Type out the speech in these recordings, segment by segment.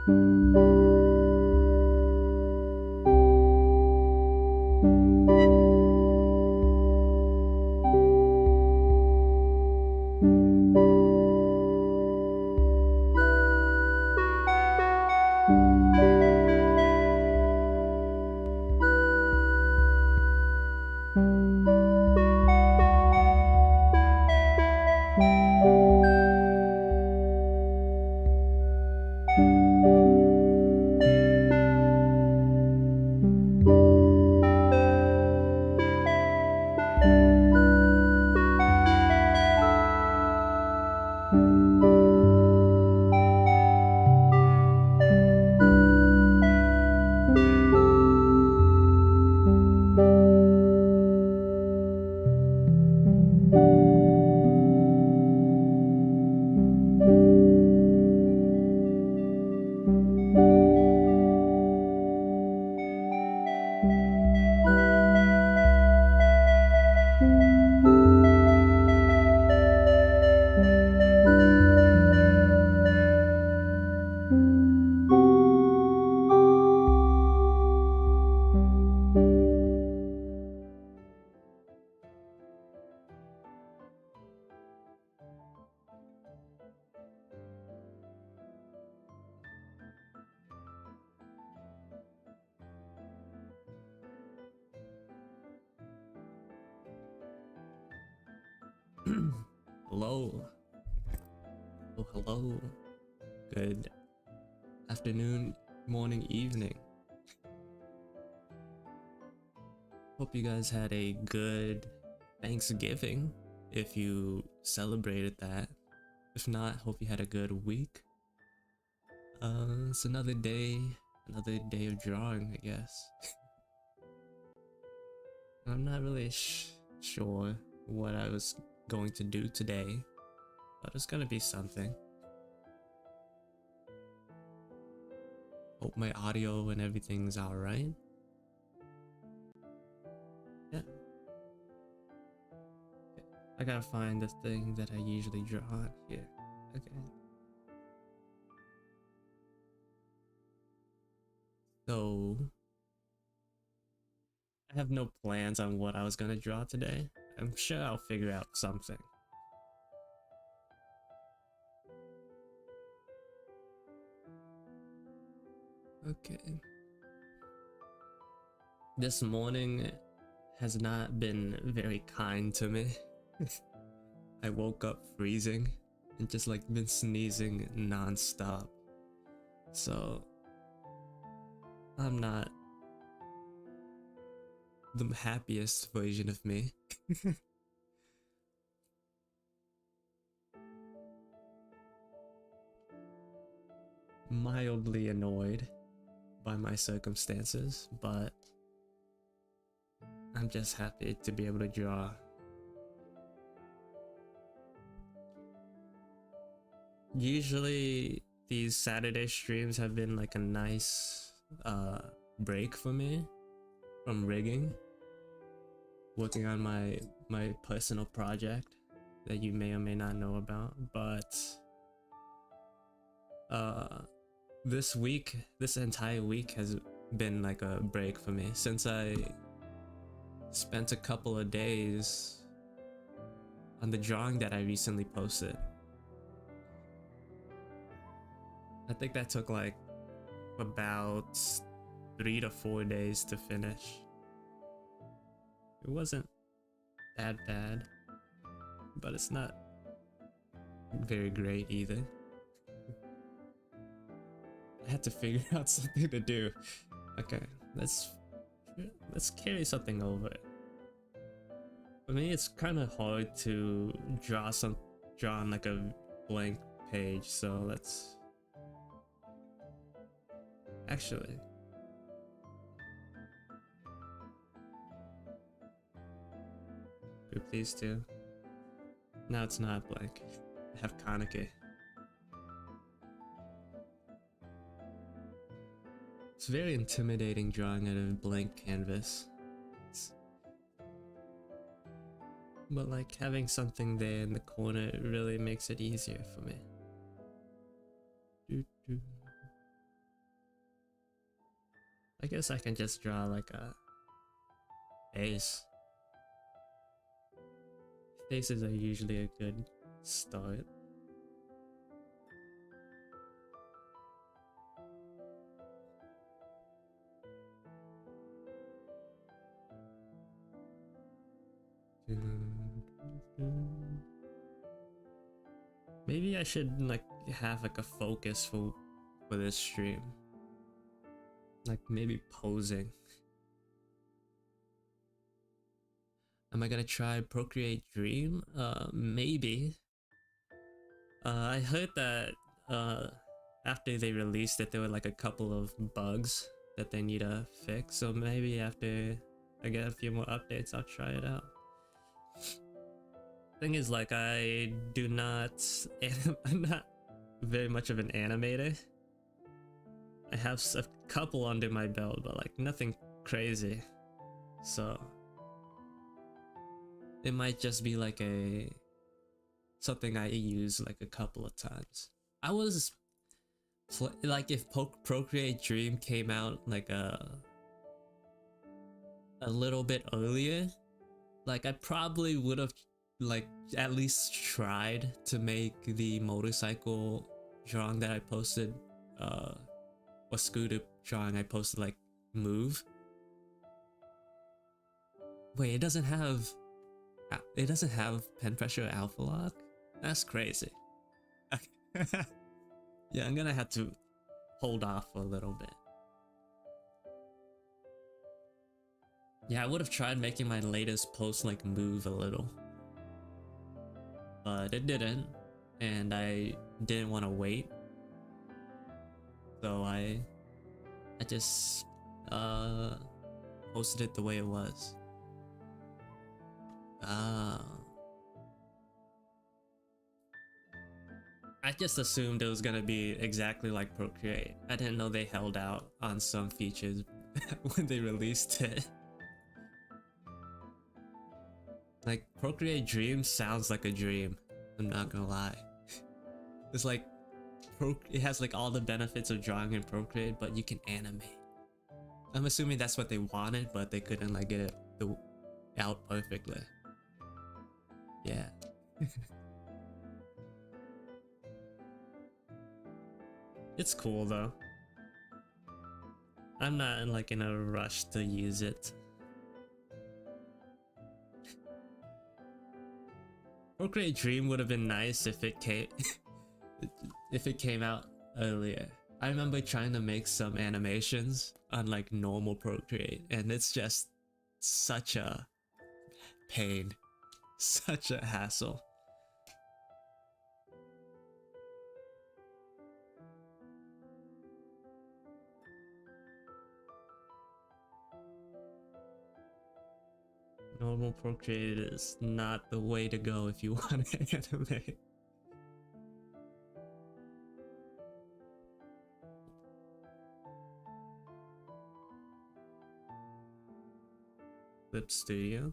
Hello. Oh, hello. Good afternoon, morning, evening. Hope you guys had a good Thanksgiving if you celebrated that. If not, hope you had a good week. It's another day of drawing, I guess. I'm not really sure what I was going to do today, but it's gonna be something. Hope my audio and everything's alright. Yeah. I gotta find the thing that I usually draw on here. Okay. So I have no plans on what I was gonna draw today. I'm sure I'll figure out something. Okay. This morning has not been very kind to me. I woke up freezing and just like been sneezing non-stop. So I'm not the happiest version of me. Mildly annoyed by my circumstances, but I'm just happy to be able to draw. Usually these Saturday streams have been like a nice break for me from rigging, working on my personal project that you may or may not know about, but this entire week has been like a break for me since I spent a couple of days on the drawing that I recently posted. I think that took like about 3 to 4 days to finish. It wasn't that bad, but it's not very great either. I had to figure out something to do. Okay, let's carry something over. For me, it's kind of hard to draw on like a blank page, so let's actually group these two. Now it's not blank. I have Kaneki. It's very intimidating drawing at a blank canvas. But like having something there in the corner really makes it easier for me. I guess I can just draw like a face. Faces are usually a good start. Maybe I should like have like a focus for this stream. Like maybe posing. Am I gonna try Procreate Dream? Maybe. I heard that after they released it, there were like a couple of bugs that they need to fix. So maybe after I get a few more updates, I'll try it out. Thing is, like, I'm not very much of an animator. I have a couple under my belt, but like nothing crazy. So it might just be like something I use like a couple of times. I was like, if Procreate Dream came out like a little bit earlier, like I probably would have like at least tried to make the motorcycle drawing that I posted, or scooter drawing I posted, like move. Wait, it doesn't have pen pressure alpha lock? That's crazy. Yeah, I'm gonna have to hold off for a little bit. Yeah, I would have tried making my latest post like move a little, but it didn't, and I didn't want to wait, so I just posted it the way it was. I just assumed it was gonna be exactly like Procreate. I didn't know they held out on some features when they released it. Like, Procreate Dream sounds like a dream, I'm not gonna lie. It's like, it has like all the benefits of drawing in Procreate, but you can animate. I'm assuming that's what they wanted, but they couldn't like get it out perfectly. Yeah. It's cool though. I'm not like in a rush to use it. Procreate Dream would have been nice if it came out earlier. I remember trying to make some animations on like normal Procreate, and it's just such a pain, such a hassle. Normal Procreate is not the way to go if you want to animate. Clip Studio.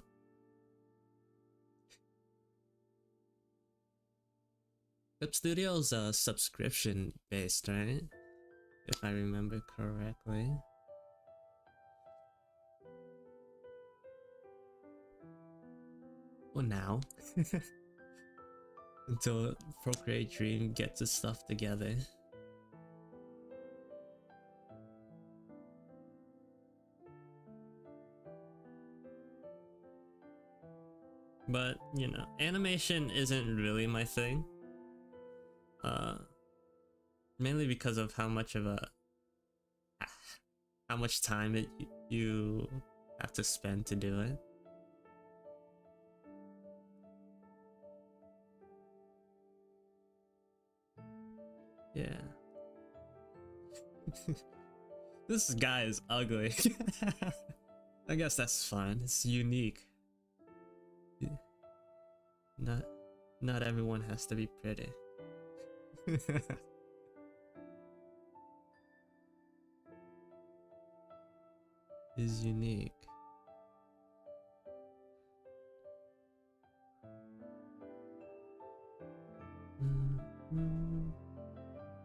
Clip Studio is subscription based, right? If I remember correctly. Well, now. Until Procreate Dream gets its stuff together. But, you know, animation isn't really my thing. Mainly because of how much time you have to spend to do it. Yeah. This guy is ugly. I guess that's fine. It's unique. Not everyone has to be pretty. Is unique.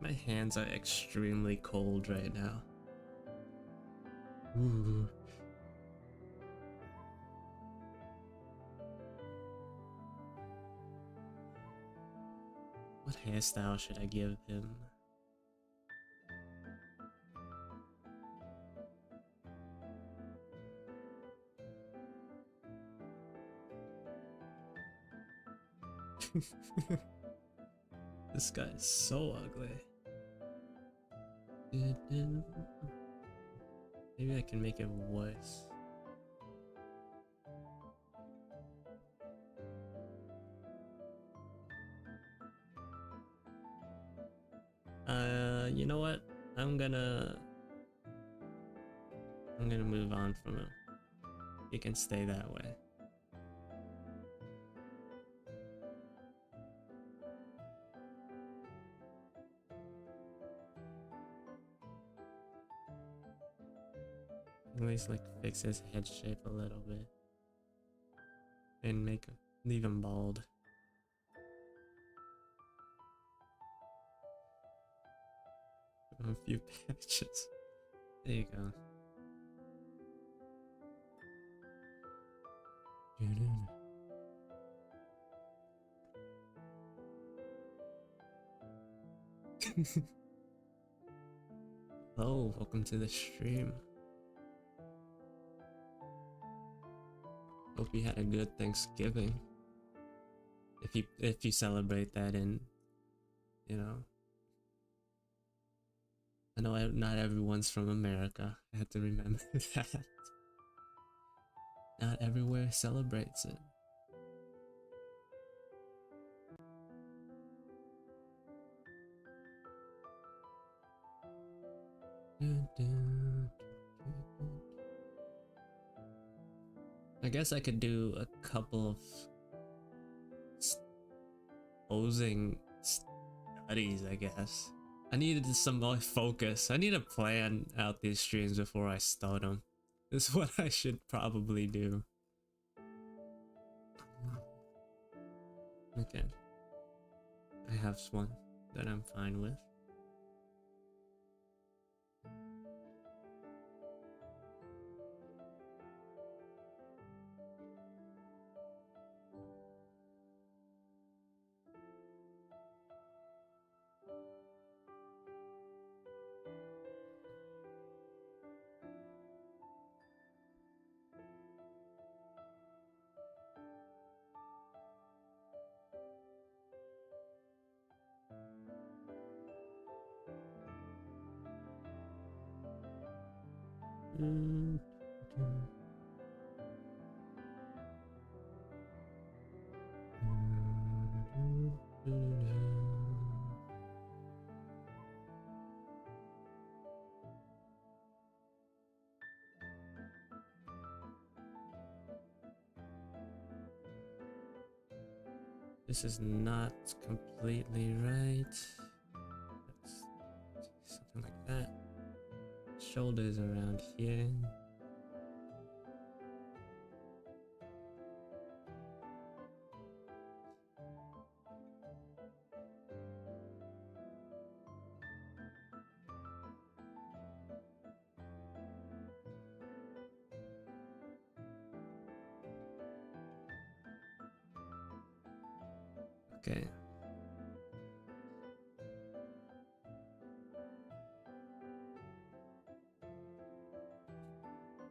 My hands are extremely cold right now. Ooh. What hairstyle should I give him? This guy is so ugly. Maybe I can make it worse. You know what? I'm gonna move on from him. He can stay that way. At least like fix his head shape a little bit. And leave him bald. A few patches. There you go. Hello, welcome to the stream. Hope you had a good Thanksgiving. If you celebrate that in, you know. I know not everyone's from America. I have to remember that. Not everywhere celebrates it. I guess I could do a couple of posing studies, I guess. I needed some more focus. I need to plan out these streams before I start them. This is what I should probably do. Okay. I have one that I'm fine with. This is not completely right. Let's do something like that. Shoulders around here. Okay.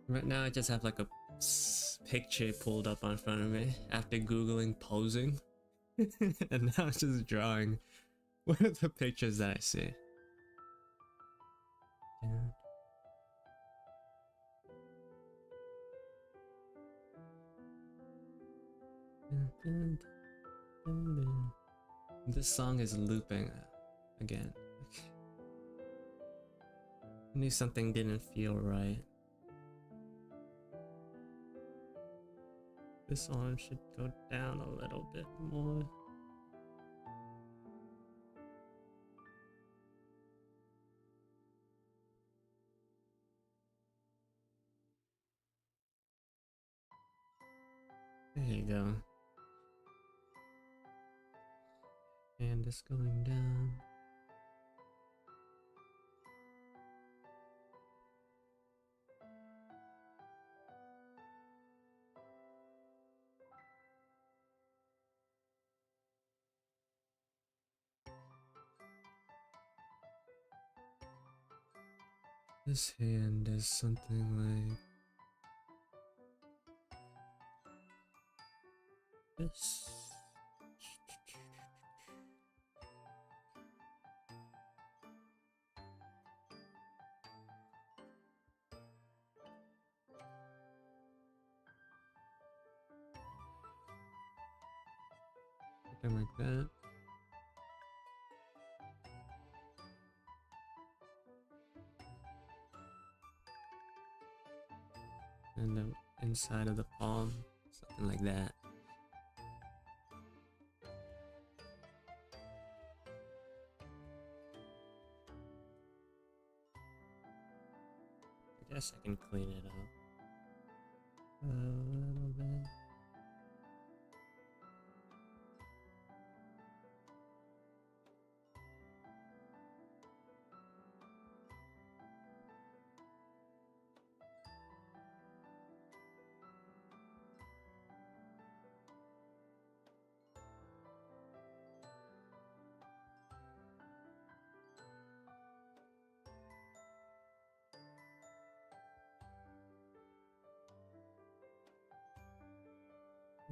Right now I just have like a picture pulled up in front of me after googling posing. And now I'm just drawing one of the pictures that I see. This song is looping again. I knew something didn't feel right. This arm should go down a little bit more. There you go. And it's going down. This hand is something like this. Something like that. And the inside of the palm, something like that. I guess I can clean it up a little bit.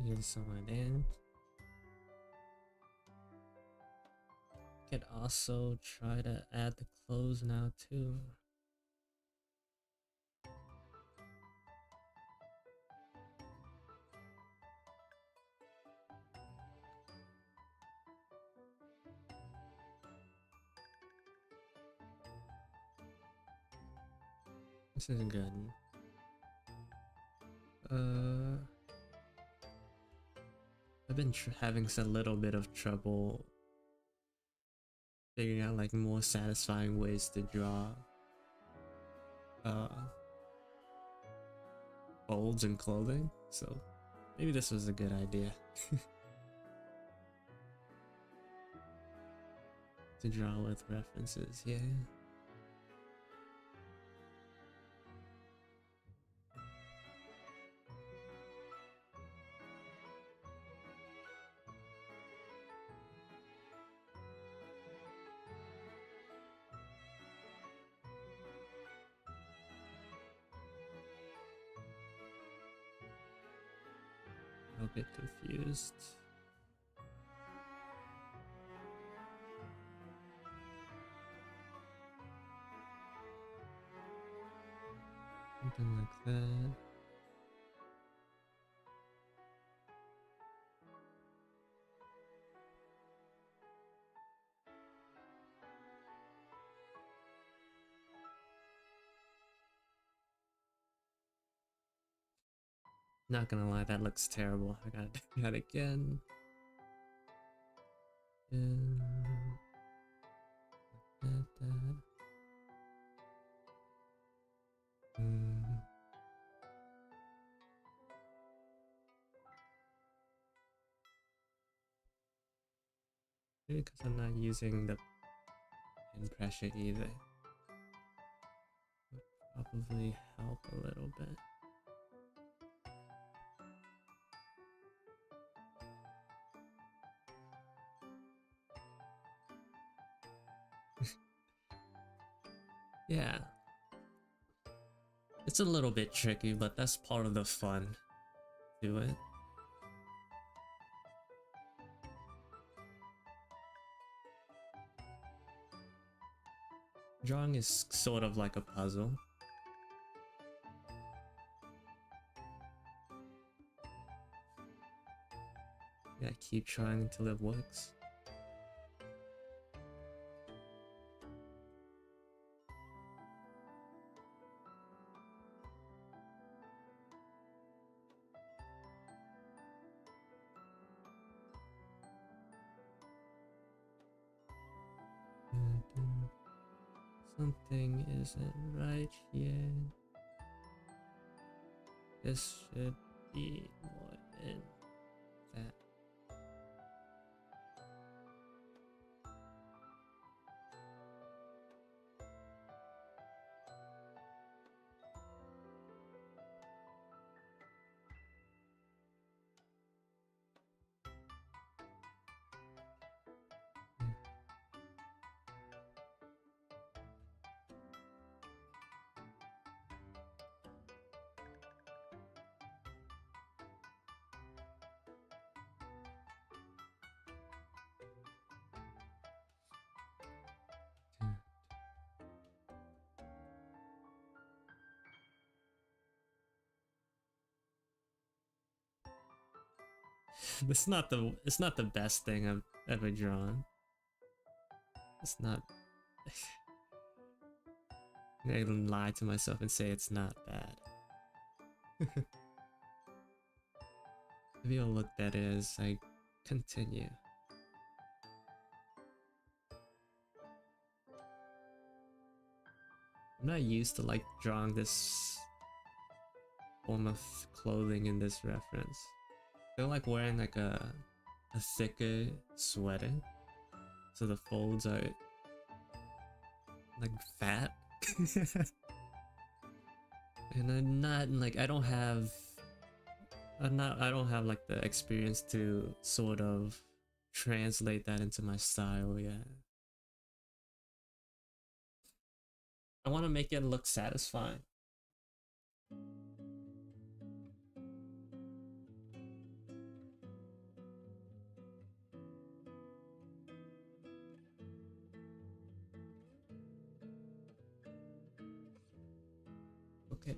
Here's someone in. Could also try to add the clothes now too. This isn't good. I've been having a little bit of trouble figuring out like more satisfying ways to draw folds and clothing, so maybe this was a good idea. To draw with references, yeah. A bit confused. Something like that. Not gonna lie, that looks terrible. I gotta do that again. Maybe because I'm not using the pen pressure either. Would probably help a little bit. Yeah. It's a little bit tricky, but that's part of the fun to it. Drawing is sort of like a puzzle. Yeah, keep trying until it works. Something isn't right here. This should be more in that. It's not the best thing I've ever drawn. It's not. I can lie to myself and say it's not bad. Maybe I'll look at it as I continue. I'm not used to like drawing this form of clothing in this reference. I feel like wearing like a thicker sweater, so the folds are like fat. And I'm not like I don't have like the experience to sort of translate that into my style yet. I want to make it look satisfying. Okay.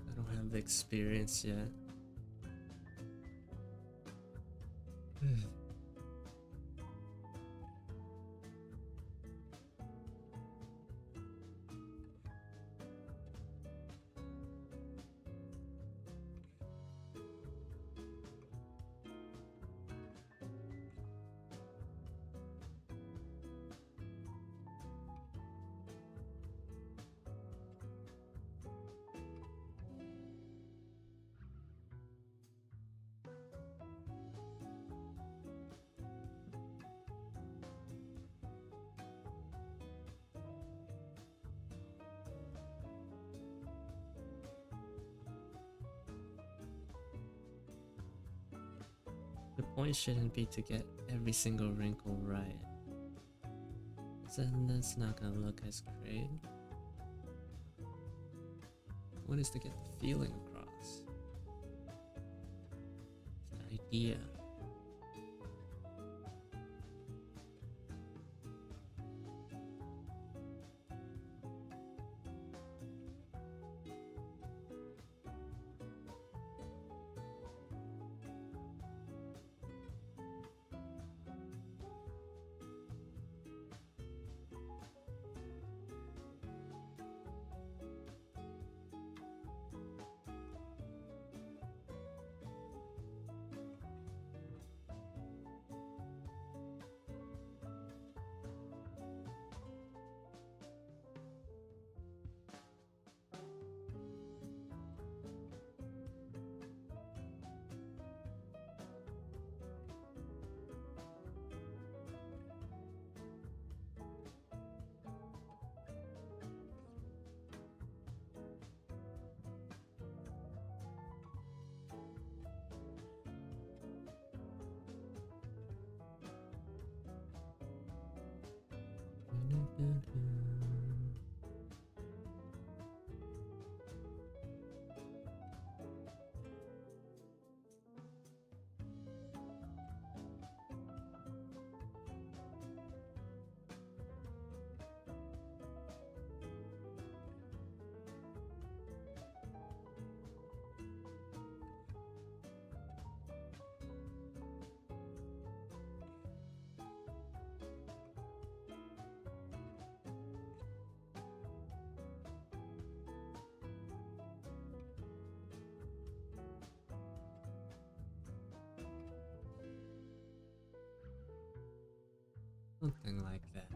I don't have the experience yet. The point shouldn't be to get every single wrinkle right. Then that's not gonna look as great. The point is to get the feeling across. The idea. Something like that.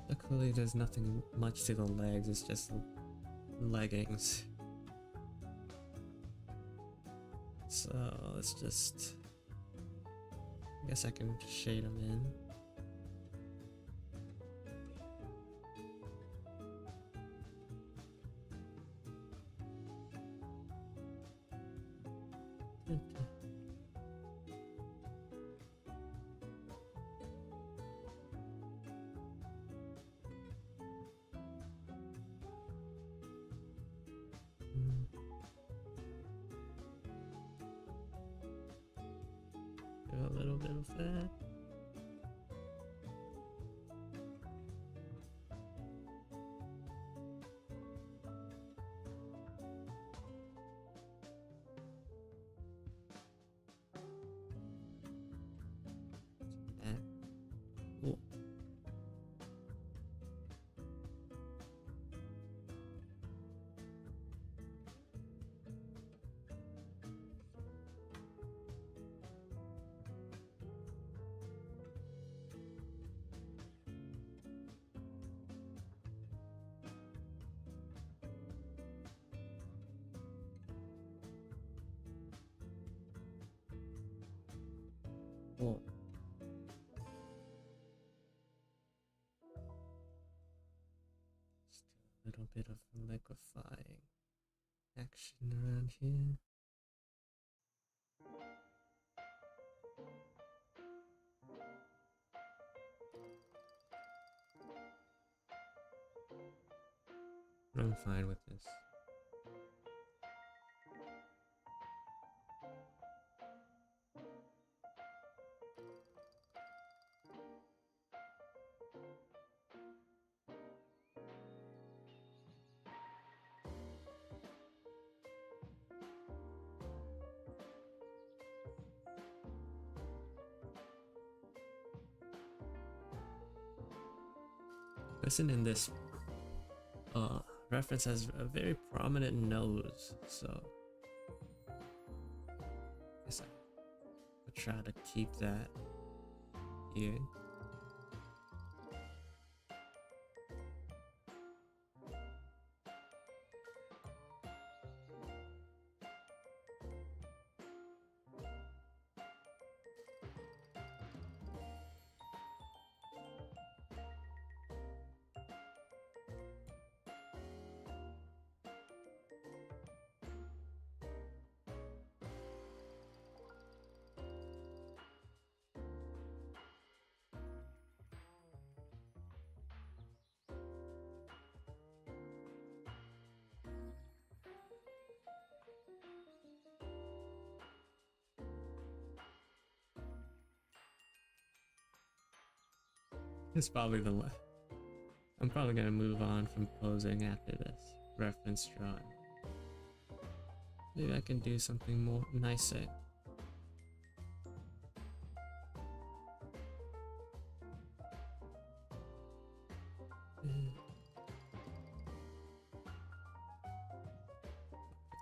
Luckily there's nothing much to the legs, it's just leggings. So let's just, I guess I can shade them in. a little bit of that. Cool. Cool. Just a little bit of liquefying action around here. I'm fine with this. Listen, in this reference has a very prominent nose, so I guess I'll try to keep that here. It's probably I'm probably gonna move on from posing after this reference drawing. Maybe I can do something more nicer.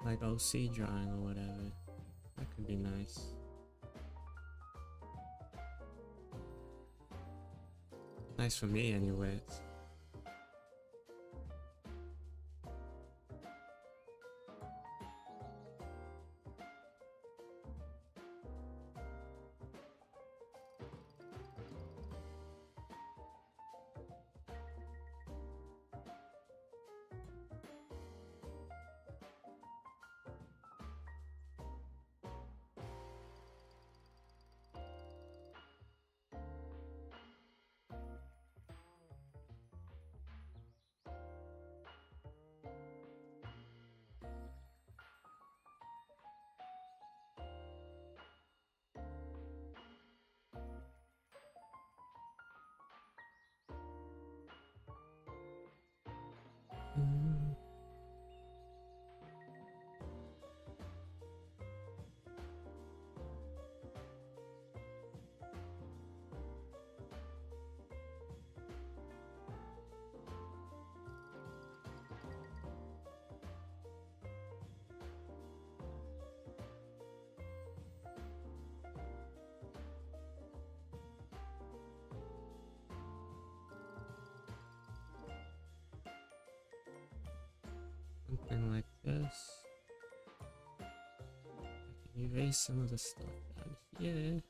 Like OC drawing or whatever. That could be nice. Nice for me anyways. Something like this. I can erase some of the stuff down here.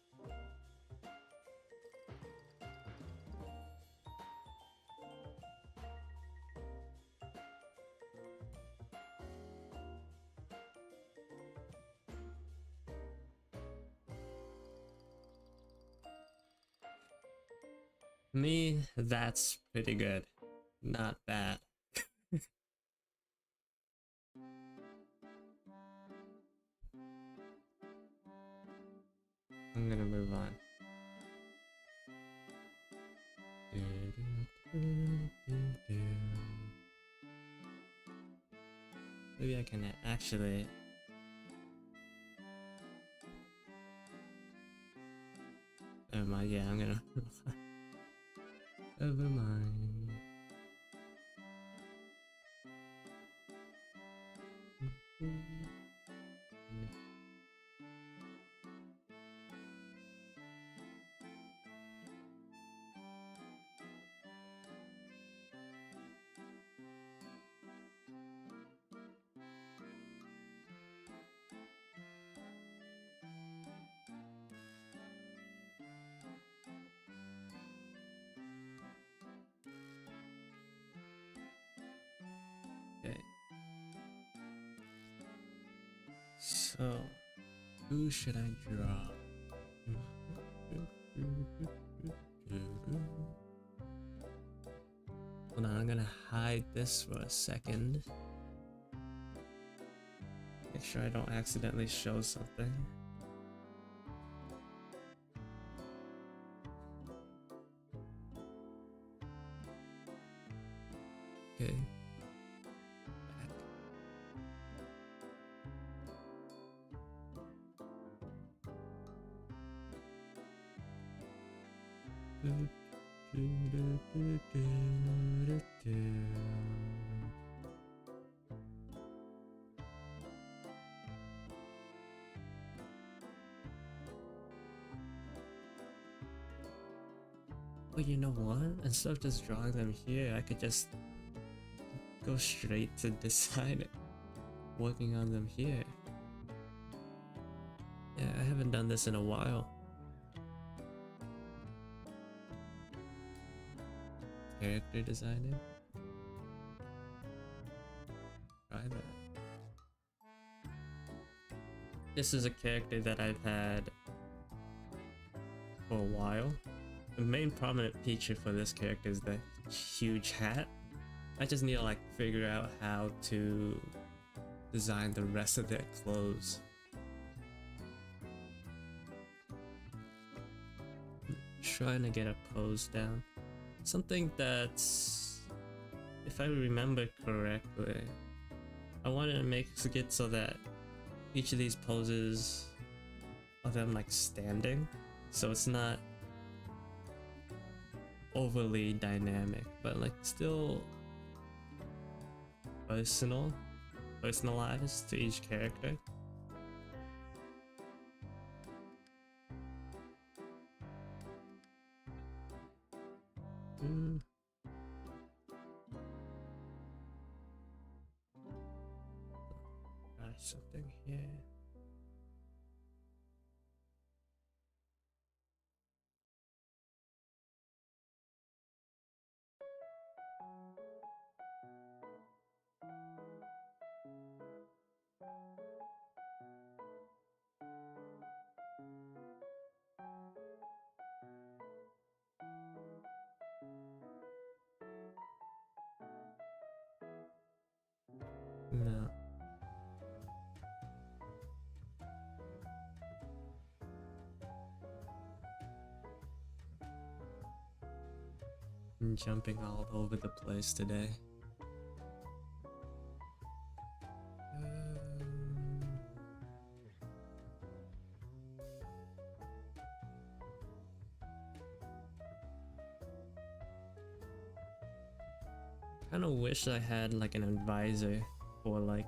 Me, that's pretty good. Not bad. I'm gonna move on. Maybe I can actually... Never mind, yeah, I'm gonna... Never mind. Okay. So, who should I draw? Hold on, I'm gonna hide this for a second. Make sure I don't accidentally show something. Okay. Well, you know what? Instead of just drawing them here, I could just go straight to decide working on them here. Yeah, I haven't done this in a while. Character designing? Try that. This is a character that I've had for a while. The main prominent feature for this character is the huge hat. I just need to like figure out how to design the rest of their clothes. Trying to get a pose down. Something that's, if I remember correctly, I wanted to make it so that each of these poses are them like standing, so it's not overly dynamic, but like still personalized to each character. Something here. No. I'm jumping all over the place today. Kind of wish I had like an advisor for like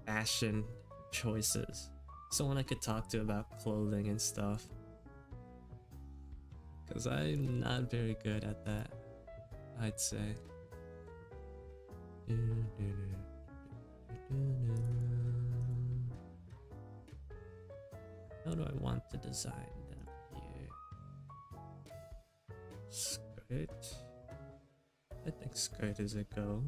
fashion choices, someone I could talk to about clothing and stuff, because I'm not very good at that, I'd say. How do I want to design them here? Skirt. I think skirt is a go.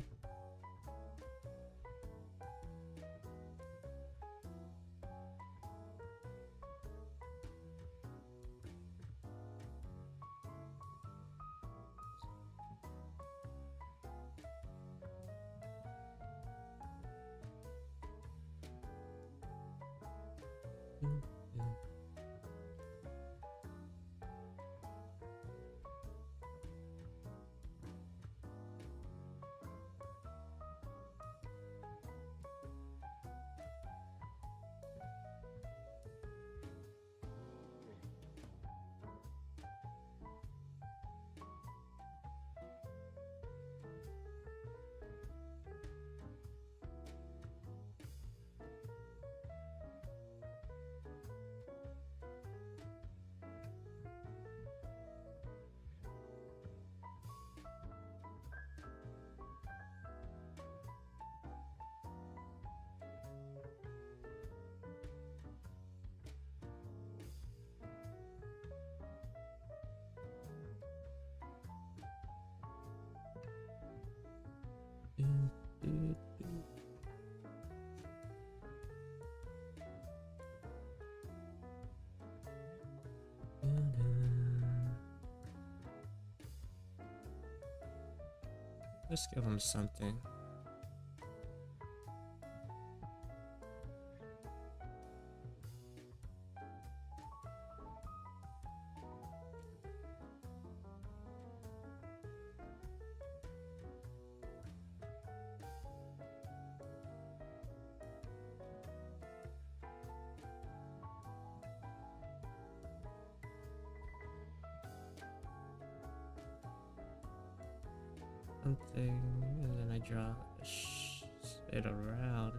Let's give him something. Something, and then I draw it around.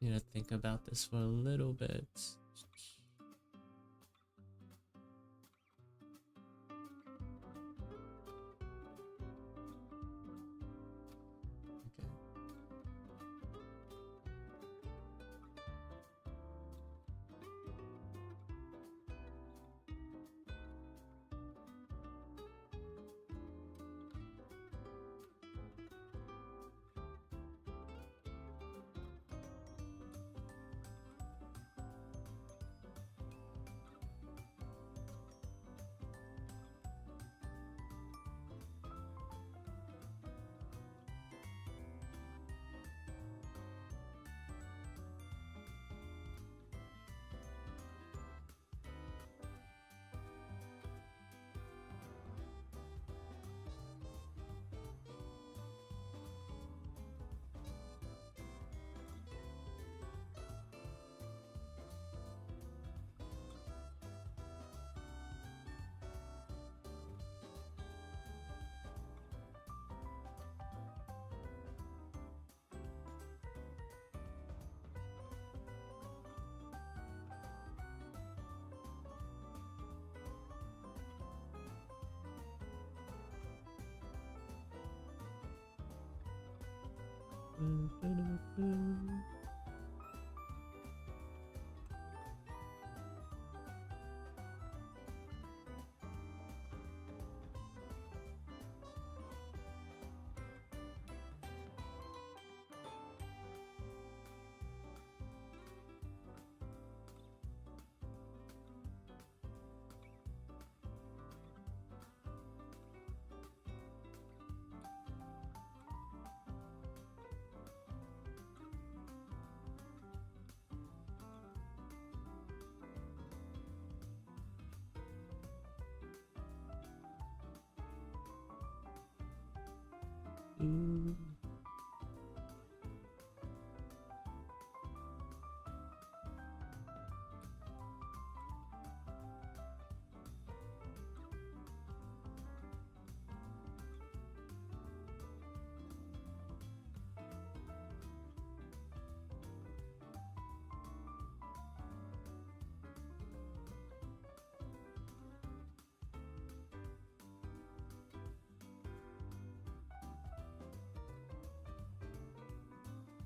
Need to think about this for a little bit.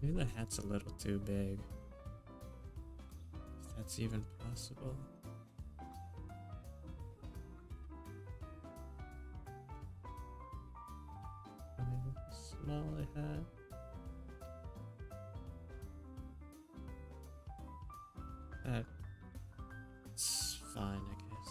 Maybe the hat's a little too big. If that's even possible. Maybe a smaller hat. That's fine, I guess.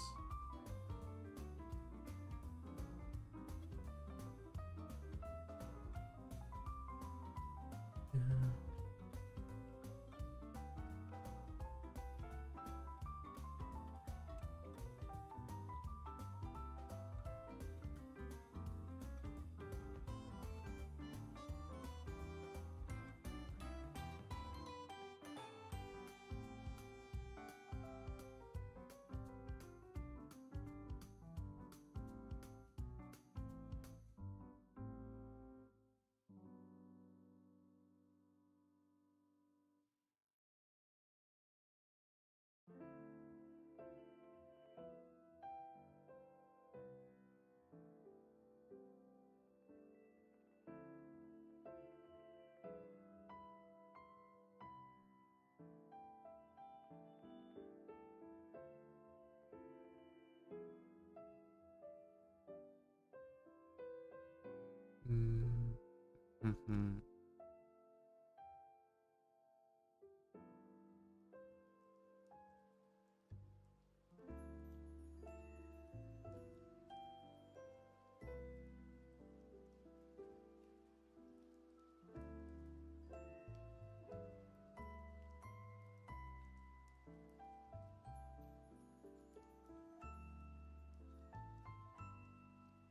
Hmm.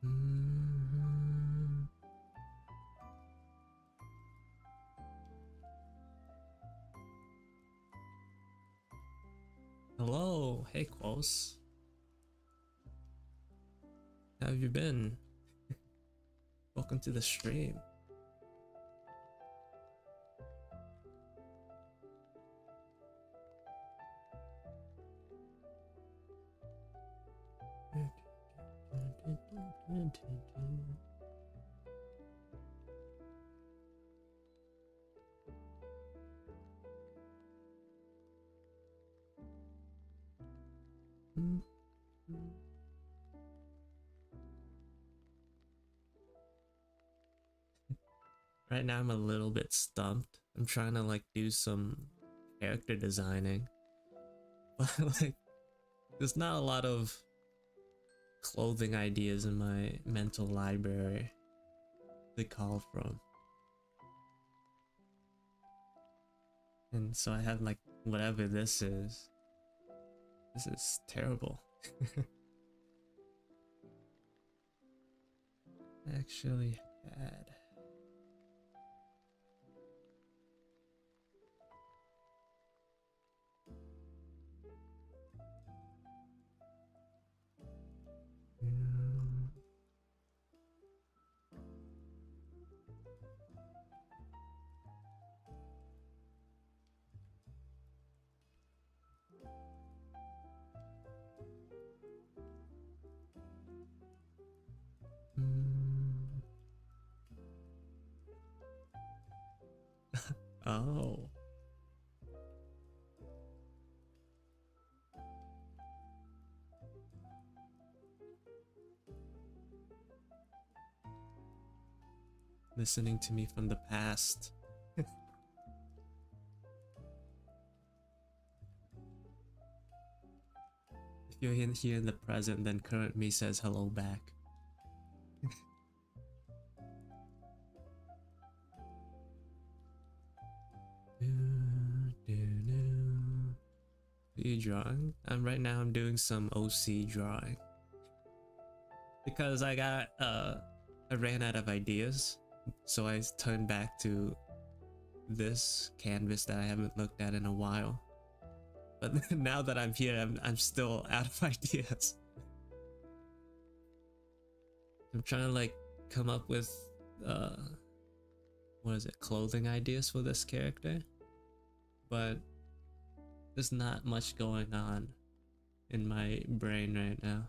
Mm. Hello, hey Quos. How have you been? Welcome to the stream. Right now I'm a little bit stumped. I'm trying to like do some character designing, but like there's not a lot of clothing ideas in my mental library to call from. And so I have like whatever this is. This is terrible. Actually bad. Oh. Listening to me from the past. If you're here in the present, then current me says hello back. Are you drawing? Right now I'm doing some OC drawing. Because I ran out of ideas. So I turned back to this canvas that I haven't looked at in a while. But now that I'm here, I'm still out of ideas. I'm trying to like come up with what is it, clothing ideas for this character, but there's not much going on in my brain right now.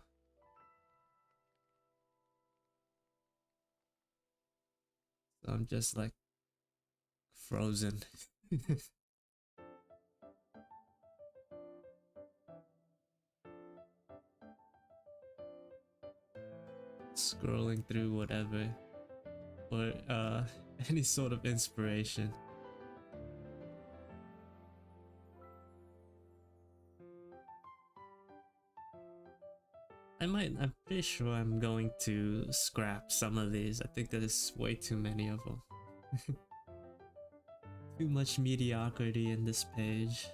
So I'm just like frozen. Scrolling through whatever for any sort of inspiration. I'm pretty sure I'm going to scrap some of these. I think there's way too many of them. Too much mediocrity in this page.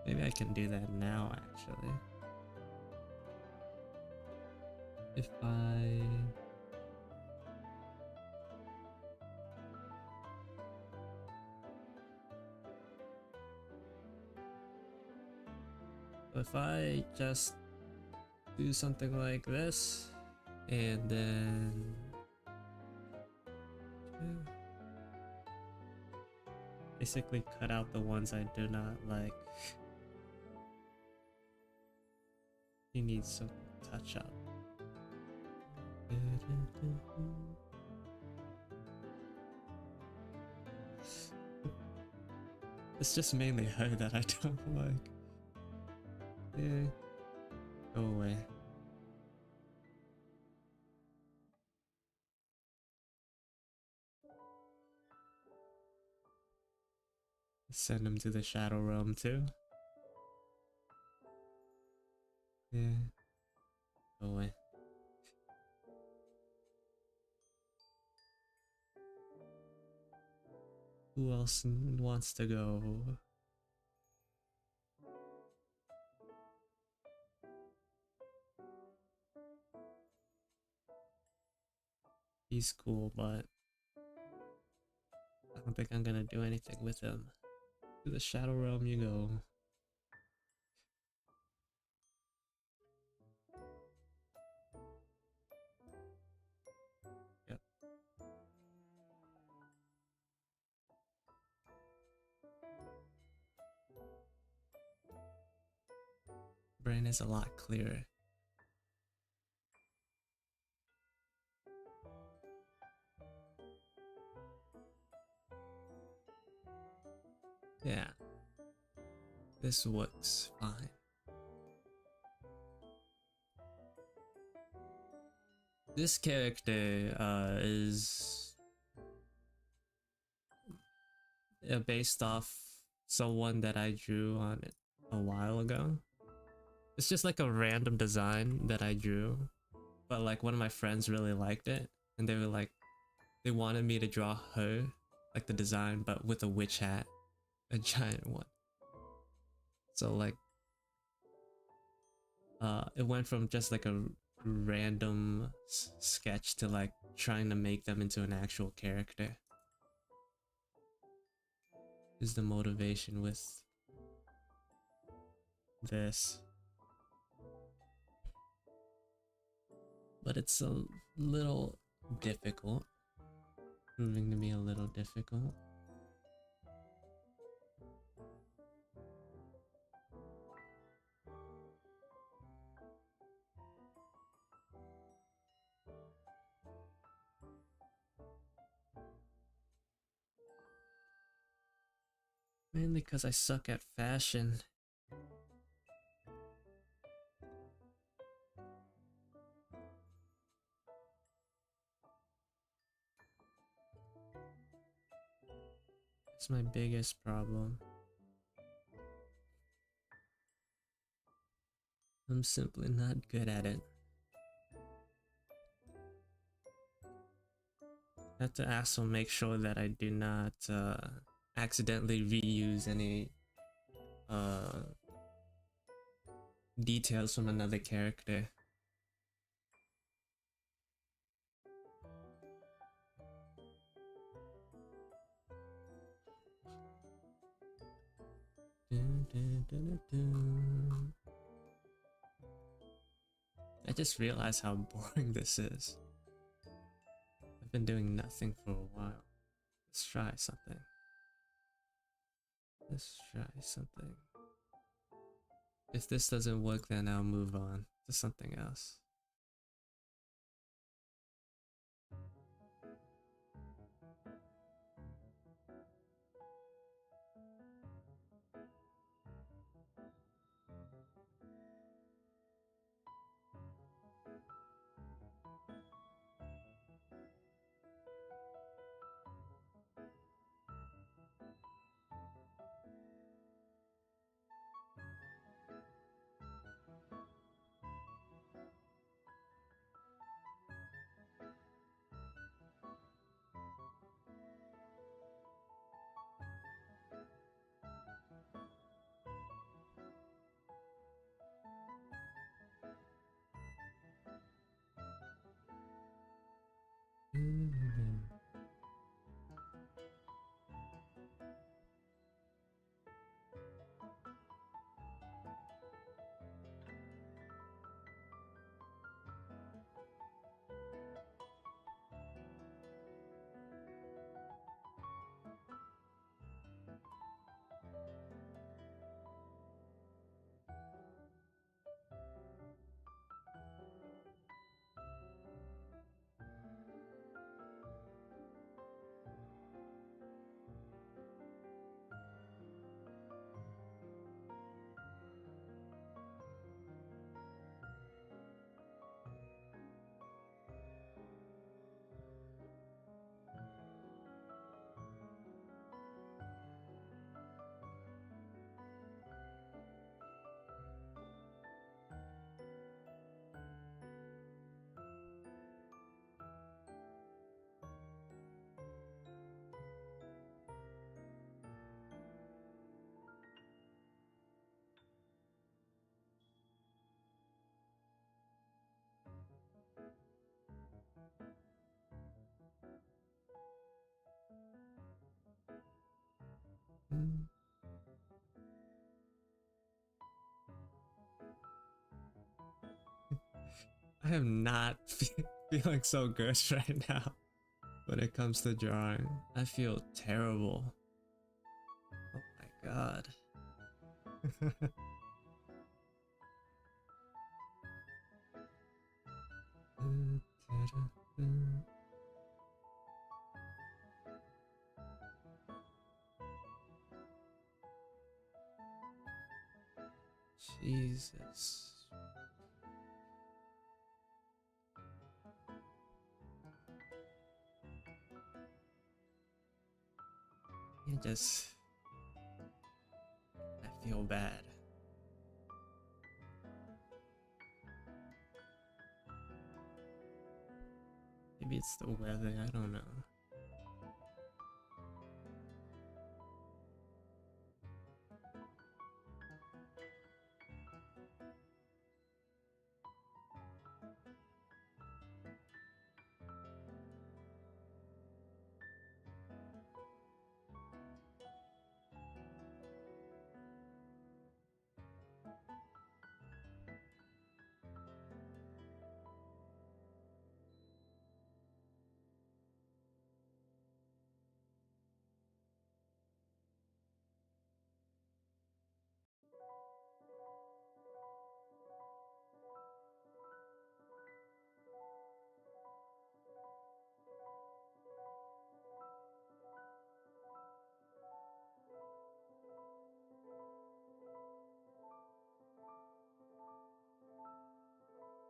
Maybe I can do that now, actually. If I just do something like this and then basically cut out the ones I do not like. He needs some touch up. It's just mainly her that I don't like. Yeah. Go away. Send him to the Shadow Realm too. Yeah. Go away. Who else wants to go? He's cool, but I don't think I'm gonna do anything with him. To the Shadow Realm you go. Yep. Brain is a lot clearer. Yeah. This works fine. This character is based off someone that I drew on it a while ago. It's just like a random design that I drew, but like one of my friends really liked it, and they were like, they wanted me to draw her, like the design, but with a witch hat, a giant one. So like, it went from just like a random sketch to like trying to make them into an actual character. Is the motivation with this. But it's a little difficult. Proving to be a little difficult. Mainly because I suck at fashion. It's my biggest problem. I'm simply not good at it. I have to also make sure that I do not accidentally reuse any details from another character. I just realized how boring this is. I've been doing nothing for a while. Let's try something. Let's try something. If this doesn't work, then I'll move on to something else. I am not feeling so good right now when it comes to drawing. I feel terrible. Oh my god. Jesus. I feel bad. Maybe it's the weather, I don't know.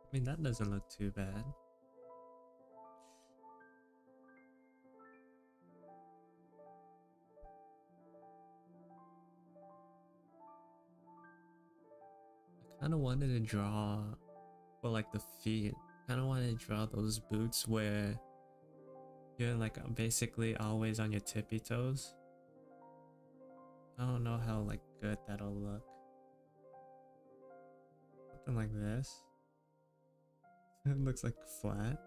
I mean, that doesn't look too bad. I kind of wanted to draw, well, like the feet. Kind of wanted to draw those boots where you're like basically always on your tippy toes. I don't know how like good that'll look. Something like this. It looks like flat.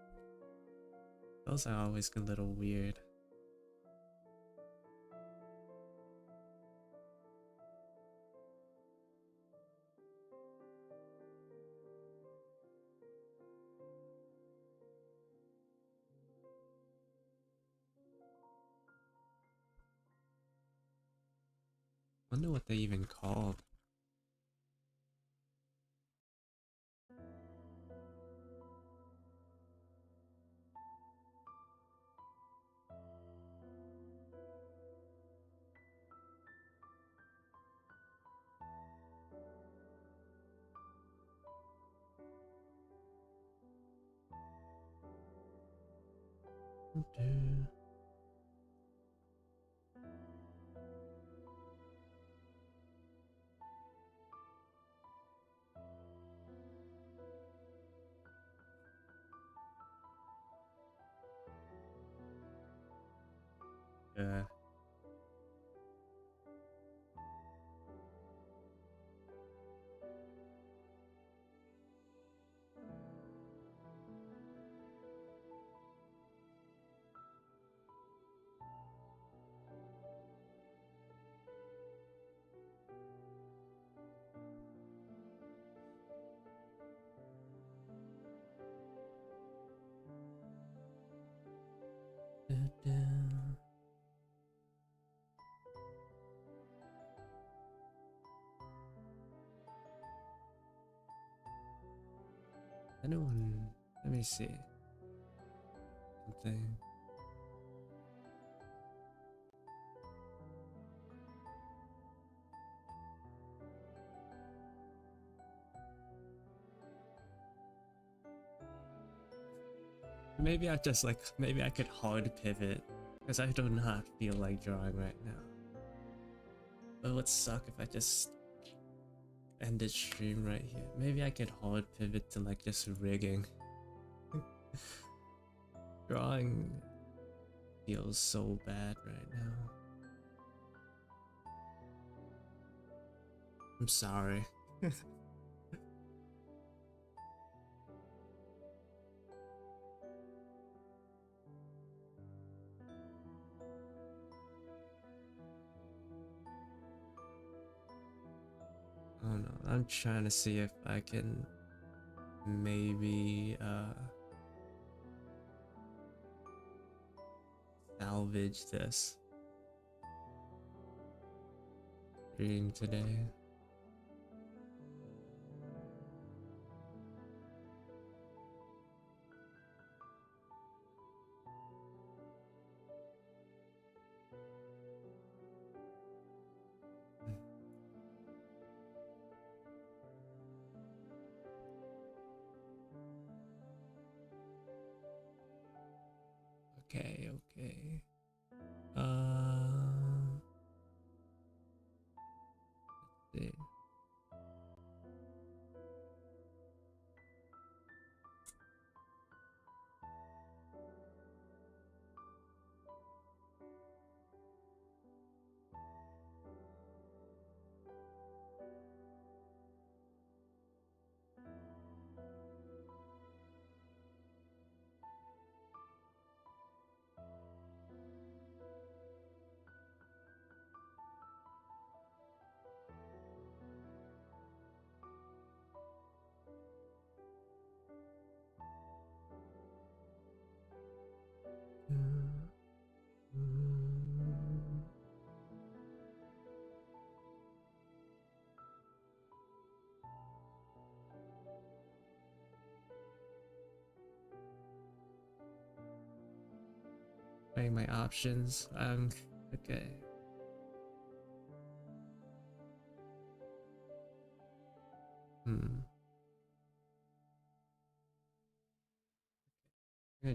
Those are always a little weird. Wonder what they even called. Yeah. Anyone? Let me see. Something. Maybe I just like, maybe I could hard pivot because I do not feel like drawing right now. But it would suck if I just ended stream right here. Maybe I could hard pivot to like just rigging. Drawing feels so bad right now. I'm sorry. I don't know. I'm trying to see if I can maybe salvage this stream today. Okay, okay. Let's see. Weighing my options. Okay. I'm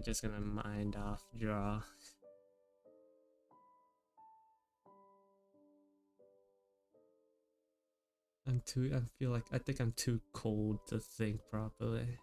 just gonna mind off draw. I think I'm too cold to think properly.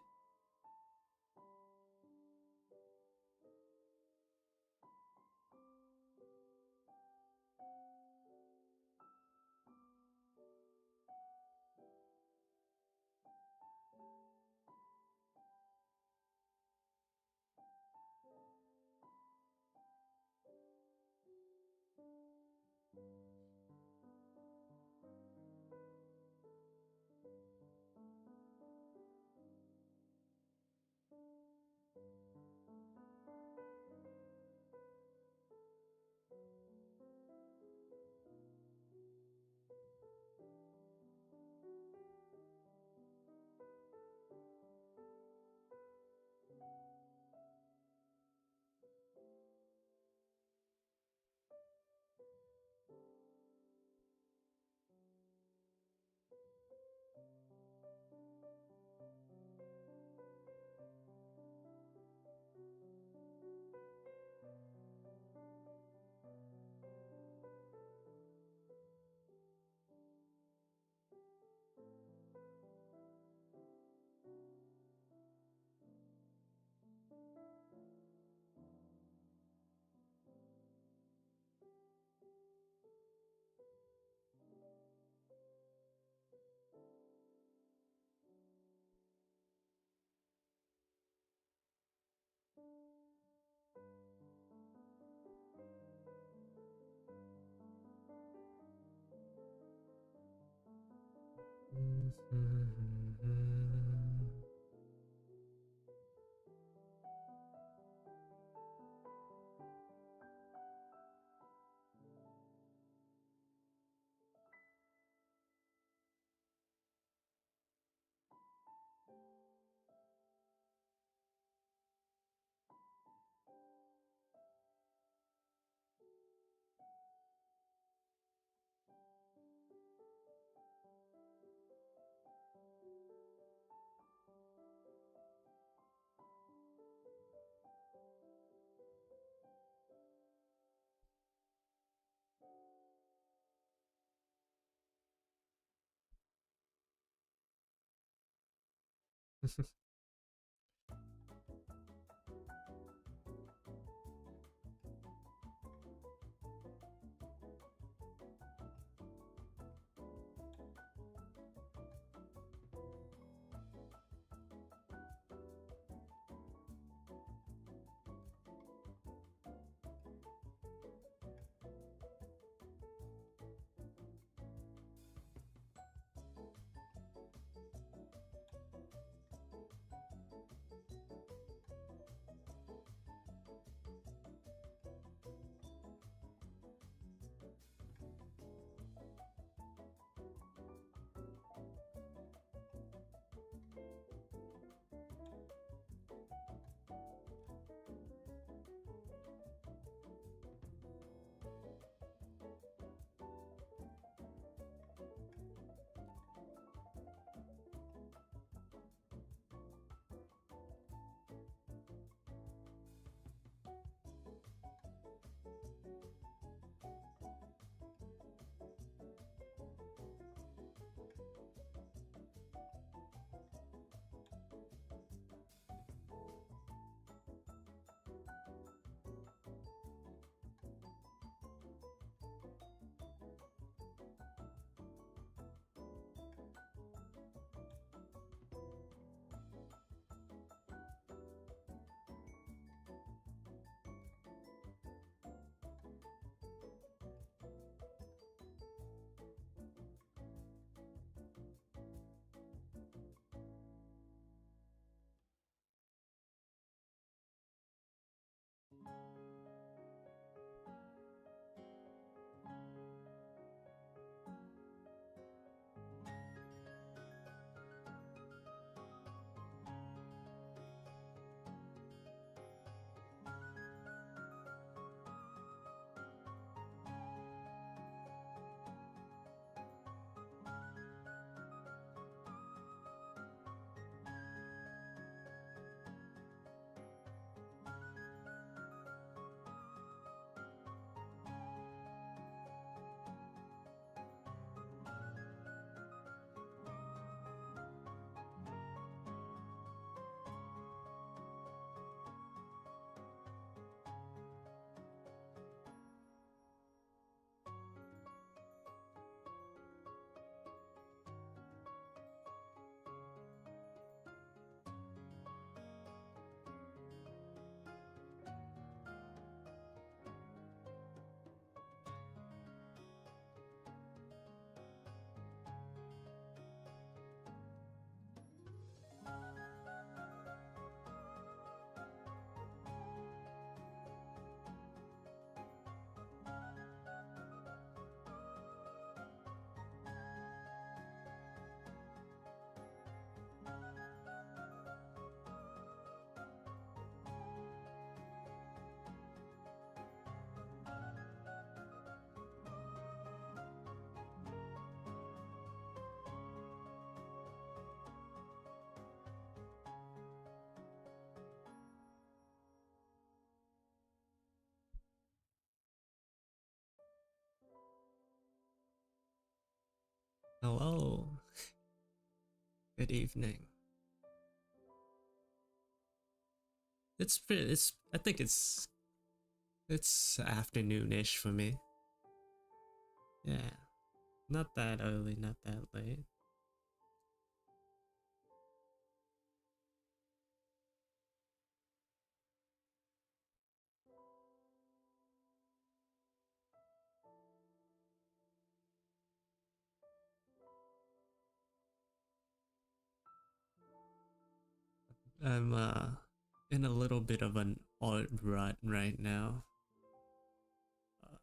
Hello. Good evening. It's pretty, it's I think it's afternoonish for me. Yeah. Not that early, not that late. I'm in a little bit of an art rut right now. Uh,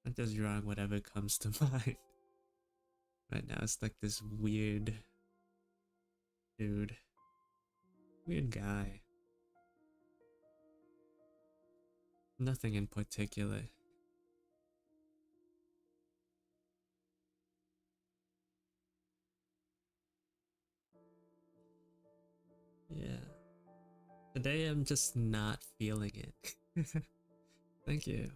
I'm just drawing whatever comes to mind. Right now it's like this weird dude. Weird guy. Nothing in particular. Yeah. Today I'm just not feeling it. Thank you.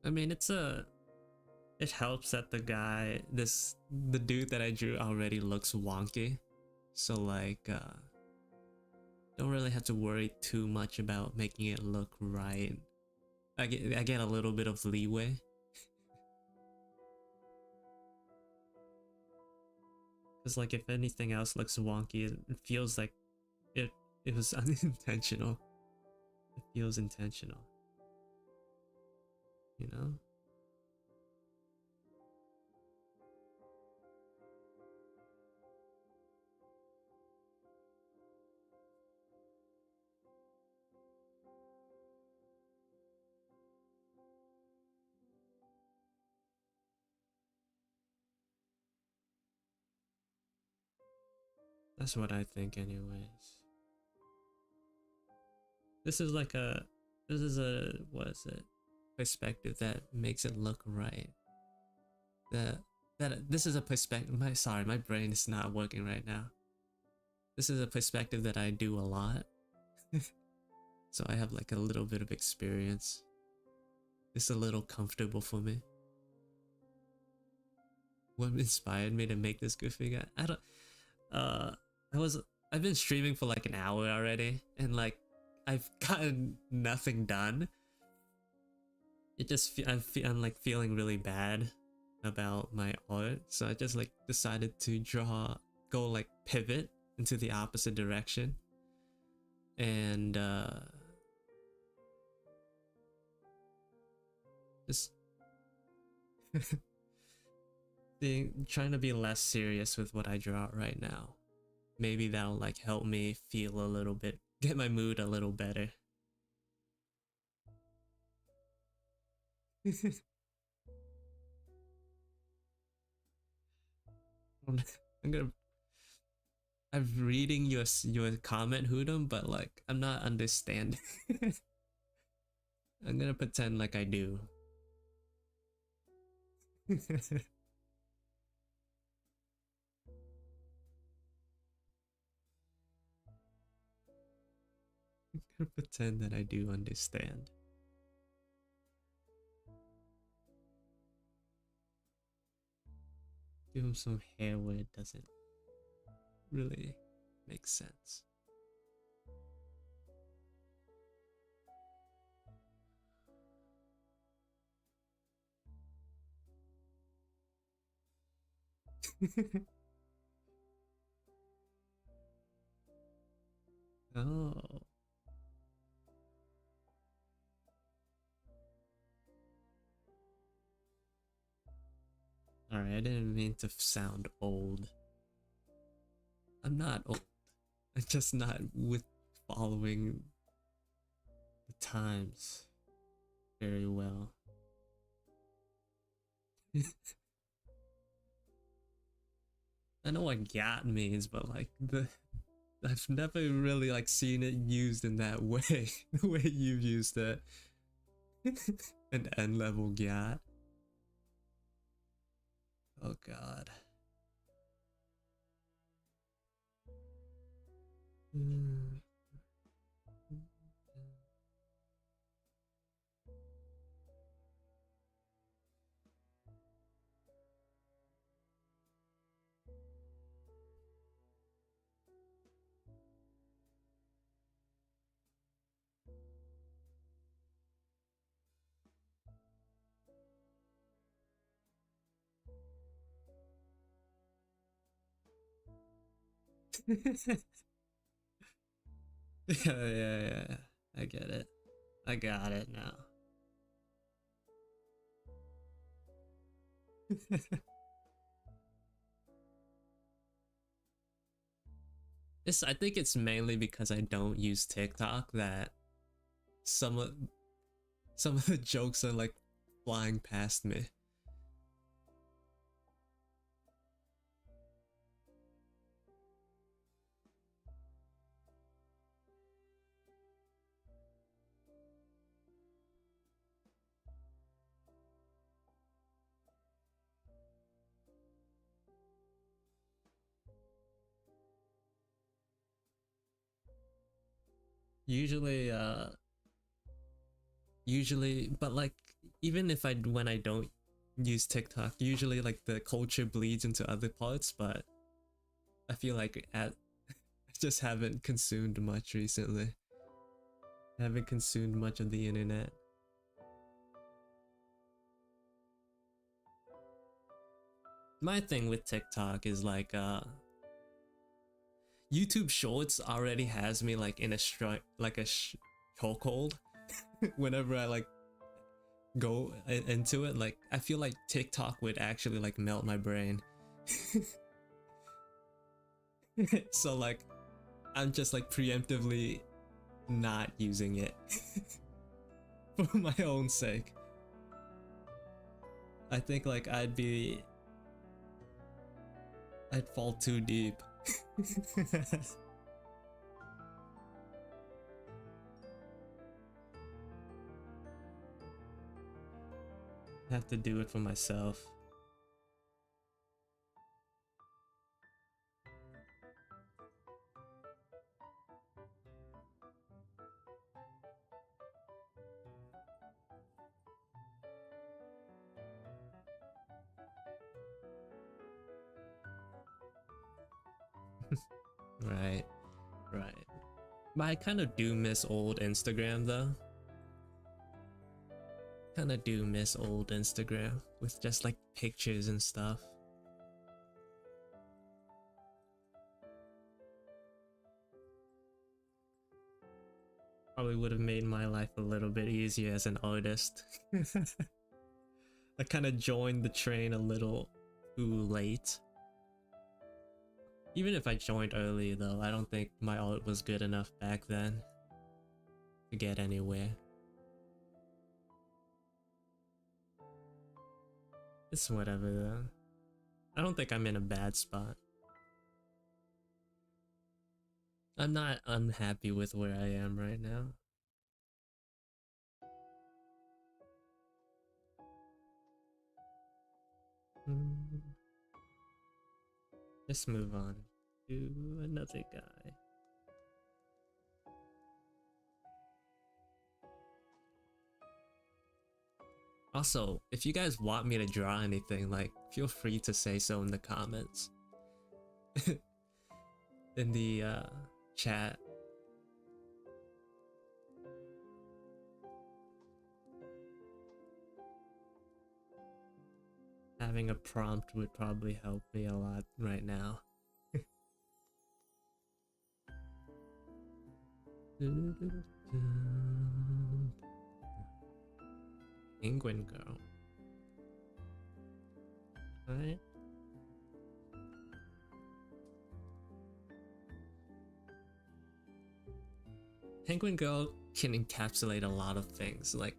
I mean, it helps that the dude that I drew already looks wonky. So like don't really have to worry too much about making it look right. I get a little bit of leeway. Cuz like if anything else looks wonky, it feels like it it was unintentional. It feels intentional. You know? That's what I think anyways. This is like a this is a what is it? Perspective that makes it look right. That this is a perspective my brain is not working right now. This is a perspective that I do a lot. So I have like a little bit of experience. It's a little comfortable for me. What inspired me to make this goofy guy? I don't uh I was I've been streaming for like an hour already and like I've gotten nothing done. It just I'm like feeling really bad about my art, so I just like decided to go like pivot into the opposite direction and just trying to be less serious with what I draw right now. Maybe that'll like help me feel a little bit, get my mood a little better. I'm gonna I'm reading your comment, Hudum, but like I'm not understanding. I'm gonna pretend like I do. I'm gonna pretend that I do understand. Give him some hair where it doesn't really make sense. Oh. Alright, I didn't mean to sound old. I'm not old. I'm just not with following the times very well. I know what "gat" means, but like I've never really like seen it used in that way. The way you've used it. An N level "gat." Oh god. Yeah. I get it. I got it now. I think it's mainly because I don't use TikTok that some of some of the jokes are like flying past me. Usually, but like even if when I don't use TikTok, usually like the culture bleeds into other parts, but I feel like I just haven't consumed much recently. I haven't consumed much of the internet. My thing with TikTok is like YouTube Shorts already has me like in a chokehold whenever I like go into it. Like I feel like TikTok would actually like melt my brain. So like I'm just like preemptively not using it for my own sake. I think like I'd fall too deep. I have to do it for myself. Right. But I kind of do miss old Instagram though. Kind of do miss old Instagram with just like pictures and stuff. Probably would have made my life a little bit easier as an artist. I kind of joined the train a little too late. Even if I joined early though, I don't think my art was good enough back then to get anywhere. It's whatever though. I don't think I'm in a bad spot. I'm not unhappy with where I am right now. Let's move on to another guy. Also, if you guys want me to draw anything, like, feel free to say so in the comments. In the chat. Having a prompt would probably help me a lot right now. Penguin girl. Alright. Penguin girl can encapsulate a lot of things. Like,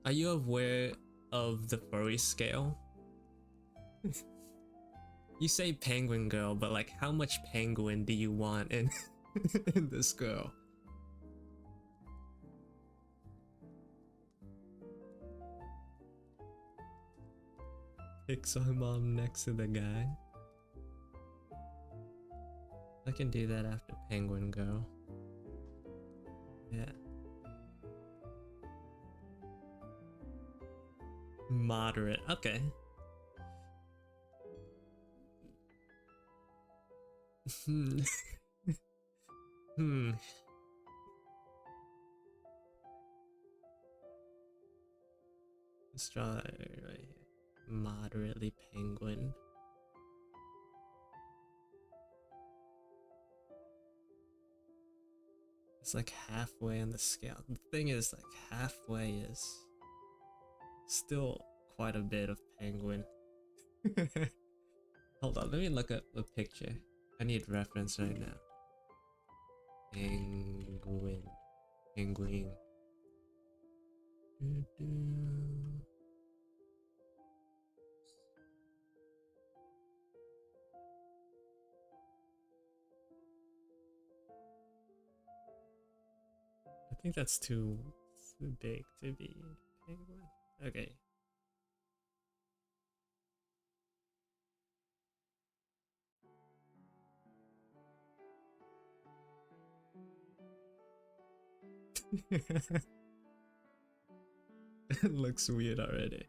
are you aware of the furry scale? You say penguin girl, but like how much penguin do you want in in this girl? Pixar mom next to the guy. I can do that after penguin girl. Yeah. Moderate. Okay. Let's try right here. Moderately penguin. It's like halfway on the scale. The thing is, like, halfway is still quite a bit of penguin. Hold on, let me look up a picture. I need reference right now. Penguin. Penguin. I think that's too big to be penguin. Okay. It looks weird already.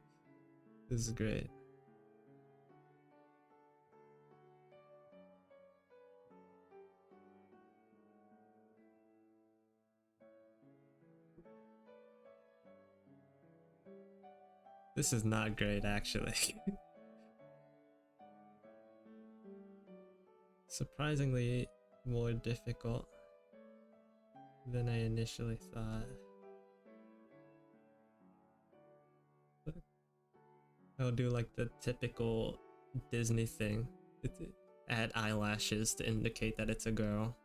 This is great. This is not great, actually. Surprisingly more difficult than I initially thought. I'll do like the typical Disney thing. Add eyelashes to indicate that it's a girl.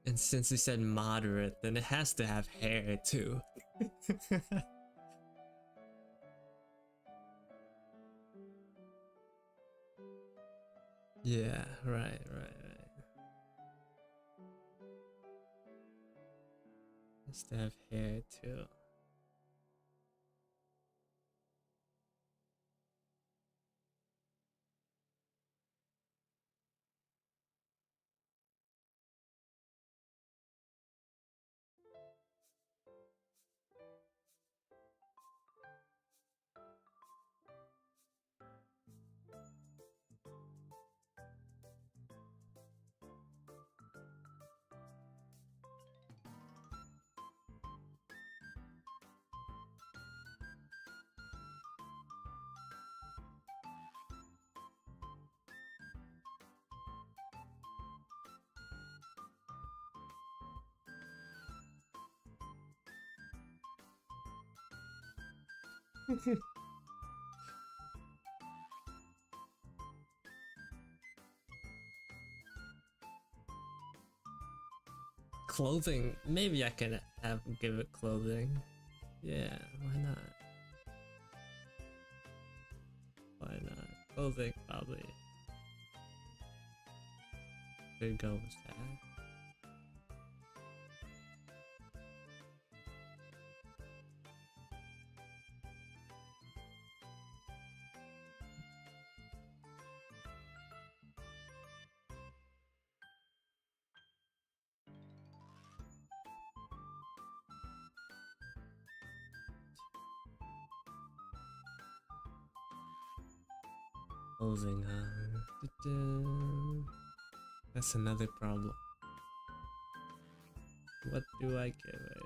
And since you said moderate, then it has to have hair too. Yeah, right. Has to have hair too. Clothing, maybe I can give it clothing. Yeah, why not? Why not? Clothing probably could go with that. Clothing, that's another problem. What do I give it?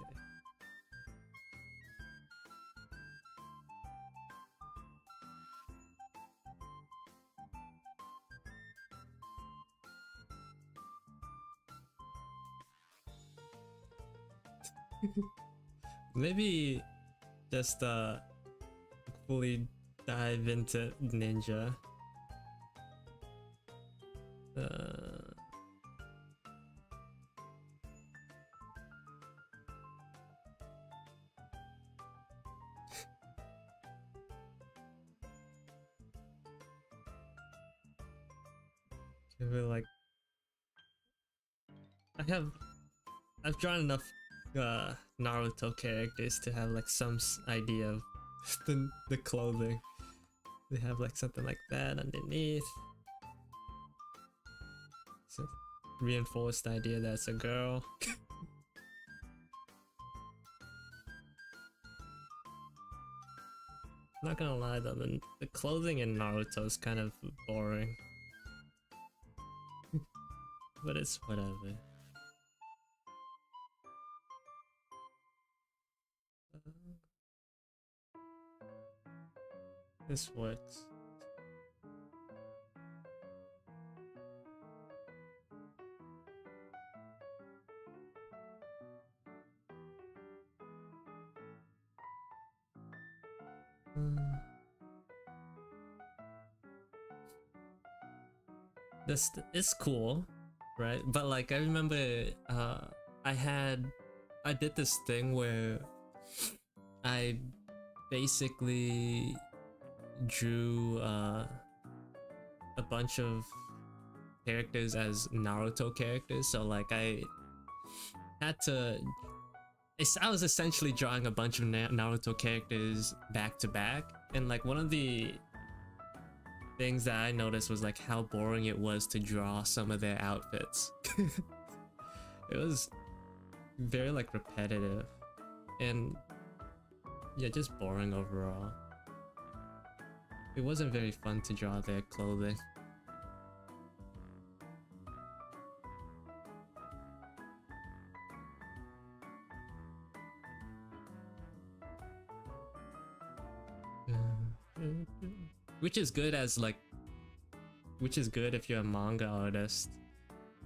Maybe just fully dive into ninja. Give it like I've drawn enough Naruto characters to have like some idea of the clothing. They have like something like that underneath. So reinforced idea that it's a girl. Not gonna lie though, the clothing in Naruto is kind of boring. But it's whatever. This works. This is cool, right? But like I remember I did this thing where I basically drew a bunch of characters as Naruto characters. So like I had to I was essentially drawing a bunch of Naruto characters back to back, and like one of the things that I noticed was like how boring it was to draw some of their outfits. It was very like repetitive and yeah, just boring overall. It wasn't very fun to draw their clothing. Which is good if you're a manga artist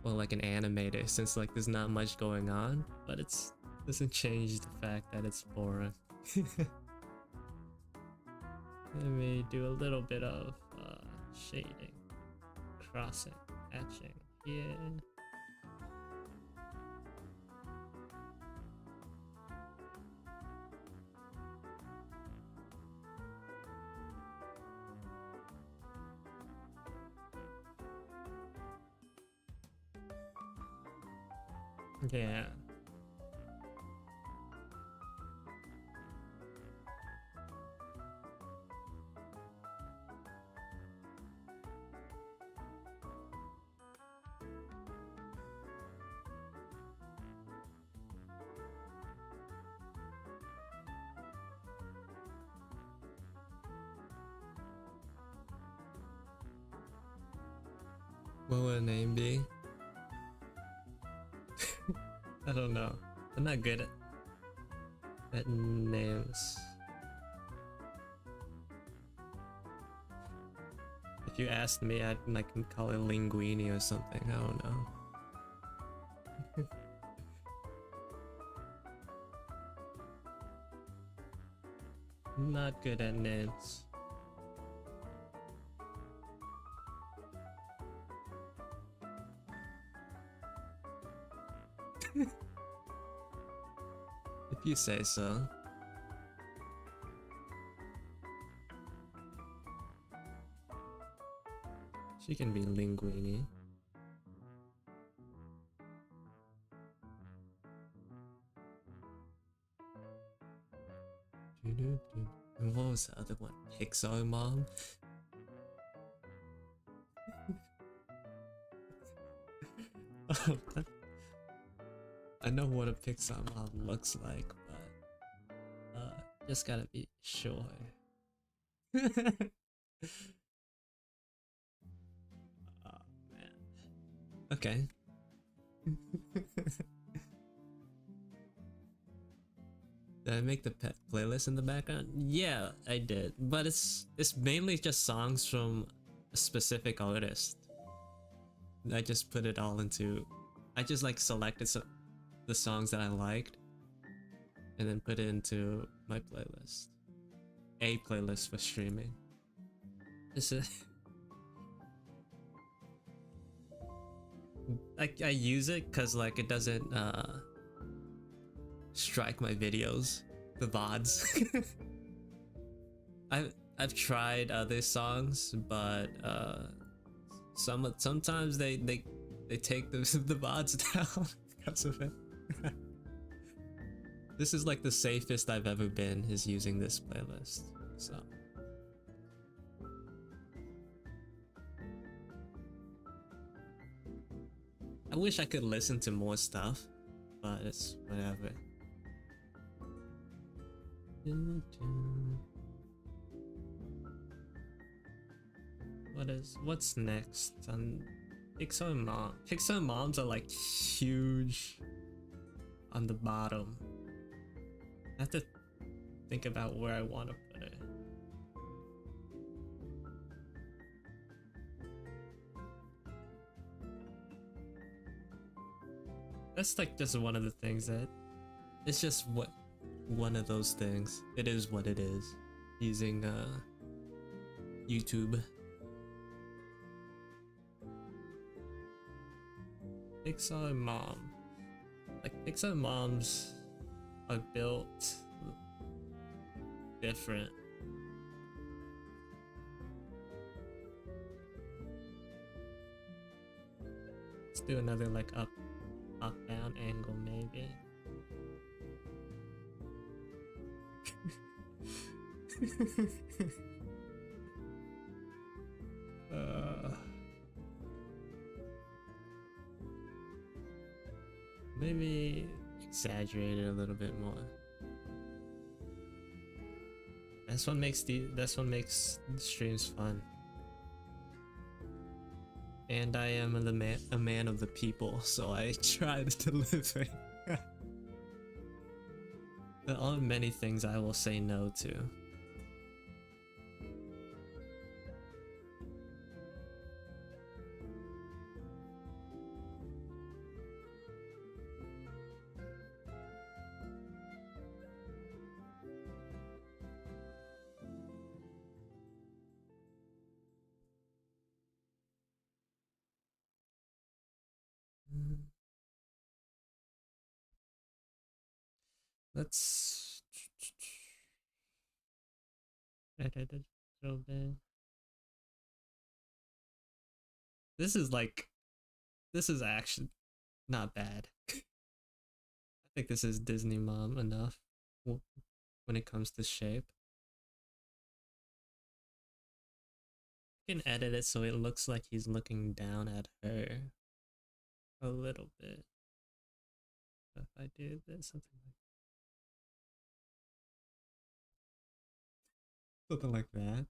or like an animator, since like there's not much going on, but it doesn't change the fact that it's boring. Let me do a little bit of shading, crossing, hatching here. Yeah. What would a name be? I don't know. I'm not good at names. If you asked me, I'd like call it Linguini or something. I don't know. I'm not good at names. If you say so. She can be Linguini. And what was the other one? Pixar Mom? I know what a Pixar mom looks like, but just gotta be sure. Oh man. Okay. Did I make the pet playlist in the background? Yeah, I did, but it's mainly just songs from a specific artist. I just put it all into. I just like selected the songs that I liked and then put it into my playlist. A playlist for streaming. This is I use it because like it doesn't strike my videos, the VODs. I've tried other songs, but sometimes they take the VODs down because of it. This is like the safest I've ever been, is using this playlist. So I wish I could listen to more stuff, but it's whatever. What's next on Pixar Mom? Pixar Moms are like huge on the bottom. I have to think about where I want to put it. That's like just one of the things that it's just what one of those things. It is what it is. Using YouTube. Pixar mom. Like Pixar moms are built different. Let's do another like up down angle maybe. Maybe exaggerate it a little bit more. That's what makes streams fun. And I am a man of the people, so I try to deliver. There are many things I will say no to. Let's edit it a little bit. This is actually not bad. I think this is Disney mom enough when it comes to shape. You can edit it so it looks like he's looking down at her a little bit. If I do this, something like that.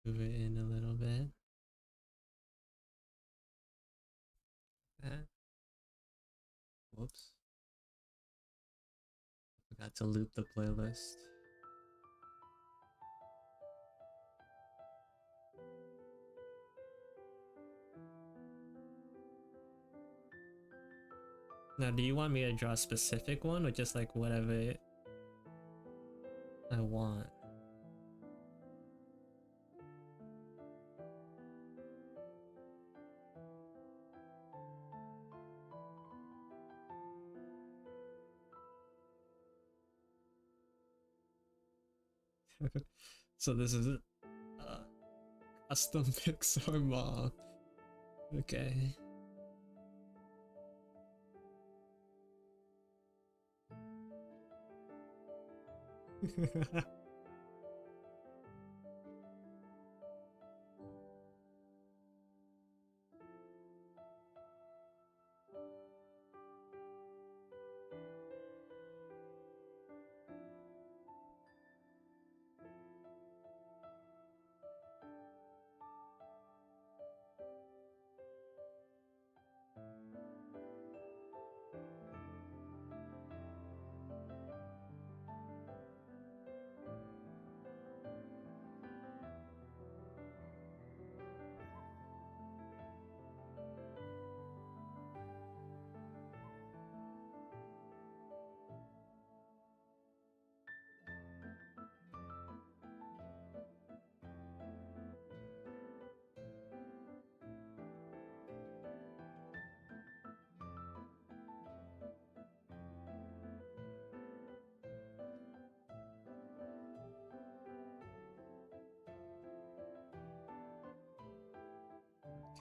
Move it in a little bit. That. Whoops. Forgot to loop the playlist. Now, do you want me to draw a specific one or just like whatever I want? So this is custom Pixar mom. Okay.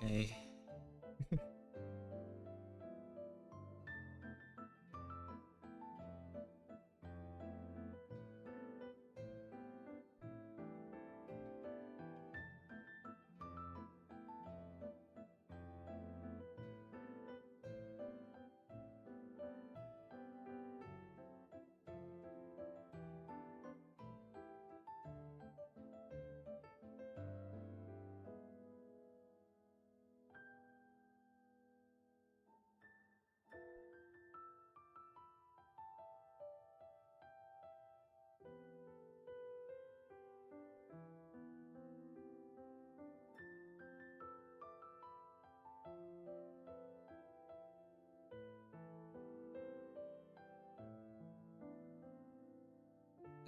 Okay.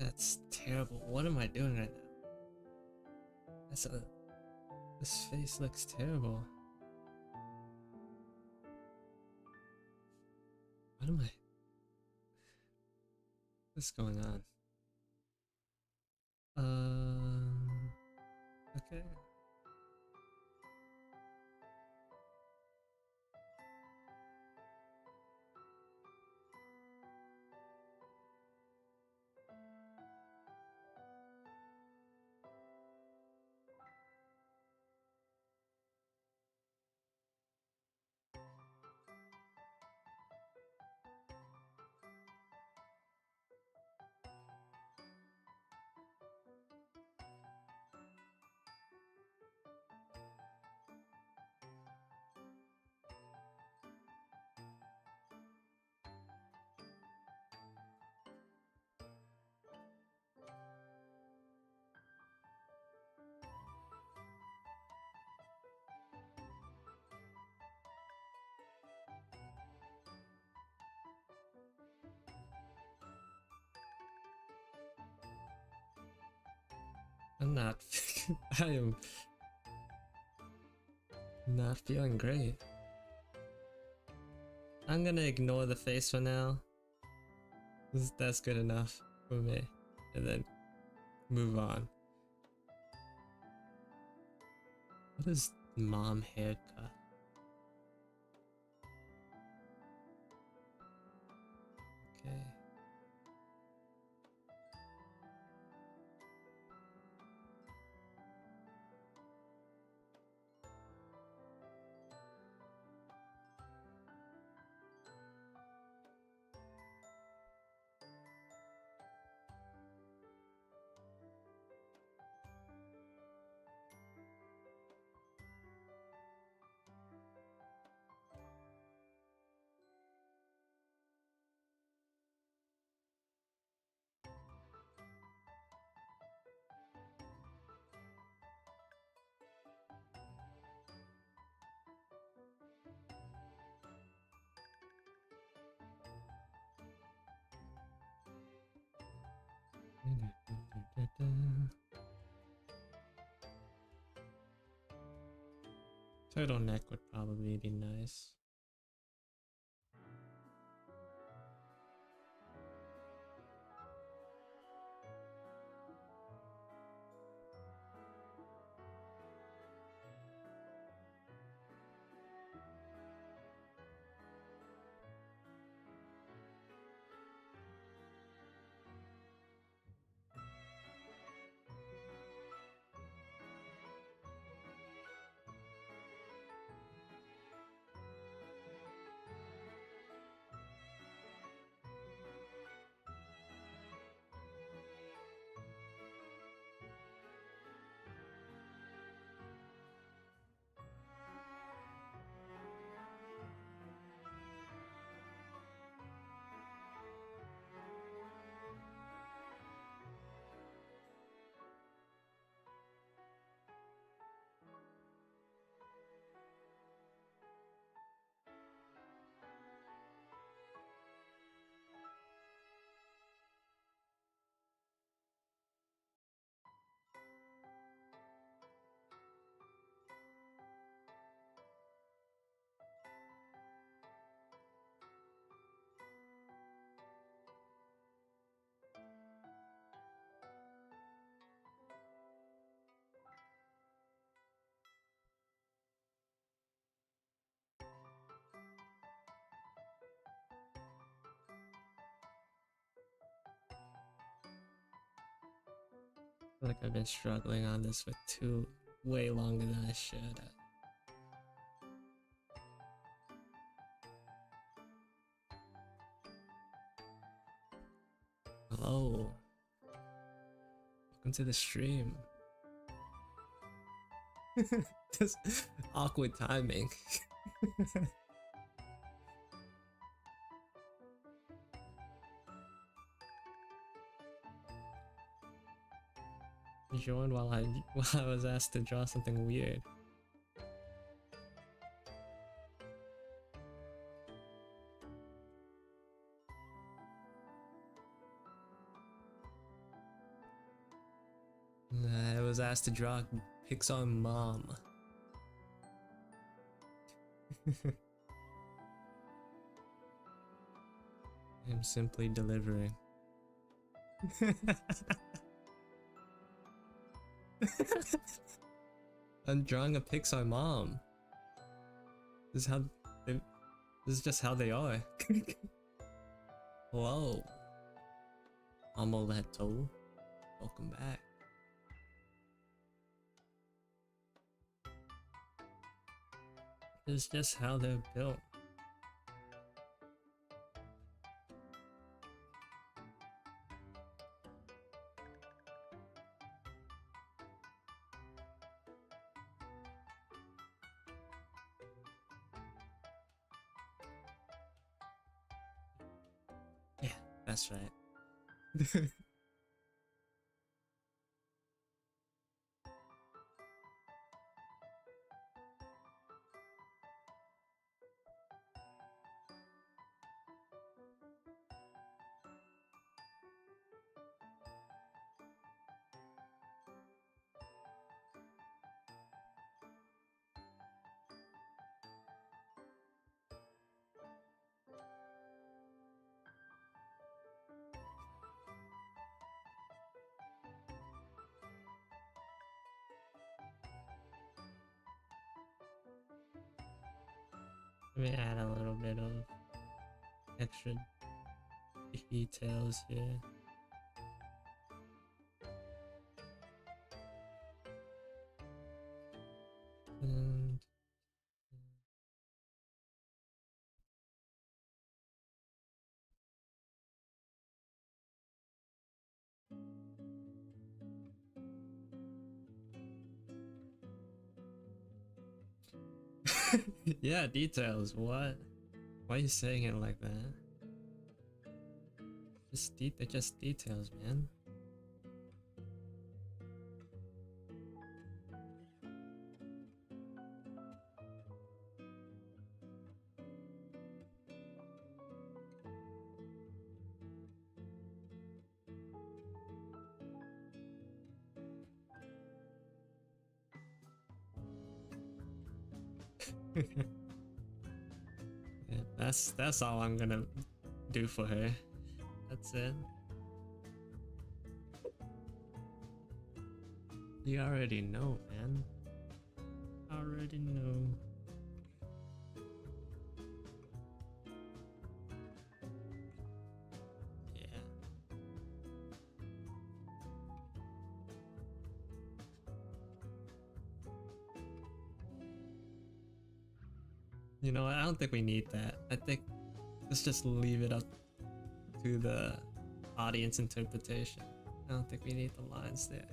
That's terrible. What am I doing right now? This face looks terrible. What am I? What's going on? Okay. I'm not. I am not feeling great. I'm gonna ignore the face for now. That's good enough for me. And then move on. What is mom haircut? Okay. Turtleneck would probably be nice. I feel like I've been struggling on this for way longer than I should have. Hello. Welcome to the stream. Just awkward timing. You joined while I was asked to draw something weird. was asked to draw Pixar Mom. I'm simply delivering. I'm drawing a Pixar Mom. This is how they, this is just how they are. Hello, Amoletto. Welcome back. It's just how they're built. Yeah, that's right. Let me add a little bit of extra details here. And yeah, details. What? Why are you saying it like that? They're just details, man. Yeah, that's all I'm gonna do for her. That's it. You already know, man. Already know. Yeah. You know, I don't think we need that. I think let's just leave it up to the audience interpretation. I don't think we need the lines there.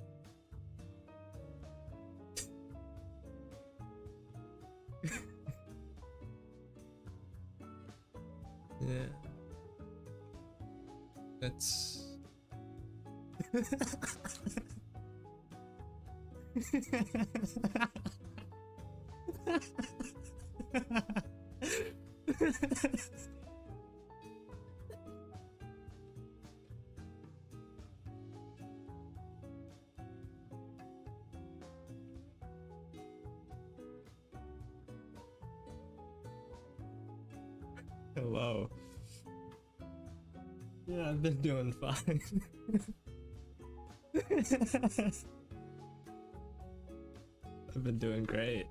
Yeah. That's hello. Yeah, I've been doing fine. I've been doing great.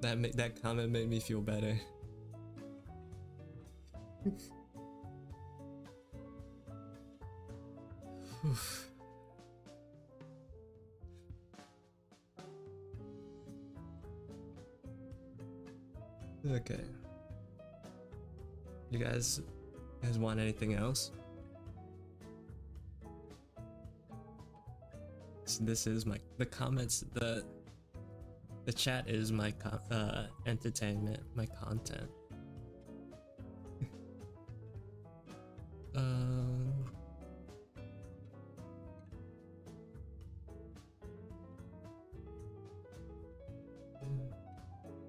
That comment made me feel better. Okay. You guys want anything else? So this is the comments, the chat is my entertainment, my content.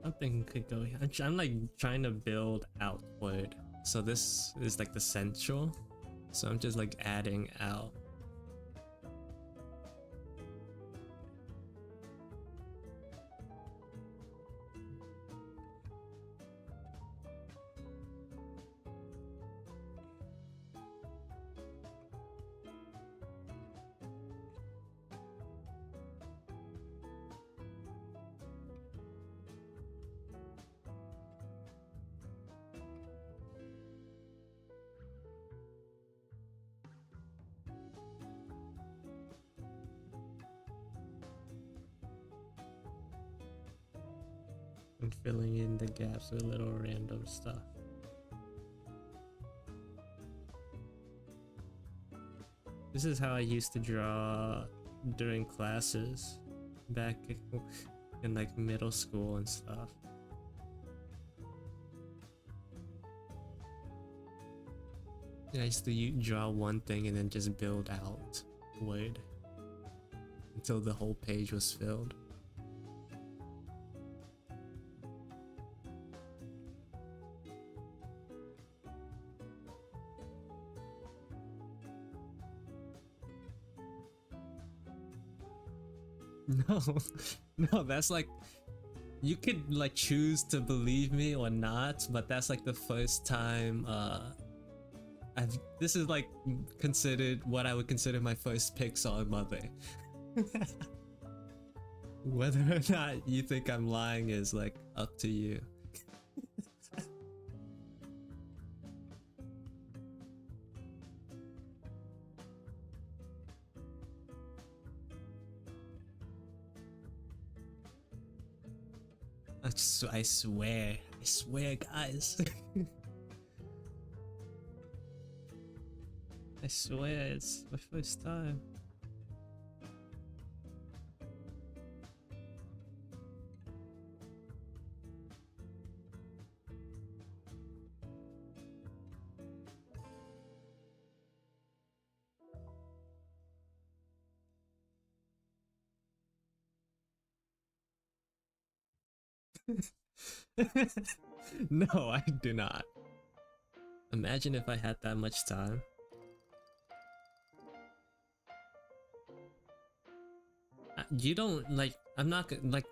Something could go here. I'm like trying to build outward, so this is like the central, so I'm just like adding out. and filling in the gaps with little random stuff. This is how I used to draw during classes back in like middle school and stuff. I used to draw one thing and then just build out wood until the whole page was filled. No, no, that's like, you could like choose to believe me or not, but that's like the first time this is like considered what I would consider my first Pixar mother. Whether or not you think I'm lying is like up to you. I swear, guys. I swear, it's my first time. No, I do not. Imagine if I had that much time. You don't like, I'm not like,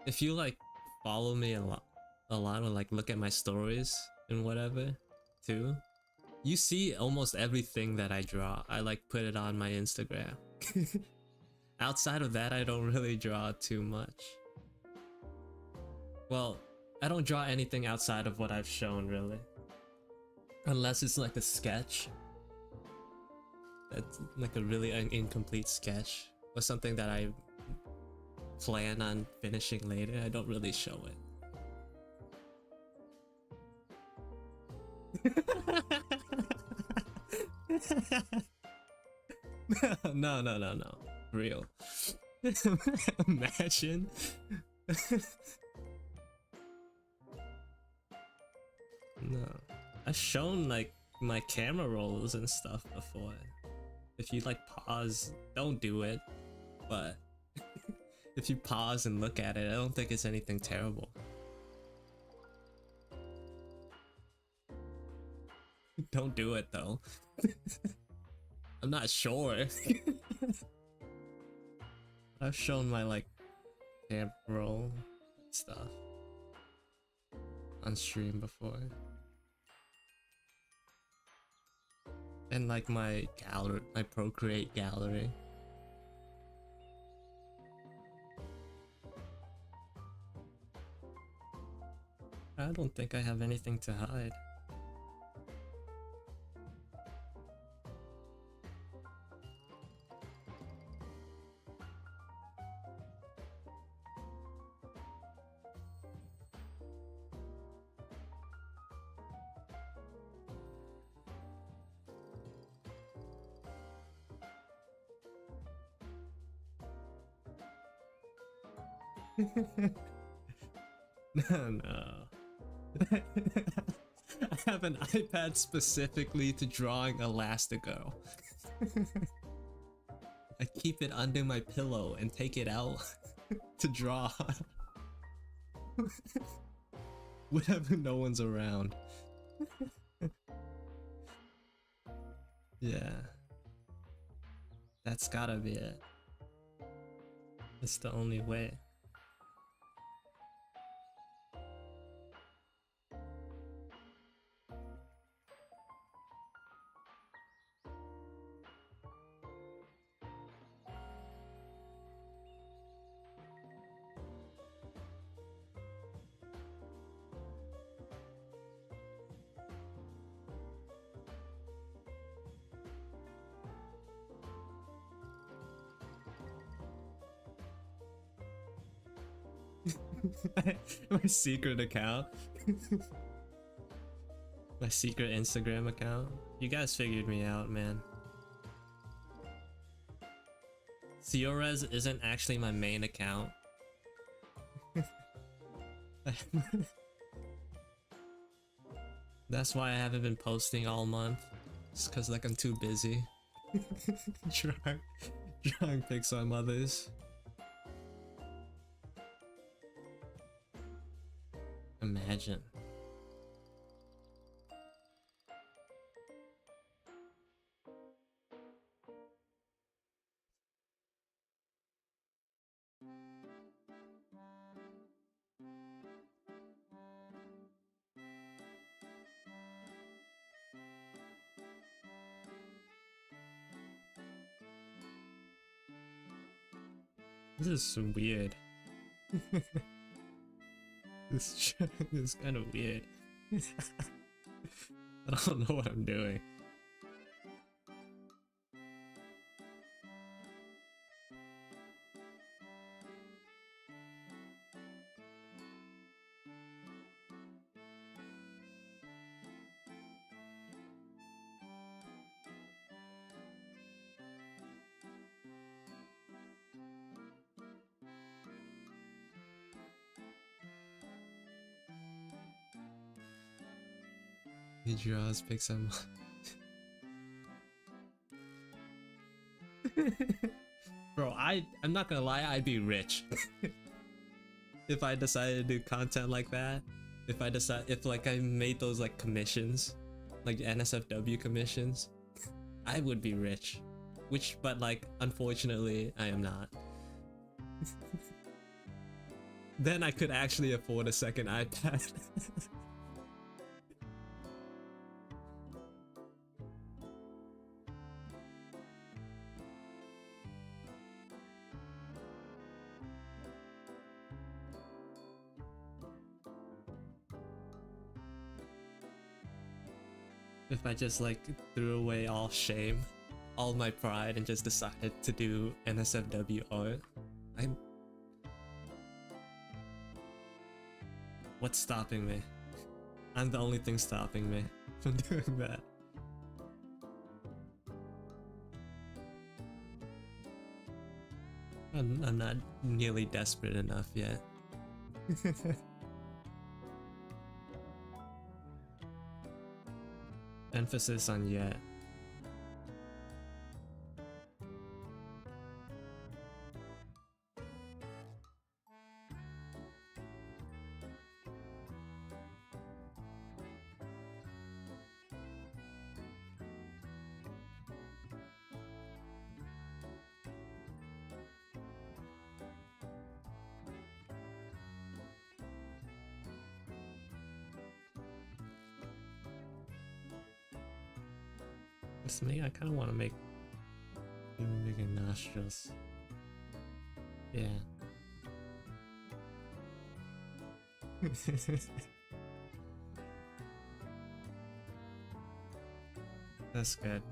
if you like follow me a lot or like look at my stories and whatever too, you see almost everything that I draw. I like put it on my Instagram. Outside of that, I don't really draw too much. Well, I don't draw anything outside of what I've shown really, unless it's like a sketch that's like a really incomplete sketch or something that I plan on finishing later. I don't really show it. No. Real. Imagine. No. I've shown like my camera rolls and stuff before. If you like pause, don't do it. But if you pause and look at it, I don't think it's anything terrible. Don't do it though. I'm not sure. I've shown my like camera roll stuff on stream before. And like my gallery, my Procreate gallery. I don't think I have anything to hide. No. I have an iPad specifically to drawing Elastigirl. I keep it under my pillow and take it out to draw. Whenever no one's around. Yeah. That's gotta be it. It's the only way. My secret account. My secret Instagram account. You guys figured me out, man. Ciores isn't actually my main account. That's why I haven't been posting all month. It's cause like I'm too busy. Drawing pics on mothers. Imagine. This is so weird. This is kind of weird. I don't know what I'm doing. He draws, picks him up. Bro, I'm not gonna lie, I'd be rich. If I decided to do content like that. If like I made those like commissions, like NSFW commissions, I would be rich. But like, unfortunately, I am not. Then I could actually afford a second iPad. If I just like threw away all shame, all my pride, and just decided to do NSFW art, what's stopping me? I'm the only thing stopping me from doing that. I'm not nearly desperate enough yet. Emphasis on yet. This me, I kind of want to make even bigger nostrils. Yeah. That's good.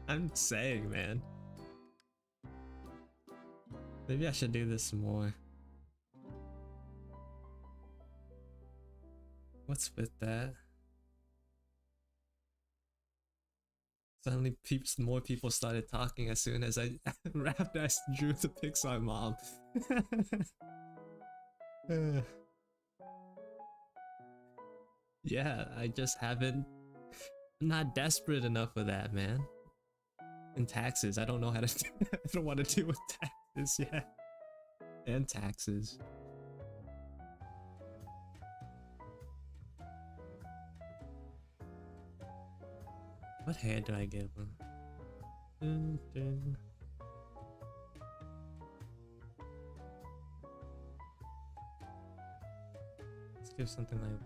I'm saying, man. Maybe I should do this more. What's with that? Suddenly more people started talking as soon as I rapped I drew the Pixar mom. Yeah, I just haven't... I'm not desperate enough for that, man. And taxes, I don't know how to do I don't want to deal with taxes yet. And taxes. What hair do I give him? Dun, dun. Let's give something like that.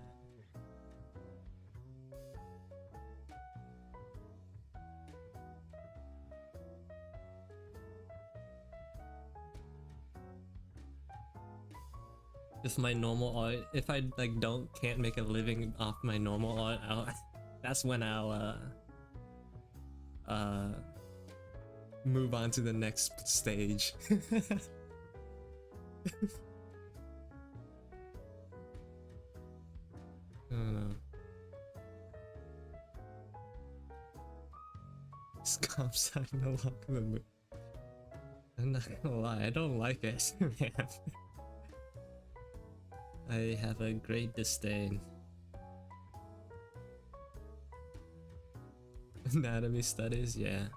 If my normal art, if I like can't make a living off my normal art, that's when I'll move on to the next stage. I don't know. This comp side no longer the move. I'm not gonna lie, I don't like it, man. I have a great disdain. Anatomy studies, yeah.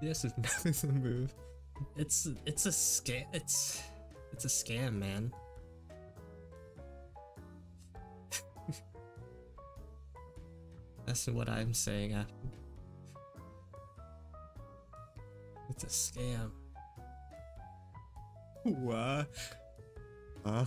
Yes, it's never the move. It's a scam. It's a scam, man. That's what I'm saying. It's a scam. What? Huh?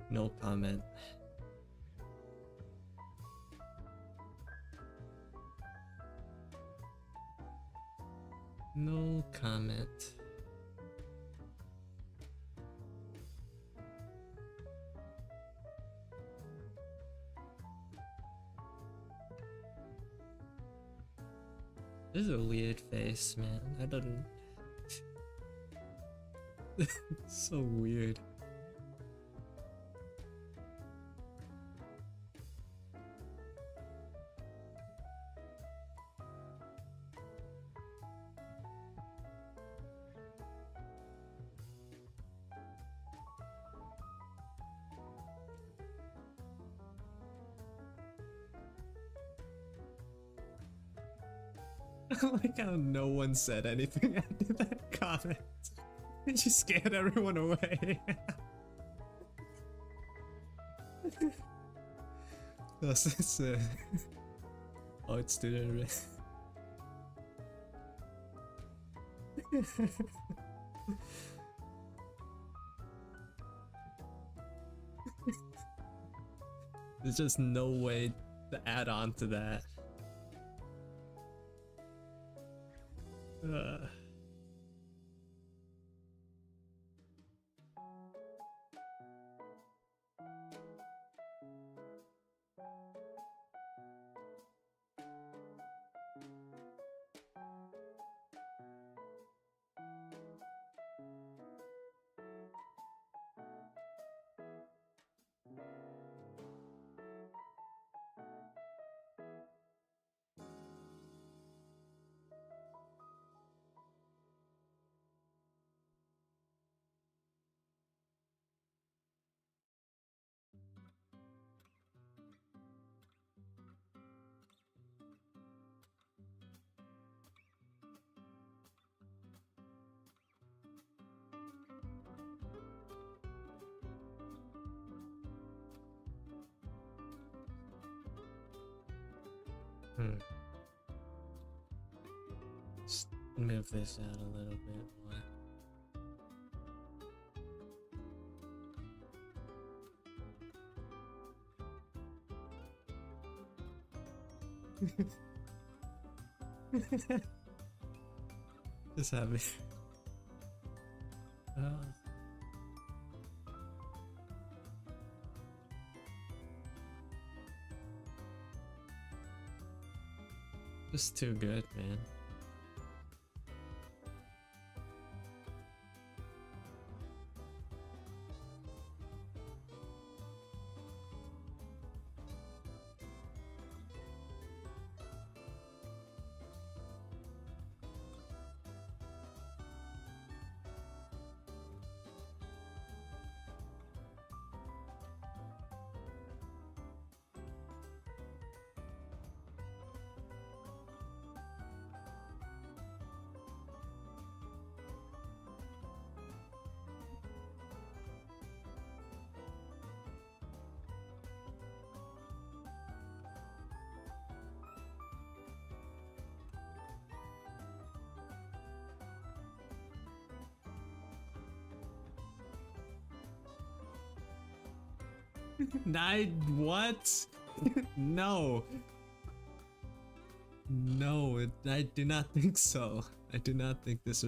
No comment. No comment. This is a weird face, man. I don't. It's so weird. I like how no one said anything after that comment. And she scared everyone away. It's art student. There's just no way to add on to that. Just move this out a little bit more. Just have it. Just too good, man. What? No. No, I do not think so. I do not think this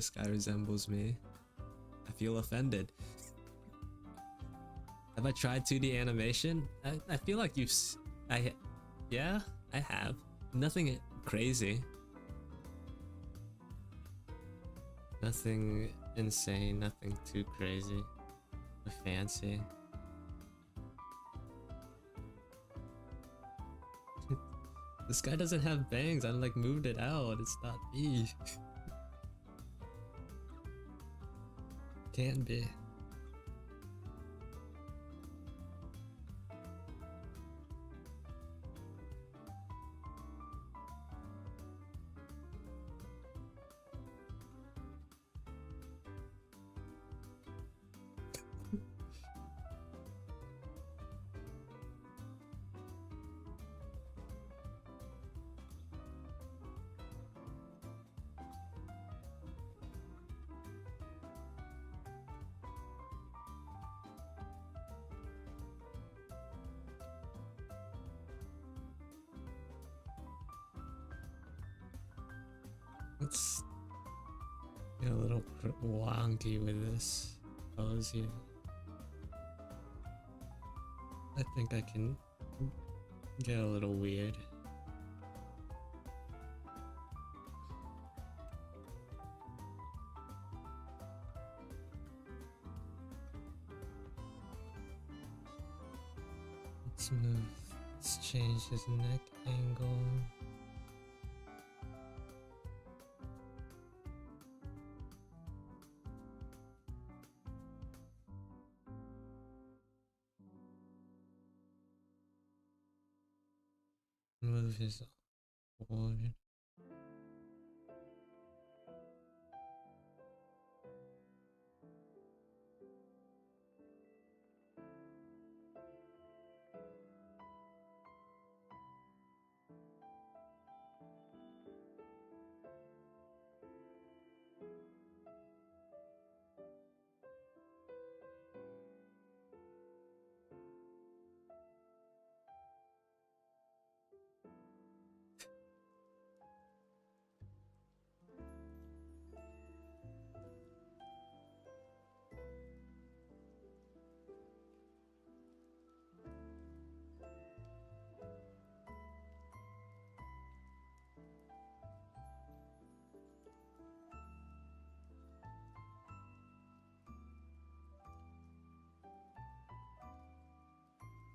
guy resembles me. I feel offended. Have I tried 2D animation? I feel like yeah, I have. Nothing crazy. Nothing insane, nothing too crazy or fancy. This guy doesn't have bangs. I like moved it out. It's not me. Can't be. Let's get a little wonky with this pose here. I think I can get a little weird. Let's change his neck angle. Move his forward.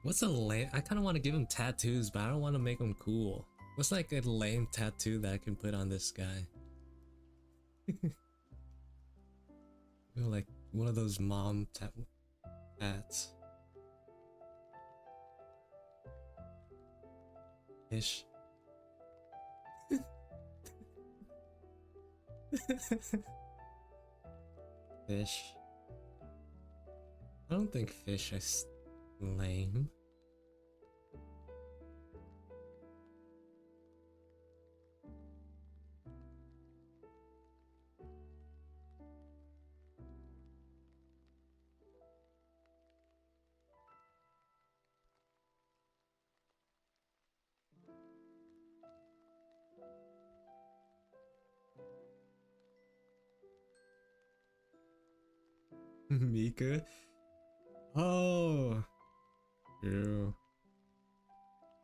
What's a lame? I kind of want to give him tattoos, but I don't want to make him cool. What's like a lame tattoo that I can put on this guy? Like one of those mom tats. Ish. Fish. I don't think fish is lame. Mika? Oh! Ew.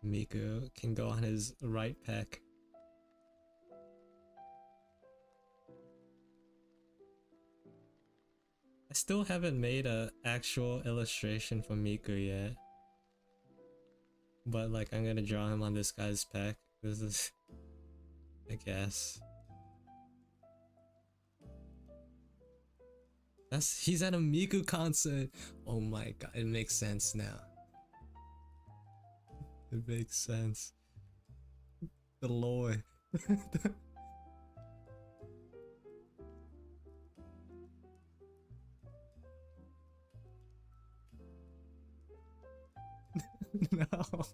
Mika can go on his right pec. I still haven't made a actual illustration for Miku yet. But like I'm gonna draw him on this guy's pec. This is I guess. He's at a Miku concert. Oh my god, it makes sense now. It makes sense. The lore. No.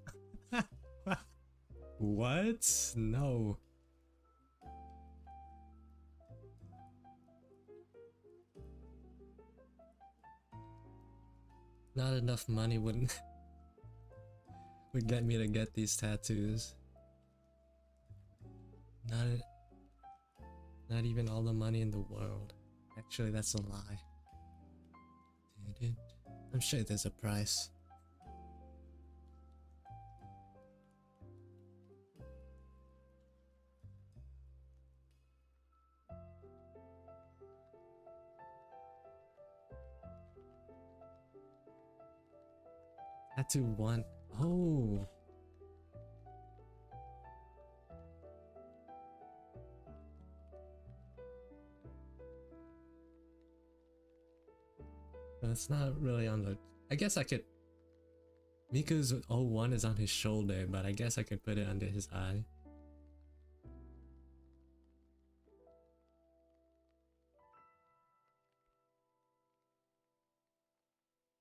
What? No. Not enough money wouldn't would get me to get these tattoos. Not not even all the money in the world. Actually, that's a lie. I'm sure there's a price. Tattoo 1. Oh. But it's not really on the... I guess I could... Miku's 01 is on his shoulder, but I guess I could put it under his eye.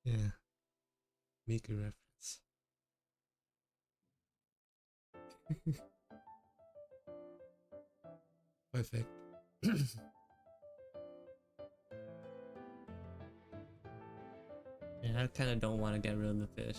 Yeah. Miku reference. Perfect. Yeah, I kind of don't want to get rid of the fish.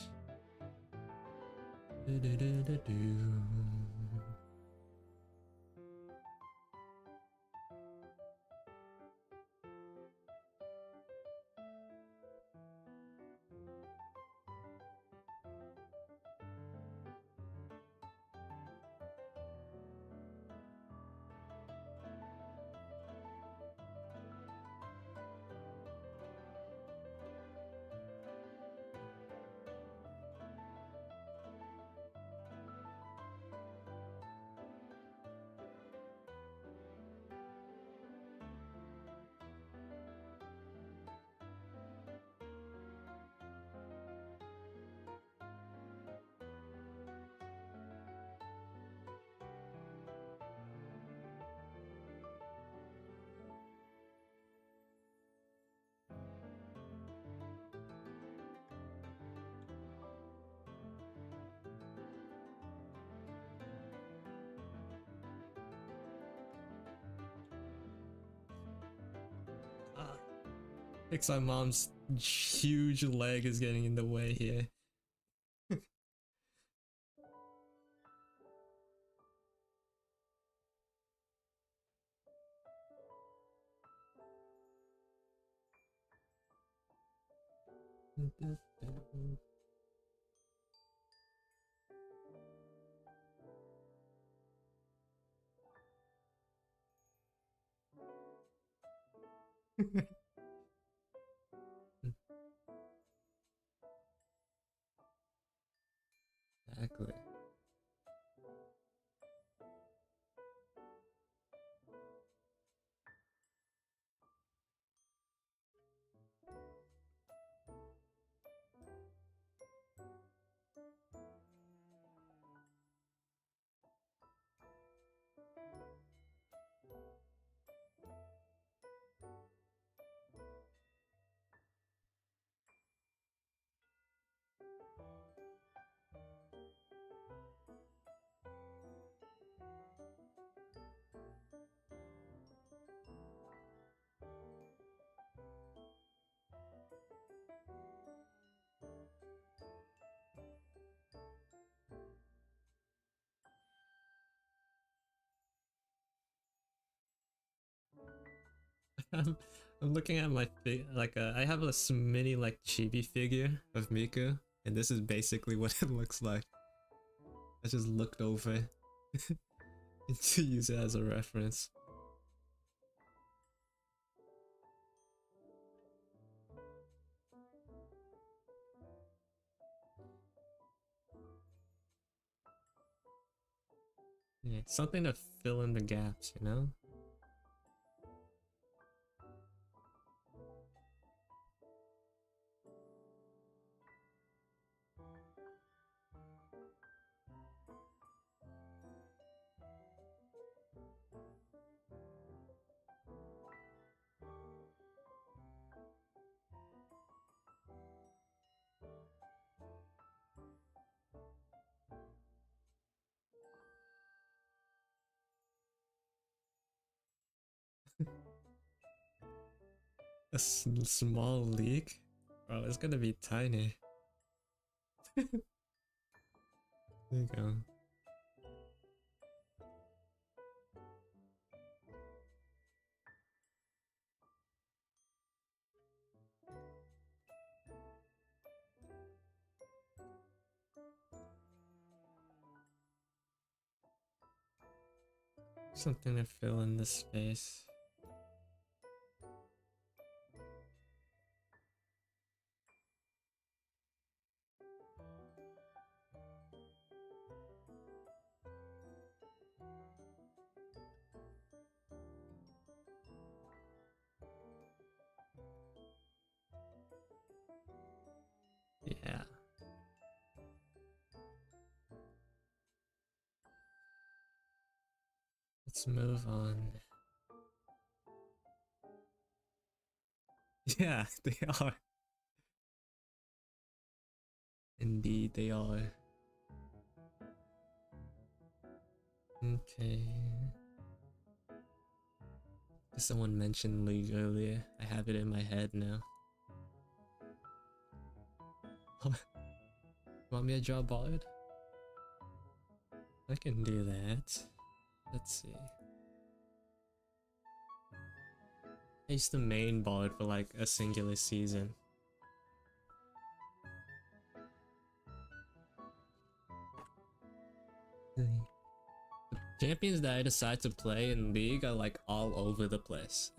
Looks like mom's huge leg is getting in the way here. Exactly. I'm, I'm looking at my I have a mini like chibi figure of Miku, and this is basically what it looks like. I just looked over to use it as a reference. Yeah, something to fill in the gaps, you know? A small leak? Bro, it's gonna be tiny. There you go. Something to fill in the space. Yeah. Let's move on. Yeah, they are. Indeed, they are. Okay. Someone mentioned League earlier. I have it in my head now. Want me to draw Bard? I can do that. Let's see. I used to main Bard for like a singular season. The champions that I decide to play in League are like all over the place.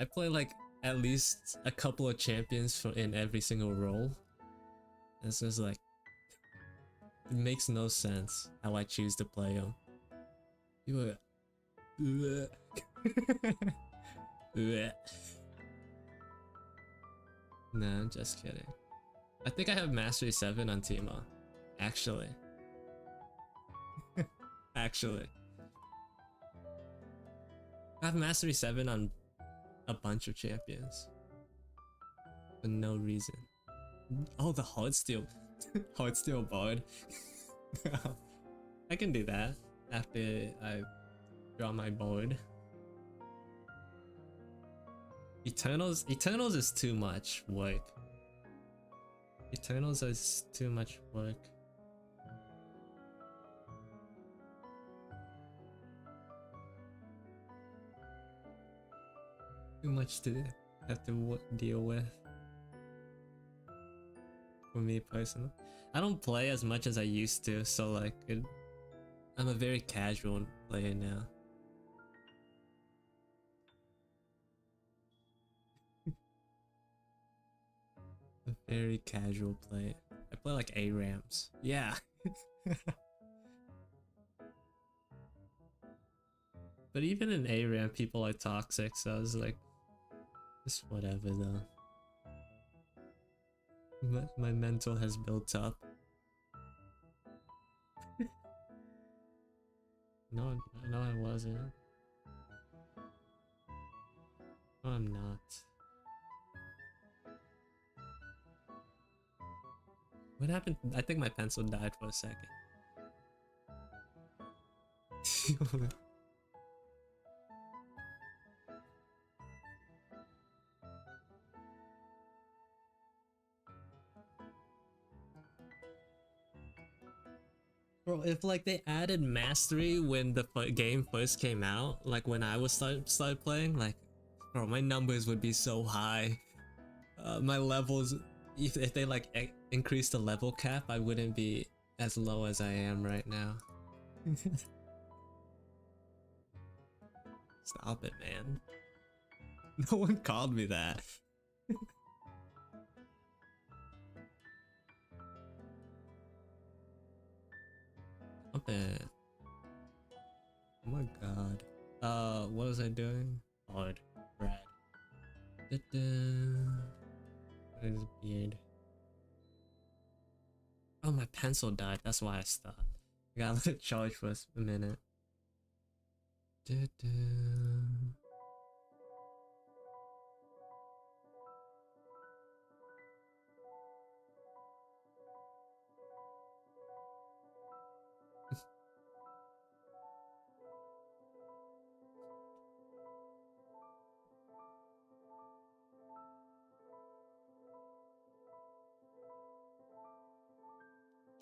I play like at least a couple of champions in every single role. This is like, it makes no sense how I choose to play them. You are... Nah, I'm just kidding. I think I have Mastery 7 on Timo. Actually. Actually. I have Mastery 7 on a bunch of champions. For no reason. Oh, the Heartsteel. Heartsteel Bard. I can do that after I draw my board. Eternals is too much work. Eternals is too much work. Too much to have to deal with. For me personally, I don't play as much as I used to, so like I'm a very casual player now. A very casual player. I play like ARAMs. Yeah. But even in ARAM, people are toxic, so I was like, just whatever though. My mental has built up. No, I wasn't. No, I'm not. What happened? I think my pencil died for a second. Bro, if like they added mastery when the game first came out, like when I was started playing, like, bro, my numbers would be so high. My levels, if they like increase the level cap, I wouldn't be as low as I am right now. Stop it, man. No one called me that. Stop it. Oh my god. What was I doing? Hard. Brad. What is beard? Oh, my pencil died. That's why I stopped. I gotta let it charge for a minute.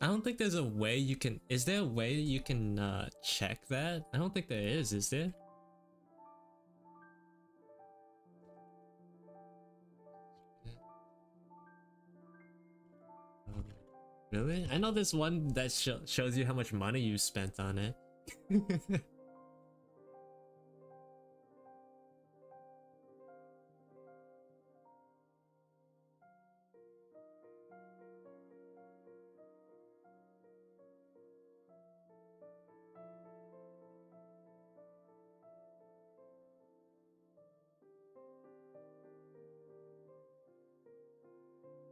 I don't think there's a way you can. Is there a way you can check that? I don't think there is. Is there? Really? I know there's one that shows you how much money you spent on it.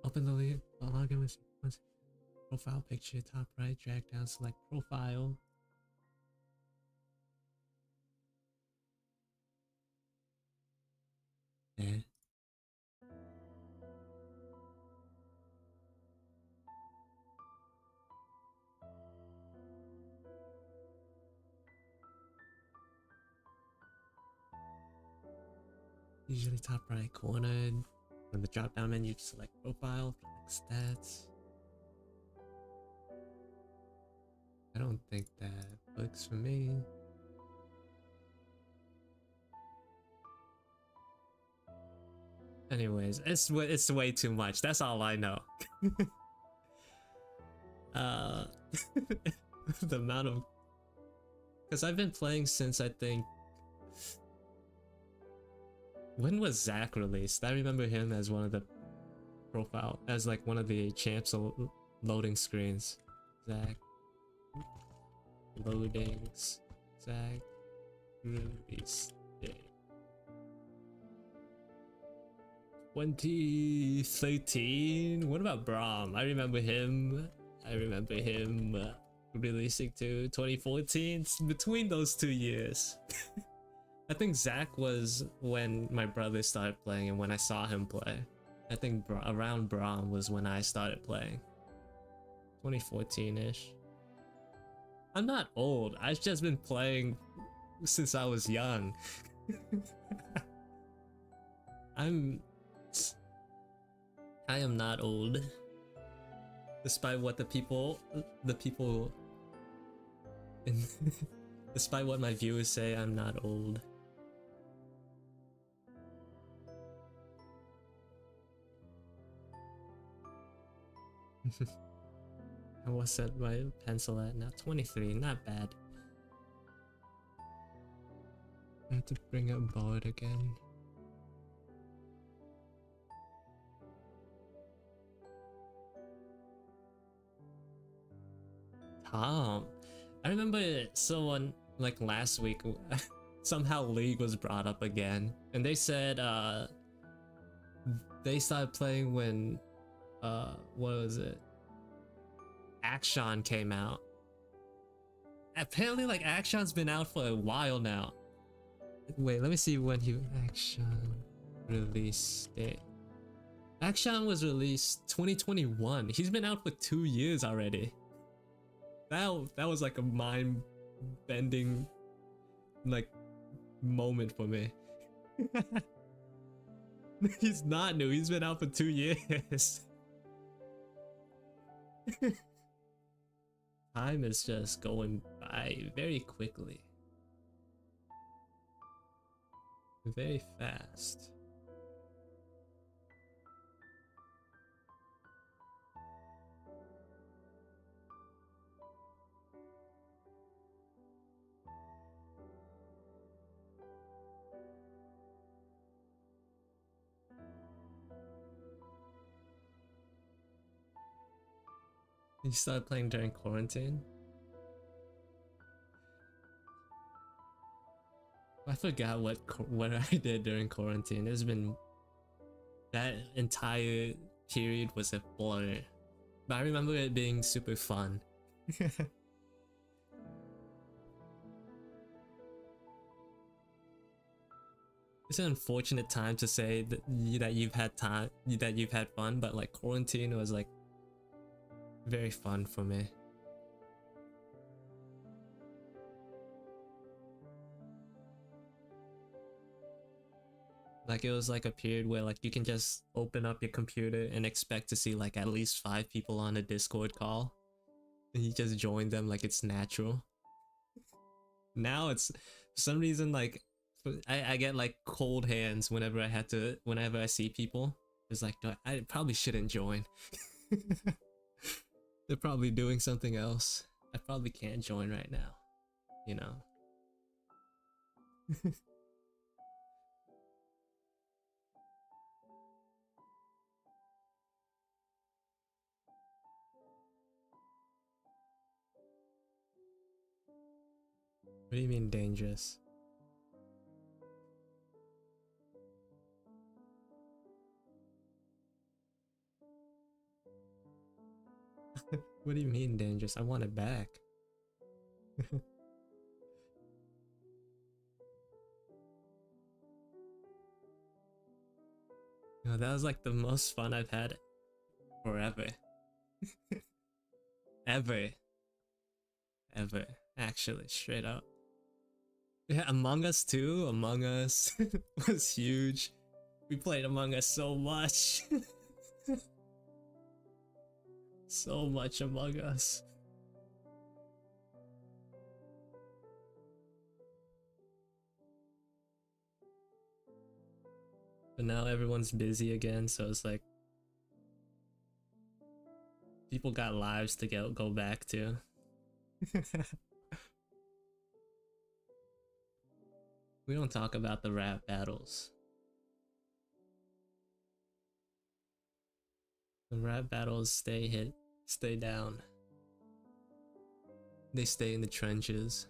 Open the login with profile picture, top right, drag down, select profile. Yeah. Usually top right corner. From the drop down menu, select profile, select stats. I don't think that works for me. Anyways, it's way too much. That's all I know. The amount of, because I've been playing since I think, when was Zach released? I remember him as one of the profile, as like one of the champs loading screens. Zach loadings. Zach release day. 2013. What about Braum? I remember him releasing to 2014. It's between those 2 years. I think Zach was when my brother started playing and when I saw him play. I think around Braum was when I started playing. 2014-ish. I'm not old. I've just been playing since I was young. I am not old. Despite what the people despite what my viewers say, I'm not old. I was set my pencil at now 23, not bad. I have to bring up board again. Tom, I remember someone like last week somehow League was brought up again, and they said they started playing when what was it? Action came out. Apparently, like, Action's been out for a while now. Wait, let me see when Action release date. Action was released 2021. He's been out for 2 years already. That was like a mind-bending like moment for me. He's not new. He's been out for 2 years. Time is just going by very quickly. Very fast. You started playing during quarantine? I forgot what I did during quarantine. It's been, that entire period was a blur, but I remember it being super fun. It's an unfortunate time to say that you've had fun, but like quarantine was like very fun for me. Like, it was like a period where like you can just open up your computer and expect to see like at least 5 people on a Discord call. and you just join them like it's natural. Now it's for some reason like I get like cold hands whenever I see people. It's like I probably shouldn't join. They're probably doing something else. I probably can't join right now, you know. What do you mean dangerous? What do you mean dangerous? I want it back. No, that was like the most fun I've had forever. Ever. Ever. Actually, straight up. Yeah, Among Us too. Among Us was huge. We played Among Us so much. So much Among Us. But now everyone's busy again, so it's like people got lives to go back to. We don't talk about the rap battles. The rap battles stay down. They stay in the trenches.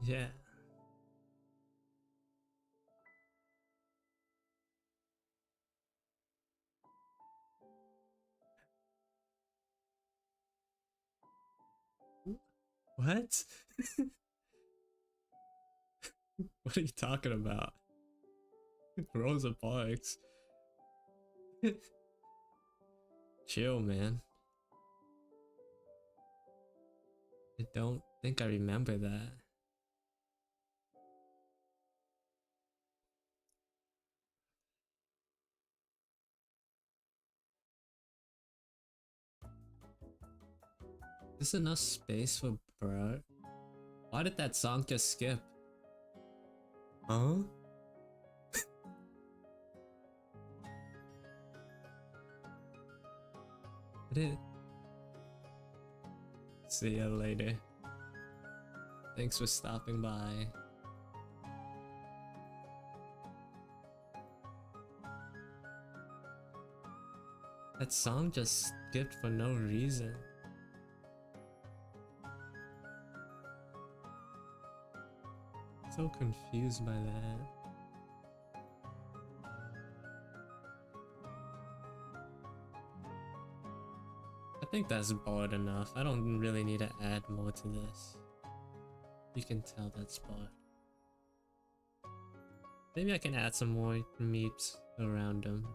Yeah. What? What are you talking about? Rosa Parks. Chill, man. I don't think I remember that. Is enough space for bro? Why did that song just skip? Huh? I did. See ya later. Thanks for stopping by. That song just skipped for no reason. So confused by that. I think that's broad enough. I don't really need to add more to this. You can tell that's broad. Maybe I can add some more meeps around them.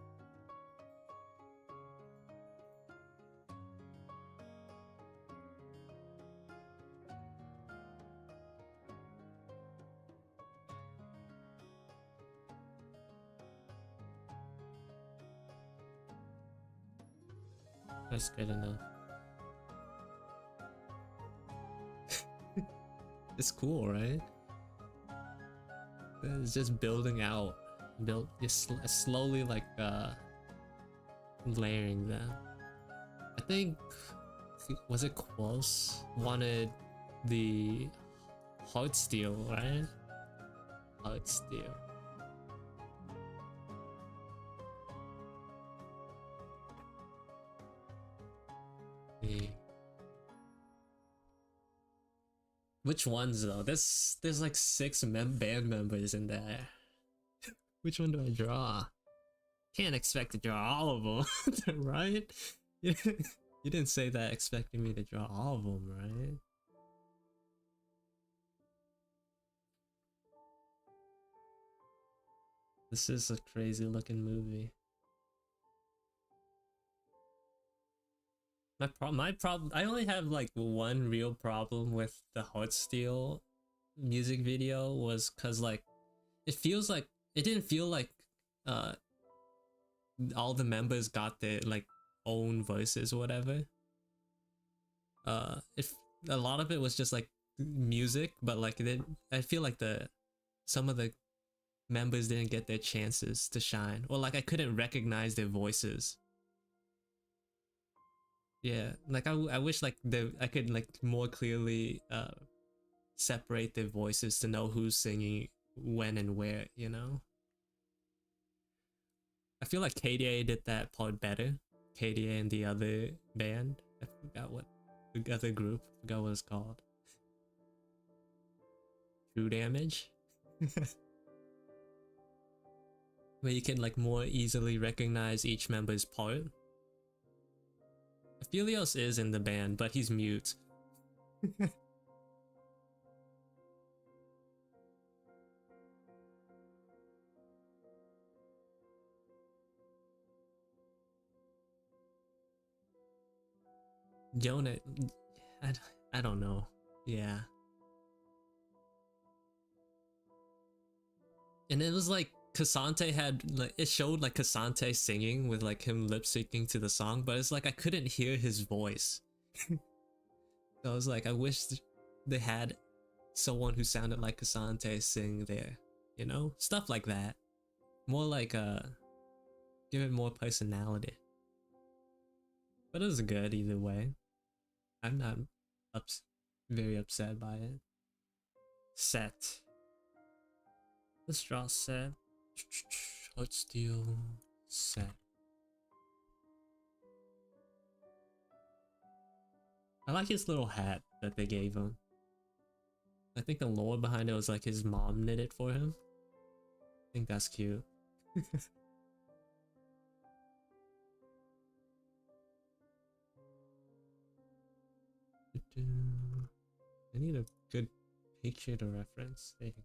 That's good enough. It's cool, right? It's just building out. Just slowly like layering them. I think, was it Quos wanted the heart steel, right? Heart steel. Which ones though? There's like 6 band members in there. Which one do I draw? Can't expect to draw all of them, right? You didn't say that expecting me to draw all of them, right? This is a crazy looking movie. My problem, I only have like one real problem with the Heartsteel music video was cuz like it feels like it didn't feel like uh all the members got their like own voices or whatever. If a lot of it was just like music, but like then I feel like the some of the members didn't get their chances to shine, or like I couldn't recognize their voices. Yeah, like I wish like I could like more clearly separate their voices to know who's singing when and where, you know. I feel like KDA did that part better. KDA and the other band, I forgot what the other group, I forgot what it's called. True Damage. Where you can like more easily recognize each member's part. Aphelios is in the band, but he's mute. Jonah, I, I don't know. Yeah. And it was like Kasante had like it showed like Kasante singing with like him lip syncing to the song, but it's like I couldn't hear his voice. So I was like, I wish they had someone who sounded like Kasante sing there, you know? Stuff like that. More like give it more personality. But it was good either way. I'm not very upset by it. Set. Let's draw set. Heartsteel set. I like his little hat that they gave him. I think the lore behind it was like his mom knit it for him. I think that's cute. I need a good picture to reference. There you go.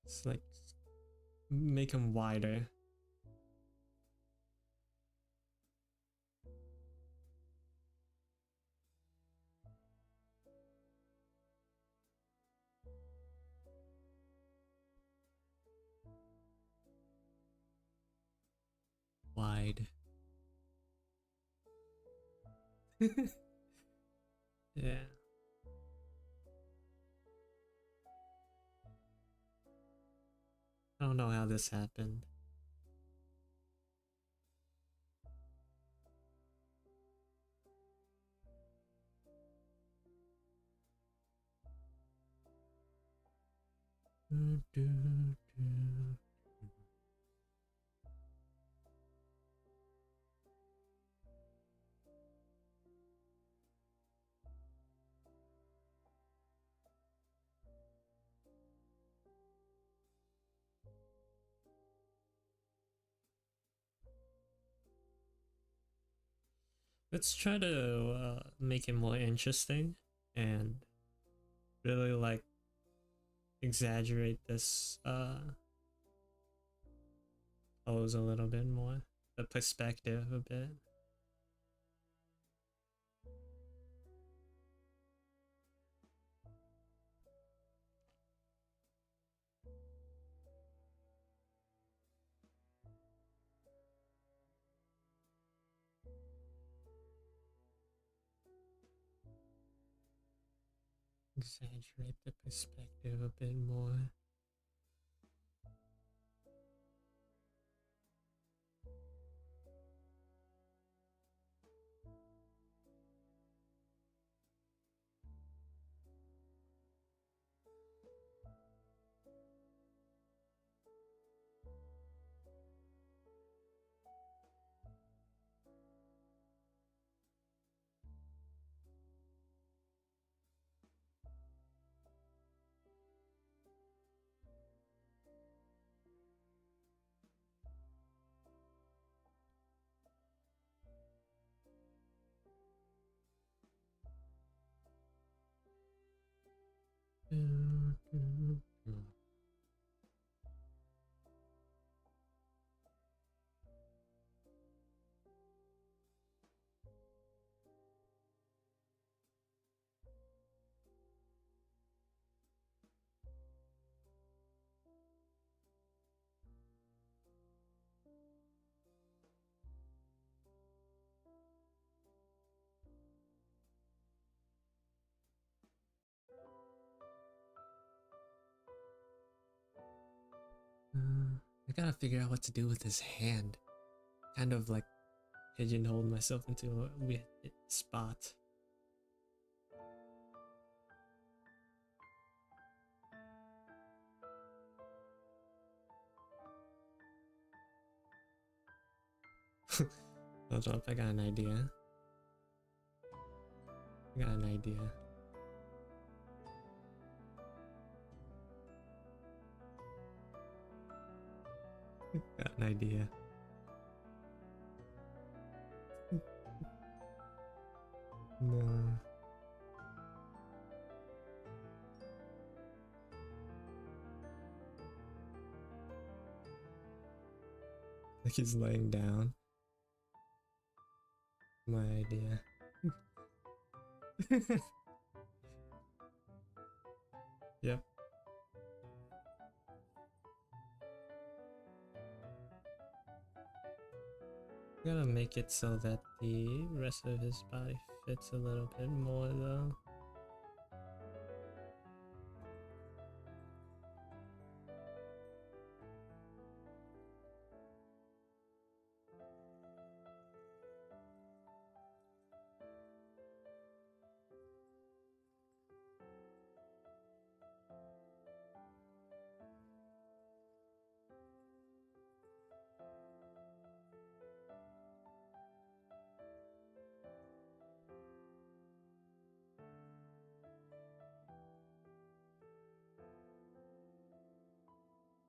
It's like make him wider. Wide. Yeah. I don't know how this happened. Let's try to make it more interesting and really like exaggerate this pose a little bit more, the perspective a bit. Exaggerate the perspective a bit more. I gotta figure out what to do with his hand. Kind of like pigeonholed myself into a weird spot. Hold up, I got an idea. I got an idea. Got an idea. No. Like he's laying down. My idea. Yep. I'm gonna make it so that the rest of his body fits a little bit more though.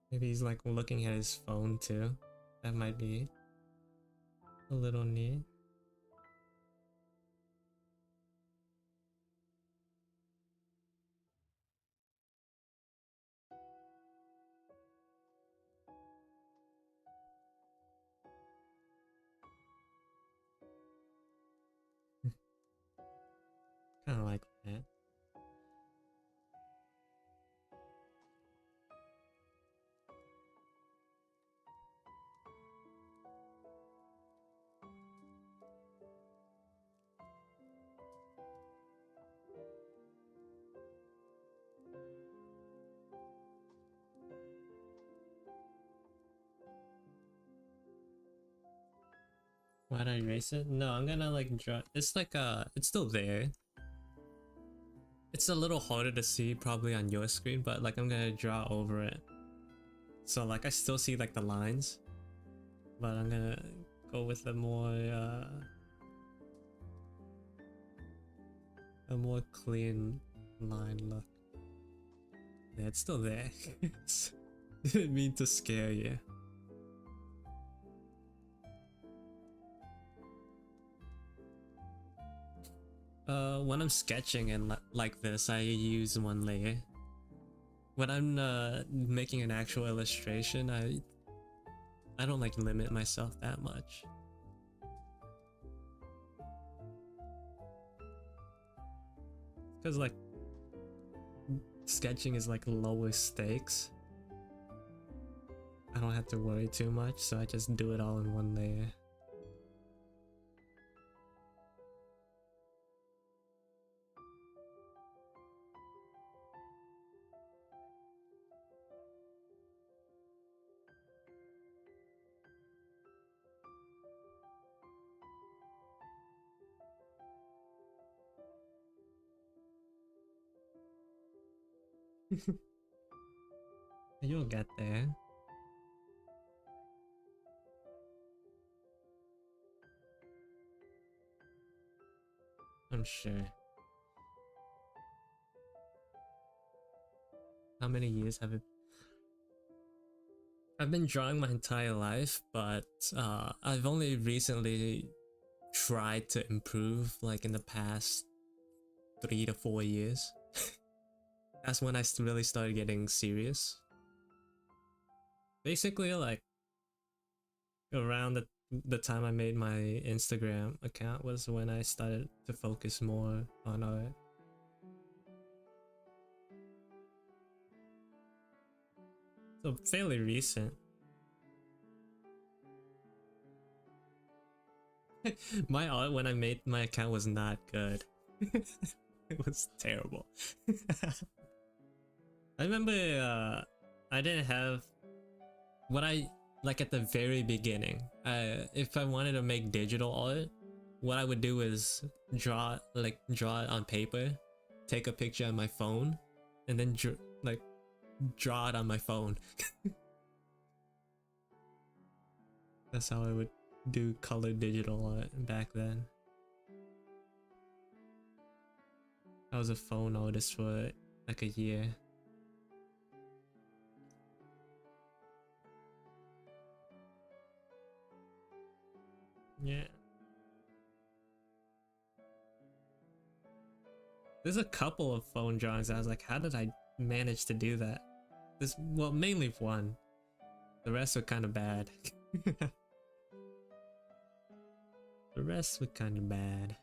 Maybe he's like looking at his phone too. That might be a little neat. Kind of like that. Why'd I erase it? No, I'm gonna like draw. It's like it's still there. It's a little harder to see probably on your screen, but like I'm gonna draw over it. So like I still see like the lines, but I'm gonna go with a more clean line look. Yeah, it's still there. Didn't mean to scare you. When I'm sketching and like this, I use one layer. When I'm making an actual illustration, I don't like limit myself that much. Cause like sketching is like lower stakes. I don't have to worry too much, so I just do it all in one layer. You'll get there. I'm sure. How many years have it? I've been drawing my entire life, but I've only recently tried to improve like in the past 3 to 4 years. That's when I really started getting serious. Basically, like around the time I made my Instagram account was when I started to focus more on art. So fairly recent. My art when I made my account was not good. It was terrible. I remember I didn't have what I like at the very beginning. If I wanted to make digital art, what I would do is draw it on paper, take a picture on my phone, and then draw it on my phone. That's how I would do color digital art back then. I was a phone artist for like a year. Yeah. There's a couple of phone drawings I was like, how did I manage to do that? Well, mainly one. The rest were kind of bad. The rest were kind of bad.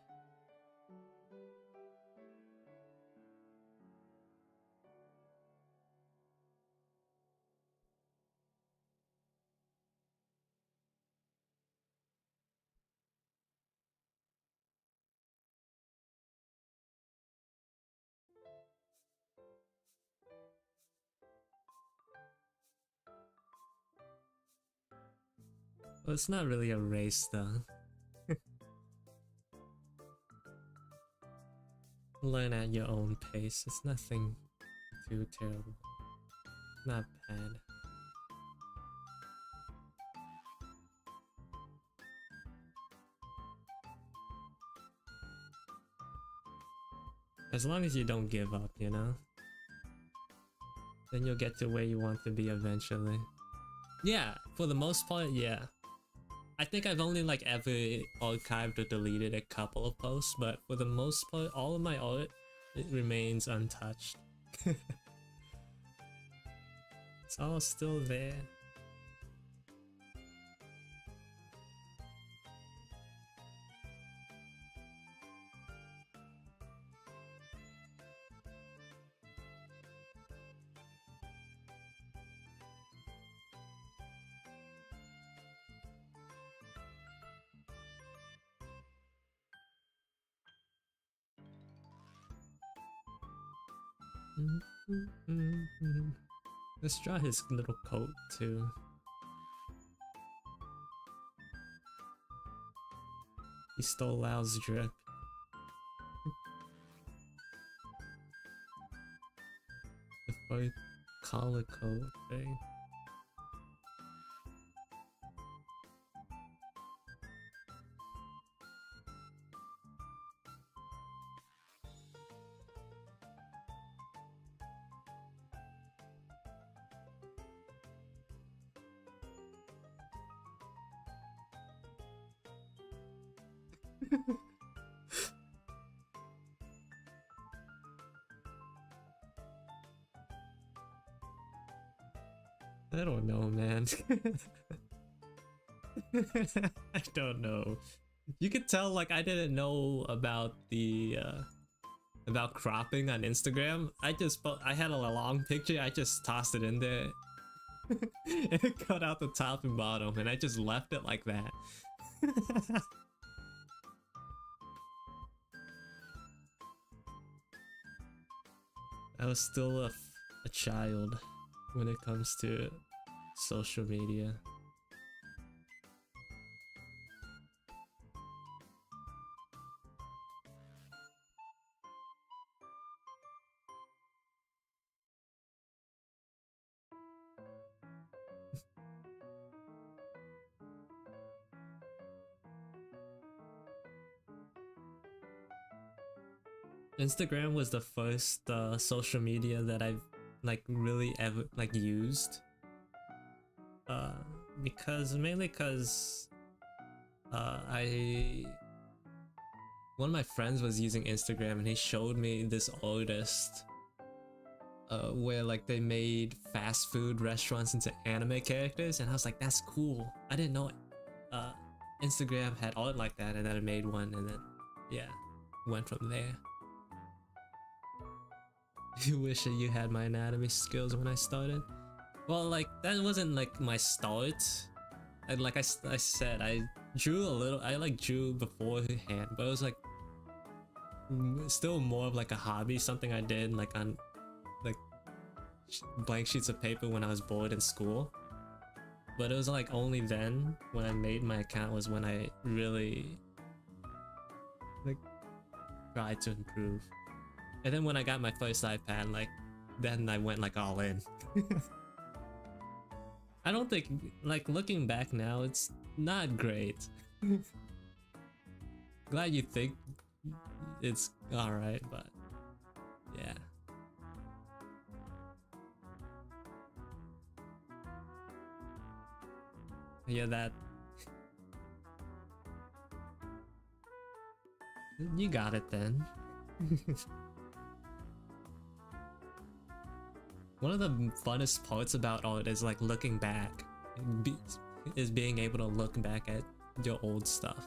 Well, it's not really a race though. Learn at your own pace. It's nothing too terrible. Not bad. As long as you don't give up, you know? Then you'll get to where you want to be eventually. Yeah, for the most part, yeah. I think I've only like ever archived or deleted a couple of posts, but for the most part, all of my art, it remains untouched. It's all still there. Let's draw his little coat too. He stole Lao's drip. The furry collar coat thing. I don't know, man. I don't know. You could tell like I didn't know about the about cropping on Instagram. I had a long picture, I just tossed it in there. It cut out the top and bottom and I just left it like that. I was still a child when it comes to social media. Instagram was the first social media that I've like really ever like used. Mainly because one of my friends was using Instagram and he showed me this artist where like they made fast food restaurants into anime characters, and I was like, that's cool. I didn't know uh, Instagram had art like that, and then I made one, and then yeah, went from there. You wish that you had my anatomy skills when I started. Well, like that wasn't like my start. Like I said, I drew a little. I like drew beforehand, but it was like still more of like a hobby, something I did like on like blank sheets of paper when I was bored in school. But it was like only then when I made my account was when I really like tried to improve. And then when I got my first iPad, like then I went like all in. I don't think, like looking back now, it's not great. Glad you think it's alright, but yeah. Yeah, that. You got it then. One of the funnest parts about art is like looking back, is being able to look back at your old stuff.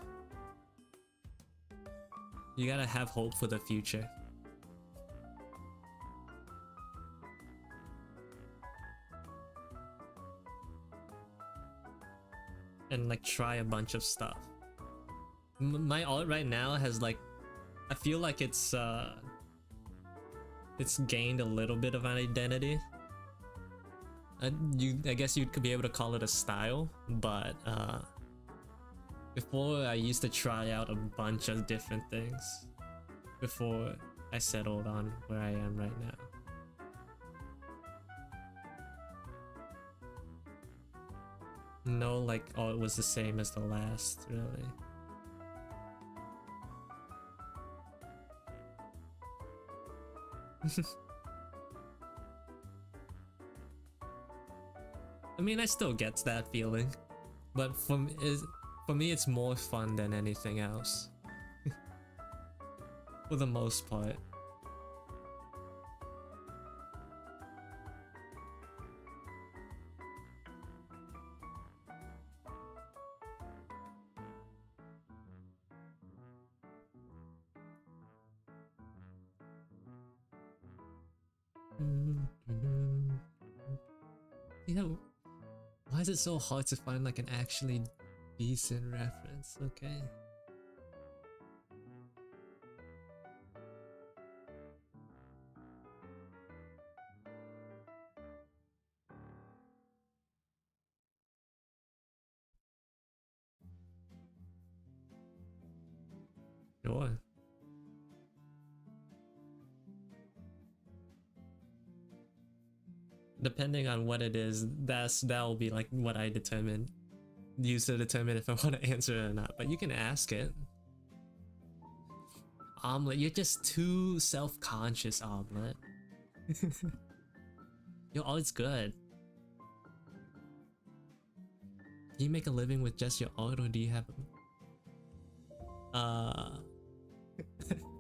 You gotta have hope for the future. And like try a bunch of stuff. My art right now has like, I feel like it's gained a little bit of an identity. I guess you could be able to call it a style, but before I used to try out a bunch of different things before I settled on where I am right now. No, like, oh, it was the same as the last, really. I mean, I still get that feeling, but for me it's more fun than anything else. For the most part. You know, why is it so hard to find like an actually decent reference? Okay. Sure. Depending on what it is, that'll be like what I use to determine if I want to answer it or not. But you can ask it. Omelet, you're just too self-conscious, Omelet. Yo, all it's good. Can you make a living with just your art, or do you have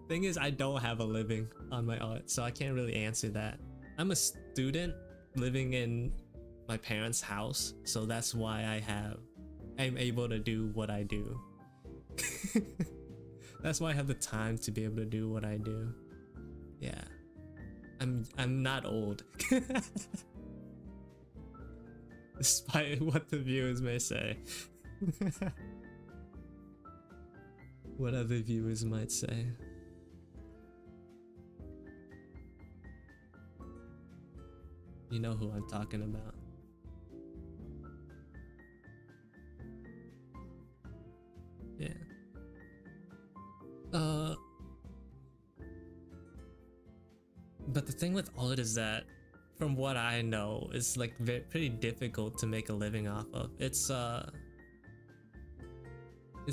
thing is, I don't have a living on my art, so I can't really answer that. I'm a student living in my parents' house, so that's why I'm able to do what I do. That's why I have the time to be able to do what I do. Yeah. I'm not old. Despite what the viewers may say. What other viewers might say. You know who I'm talking about. Yeah. But the thing with art is that, from what I know, it's like pretty difficult to make a living off of. It's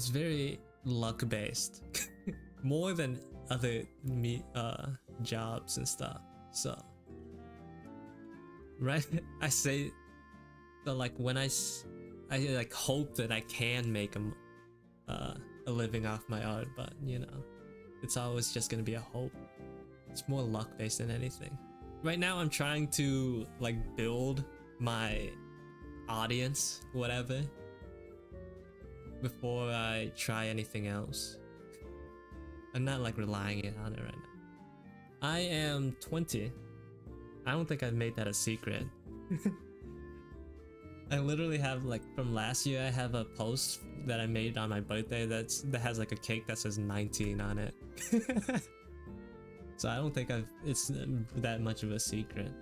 very luck based, more than other jobs and stuff. So, right? I say, so like when I like hope that I can make a living off my art, but you know, it's always just gonna be a hope. It's more luck based than anything. right now I'm trying to like build my audience, whatever, before I try anything else. I'm not like relying on it right now. I am 20. I don't think I've made that a secret. I literally have like from last year I have a post that I made on my birthday that has like a cake that says 19 on it. So I don't think it's that much of a secret.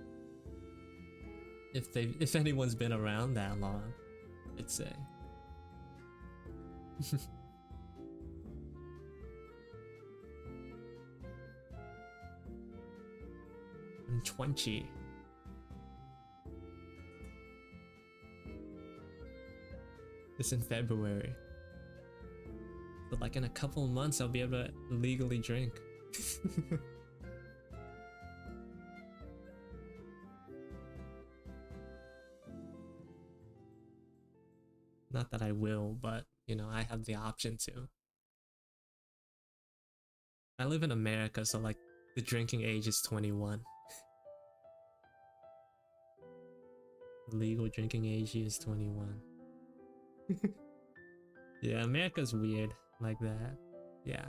If anyone's been around that long, I'd say. I'm 20. It's in February. But like in a couple of months I'll be able to legally drink. Not that I will, but you know, I have the option to. I live in America, so like the drinking age is 21. The legal drinking age is 21. Yeah, America's weird like that. Yeah.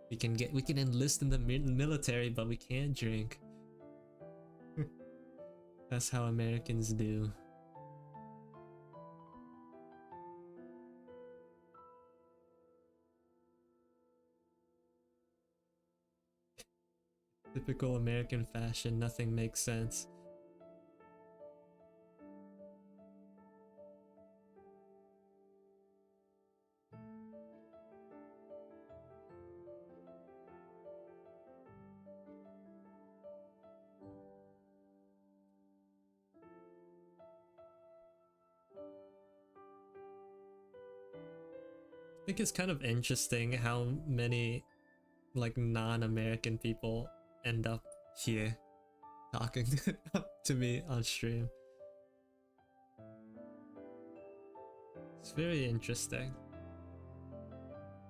We can enlist in the military, but we can't drink. That's how Americans do. Typical American fashion, nothing makes sense. I think it's kind of interesting how many like non-American people end up here talking to me on stream. It's very interesting.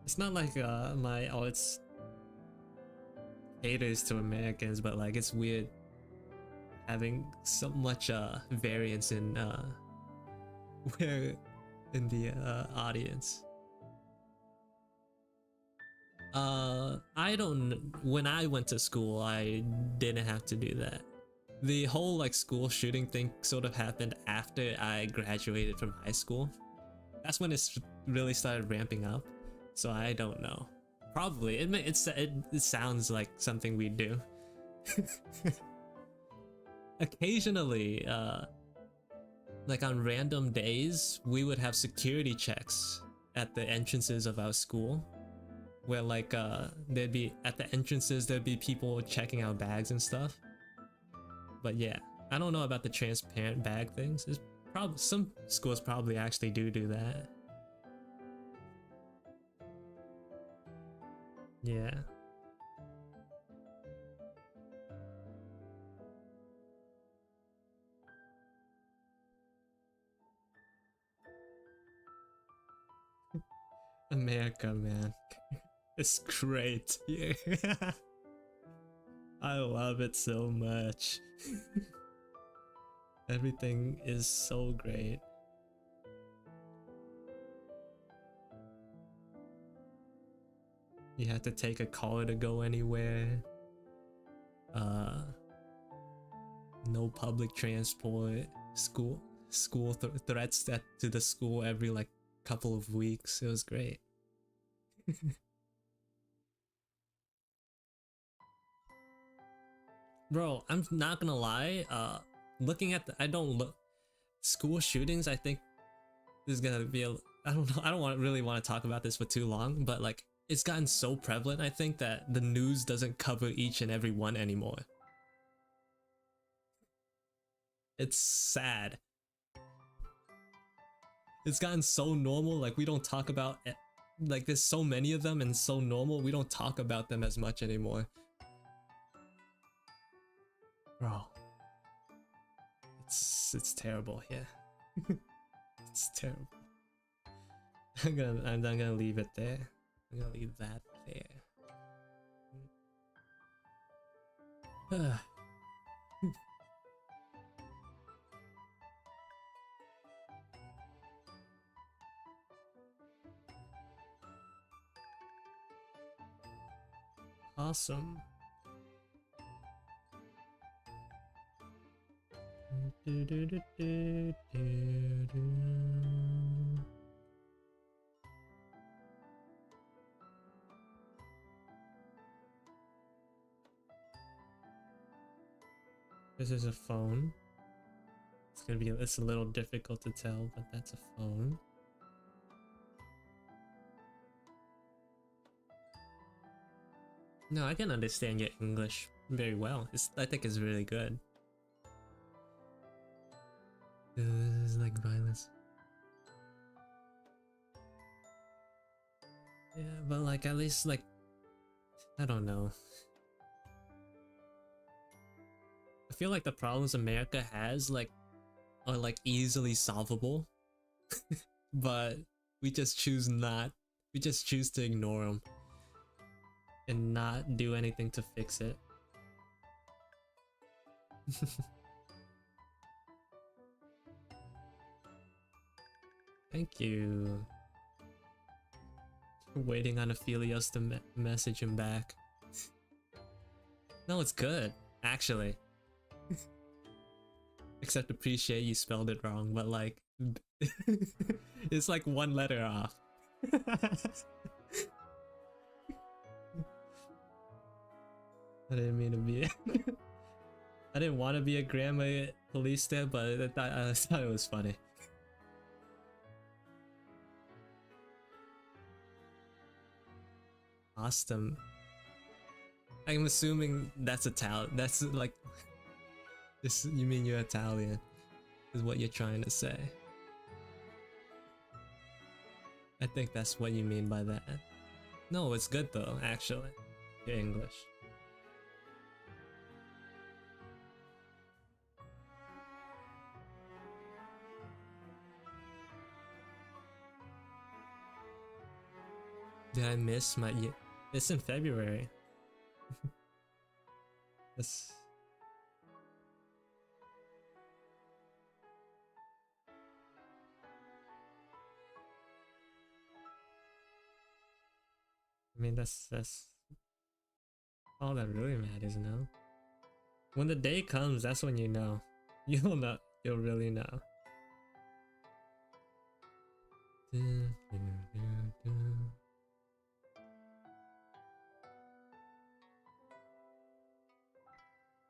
It's not like it's haters to Americans, but like it's weird having so much variance in where in the audience. I don't. When I went to school, I didn't have to do that. The whole like school shooting thing sort of happened after I graduated from high school. That's when it really started ramping up. So I don't know. Probably it sounds like something we do. Occasionally, like on random days, we would have security checks at the entrances of our school. Where like there'd be at the entrances there'd be people checking out bags and stuff. But yeah, I don't know about the transparent bag things. There's probably some schools probably actually do that. Yeah. America, man. It's great. Yeah. I love it so much. Everything is so great. You have to take a car to go anywhere. No public transport. School threats that to the school every like couple of weeks. It was great. Bro, I'm not gonna lie, looking at I don't look school shootings, I think there's gonna be I don't know, I don't really want to talk about this for too long, but like it's gotten so prevalent, I think, that the news doesn't cover each and every one anymore. It's sad. It's gotten so normal, like we don't talk about it, like there's so many of them and so normal, we don't talk about them as much anymore. Bro, it's terrible here. It's terrible. I'm gonna leave it there. I'm gonna leave that there. Awesome. This is a phone. It's a little difficult to tell, but that's a phone. No, I can understand your English very well. I think it's really good. This is like violence. Yeah, but like at least like I don't know. I feel like the problems America has are like easily solvable, but we just choose not. We just choose to ignore them and not do anything to fix it. Thank you. Waiting on Aphelios to message him back. No, it's good, actually. Except appreciate you spelled it wrong, but like it's like one letter off. I didn't mean to be I didn't want to be a grammar police there, but I thought it was funny. Awesome. I'm assuming that's Italian. That's like this. You mean you're Italian? Is what you're trying to say? I think that's what you mean by that. No, it's good though. Actually, your English. Did I miss my? It's in February. That's. I mean, that's all that really matters now. When the day comes, that's when you know. You'll know. You'll really know.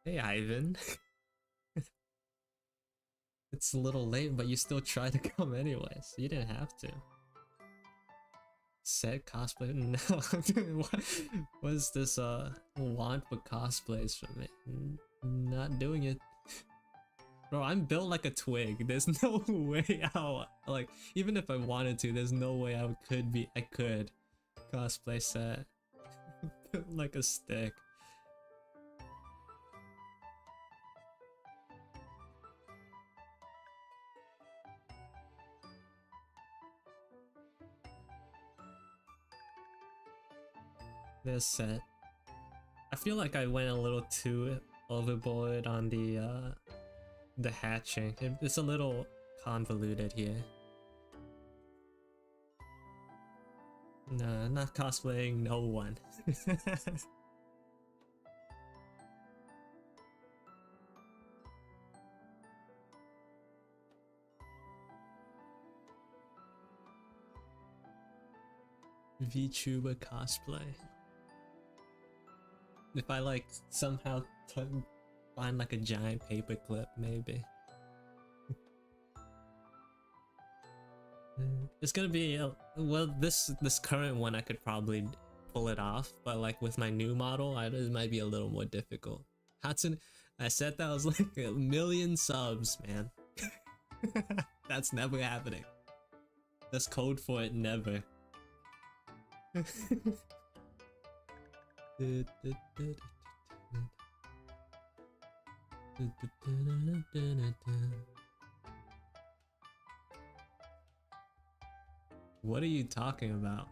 Hey, Ivan. It's a little late, but you still tried to come anyway, so you didn't have to. Said cosplay? No. What is this want for cosplays from me? Not doing it. Bro, I'm built like a twig. There's no way how, like, even if I wanted to, there's no way I could cosplay Set. Built like a stick. This Set. I feel like I went a little too overboard on the hatching. It's a little convoluted here. No, not cosplaying no one. VTuber cosplay. If I like somehow find like a giant paperclip, maybe. It's gonna be well. This current one I could probably pull it off, but like with my new model, it might be a little more difficult. Hatsune, I said that was like 1 million subs, man. That's never happening. That's code for it never. What are you talking about?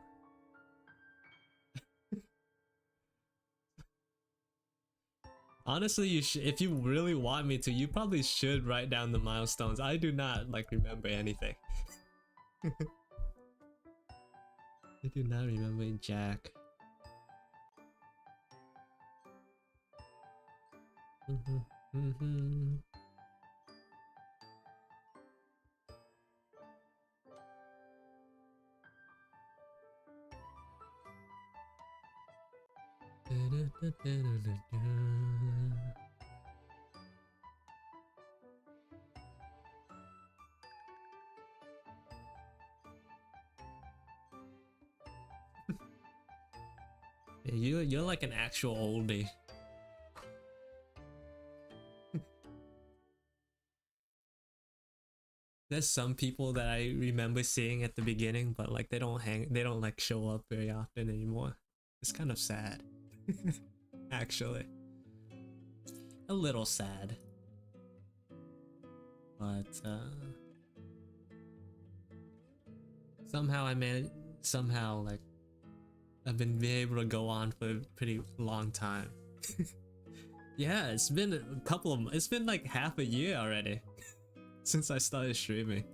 Honestly, you should, if you really want me to, you probably should write down the milestones. I do not like remember anything. I do not remember Jack. Yeah, you're like an actual oldie. There's some people that I remember seeing at the beginning, but like they don't like show up very often anymore. It's kind of sad. Actually. A little sad. But somehow I managed, somehow like I've been able to go on for a pretty long time. Yeah, it's been a couple of, it's been like half a year already since I started streaming.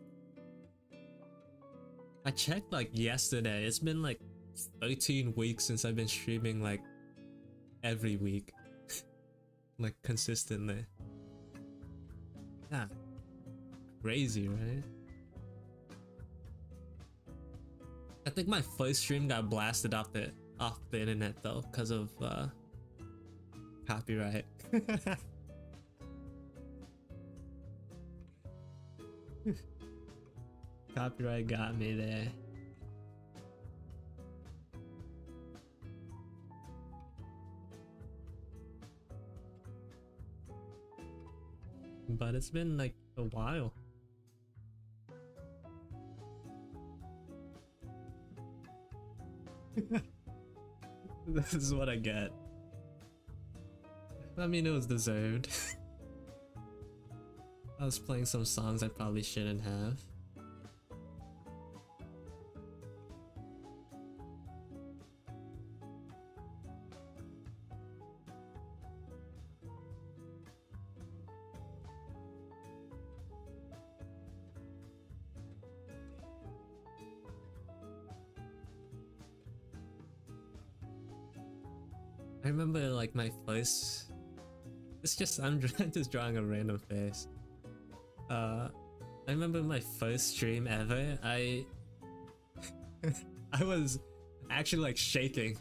I checked like yesterday, it's been like 13 weeks since I've been streaming like every week. Like consistently. Yeah. Crazy, right? I think my first stream got blasted off the internet though, because of copyright. Copyright got me there. But it's been like a while. This is what I get. I mean, it was deserved. I was playing some songs I probably shouldn't have. I remember like my first, it's just, I'm just drawing a random face. I remember my first stream ever, I was actually like shaking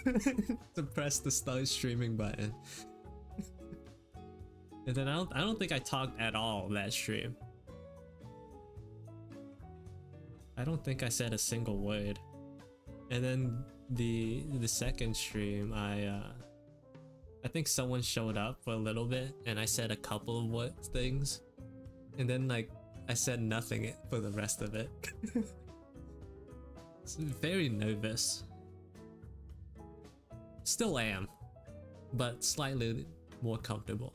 to press the start streaming button. And then I don't think I talked at all that stream. I don't think I said a single word. And then the second stream, I think someone showed up for a little bit and I said a couple of things, and then like I said nothing for the rest of it. It's very nervous. Still am, but slightly more comfortable.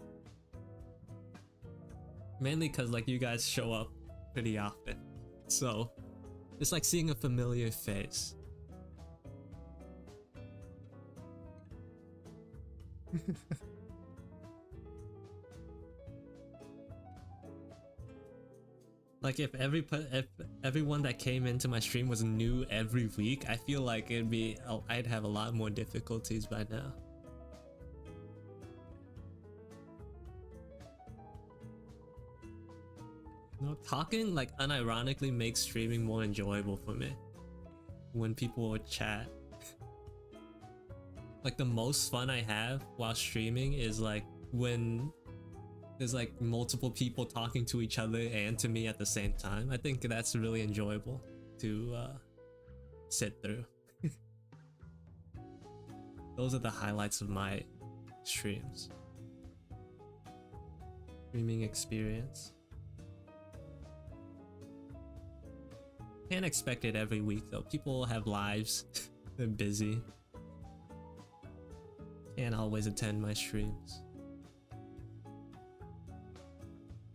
Mainly because like you guys show up pretty often, so it's like seeing a familiar face. Like if everyone that came into my stream was new every week, I feel like I'd have a lot more difficulties by now. You know, talking like unironically makes streaming more enjoyable for me when people would chat. Like the most fun I have while streaming is like when there's like multiple people talking to each other and to me at the same time. I think that's really enjoyable to sit through. Those are the highlights of my streams. Streaming experience. Can't expect it every week though. People have lives. They're busy. Can't always attend my streams.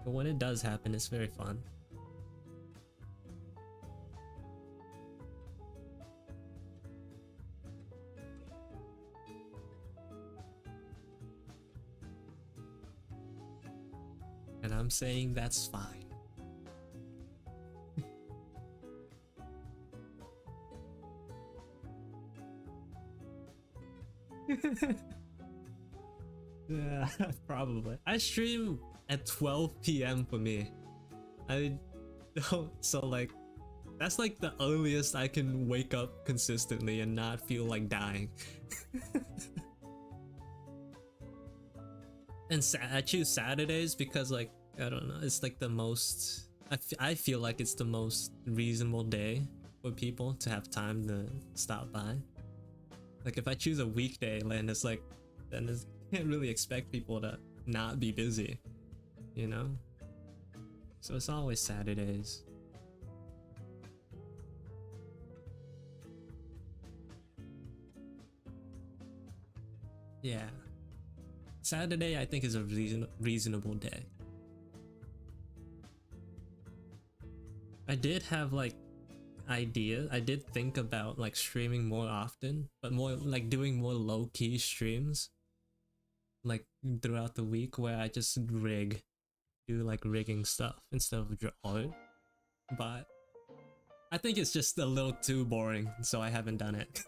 But when it does happen, it's very fun. I'm saying that's fine. Yeah, probably. I stream at 12 p.m. for me. I don't, so like, that's like the earliest I can wake up consistently and not feel like dying. And I choose Saturdays because like, I don't know, it's like the most, I feel like it's the most reasonable day for people to have time to stop by. Like if I choose a weekday, then it's like, then you can't really expect people to not be busy, you know? So it's always Saturdays. Yeah. Saturday I think is a reasonable day. I did have like idea. I did think about like streaming more often, but more like doing more low-key streams like throughout the week where I just do like rigging stuff instead of art. But I think it's just a little too boring, so I haven't done it.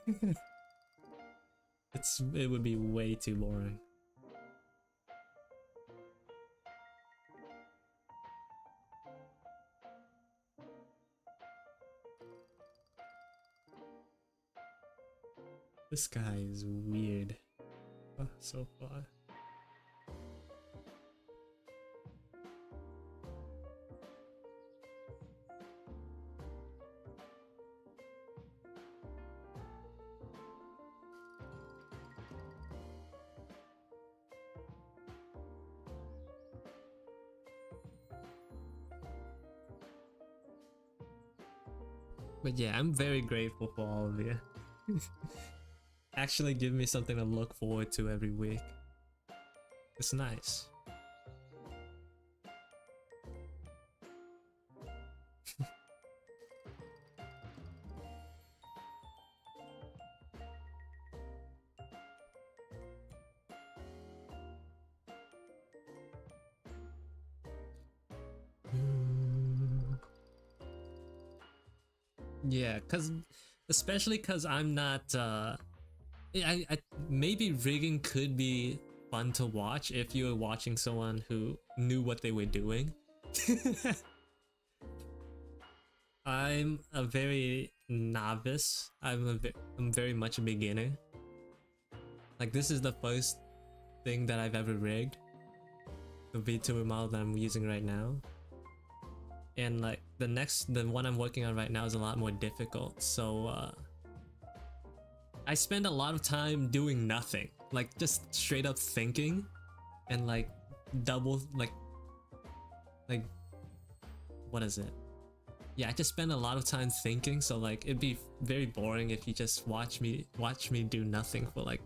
It would be way too boring. This guy is weird. Oh, so far. But yeah, I'm very grateful for all of you. Actually give me something to look forward to every week. It's nice. Yeah, especially cause I'm not maybe rigging could be fun to watch if you were watching someone who knew what they were doing. I'm a very novice. I'm very much a beginner. Like this is the first thing that I've ever rigged. The VTuber model that I'm using right now. And like the one I'm working on right now is a lot more difficult. So I spend a lot of time doing nothing, like just straight up thinking and like what is it? Yeah, I just spend a lot of time thinking, so like it'd be very boring if you just watch me do nothing for like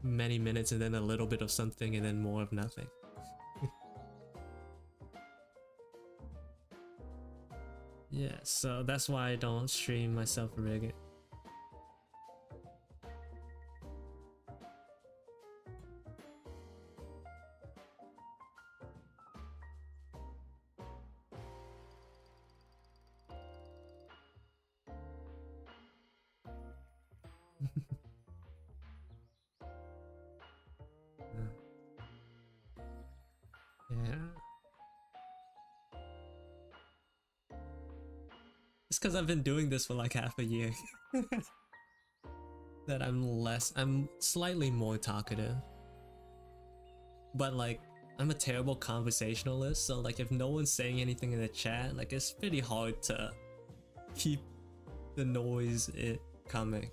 many minutes and then a little bit of something and then more of nothing. Yeah, so that's why I don't stream myself rigging. Yeah. It's because I've been doing this for like half a year. That I'm slightly more talkative. But like, I'm a terrible conversationalist, so like if no one's saying anything in the chat, like it's pretty hard to keep the noise coming.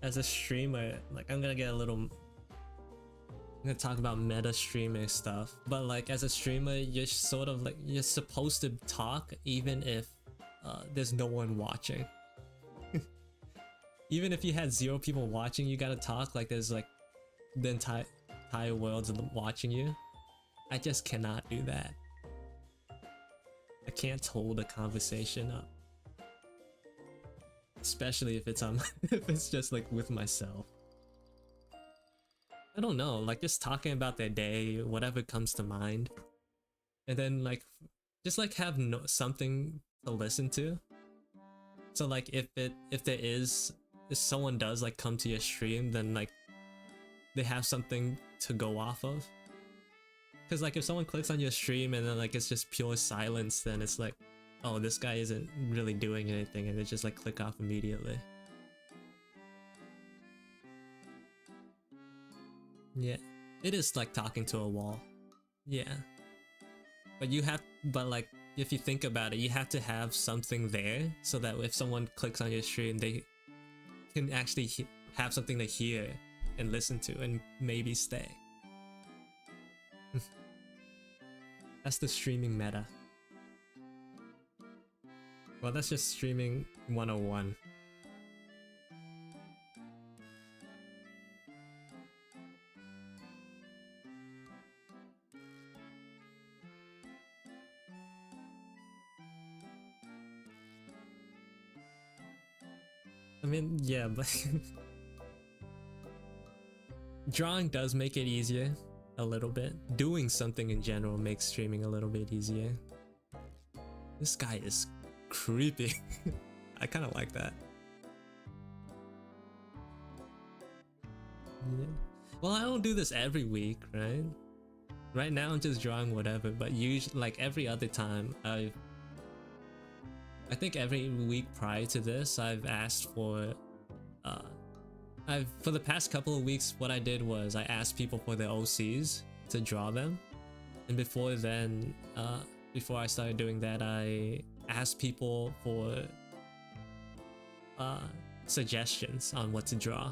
As a streamer, like I'm gonna talk about meta streaming stuff, but like as a streamer, you're sort of like, you're supposed to talk even if there's no one watching. Even if you had 0 people watching, you gotta talk like there's like the entire world's watching you. I just cannot do that. I can't hold a conversation up. especially if it's if it's just like with myself. I don't know, like just talking about their day, whatever comes to mind, and then like just like have something to listen to. So like if someone does like come to your stream, then like they have something to go off of. Because like if someone clicks on your stream and then like it's just pure silence, then it's like, oh, this guy isn't really doing anything, and they just like click off immediately. Yeah, it is like talking to a wall. Yeah, but like if you think about it, you have to have something there so that if someone clicks on your stream, they can actually have something to hear and listen to and maybe stay. That's the streaming meta. Well, that's just streaming 101. I mean, yeah, but drawing does make it easier a little bit. Doing something in general makes streaming a little bit easier. This guy is creepy. I kind of like that. Yeah. Well, I don't do this every week, right? Right now I'm just drawing whatever, but usually like every other time I think every week prior to this, I've asked for, for the past couple of weeks, what I did was I asked people for their OCs to draw them. And before then, before I started doing that, I asked people for suggestions on what to draw.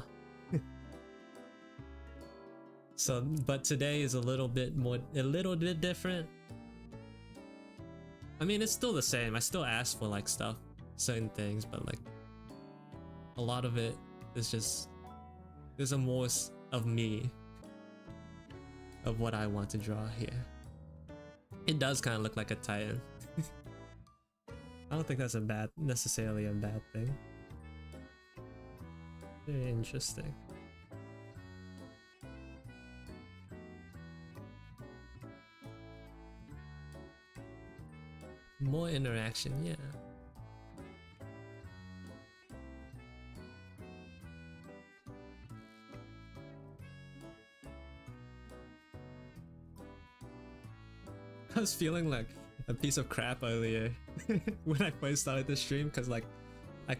So, but today is a little bit different. I mean, it's still the same. I still ask for like stuff, certain things, but like a lot of it is just, there's a more of me, of what I want to draw here. It does kind of look like a Titan. I don't think that's necessarily a bad thing. Very interesting. More interaction, yeah. I was feeling like a piece of crap earlier when I first started the stream, because like I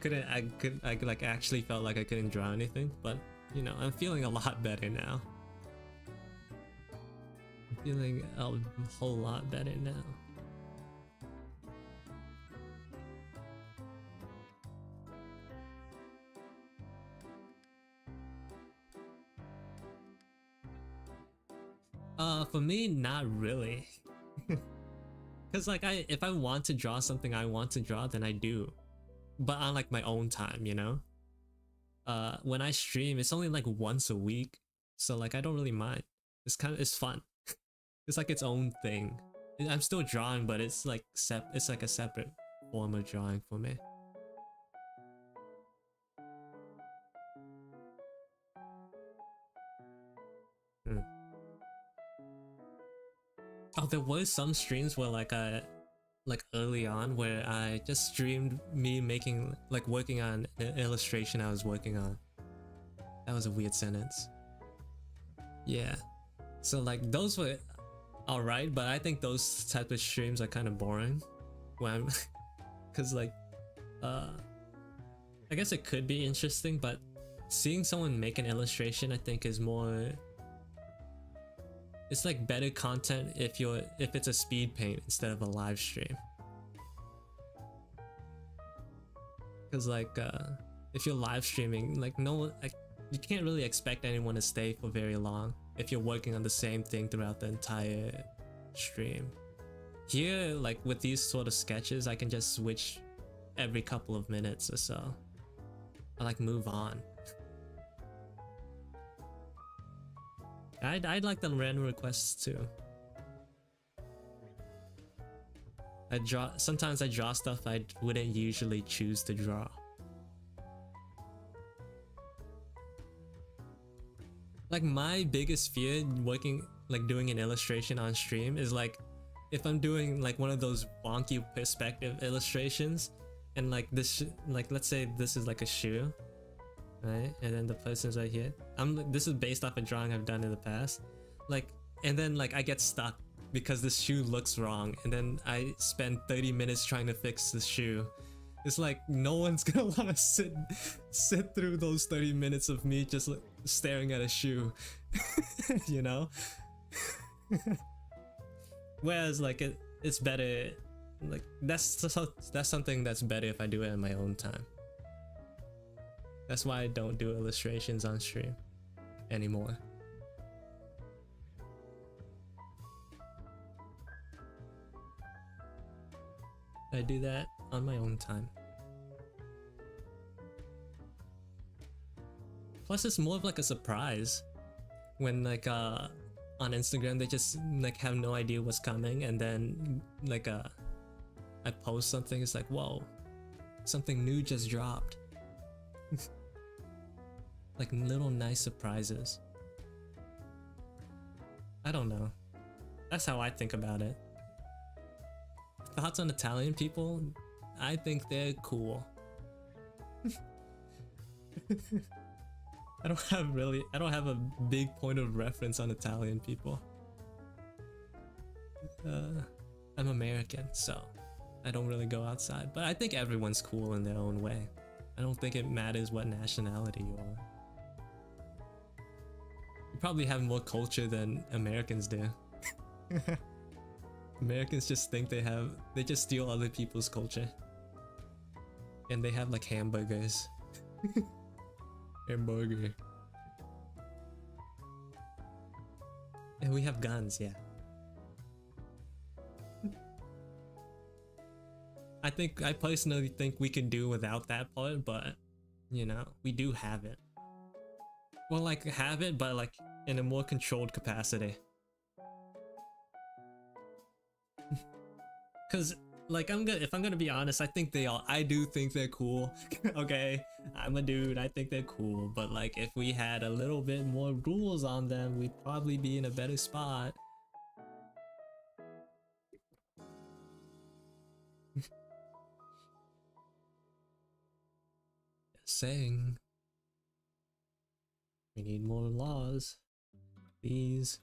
like actually felt like I couldn't draw anything, but you know, I'm feeling a lot better now. I'm feeling a whole lot better now. For me, not really. Cause like if I want to draw something I want to draw, then I do. But on like my own time, you know? When I stream, it's only like once a week. So like I don't really mind. It's fun. It's like its own thing. I'm still drawing, but it's like a separate form of drawing for me. Oh, there was some streams where like early on where I just streamed me making, like working on an illustration I was working on. That was a weird sentence. Yeah. So like those were alright, but I think those type of streams are kind of boring. When cause like I guess it could be interesting, but seeing someone make an illustration I think is more, it's like better content if it's a speed paint instead of a live stream. Cause like if you're live streaming, like you can't really expect anyone to stay for very long if you're working on the same thing throughout the entire stream. Here, like with these sort of sketches, I can just switch every couple of minutes or so. I like move on. I'd like the random requests too. Sometimes I draw stuff I wouldn't usually choose to draw. Like my biggest fear working like doing an illustration on stream is like if I'm doing like one of those wonky perspective illustrations and like this like let's say this is like a shoe, right, and then the person's right here. This is based off a drawing I've done in the past, like, and then like I get stuck because this shoe looks wrong, and then I spend 30 minutes trying to fix the shoe. It's like no one's gonna want to sit through those 30 minutes of me just like, staring at a shoe. You know. Whereas like it's better, like that's something that's better if I do it in my own time. That's why I don't do illustrations on stream anymore. I do that on my own time. Plus it's more of like a surprise when like on Instagram they just like have no idea what's coming, and then like I post something, it's like, whoa, something new just dropped. Like little nice surprises. I don't know. That's how I think about it. Thoughts on Italian people? I think they're cool. I don't have a big point of reference on Italian people. I'm American, so I don't really go outside, but I think everyone's cool in their own way. I don't think it matters what nationality you are. You probably have more culture than Americans do. Americans just think they just steal other people's culture. And they have like hamburgers. Hamburger. And we have guns, yeah. I personally think we can do without that part, but you know, we do have it. Well, like have it, but like in a more controlled capacity. Cause like if I'm gonna be honest, I do think they're cool. Okay, I'm a dude, I think they're cool, but like if we had a little bit more rules on them, we'd probably be in a better spot. Saying we need more laws, please.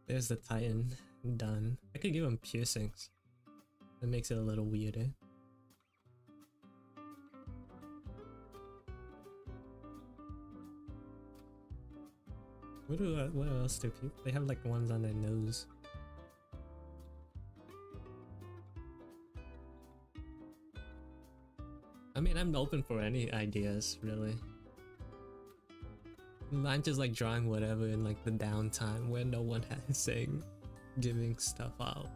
There's the Titan. Done. I could give him piercings. That makes it a little weirder. What else do people? They have like ones on their nose. I mean, I'm open for any ideas, really. I'm just like drawing whatever in like the downtime where no one has saying. Giving stuff out.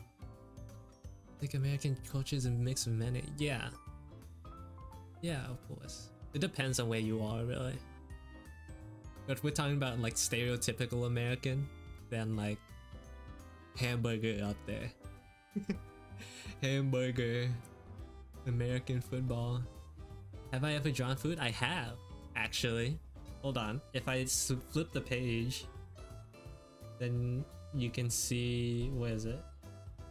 I think American culture is a mix of many. Yeah, of course. It depends on where you are, really. But if we're talking about like stereotypical American, then like hamburger up there. Hamburger. American football. Have I ever drawn food? I have, actually. Hold on. If I flip the page, then you can see, where is it?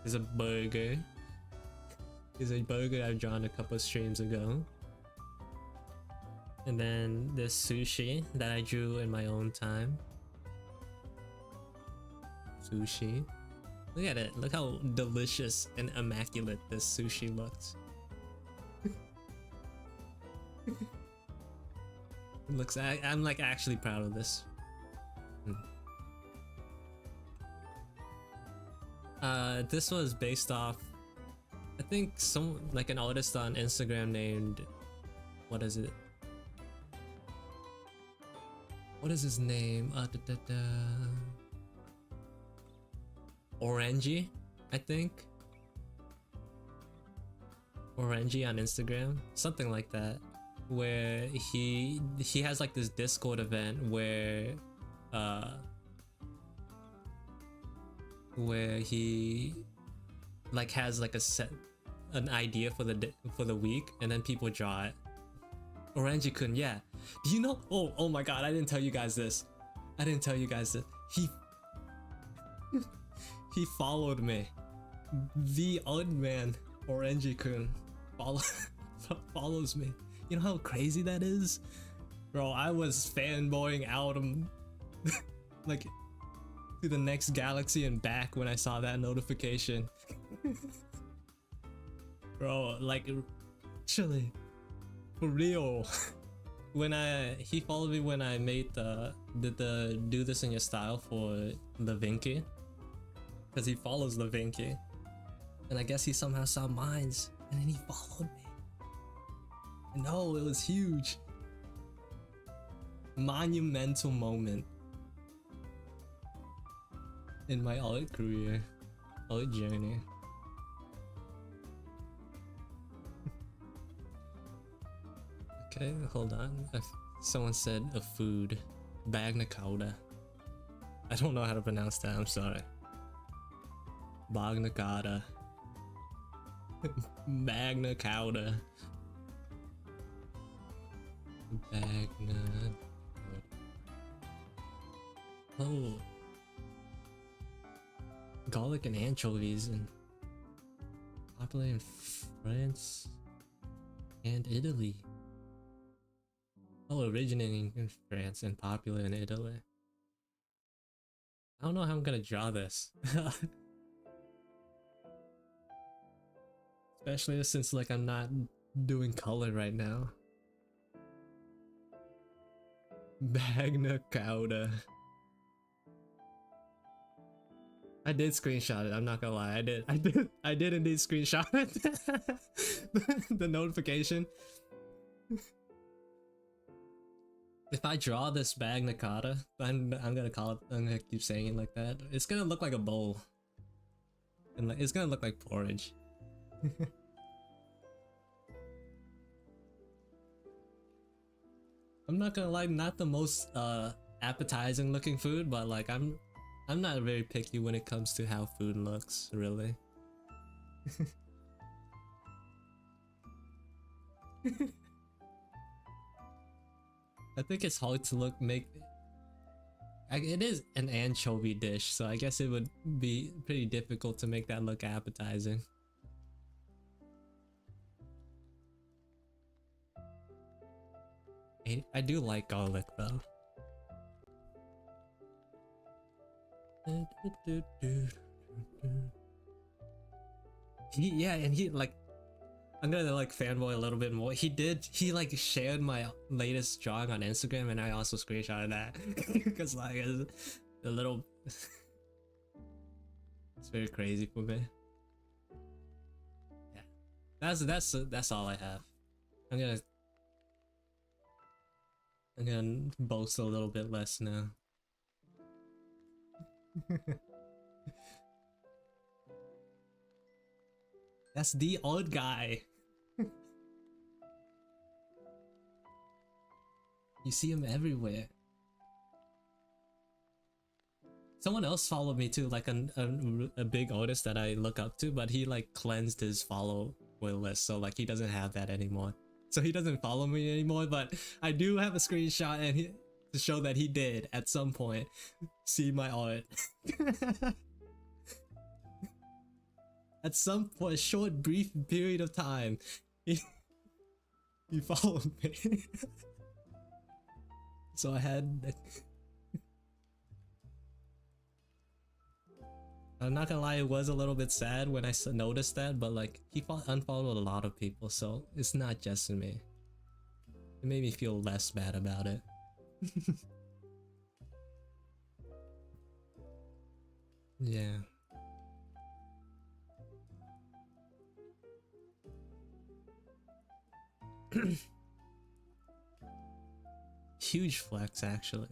There's a burger. There's a burger I've drawn a couple streams ago. And then there's sushi that I drew in my own time. Sushi. Look at it. Look how delicious and immaculate this sushi looks. It looks, I'm like actually proud of this. This was based off, I think like an artist on Instagram named, what is it? What is his name? Orangey, I think. Orangey on Instagram, something like that, where he has like this Discord event where he like has like an idea for the week, and then people draw it. Oranji-kun, yeah. Do you know? Oh my god, I didn't tell you guys this. I didn't tell you guys this. He followed me. The odd man, Oranji-kun, follows me. You know how crazy that is? Bro, I was fanboying out like to the next galaxy and back when I saw that notification. Bro, like, actually, for real. When he followed me when I made the do this in your style for the Vinky, because he follows the Vinky, and I guess he somehow saw mines, and then he followed me. No, it was huge. Monumental moment in my art career, art journey. Okay, hold on. Someone said a food. Magna Carta. I don't know how to pronounce that, I'm sorry. Magna Carta. Magna Carta. Magna. Oh. Garlic and anchovies and popular in France and Italy. Oh, originating in France and popular in Italy. I don't know how I'm gonna draw this. Especially since like I'm not doing color right now. Magna Carta. I did screenshot it, I'm not gonna lie. I did indeed screenshot it. The notification. If I draw this Magna Carta, I'm gonna call it, I'm gonna keep saying it like that. It's gonna look like a bowl. And like, it's gonna look like porridge. I'm not gonna lie, not the most appetizing looking food, but like I'm not very picky when it comes to how food looks, really. I think it's hard to it is an anchovy dish, so I guess it would be pretty difficult to make that look appetizing. I do like garlic though. Yeah, and he like, I'm gonna like fanboy a little bit more. He like shared my latest drawing on Instagram, and I also screenshotted that because like it's a little it's very crazy for me. Yeah, that's all I have. I'm gonna boast a little bit less now. That's the old guy. You see him everywhere. Someone else followed me too, like a big artist that I look up to, but he like cleansed his follow list, so like he doesn't have that anymore. So he doesn't follow me anymore, but I do have a screenshot and to show that he did at some point see my art. At some point, a short, brief period of time, he followed me. So I had. I'm not gonna lie, it was a little bit sad when I noticed that, but like he unfollowed a lot of people, so it's not just me. It made me feel less bad about it. Yeah. Huge flex, actually.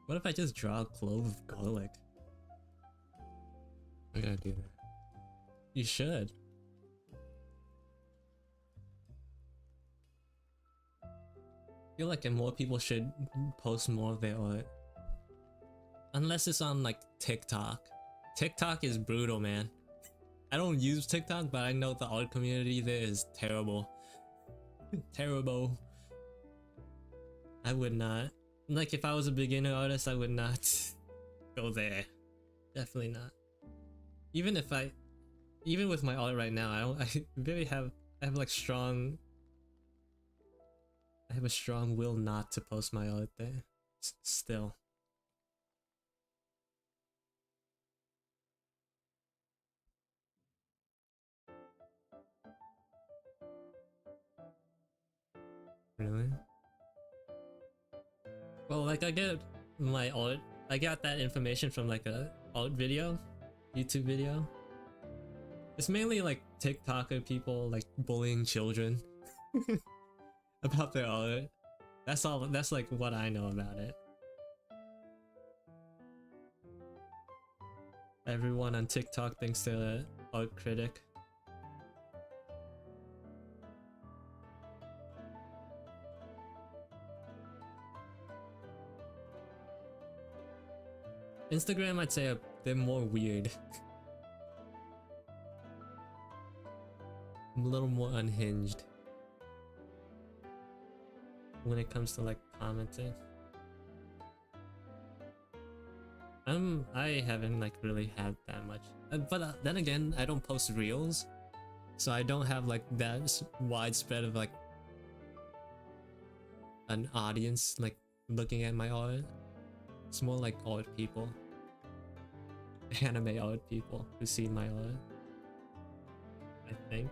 What if I just draw a clove of garlic? I gotta do that. You should. I feel like more people should post more of their art. Unless it's on like TikTok. TikTok is brutal, man. I don't use TikTok, but I know the art community there is terrible. Terrible. I would not. Like, if I was a beginner artist, I would not go there. Definitely not. Even if even with my art right now, I have like strong, I have a strong will not to post my art there. Still. Really? Well, like I get my art, I got that information from like a art video, YouTube video. It's mainly like TikToker people like bullying children about their art. That's all, that's like what I know about it. Everyone on TikTok thinks they're an art critic. Instagram, I'd say they're more weird. I'm a little more unhinged when it comes to like commenting. I haven't like really had that much, but then again, I don't post reels, so I don't have like that widespread of like an audience like looking at my art. It's more like art people, anime art people who see my art, I think.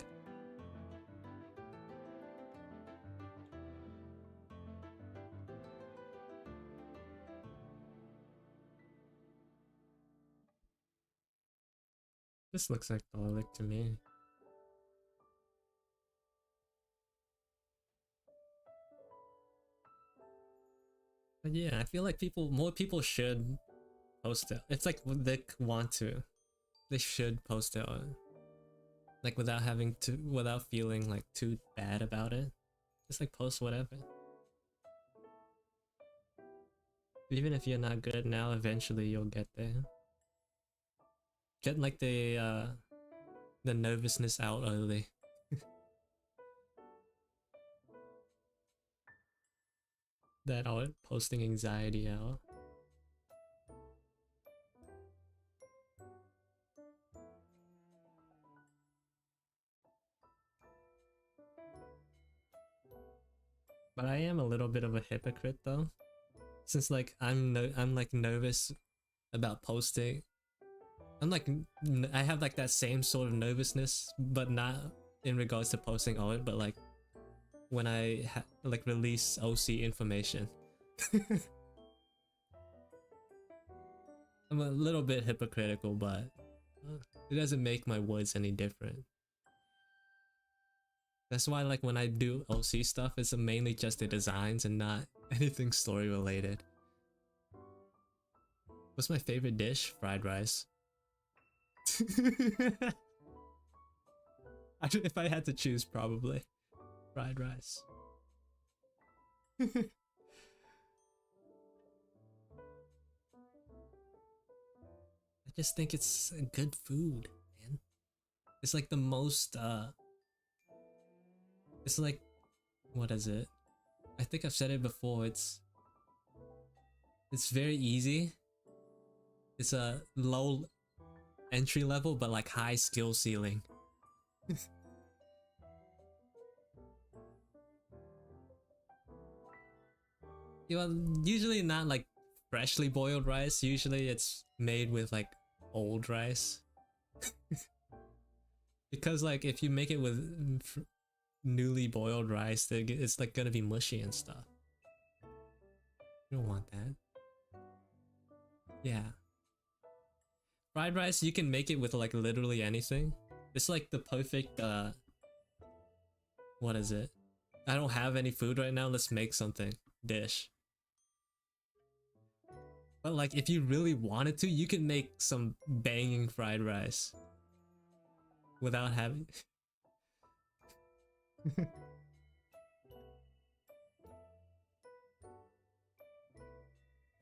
This looks like garlic to me. But yeah, I feel like more people should post it. It's like they want to. They should post it on, like without feeling like too bad about it. Just like post whatever. Even if you're not good now, eventually you'll get there. Get like the nervousness out early. That art posting anxiety out. But I am a little bit of a hypocrite though, since like I'm like nervous about posting. I'm like I have like that same sort of nervousness, but not in regards to posting art, but like when I like release OC information. I'm a little bit hypocritical, but it doesn't make my words any different. That's why like when I do OC stuff, it's mainly just the designs and not anything story related. What's my favorite dish? Fried rice. If I had to choose, probably fried rice. I just think it's good food, man. It's like the most it's like, what is it? I think I've said it before. It's very easy. It's a low entry level, but like high skill ceiling. Well, usually not like freshly boiled rice. Usually it's made with like old rice. Because like if you make it with newly boiled rice, it's like gonna be mushy and stuff. You don't want that. Yeah. Fried rice, you can make it with like literally anything. It's like the perfect what is it? I don't have any food right now, let's make something. Dish. But like if you really wanted to, you can make some banging fried rice without having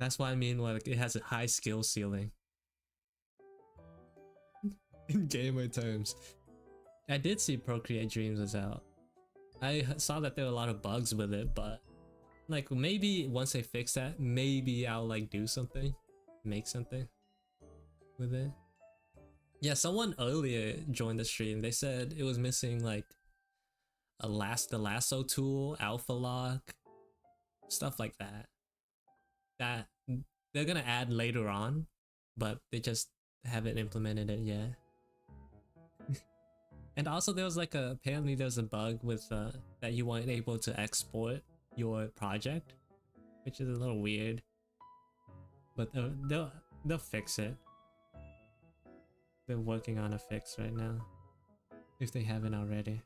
That's why I mean like it has a high skill ceiling. In gamer terms. I did see Procreate Dreams was out. I saw that there were a lot of bugs with it, but like maybe once they fix that, maybe I'll like do something, make something with it. Yeah, someone earlier joined the stream. They said it was missing like the lasso tool, alpha lock, stuff like that. That they're gonna add later on, but they just haven't implemented it yet. And also there was like apparently there's a bug with that you weren't able to export your project, which is a little weird. But they'll fix it. They're working on a fix right now, if they haven't already.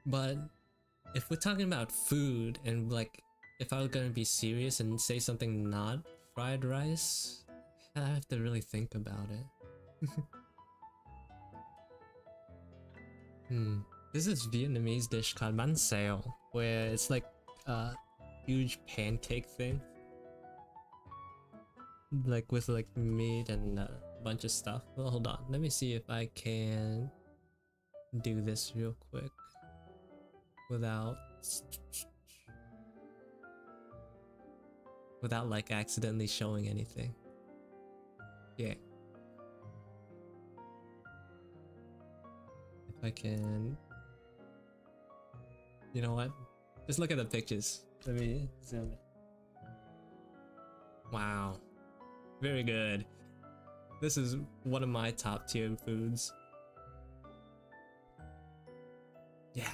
But if we're talking about food and like if I was gonna be serious and say something not fried rice, I have to really think about it. This is Vietnamese dish called bánh xèo, where it's like a huge pancake thing, like with like meat and a bunch of stuff. Well, hold on, let me see if I can do this real quick without like accidentally showing anything. Yeah. If I can, you know what? Just look at the pictures. Let me zoom in. Wow. Very good. This is one of my top tier foods. Yeah.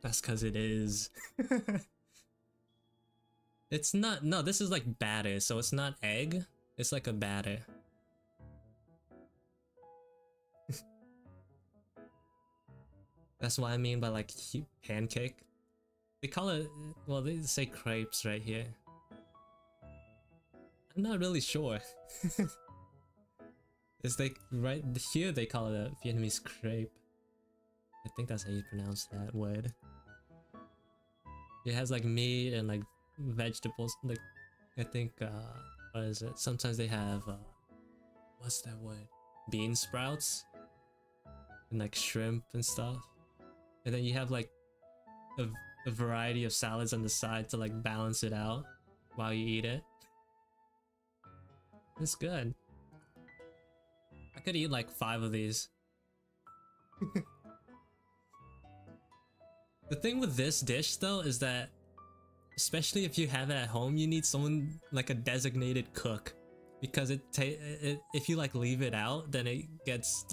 That's cause it is. It's not, no, this is like batter, so it's not egg, it's like a batter. That's what I mean by like pancake. They call it, well, they say crepes right here. I'm not really sure. It's like right here they call it a Vietnamese crepe. I think that's how you pronounce that word. It has like meat and like vegetables, like I think what is it? Sometimes they have what's that word? Bean sprouts and like shrimp and stuff. And then you have like a variety of salads on the side to like balance it out while you eat it. It's good. I could eat like 5 of these. The thing with this dish though is that, especially if you have it at home, you need someone like a designated cook, because if you like leave it out, then it gets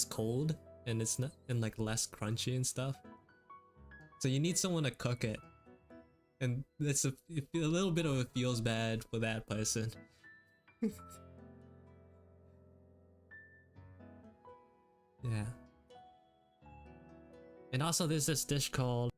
cold and it's not and like less crunchy and stuff. So you need someone to cook it, and it's a little bit of it feels bad for that person. Yeah. And also there's this dish called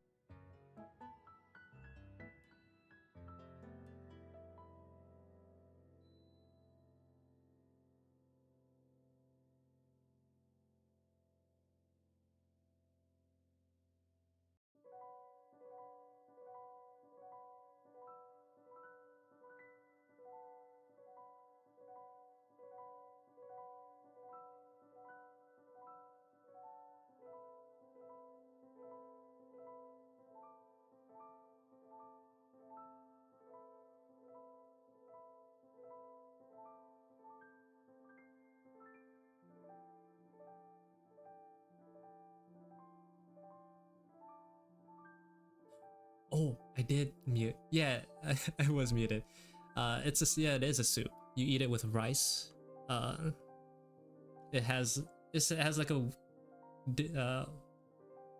oh, I did mute. Yeah, I was muted. It is a soup. You eat it with rice. It has like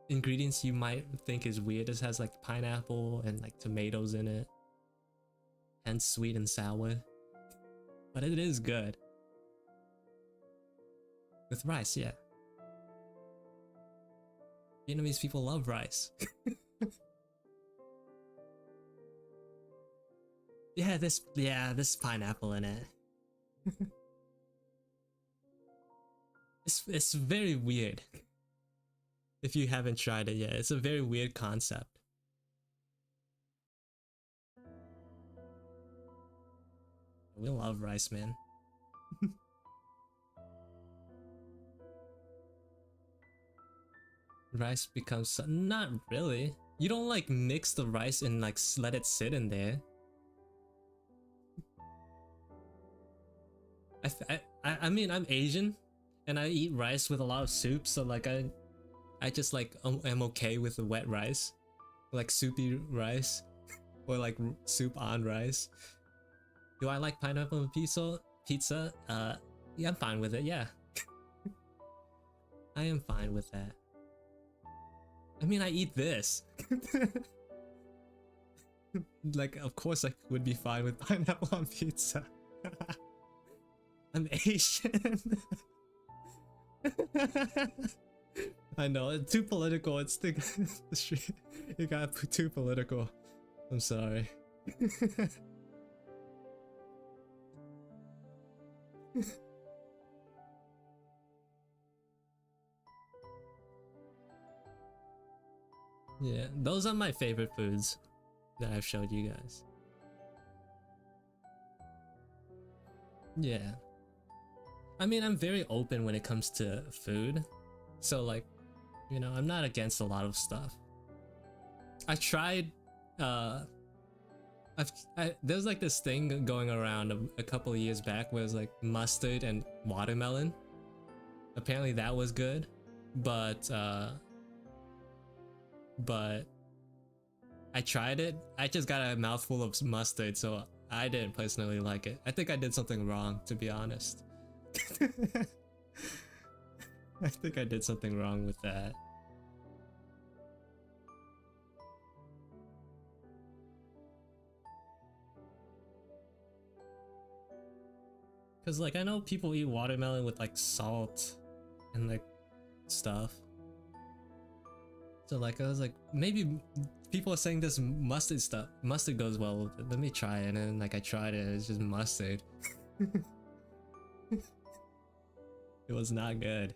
ingredients you might think is weird. It has like pineapple and like tomatoes in it. and sweet and sour. But it is good. With rice, yeah. Vietnamese people love rice. Yeah, this pineapple in it. It's very weird. If you haven't tried it yet, it's a very weird concept. We love rice, man. Rice becomes not really. You don't like mix the rice and like let it sit in there. I mean, I'm Asian and I eat rice with a lot of soup, so like I just like am okay with the wet rice, like soupy rice, or like soup on rice. Do I like pineapple pizza? Yeah, I'm fine with it. Yeah, I am fine with that. I mean, I eat this. Like, of course I would be fine with pineapple on pizza. I'm Asian. I know, it's too political. It's the street. You got too political. I'm sorry. Yeah, those are my favorite foods that I've showed you guys. Yeah. I mean, I'm very open when it comes to food. So like, you know, I'm not against a lot of stuff. I tried, there's like this thing going around a couple of years back where it was like mustard and watermelon. Apparently that was good, but I tried it. I just got a mouthful of mustard, so I didn't personally like it. I think I did something wrong, to be honest. I think I did something wrong with that. Cause like I know people eat watermelon with like salt and like stuff. So like I was like, maybe people are saying this mustard goes well with it. Let me try it. And then like I tried it, it's just mustard. It was not good.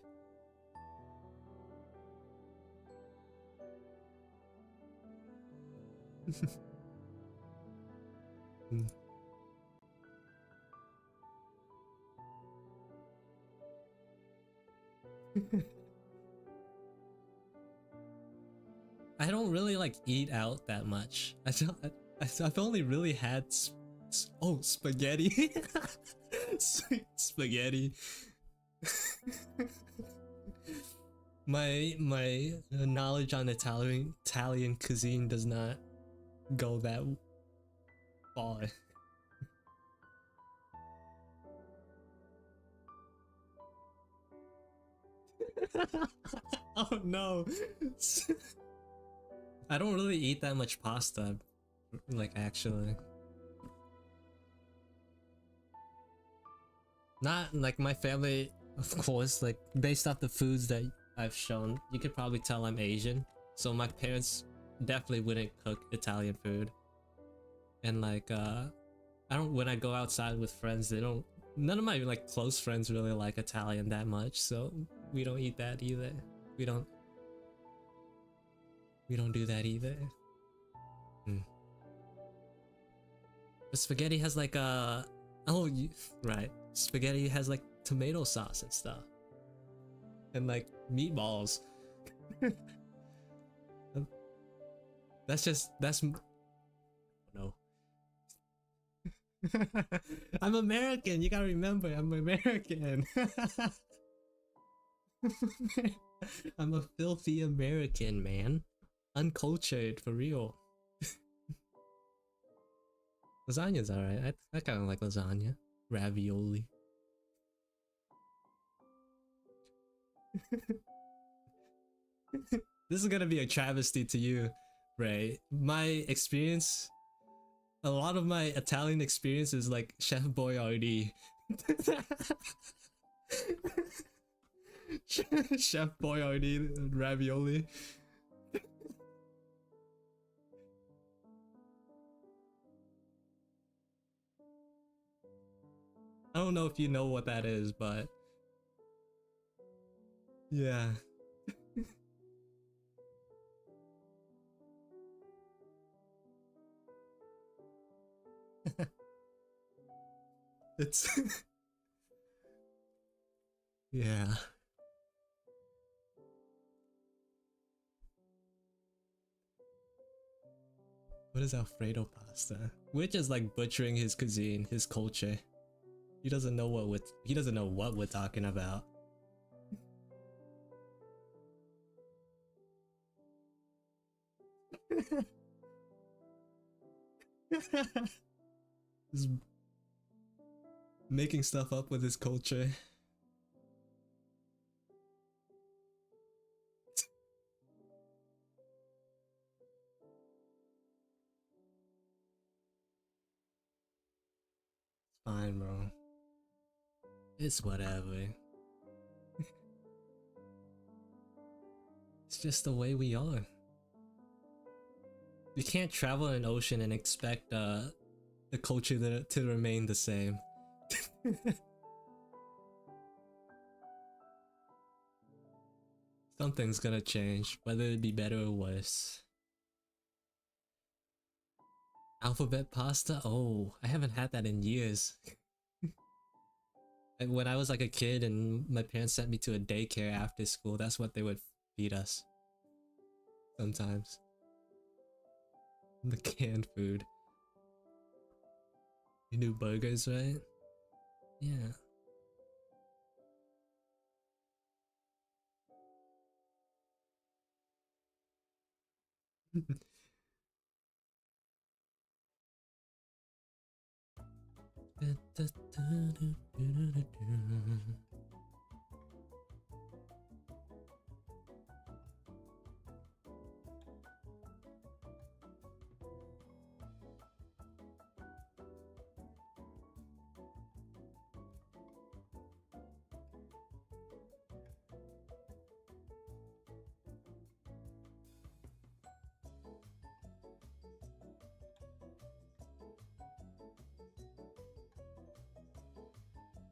I don't really like eat out that much. I've only really had spaghetti. Spaghetti. My knowledge on Italian cuisine does not go that far. Oh no. I don't really eat that much pasta, like actually. Not like my family, of course, like based off the foods that I've shown, you could probably tell I'm Asian. So my parents definitely wouldn't cook Italian food. And like when I go outside with friends, none of my like close friends really like Italian that much, so we don't eat that either. We don't do that either. But spaghetti has like right. Spaghetti has like tomato sauce and stuff. And like meatballs. That's no. I'm American, you gotta remember, I'm American. I'm a filthy American, man. Uncultured, for real. Lasagna's alright. I kind of like lasagna. Ravioli. This is gonna be a travesty to you, Ray. My experience A lot of my Italian experience is like Chef Boyardee. Chef Boyardee ravioli. I don't know if you know what that is, but yeah. It's yeah. What is Alfredo pasta? We're just like butchering his cuisine, his culture. He doesn't know what we're talking about. Just making stuff up with his culture. Fine, bro. It's whatever. It's just the way we are. You can't travel an ocean and expect the culture to remain the same. Something's gonna change, whether it be better or worse. Alphabet pasta? Oh, I haven't had that in years. When I was like a kid and my parents sent me to a daycare after school, that's what they would feed us. Sometimes. The canned food. You do burgers, right? Yeah.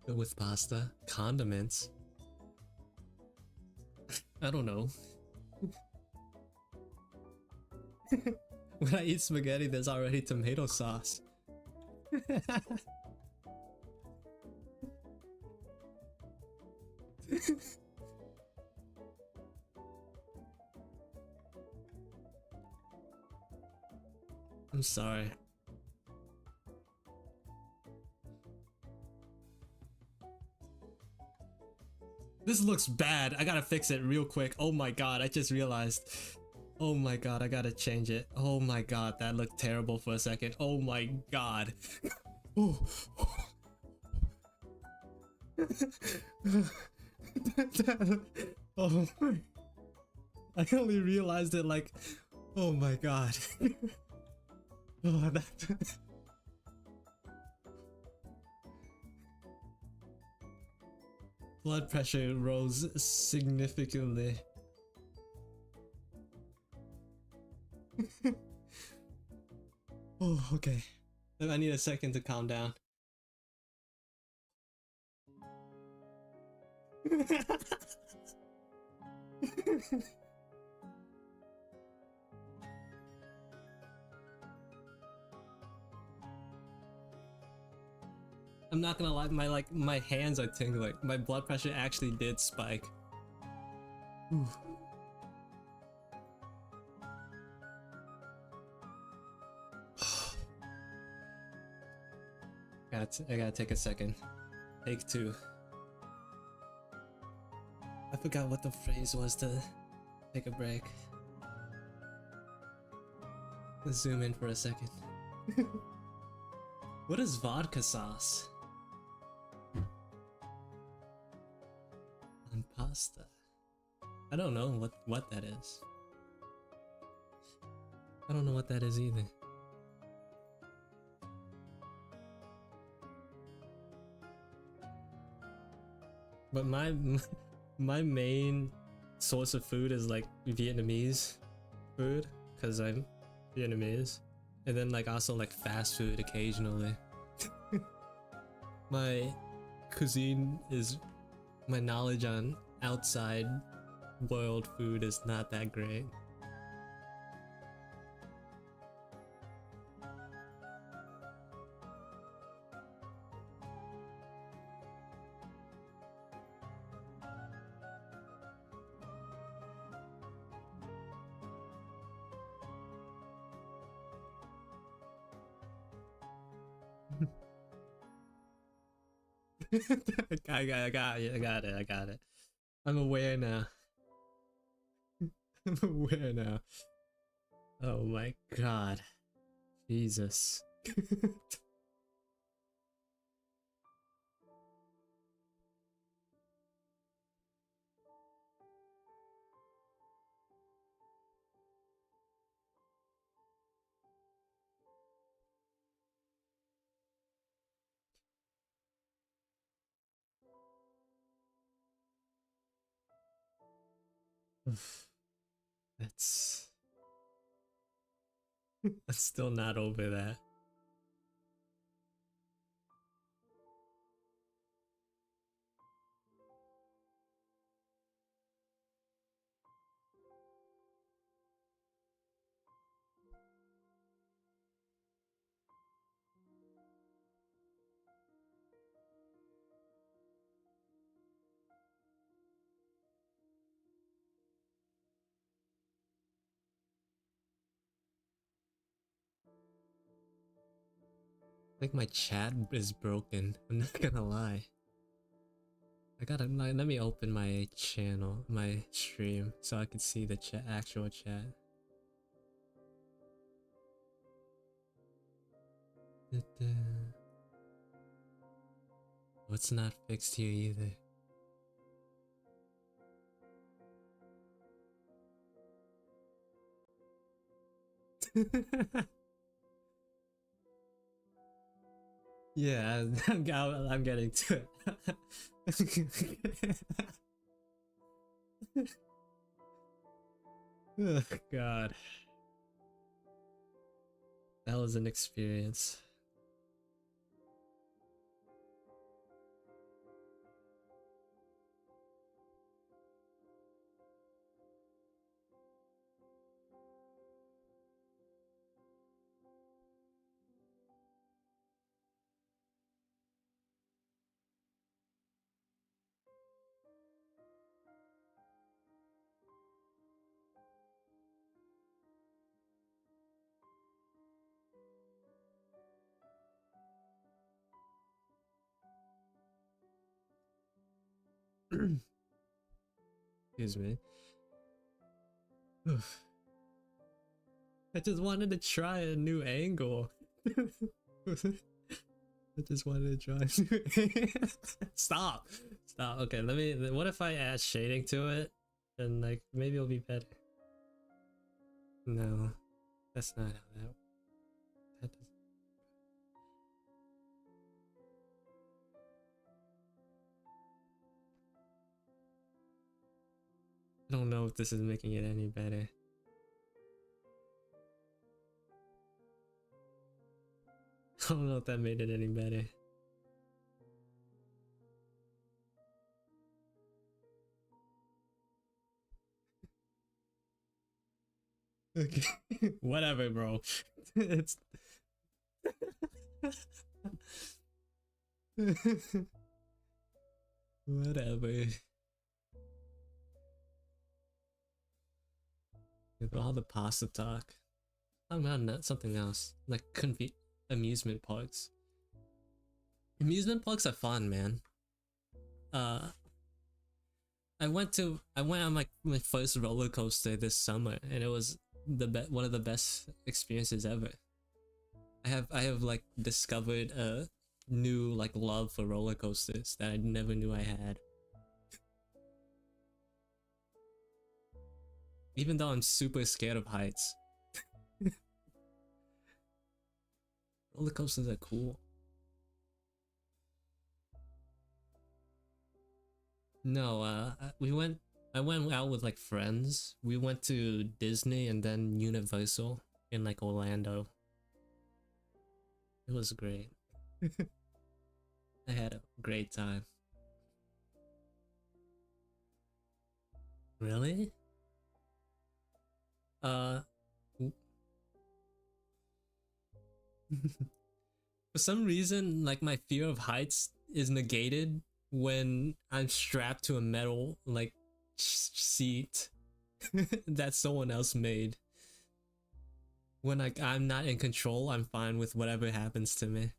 With pasta, condiments. I don't know. When I eat spaghetti, there's already tomato sauce. I'm sorry. This looks bad. I gotta fix it real quick. Oh my god, I just realized. Oh my god, I gotta change it. Oh my god, that looked terrible for a second. Oh my god. Oh. Oh my. I only realized it like, oh my god. Oh, that. Blood pressure rose significantly. Oh, okay. I need a second to calm down. I'm not gonna lie, my hands are tingling. My blood pressure actually did spike. Ooh. I gotta take a second. Take two. I forgot what the phrase was to take a break. Let's zoom in for a second. What is vodka sauce? On pasta. I don't know what that is. I don't know what that is either. But my main source of food is like Vietnamese food because I'm Vietnamese, and then like also like fast food occasionally. My cuisine is my knowledge on outside world food is not that great. I got it. I'm aware now. I'm aware now. Oh my god. Jesus. That's I'm still not over that. I think my chat is broken. I'm not gonna lie. I gotta let me open my channel, my stream, so I can see the chat, actual chat. What's not fixed here either? Yeah, I'm getting to it. Oh, God. That was an experience. Excuse me. I just wanted to try a new angle. I just wanted to try a new angle. Stop! Stop. Okay, let me. What if I add shading to it? And like, maybe it'll be better. No, that's not how that doesn't. I don't know if this is making it any better. I don't know if that made it any better. Okay. Whatever, bro. It's whatever. With all the pasta talk. I'm not something else. Like amusement parks. Amusement parks are fun, man. I went on my first roller coaster this summer, and it was one of the best experiences ever. I have like discovered a new like love for roller coasters that I never knew I had. Even though I'm super scared of heights. Roller coasters are cool. No, we went. I went out with like friends. We went to Disney and then Universal in like Orlando. It was great. I had a great time. Really? Uh, for some reason, like my fear of heights is negated when I'm strapped to a metal like seat that someone else made. When like I'm not in control, I'm fine with whatever happens to me.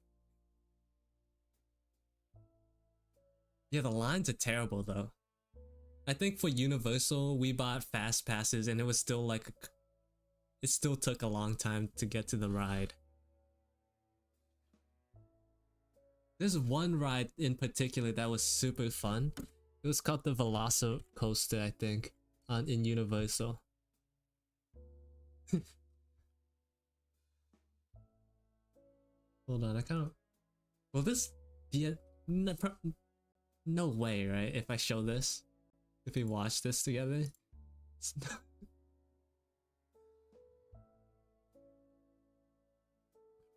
Yeah, the lines are terrible though. I think for Universal, we bought fast passes and it was still like it still took a long time to get to the ride. There's one ride in particular that was super fun. It was called the Velocicoaster, I think, on in Universal. Hold on, I can't. Will this be a no way, right? If I show this, if we watch this together,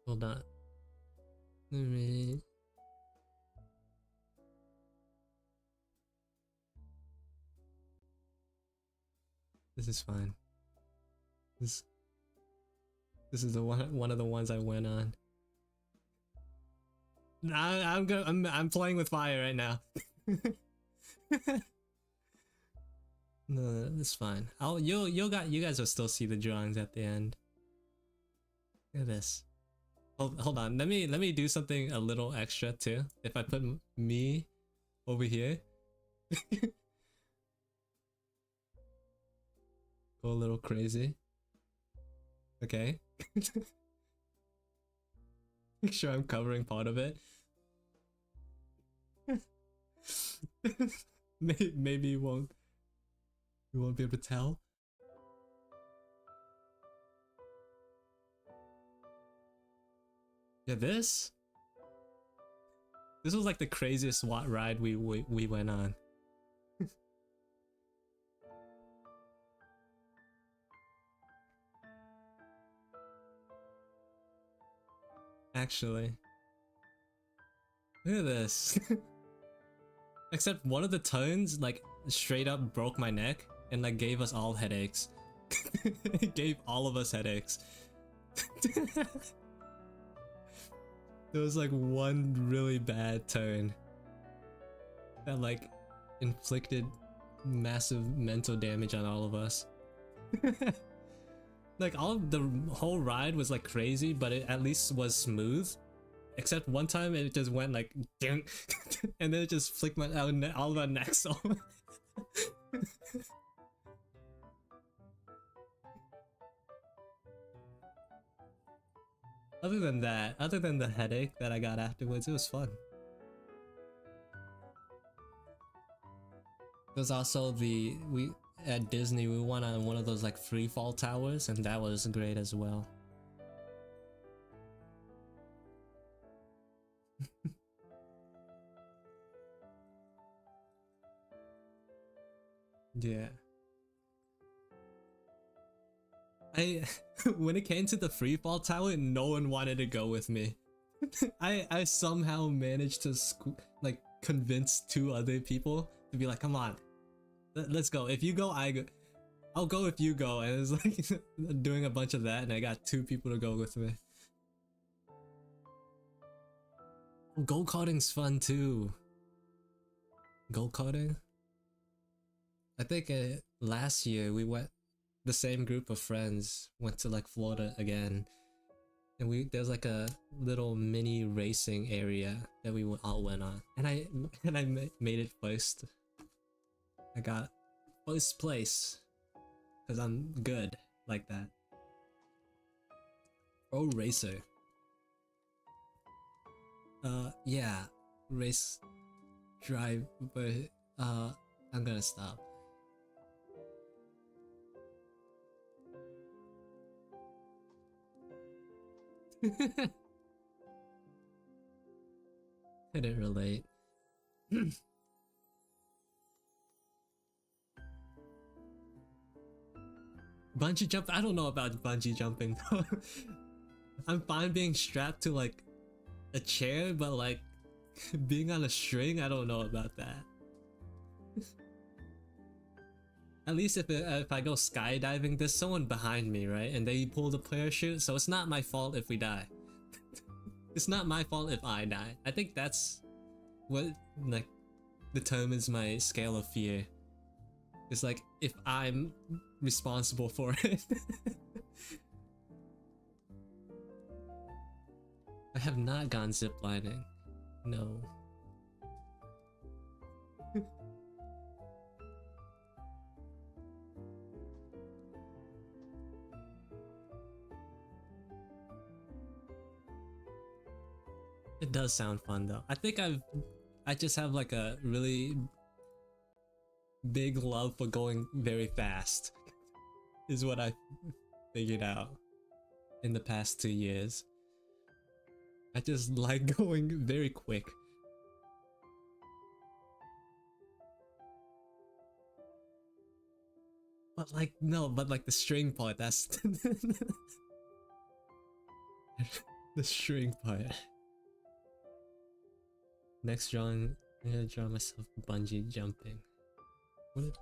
hold on. Let me. This is fine. This is the one of the ones I went on. I'm playing with fire right now. No, it's fine. You guys will still see the drawings at the end. Look at this. Hold on. Let me do something a little extra too. If I put me over here, go a little crazy. Okay. Make sure I'm covering part of it. Maybe you won't be able to tell. Yeah, this was like the craziest SWAT ride we went on. Actually, look at this. Except one of the turns like straight up broke my neck and like gave us all headaches. It gave all of us headaches. There was like one really bad turn that like inflicted massive mental damage on all of us. Like the whole ride was like crazy, but it at least was smooth. Except one time it just went like dink, and then it just flicked all of our necks off. Other than that, other than the headache that I got afterwards, it was fun. There's also we at Disney we went on one of those like free fall towers, and that was great as well. Yeah. When it came to the free fall tower, no one wanted to go with me. I somehow managed to like convince two other people to be like, come on, let's go. If you go, I'll go if you go. And it was like doing a bunch of that, and I got two people to go with me. Go-karting's fun too. Go-karting? I think last year we went, the same group of friends went to like Florida again, and there's like a little mini racing area that we all went on, and I made it first. I got first place because I'm good like that. Oh, racer. Yeah, race drive, but I'm gonna stop. I didn't relate. Bungee jump? I don't know about bungee jumping though. I'm fine being strapped to like a chair, but like being on a string, I don't know about that. At least if I go skydiving, there's someone behind me, right? And they pull the parachute, so it's not my fault if we die. It's not my fault if I die. I think that's what like determines my scale of fear. It's like if I'm responsible for it. I have not gone ziplining. No. It does sound fun though. I think I just have like a really big love for going very fast. Is what I figured out in the past 2 years. I just like going very quick. But like, no, but like the string part, that's the string part. Next drawing, I'm gonna draw myself bungee jumping. What?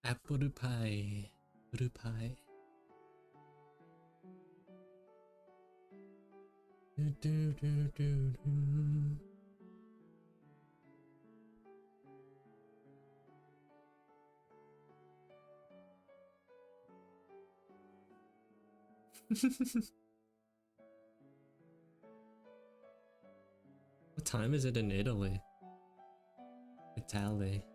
Apple pie. Apple pie. Do, do, do, do, do. What time is it in Italy? Italy.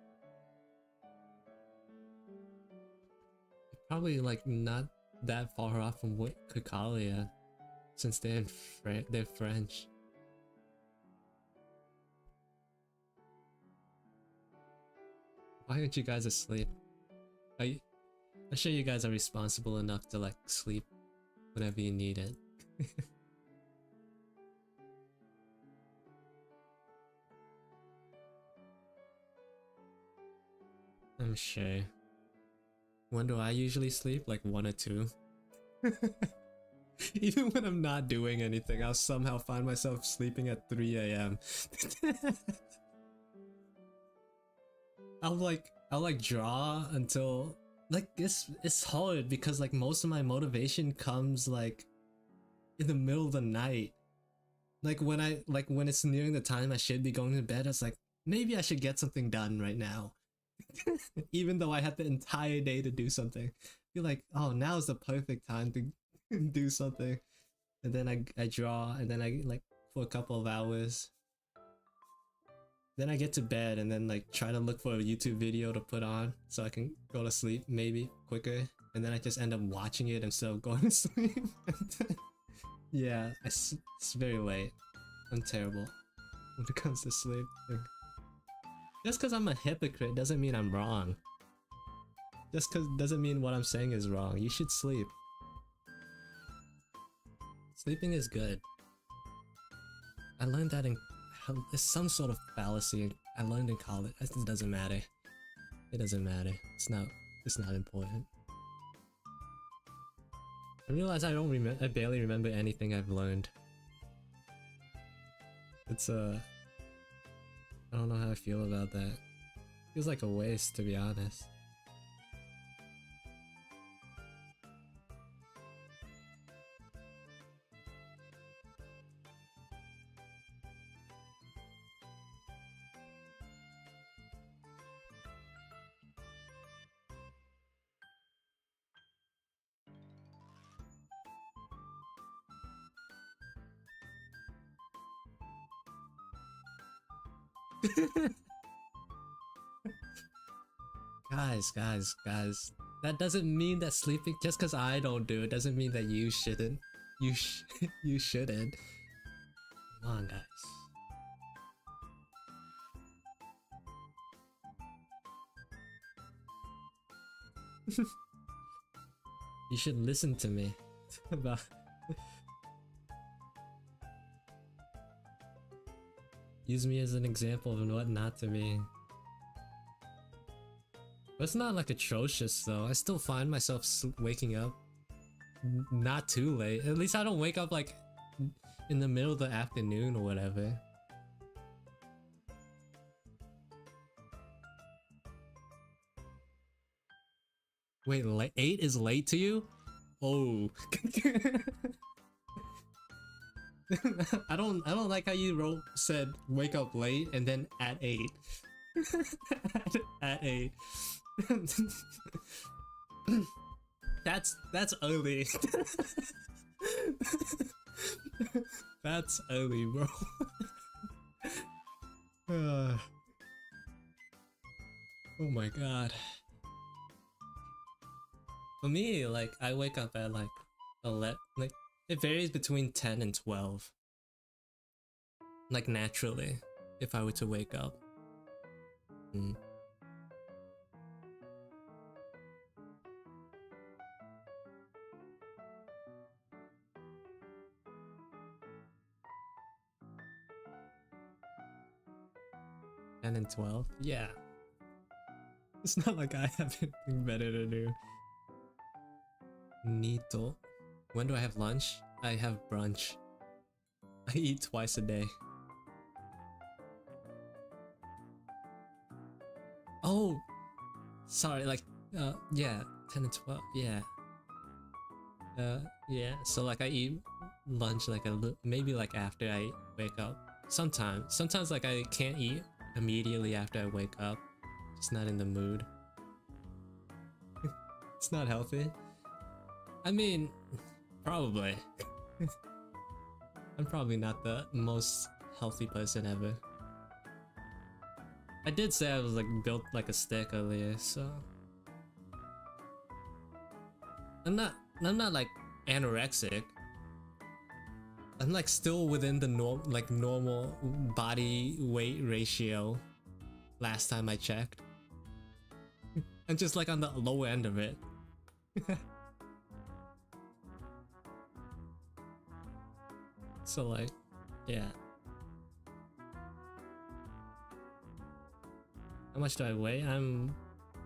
Probably like not that far off from Kakalia, since they're they're French. Why aren't you guys asleep? I'm sure you guys are responsible enough to like sleep whenever you need it. I'm sure. When do I usually sleep? Like 1 or 2? Even when I'm not doing anything, I'll somehow find myself sleeping at 3 AM. I'll like draw until like it's hard because like most of my motivation comes like in the middle of the night. Like when it's nearing the time I should be going to bed, it's like maybe I should get something done right now. Even though I had the entire day to do something. You're like, oh, now's the perfect time to do something. And then I draw, and then I like for a couple of hours. Then I get to bed and then like try to look for a YouTube video to put on so I can go to sleep maybe quicker. And then I just end up watching it instead of going to sleep. Yeah, it's very late. I'm terrible when it comes to sleep. Just because I'm a hypocrite doesn't mean I'm wrong. Just because doesn't mean what I'm saying is wrong. You should sleep. Sleeping is good. I learned that in... It's some sort of fallacy I learned in college. It doesn't matter. It doesn't matter. It's not important. I realize I barely remember anything I've learned. It's I don't know how I feel about that. Feels like a waste, to be honest. Guys. That doesn't mean that sleeping, just because I don't do it, doesn't mean that you shouldn't. you shouldn't. Come on, guys. You should listen to me about. Use me as an example of what not to be. But it's not like atrocious though. I still find myself waking up not too late. At least I don't wake up like in the middle of the afternoon or whatever. Wait, 8 is late to you? Oh. I don't like how you said wake up late and then at 8. At 8. That's early. That's early, bro. Oh my god. For me, like, I wake up at like 11, like, it varies between 10 and 12. Like, naturally, if I were to wake up. 10 and 12? Yeah. It's not like I have anything better to do. Nito. When do I have lunch? I have brunch. I eat twice a day. Oh! Sorry, like, yeah, 10 and 12, yeah. Yeah, so like I eat lunch like maybe like after I wake up. Sometimes like I can't eat immediately after I wake up. Just not in the mood. It's not healthy. I mean, probably. I'm probably not the most healthy person ever. I did say I was like built like a stick earlier, so I'm not like anorexic. I'm like still within the normal body weight ratio last time I checked. I'm just like on the low end of it. So like, yeah. How much do I weigh?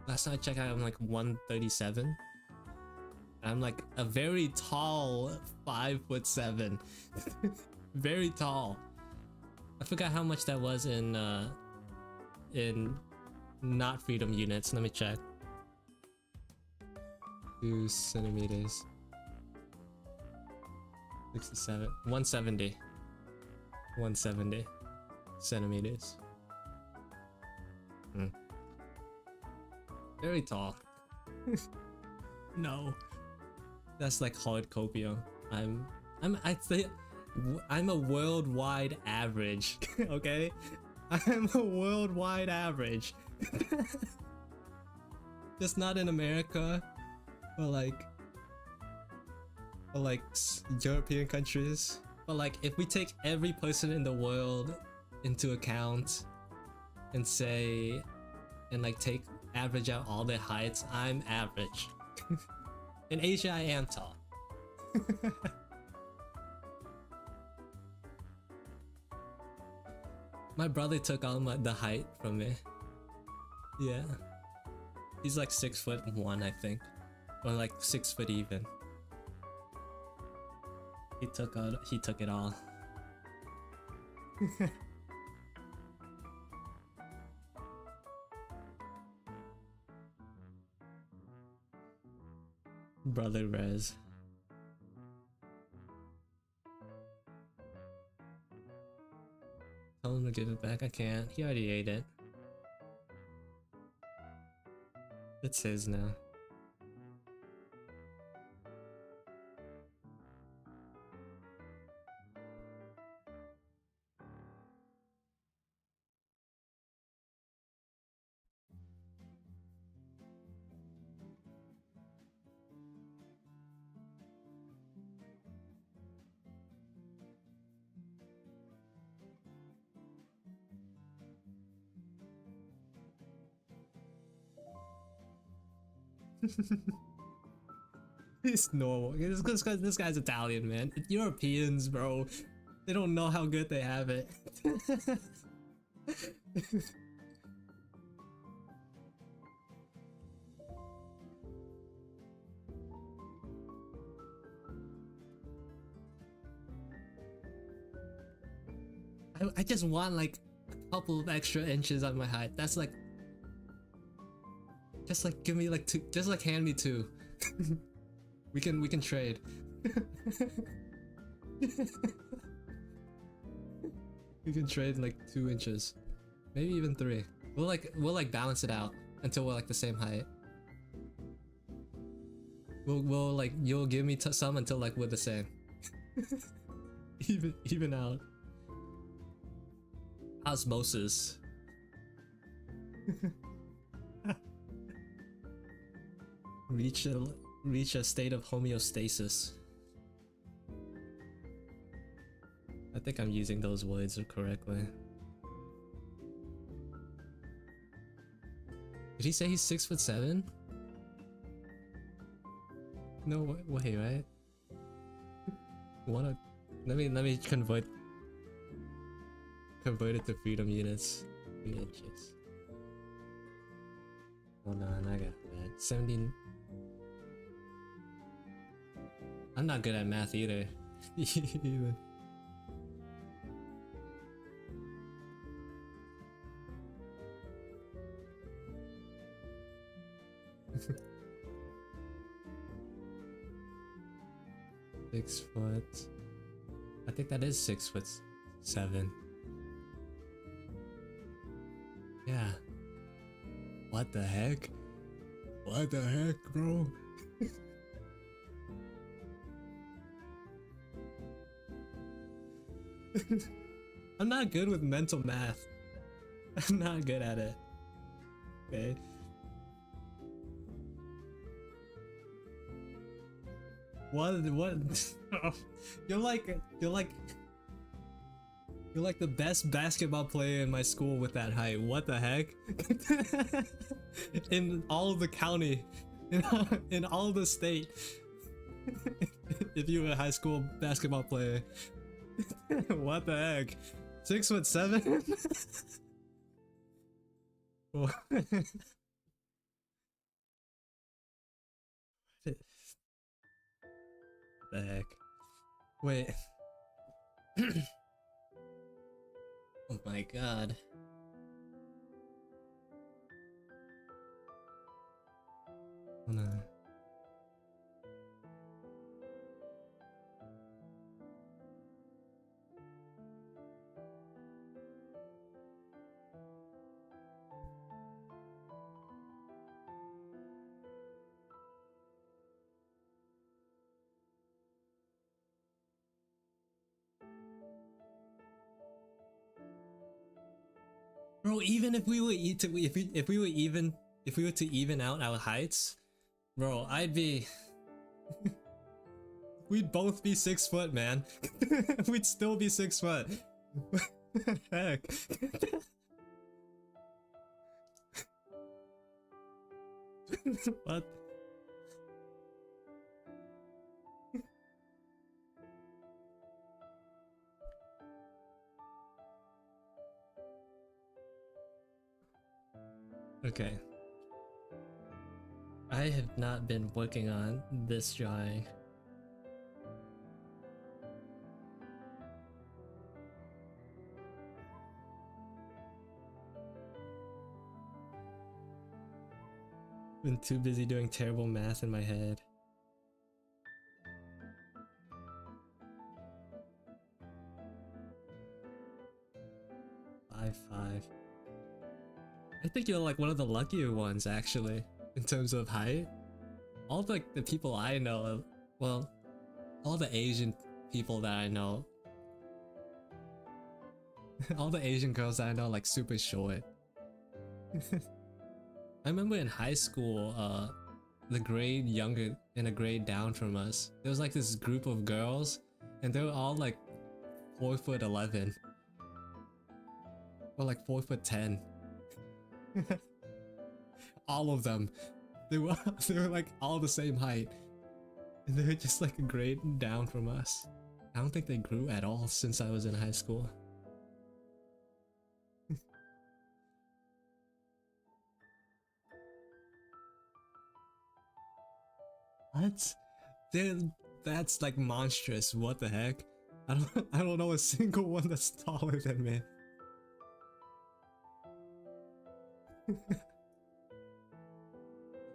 Last time I checked I'm like 137. I'm like a very tall 5'7". Very tall. I forgot how much that was in not freedom units. Let me check. 2 centimeters. 67. 170. 170 centimeters. Very tall. No. That's like hard copia. I'd say I'm a worldwide average. Okay? I'm a worldwide average. Just not in America, but like European countries. But like if we take every person in the world into account and say and like average out all their heights, I'm average. In Asia I am tall. My brother took all the height from me. Yeah. He's like 6'1", I think. Or like 6 foot even. He took it all. Brother Rez. Tell him to give it back. I can't. He already ate it. It's his now. It's normal. This guy's Italian, man. Europeans, bro. They don't know how good they have it. I just want like a couple of extra inches on my height. That's like, just like give me like two, just like hand me two. we can trade. We can trade like 2 inches, maybe even 3. We'll like balance it out until we're like the same height. We'll like, you'll give me some until like we're the same. even out. Osmosis. reach a state of homeostasis. I think I'm using those words correctly. Did he say he's 6'7"? No way, right? Let me convert it to freedom units. 3 inches. Hold on, I got that. 17. I'm not good at math either. Even. Six foot. I think that is 6'7". Yeah. What the heck? What the heck, bro? I'm not good with mental math. I'm not good at it. Okay. What? You're like the best basketball player in my school with that height. What the heck? In all of the county, in all of the state. If you were a high school basketball player. What the heck? 6'7"? The heck? Wait. Oh my god. Oh no. Bro, even if we were if we were to even out our heights, bro, we'd both be 6 foot, man. We'd still be 6 foot. Heck. What? Okay. I have not been working on this drawing. Been too busy doing terrible math in my head. Five. I think you're like one of the luckier ones, actually, in terms of height. All the people I know, well, all the Asian people that I know, all the Asian girls that I know, like super short. I remember in high school, the grade younger and a grade down from us, there was like this group of girls, and they were all like 4'11", or like 4'10". All of them. They were they were like all the same height. And they were just like a grade down from us. I don't think they grew at all since I was in high school. What? Dude, that's like monstrous. What the heck? I don't know a single one that's taller than me. I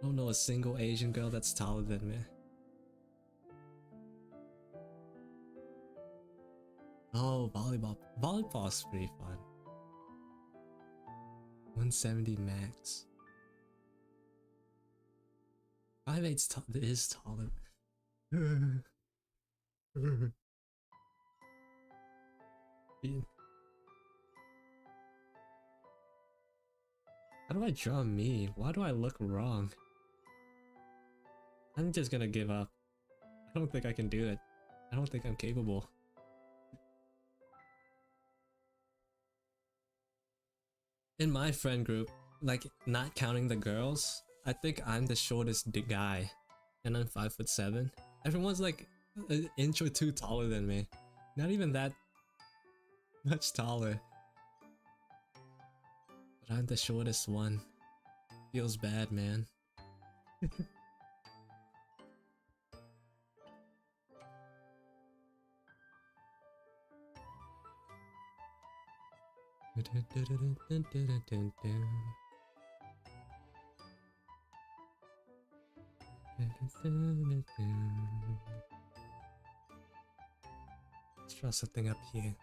don't know a single Asian girl that's taller than me. Oh, volleyball. Volleyball's pretty fun. 170 max. 5'8" is taller. How do I draw me? Why do I look wrong? I'm just gonna give up. I don't think I can do it. I don't think I'm capable. In my friend group, like not counting the girls, I think I'm the shortest guy, and I'm 5'7". Everyone's like an inch or two taller than me. Not even that much taller. But I'm the shortest one. Feels bad, man. Let's draw something up here.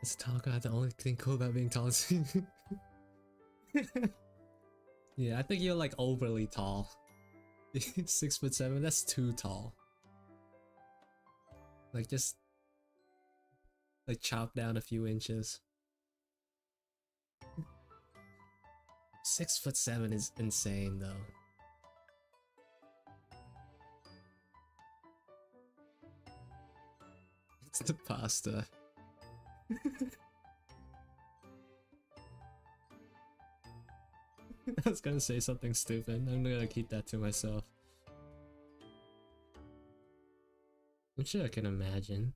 It's a tall guy. The only thing cool about being tall is yeah, I think you're like overly tall. 6'7", that's too tall. Like just like chop down a few inches. 6'7" is insane though. It's the pasta. I was gonna say something stupid. I'm gonna keep that to myself. I'm sure I can imagine.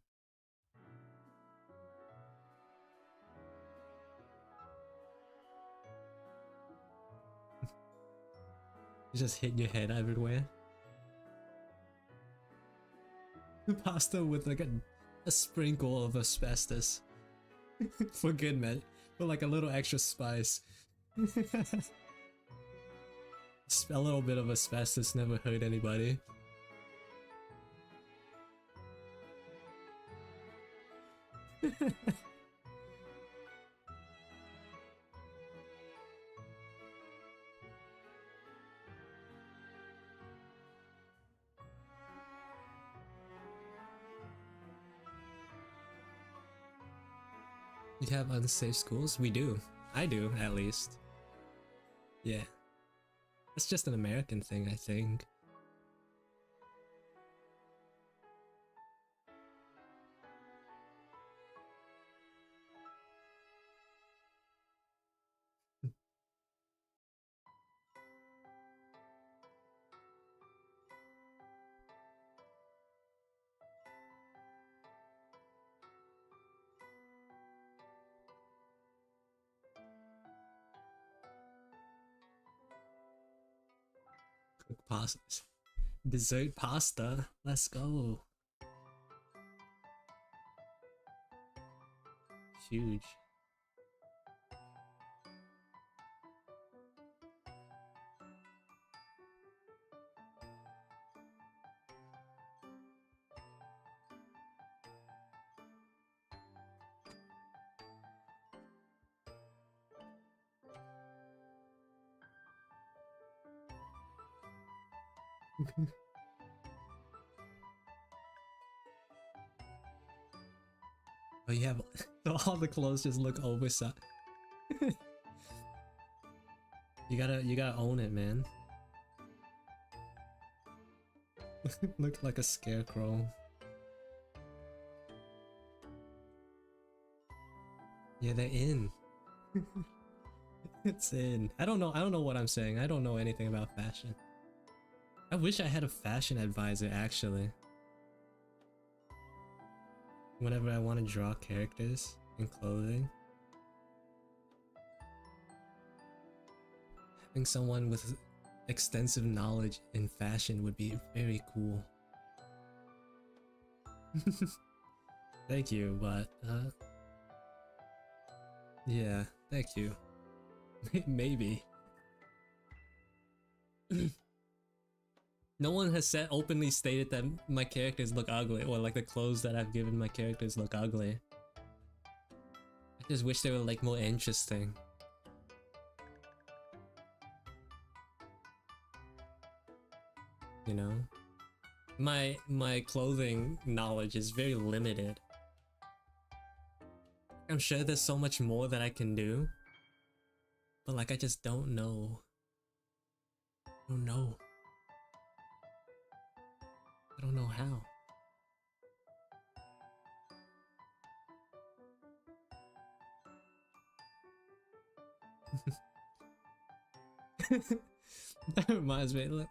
You just hit your head everywhere. Pasta with like a sprinkle of asbestos. For good, man. For like a little extra spice. A little bit of asbestos never hurt anybody. You have unsafe schools? We do. I do, at least. Yeah. It's just an American thing, I think. Cook pasta. Dessert pasta. Let's go. Huge. Oh, you have all the clothes just look oversized. You gotta own it, man. Look like a scarecrow. Yeah, they're in. It's in. I don't know what I'm saying. I don't know anything about fashion. I wish I had a fashion advisor actually. Whenever I want to draw characters in clothing. Having someone with extensive knowledge in fashion would be very cool. Thank you, but yeah, thank you. Maybe. No one has said openly stated that my characters look ugly, or like the clothes that I've given my characters look ugly. I just wish they were like more interesting. You know? My clothing knowledge is very limited. I'm sure there's so much more that I can do. But like I just don't know. I don't know. I don't know how. That reminds me, look,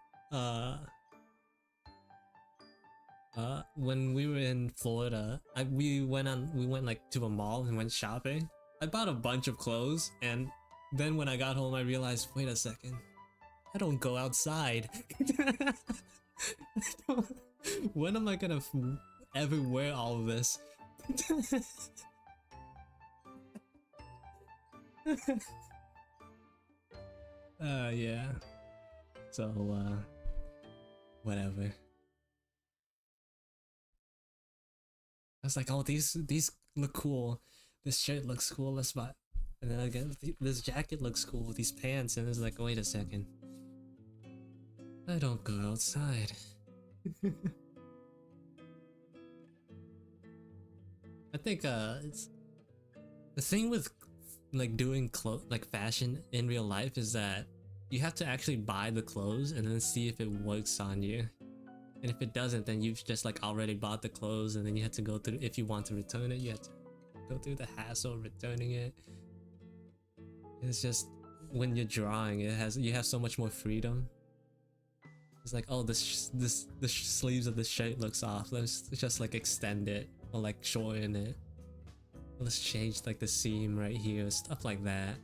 when we were in Florida, we went like to a mall and went shopping. I bought a bunch of clothes, and then when I got home, I realized, wait a second, I don't go outside. When am I gonna ever wear all of this? Yeah. So, whatever. I was like, oh, these look cool. This shirt looks cool. Let's buy. And then I get this jacket looks cool. These pants, and it's like, wait a second. I don't go outside. I think it's the thing with like doing like fashion in real life is that you have to actually buy the clothes and then see if it works on you. And if it doesn't, then you've just like already bought the clothes, and then you have to go through, if you want to return it, you have to go through the hassle of returning it. It's just when you're drawing, you have so much more freedom. It's like, oh, the sleeves of this shirt looks off. Let's just like extend it or like shorten it. Let's change like the seam right here, stuff like that.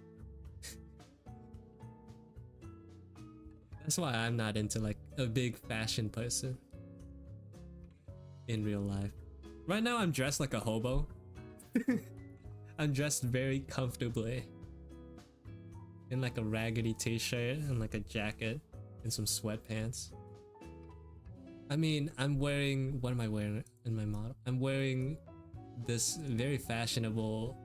That's why I'm not into like a big fashion person in real life. Right now I'm dressed like a hobo. I'm dressed very comfortably in like a raggedy t-shirt and like a jacket and some sweatpants. I mean, I'm wearing, what am I wearing in my model? I'm wearing this very fashionable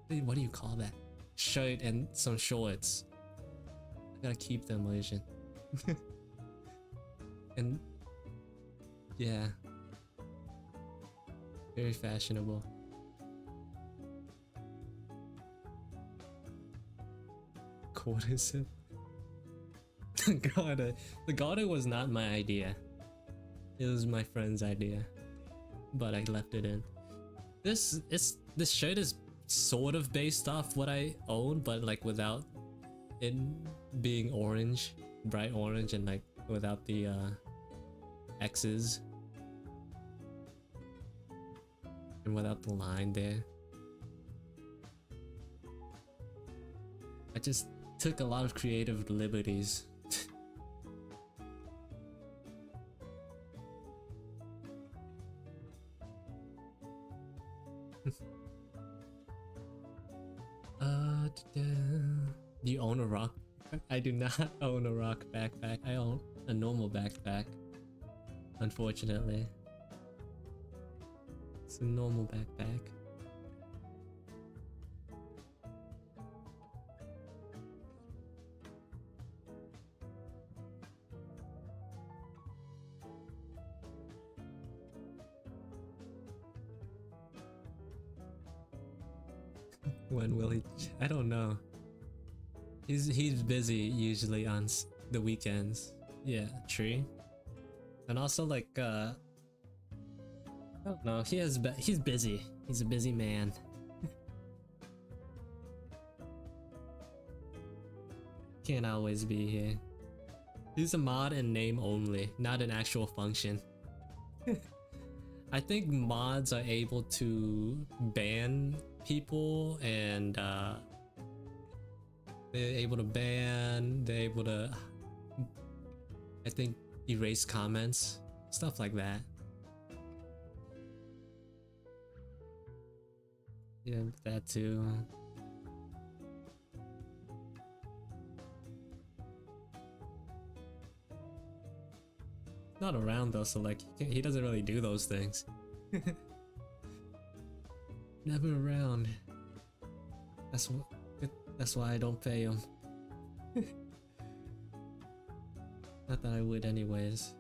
what do you call that? Shirt and some shorts. I gotta keep the immersion. And yeah, very fashionable. Courtesan. The garter was not my idea. It was my friend's idea, but I left it in. This shirt is sort of based off what I own, but like without it being orange, bright orange, and like without the X's and without the line there. I just took a lot of creative liberties. Do you own a rock? I do not own a rock backpack. I own a normal backpack. Unfortunately, it's a normal backpack. When will he? I don't know. He's busy usually on the weekends. Yeah, tree. And also like I don't know. He's busy. He's a busy man. Can't always be here. He's a mod in name only, not an actual function. I think mods are able to ban people and they're able to ban, they're able to, I think, erase comments, stuff like that. Yeah, that too. Not around though, so like he doesn't really do those things. Never around. That's why I don't pay him. Not that I would anyways.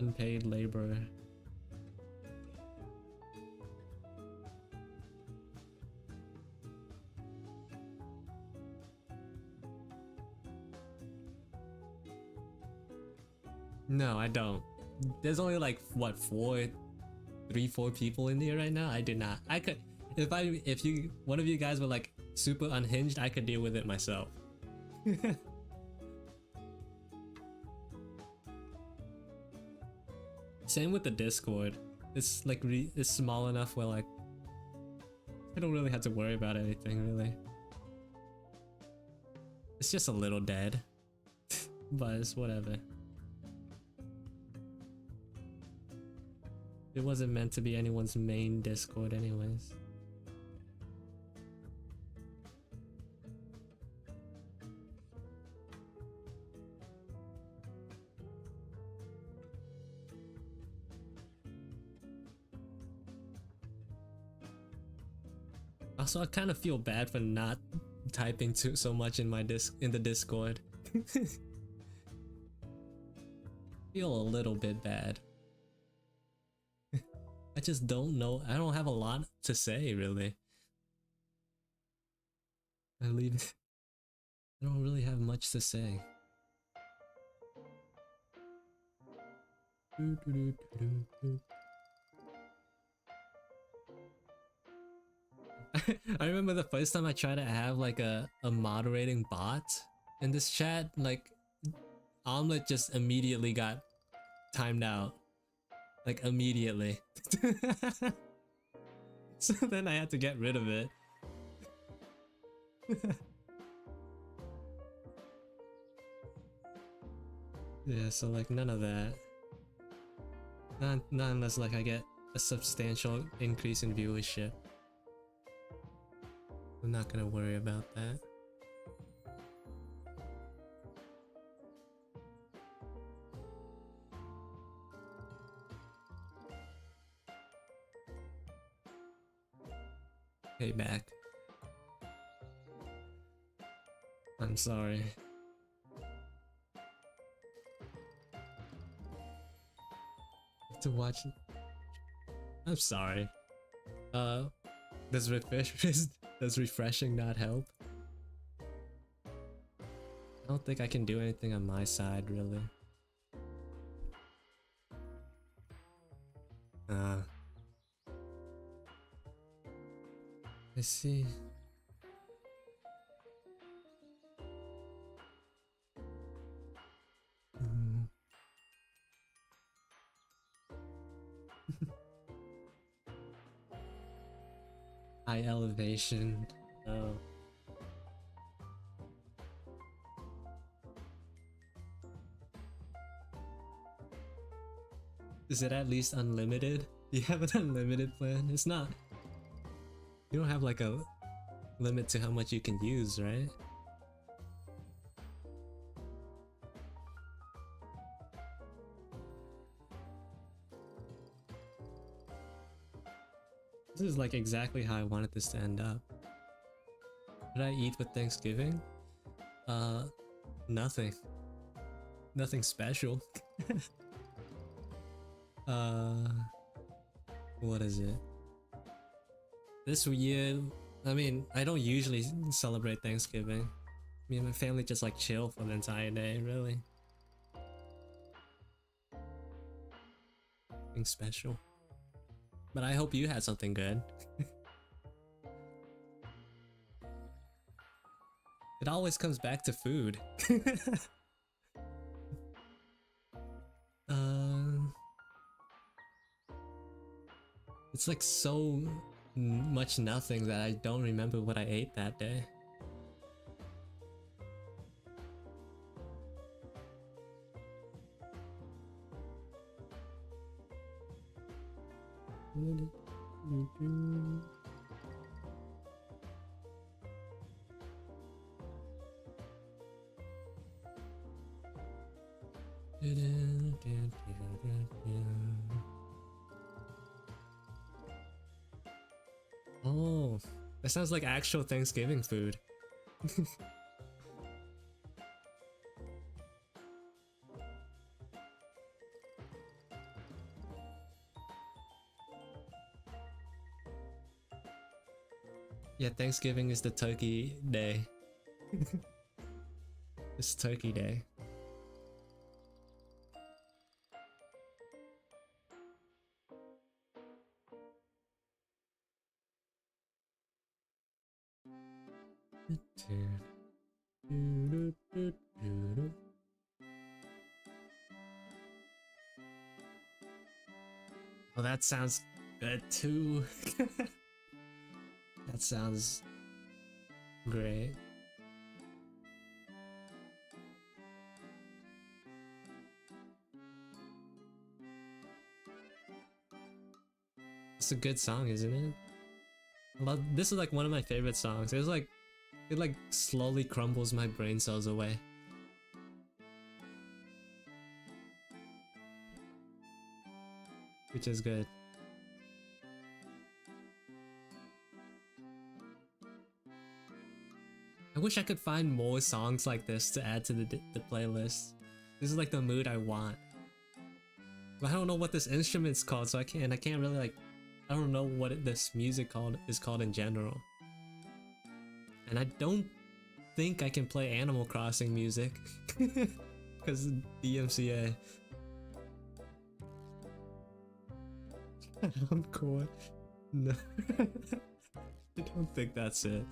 Unpaid labor. No, I don't. There's only like what, 4 people in here right now. I did not. I could, if one of you guys were like super unhinged, I could deal with it myself. Same with the Discord. It's like it's small enough where like I don't really have to worry about anything really. It's just a little dead, but it's whatever. It wasn't meant to be anyone's main Discord anyways. Also, I kind of feel bad for not typing so much in the Discord. Feel a little bit bad. I just don't know. I don't have a lot to say really. I don't really have much to say. I remember the first time I tried to have like a moderating bot in this chat, like Omelette just immediately got timed out. Like immediately. So then I had to get rid of it. Yeah, so like none of that. Not unless like I get a substantial increase in viewership. I'm not gonna worry about that. Payback. I'm sorry. To watch. I'm sorry. Does refreshing not help? I don't think I can do anything on my side really. I see. High elevation. Oh. Is it at least unlimited? You have an unlimited plan? It's not. You don't have like a limit to how much you can use, right? This is like exactly how I wanted this to end up. What did I eat with Thanksgiving? Nothing. Nothing special. What is it? This year, I mean, I don't usually celebrate Thanksgiving. Me and my family just like chill for the entire day, really. Nothing special. But I hope you had something good. It always comes back to food. uh, it's like so much nothing that I don't remember what I ate that day. Oh, that sounds like actual Thanksgiving food. Yeah, Thanksgiving is the turkey day. It's turkey day. Oh, that sounds good too. That sounds great. It's a good song, isn't it? This is like one of my favorite songs. It's like it like slowly crumbles my brain cells away. Which is good. I wish I could find more songs like this to add to the playlist. This is like the mood I want. But I don't know what this instrument's called, so I can't really like, I don't know what this music is called in general. And I don't think I can play Animal Crossing music because DMCA. Encore. No, I don't think that's it.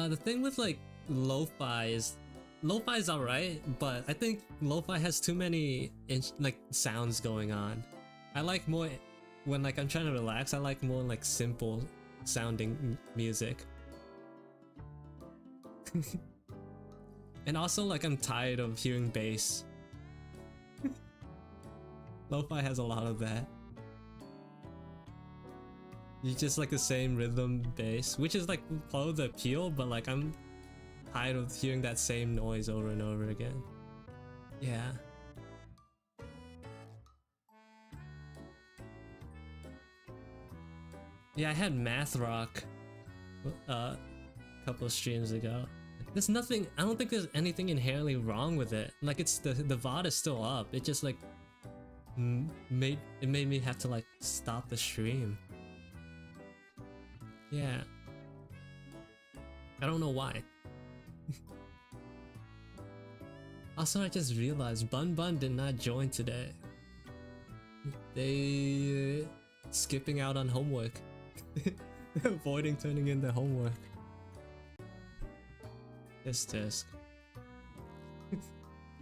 The thing with like lo-fi is alright, but I think lo-fi has too many like sounds going on. I like more when like I'm trying to relax. I like more like simple sounding music. And also like I'm tired of hearing bass. Lo-fi has a lot of that. You just like the same rhythm bass, which is like part of the appeal, but like I'm tired of hearing that same noise over and over again. Yeah. Yeah, I had math rock a couple of streams ago. There's nothing, I don't think there's anything inherently wrong with it. Like it's the VOD is still up. It just like made me have to like stop the stream. Yeah. I don't know why. Also, I just realized Bun Bun did not join today. They skipping out on homework. Avoiding turning in their homework. Tisk.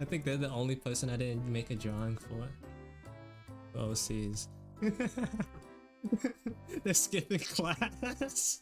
I think they're the only person I didn't make a drawing for. OCs. They're skipping class.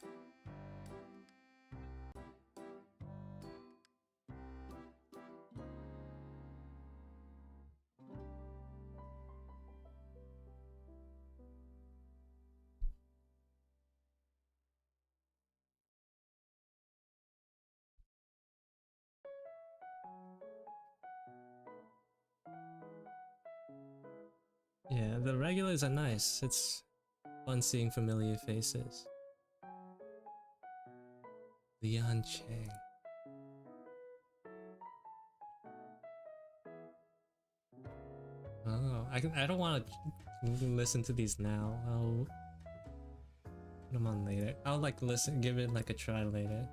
Yeah, the regulars are nice. It's fun seeing familiar faces. Leon Chang. Oh, I don't want to listen to these now. I'll put them on later. I'll like listen, give it like a try later.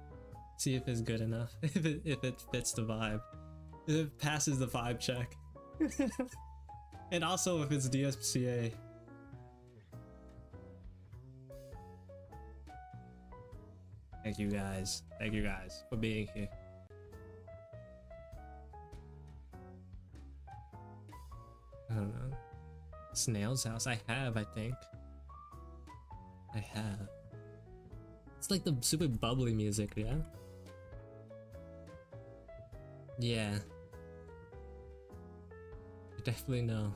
See if it's good enough. If it fits the vibe. If it passes the vibe check. And also if it's DSCA. Thank you guys. Thank you guys for being here. I don't know. Snail's House. I have, I think. I have. It's like the super bubbly music, yeah? Yeah. I definitely know.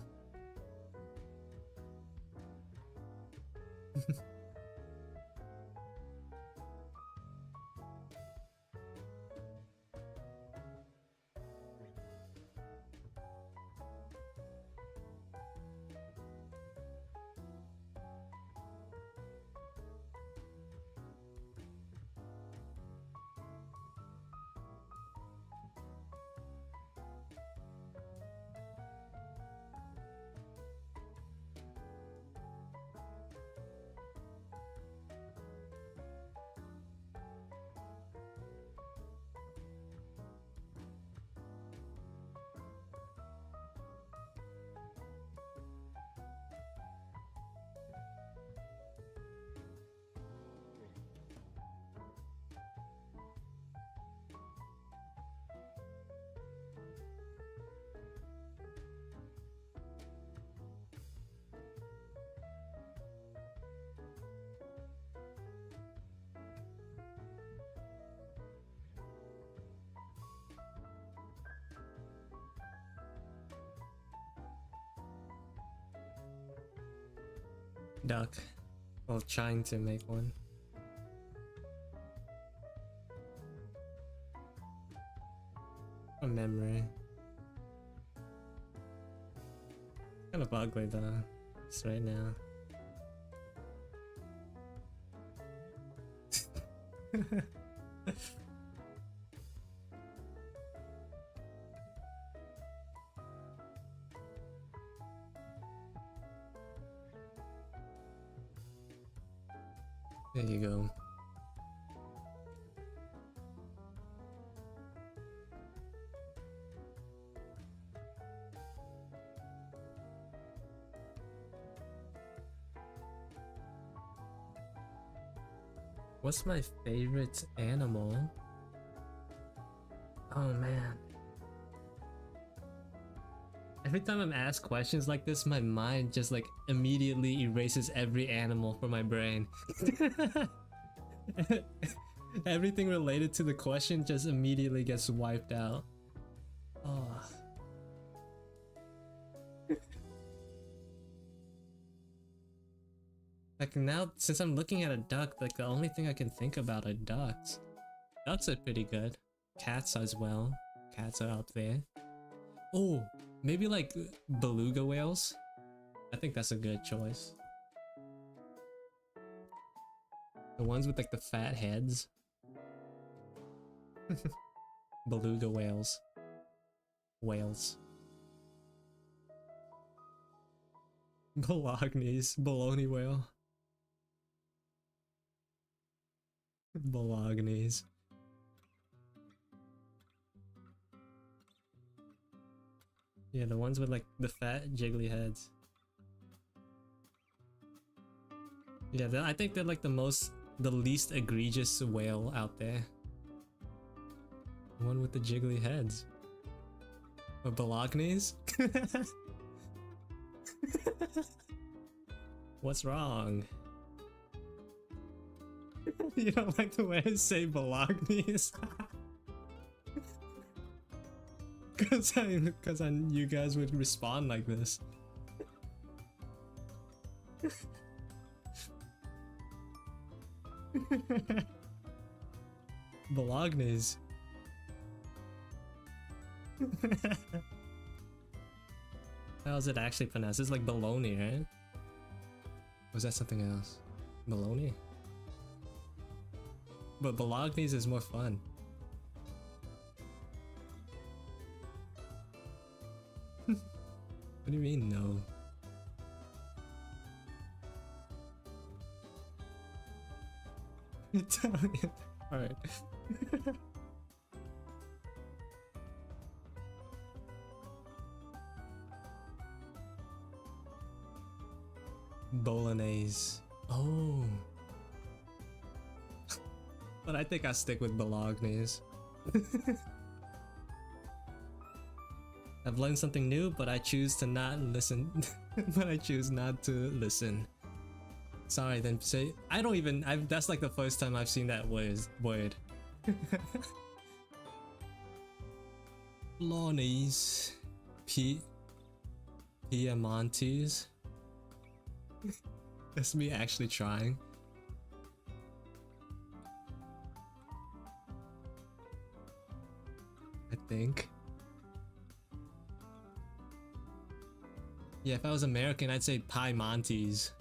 Duck. Well, trying to make one. A memory. Kind of ugly though. Just right now. There you go. What's my favorite animal? Oh man. Every time I'm asked questions like this, my mind just like immediately erases every animal from my brain. Everything related to the question just immediately gets wiped out. Oh. Like now, since I'm looking at a duck, like the only thing I can think about are ducks. Ducks are pretty good. Cats as well. Cats are up there. Oh, maybe like beluga whales. I think that's a good choice. The ones with like the fat heads. Beluga whales. Whales. Bolognese. Bologna whale. Bolognese. Yeah, the ones with like the fat jiggly heads. Yeah, I think they're like the least egregious whale out there. The one with the jiggly heads. Or Bolognese? What's wrong? You don't like the way I say Bolognese? Cause you guys would respond like this. Bolognese. How is it actually pronounced? It's like bologna, right? Or was that something else? Bologna? But Bolognese is more fun. What do you mean, no? Italian. Alright. Bolognese. Oh. But I think I stick with Bolognese. I've learned something new, but I choose to not listen. But I choose not to listen. Sorry, then say I don't even. That's like the first time I've seen that word. Bolognese, Piemontese. That's me actually trying. I think. Yeah, if I was American, I'd say Piemontese.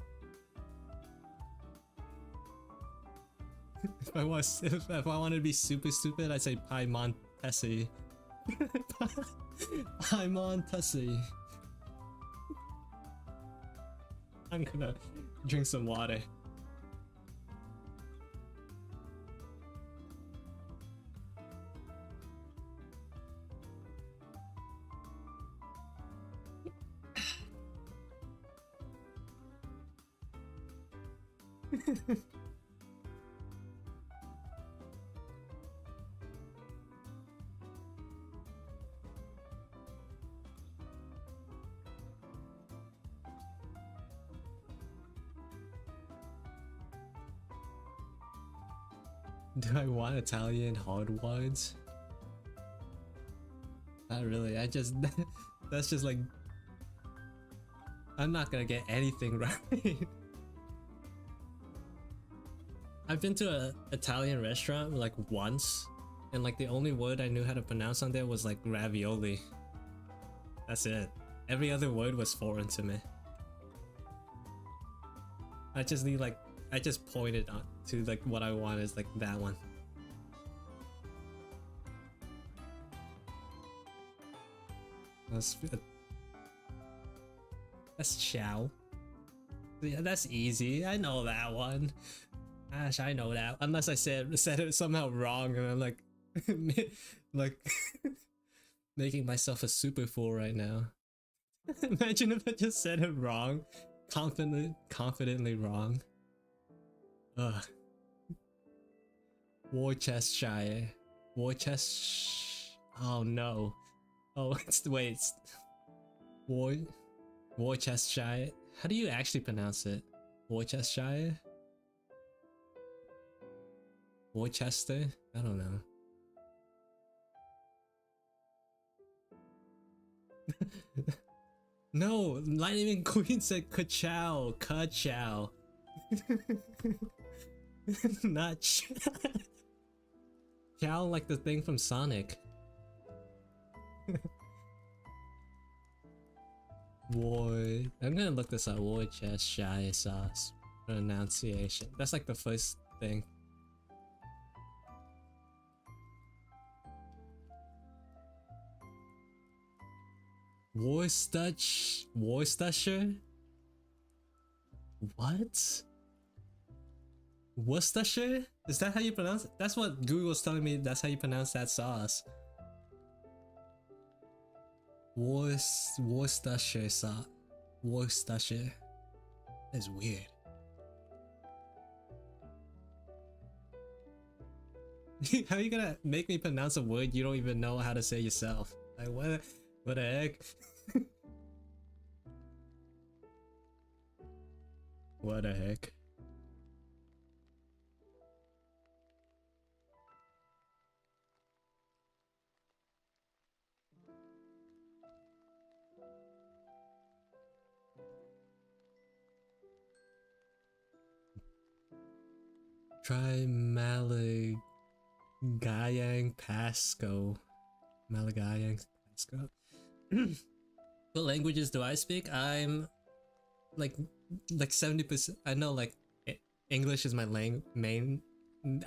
If I wanted to be super stupid, I'd say Piemontese. Piemontese. I'm gonna drink some water. Do I want Italian hard words? Not really. I just that's just like I'm not gonna get anything right. I've been to an Italian restaurant like once, and like the only word I knew how to pronounce on there was like ravioli. That's it. Every other word was foreign to me. I just need like I just pointed on to like what I want is like that one. That's chow. Yeah, that's easy. I know that one. Gosh, I know that. Unless I said it somehow wrong, and I'm like, like making myself a super fool right now. Imagine if I just said it wrong, confidently wrong. Ugh. Worcestershire. Worcestershire. Oh no. Oh, wait. Worcestershire. How do you actually pronounce it? Worcestershire? Worcester? I don't know. No, Lightning McQueen said ka-chow. Ka-chow. Not chow. Chow like the thing from Sonic. I'm gonna look this up. Worcestershire sauce pronunciation. That's like the first thing. Worcestershire? What? Worcestershire? Is that how you pronounce it? That's what Google's telling me. That's how you pronounce that sauce. Worcestershire sauce. Worcestershire. That's weird. How are you gonna make me pronounce a word you don't even know how to say yourself? Like what the heck? What the heck? Try Malagayang Pasco. Malagayang Pasco. What languages do I speak? I'm like 70%. I know like English is my main.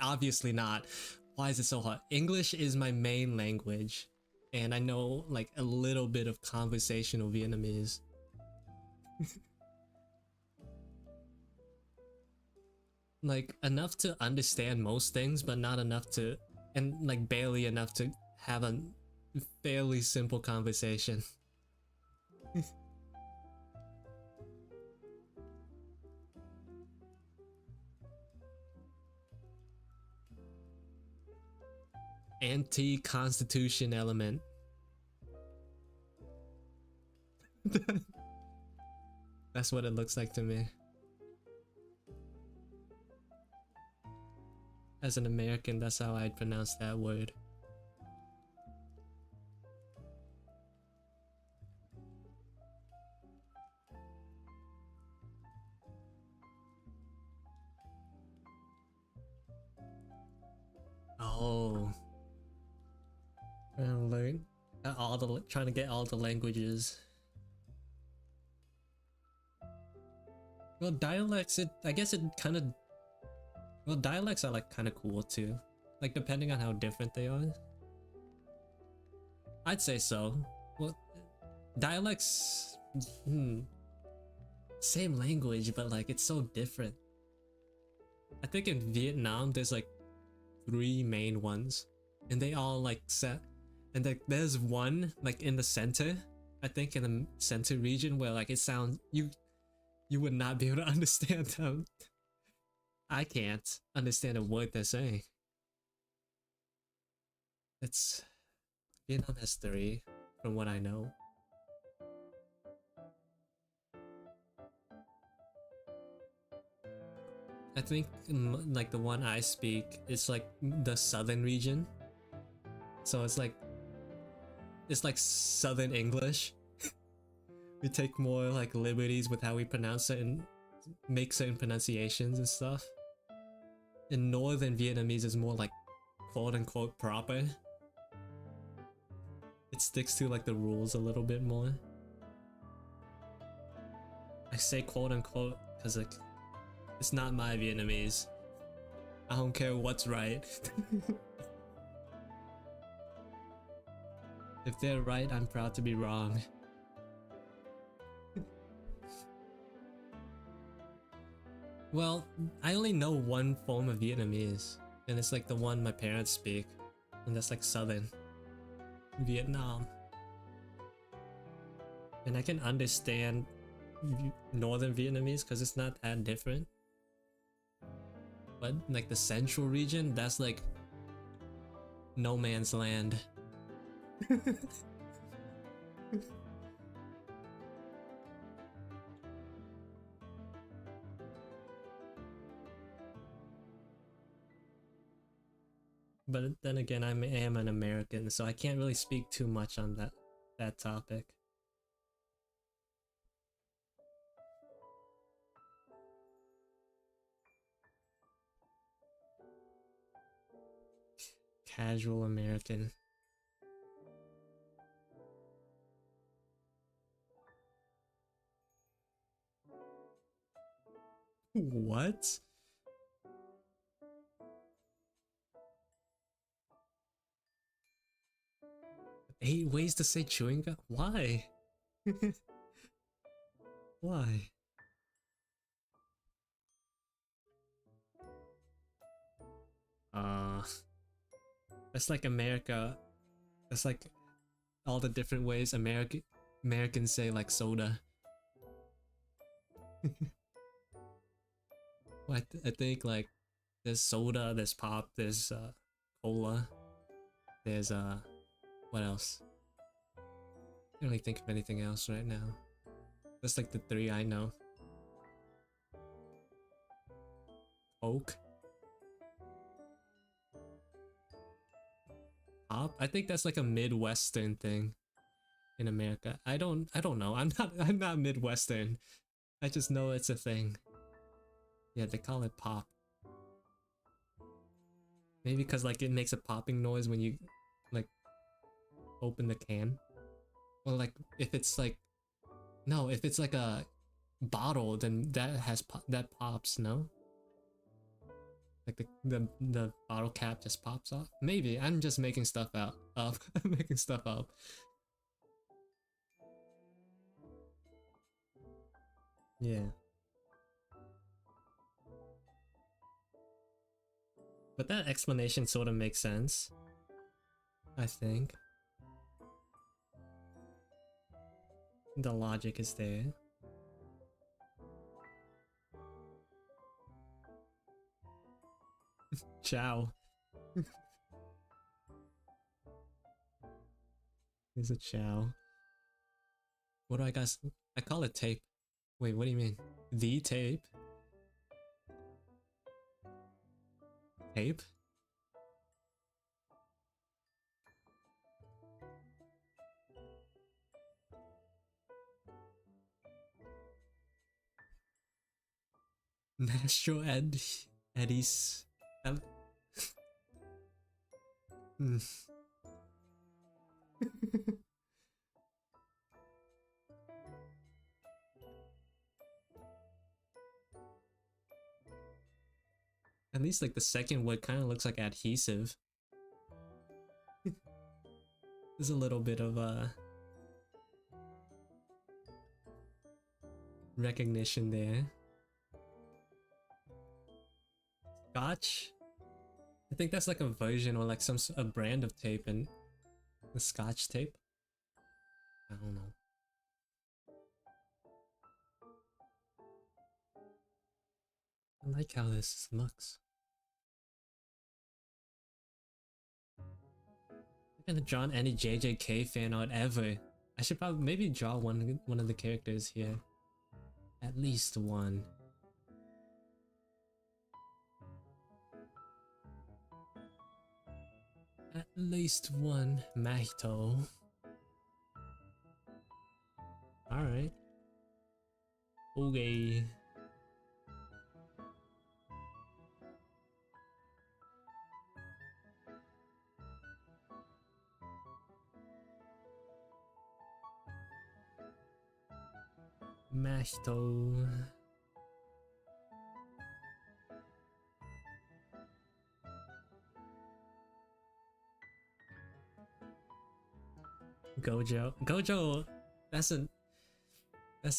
Obviously not. Why is it so hard? English is my main language, and I know like a little bit of conversational Vietnamese. Like enough to understand most things, but not enough to, and like barely enough to have a fairly simple conversation. Anti-constitution element. That's what it looks like to me. As an American, that's how I'd pronounce that word. Oh. Trying to learn trying to get all the languages. Well, dialects, I guess it kind of, well, dialects are like kind of cool too. Like depending on how different they are. I'd say so. Well, dialects, same language, but like it's so different. I think in Vietnam there's like 3 main ones, and they all like set, and like there's one like in the center, I think in the center region, where like it sounds, you would not be able to understand them. I can't understand a word they're saying. It's, Vietnam has 3 from what I know. I think like the one I speak is like the southern region, so it's like southern English. We take more like liberties with how we pronounce it and make certain pronunciations and stuff. And northern Vietnamese is more like quote unquote proper. It sticks to like the rules a little bit more. I say quote unquote because like it's not my Vietnamese. I don't care what's right. If they're right, I'm proud to be wrong. Well, I only know one form of Vietnamese, and it's like the one my parents speak, and that's like southern Vietnam. And I can understand northern Vietnamese because it's not that different. But like the central region, that's like no man's land. But then again, I am an American, so I can't really speak too much on that topic. Casual American. What? 8 ways to say chewing gum? Why? Why? That's like America. That's like all the different ways Americans say like soda. Well, I think like there's soda, there's pop, there's cola, there's what else? I can't really think of anything else right now. That's like the 3 I know. Coke. Pop? I think that's like a Midwestern thing in America. I don't know. I'm not Midwestern. I just know it's a thing. Yeah, they call it pop. Maybe because like it makes a popping noise when you like open the can. Or like if it's like No, if it's like a bottle, then that that pops, no? Like the bottle cap just pops off? Maybe, I'm just making stuff up. I'm making stuff up. Yeah. But that explanation sort of makes sense, I think. The logic is there. Ciao. There's a chow. What do I guess? I call it tape. Wait, what do you mean? The tape? Tape? Natural Eddies. Hmm. At least like the second wood kind of looks like adhesive. There's a little bit of recognition there. Scotch? I think that's like a version or like a brand of tape and the Scotch tape. I don't know. I like how this looks. I haven't drawn any JJK fan art ever. I should probably maybe draw one of the characters here. At least one. At least one Mahito. Alright. Okay. Mahito. Gojo. Gojo, that's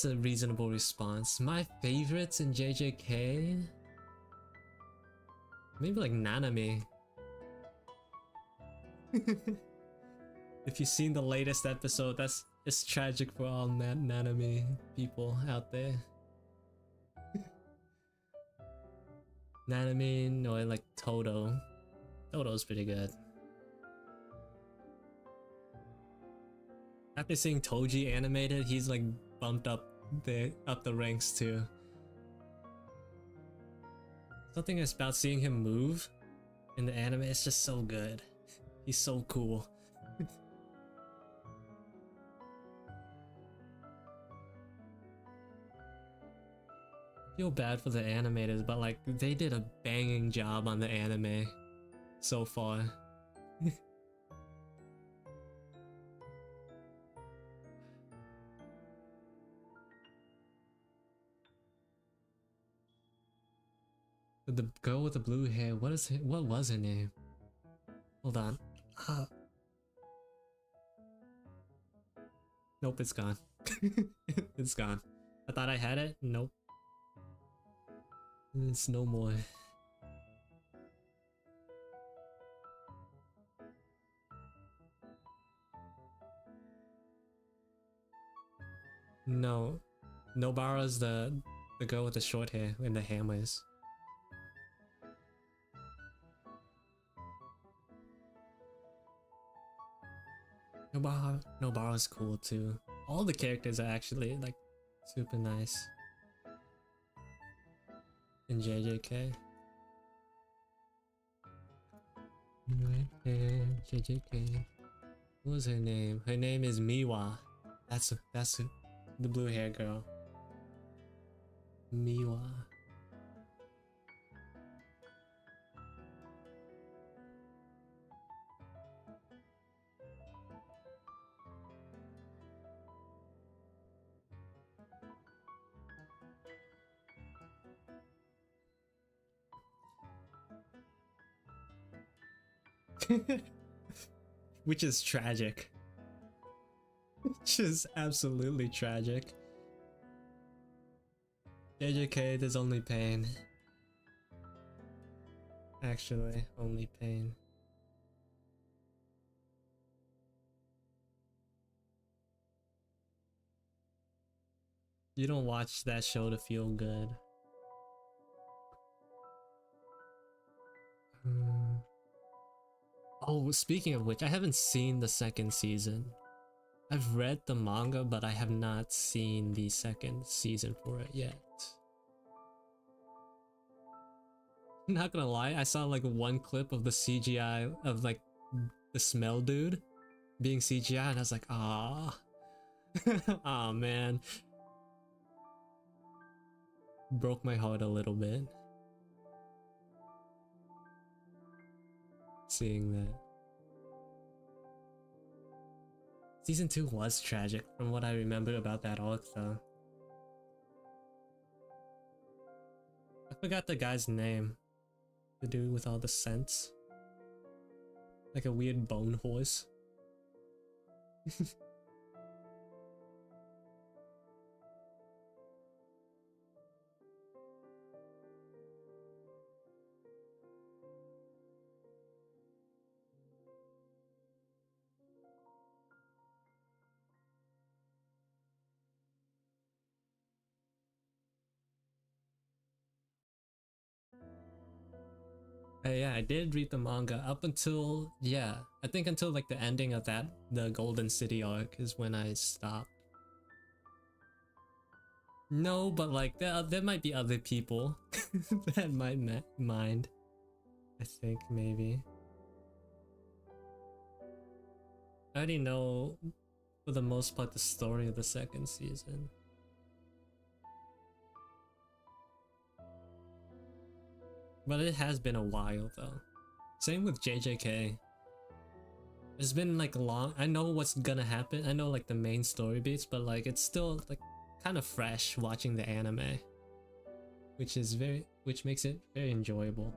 a reasonable response. My favorites in JJK? Maybe like Nanami. If you've seen the latest episode, it's tragic for all Nanami people out there. Nanami or like Toto. Toto's pretty good. After seeing Toji animated, he's like bumped up the ranks too. Something is about seeing him move in the anime, it's just so good. He's so cool. Feel bad for the animators, but like they did a banging job on the anime so far. The girl with the blue hair, what was her name? Hold on. Nope, it's gone. It's gone. I thought I had it. Nope. It's no more. No. Nobara's the girl with the short hair and the hammers. Nobara's cool too. All the characters are actually like super nice in JJK. JJK. What was her name? Her name is Miwa. That's the blue hair girl. Miwa. Which is tragic. Which is absolutely tragic. JJK, there's only pain. Actually, only pain. You don't watch that show to feel good. Oh, speaking of which, I haven't seen the second season. I've read the manga, but I have not seen the second season for it yet. Not gonna lie, I saw like one clip of the CGI of like the smell dude being CGI, and I was like, ah, ah man, broke my heart a little bit seeing that. Season 2 was tragic from what I remember about that arc though. I forgot the guy's name. The dude with all the scents. Like a weird bone horse. Yeah, I did read the manga up until, yeah, I think until like the ending of that, the Golden City arc is when I stopped. No, but like there might be other people that might mind. I think maybe. I already know for the most part the story of the second season. But it has been a while though. Same with JJK. It's been like long. I know what's gonna happen. I know like the main story beats, but like it's still like kind of fresh watching the anime, which makes it very enjoyable.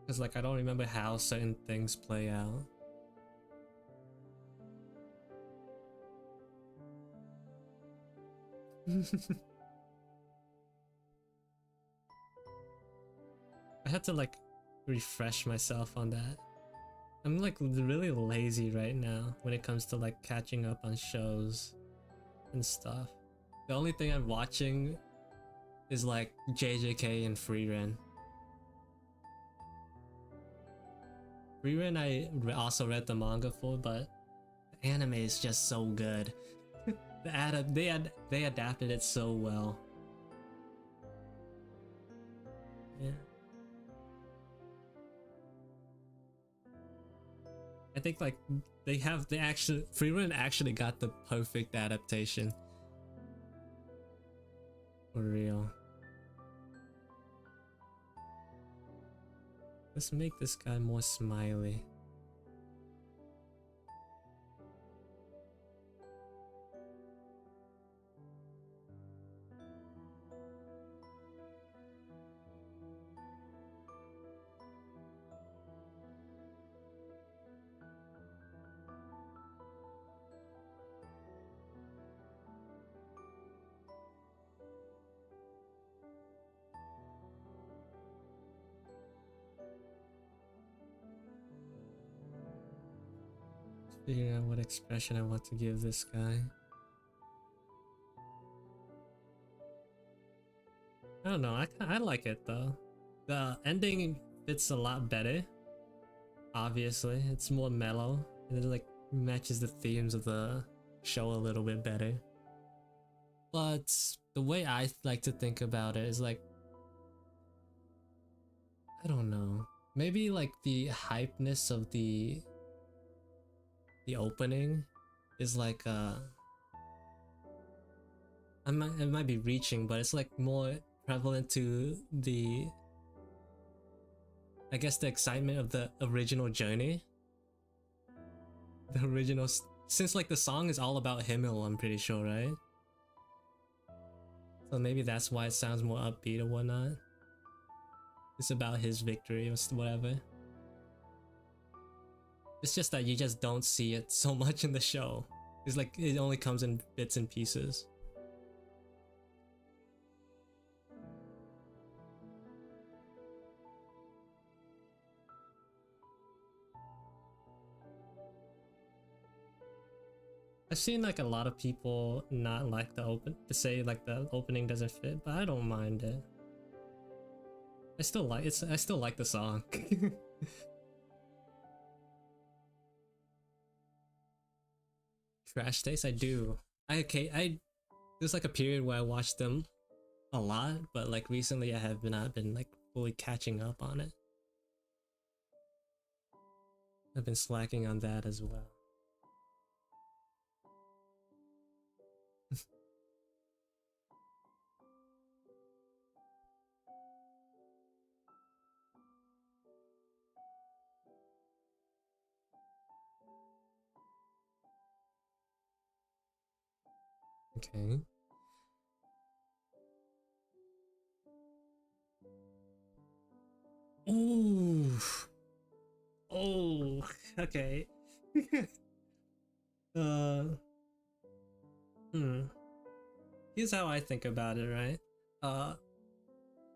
Cause like I don't remember how certain things play out. I had to like refresh myself on that. I'm like really lazy right now when it comes to like catching up on shows and stuff. The only thing I'm watching is like JJK and Frieren. Frieren I also read the manga for, but the anime is just so good. They adapted it so well. Yeah. I think like Frieren actually got the perfect adaptation. For real. Let's make this guy more smiley. Figure out what expression I want to give this guy. I don't know, I like it though. The ending fits a lot better. Obviously, it's more mellow. And it like matches the themes of the show a little bit better. But the way I like to think about it is like, I don't know. Maybe like the hypeness of the opening is like it might be reaching, but it's like more prevalent to the, I guess, the excitement of the original journey. The original, since like the song is all about Himmel, I'm pretty sure, right? So maybe that's why it sounds more upbeat or whatnot. It's about his victory or whatever. It's just that you just don't see it so much in the show. It's like it only comes in bits and pieces. I've seen like a lot of people not like the to say like the opening doesn't fit, but I don't mind it. I still like the song. Trash Taste, I do. There's like a period where I watched them a lot, but like recently I have not been like fully catching up on it. I've been slacking on that as well. Okay. Ooh. Oh, okay. uh Here's how I think about it, right?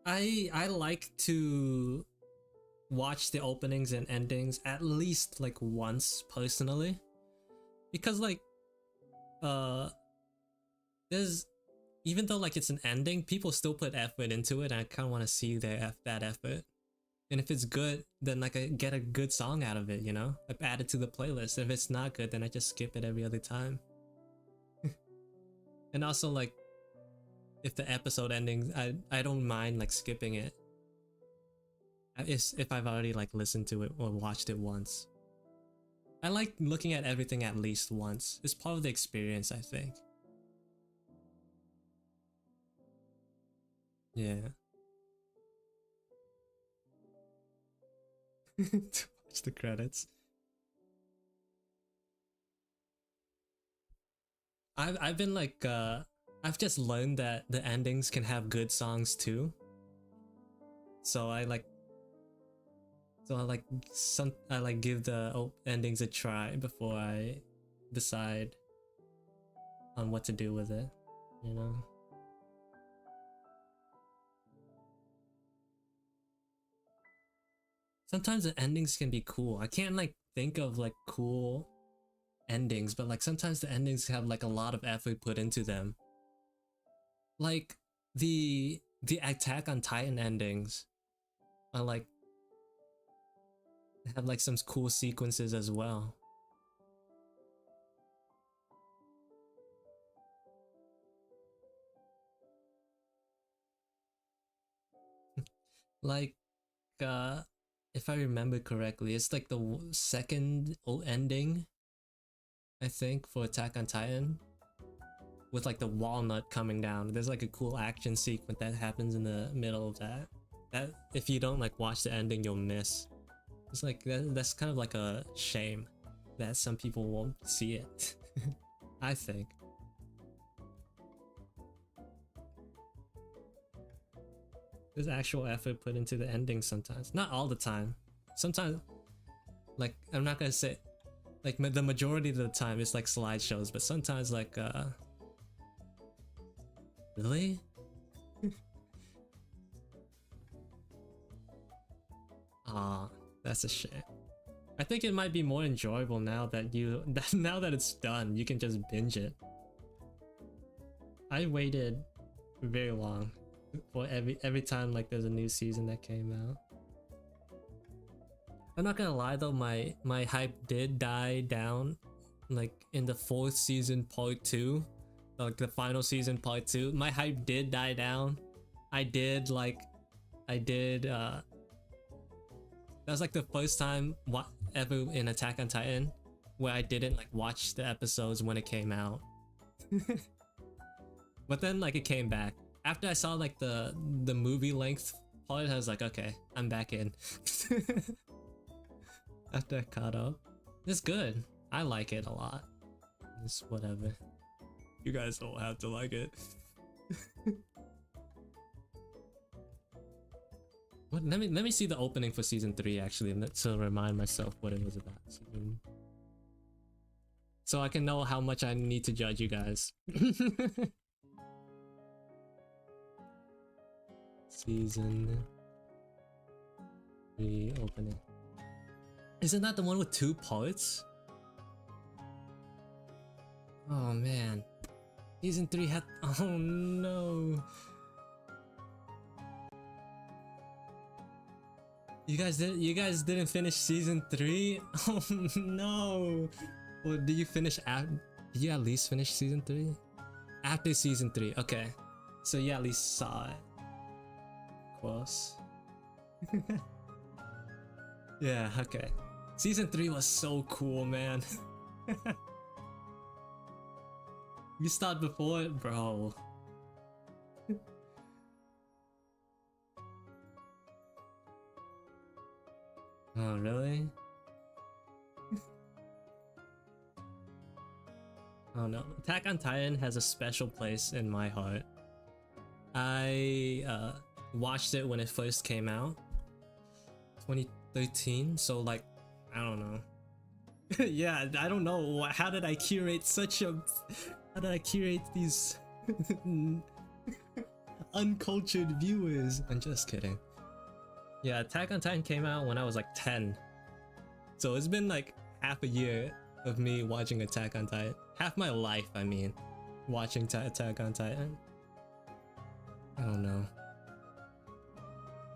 I like to watch the openings and endings at least like once personally, because like there's, even though like it's an ending, people still put effort into it, and I kind of want to see that effort. And if it's good, then like I get a good song out of it, you know? I add it to the playlist. If it's not good, then I just skip it every other time. And also like, if the episode ending, I don't mind like skipping it. If I've already like listened to it or watched it once. I like looking at everything at least once. It's part of the experience, I think. Yeah. To watch the credits. I've been like I've just learned that the endings can have good songs too. So I like give the endings a try before I decide on what to do with it, you know? Sometimes the endings can be cool. I can't like think of like cool endings, but like sometimes the endings have like a lot of effort put into them. Like the Attack on Titan endings are like have like some cool sequences as well. Like if I remember correctly, it's like the second ending, I think, for Attack on Titan, with like the walnut coming down. There's like a cool action sequence that happens in the middle of that. That if you don't like watch the ending, you'll miss. It's like that's kind of like a shame that some people won't see it. I think. There's actual effort put into the ending sometimes. Not all the time. Sometimes, like, I'm not gonna say, like, the majority of the time it's like slideshows, but sometimes like, really? Aw, that's a shame. I think it might be more enjoyable now that now that it's done, you can just binge it. I waited very long for every time like there's a new season that came out. I'm not gonna lie though, my hype did die down like in the 4th season part 2, like the final season part 2. My hype did die down. That was like the first time ever in Attack on Titan where I didn't like watch the episodes when it came out. But then like it came back. After I saw like the movie length part, I was like, okay, I'm back in. After I caught up. It's good. I like it a lot. It's whatever. You guys don't have to like it. What? Let me see the opening for season 3 actually, to remind myself what it was about. So I can know how much I need to judge you guys. Season 3 opening. Isn't that the one with 2 parts? Oh man. Season 3 had. Oh no. You guys didn't finish season 3? Oh no. Well, did you finish did you at least finish season 3? After season 3, okay. So you at least saw it. Close. Yeah, okay. Season 3 was so cool, man. You started before it, bro. Oh, really? Oh no. Attack on Titan has a special place in my heart. I watched it when it first came out. 2013, so like, I don't know. Yeah, I don't know. How did I curate these uncultured viewers? I'm just kidding. Yeah, Attack on Titan came out when I was like 10. So it's been like half a year of me watching Attack on Titan. Half my life, I mean, watching Attack on Titan. I don't know.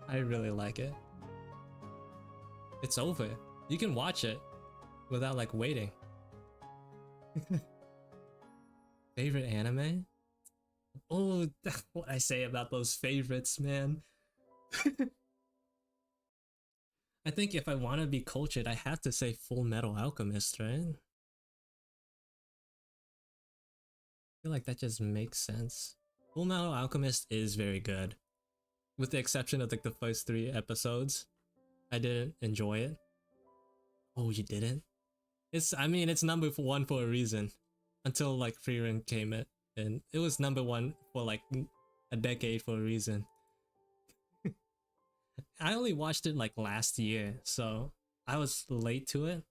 I really like it. It's over. You can watch it without like waiting. Favorite anime? Oh, that's what I say about those favorites, man. I think if I want to be cultured, I have to say Full Metal Alchemist, right? I feel like that just makes sense. Full Metal Alchemist is very good. With the exception of like the first 3 episodes. I didn't enjoy it. Oh, you didn't? I mean, it's number 1 for a reason. Until like Frieren came in. And it was number 1 for like a decade for a reason. I only watched it like last year, so I was late to it.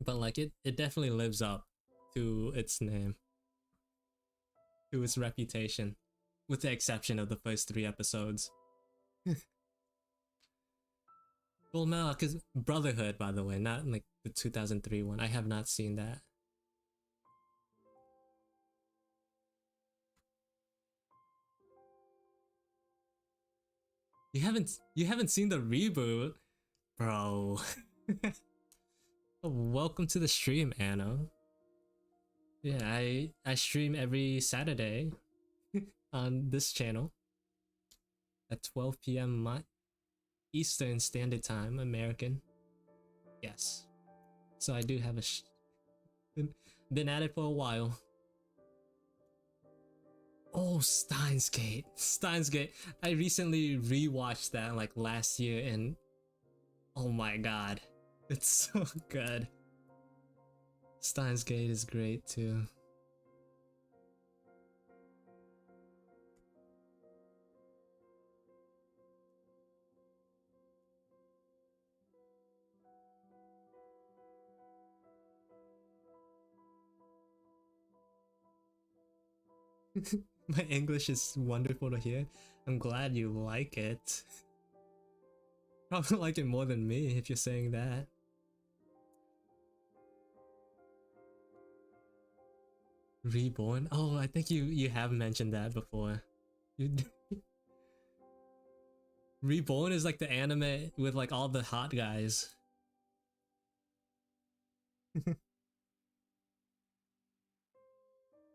But like it definitely lives up to its name. To its reputation. With the exception of the first 3 episodes. Full Metal, because Brotherhood, by the way, not like the 2003 one. I have not seen that. You haven't seen the reboot, bro. Welcome to the stream, Anna. Yeah, I stream every Saturday on this channel at 12 p.m. Eastern Standard Time, American. Yes. So I do have been at it for a while. Oh, Steins Gate. Steins Gate. I recently rewatched that like last year and oh my god. It's so good. Steins Gate is great too. My English is wonderful to hear. I'm glad you like it. Probably like it more than me if you're saying that. Reborn? Oh, I think you have mentioned that before. Reborn is like the anime with like all the hot guys.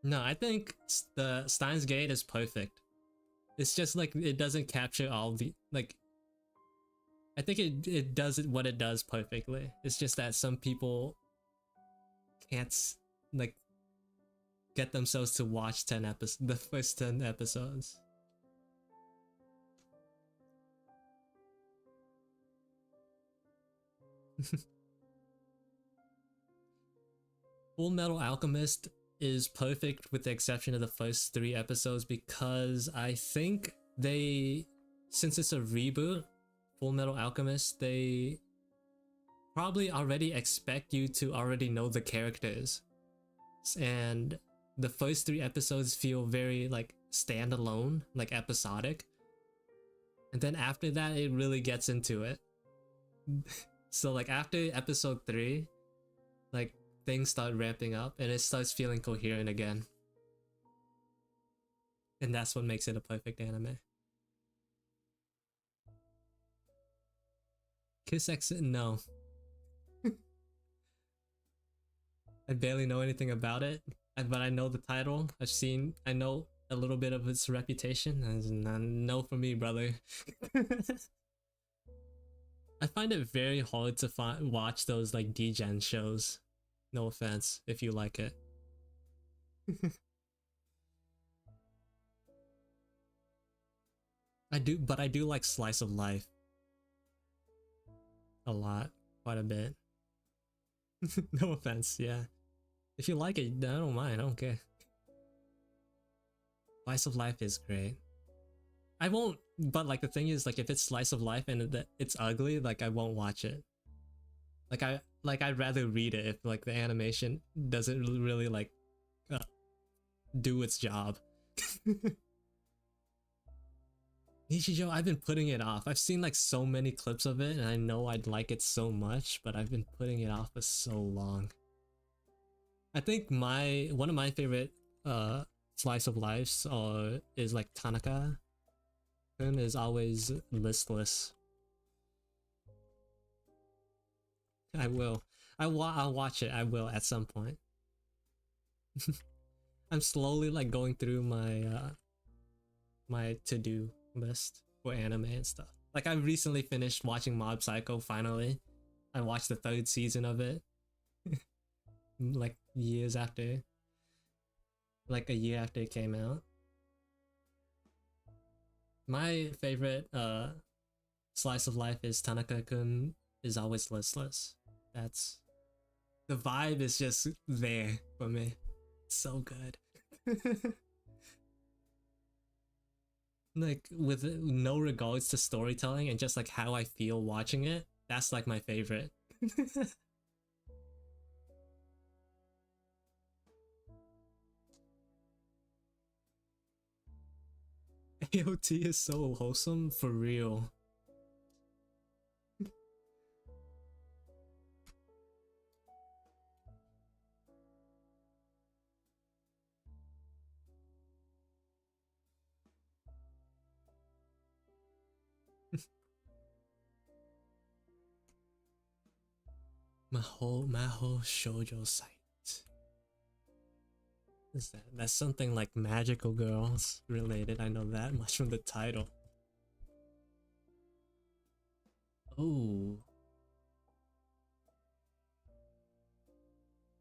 No, I think the Steins Gate is perfect. It's just like it doesn't capture all the like. I think it does what it does perfectly. It's just that some people can't like get themselves to watch the first 10 episodes. Full Metal Alchemist is perfect with the exception of the first 3 episodes because I think they since it's a reboot, Full Metal Alchemist, they probably already expect you to already know the characters. And the first 3 episodes feel very like standalone, like episodic. And then after that, it really gets into it. So like after episode 3, like things start ramping up and it starts feeling coherent again. And that's what makes it a perfect anime. Kiss Exit? No. I barely know anything about it, but I know the title. I know a little bit of its reputation. It's not no for me, brother. I find it very hard to watch those like D-Gen shows. No offense if you like it. But I do like Slice of Life. A lot. Quite a bit. No offense, yeah. If you like it, I don't mind, I don't care. Slice of Life is great. I won't, but like the thing is, like if it's Slice of Life and it's ugly, like I won't watch it. I'd rather read it if like the animation doesn't really like do its job. Nichijou, I've been putting it off. I've seen like so many clips of it and I know I'd like it so much, but I've been putting it off for so long. I think one of my favorite slice of lives is like Tanaka. And is always listless. I will. I'll watch it. I will at some point. I'm slowly like going through my my to-do list for anime and stuff. Like I recently finished watching Mob Psycho finally. I watched the 3rd season of it. Like years after. Like a year after it came out. My favorite slice of life is Tanaka-kun is always listless. That's the vibe is just there for me. It's so good. Like with no regards to storytelling and just like how I feel watching it, that's like my favorite. AOT is so wholesome, for real. Maho Shoujo site. What is that? That's something like magical girls related. I know that much from the title. Oh.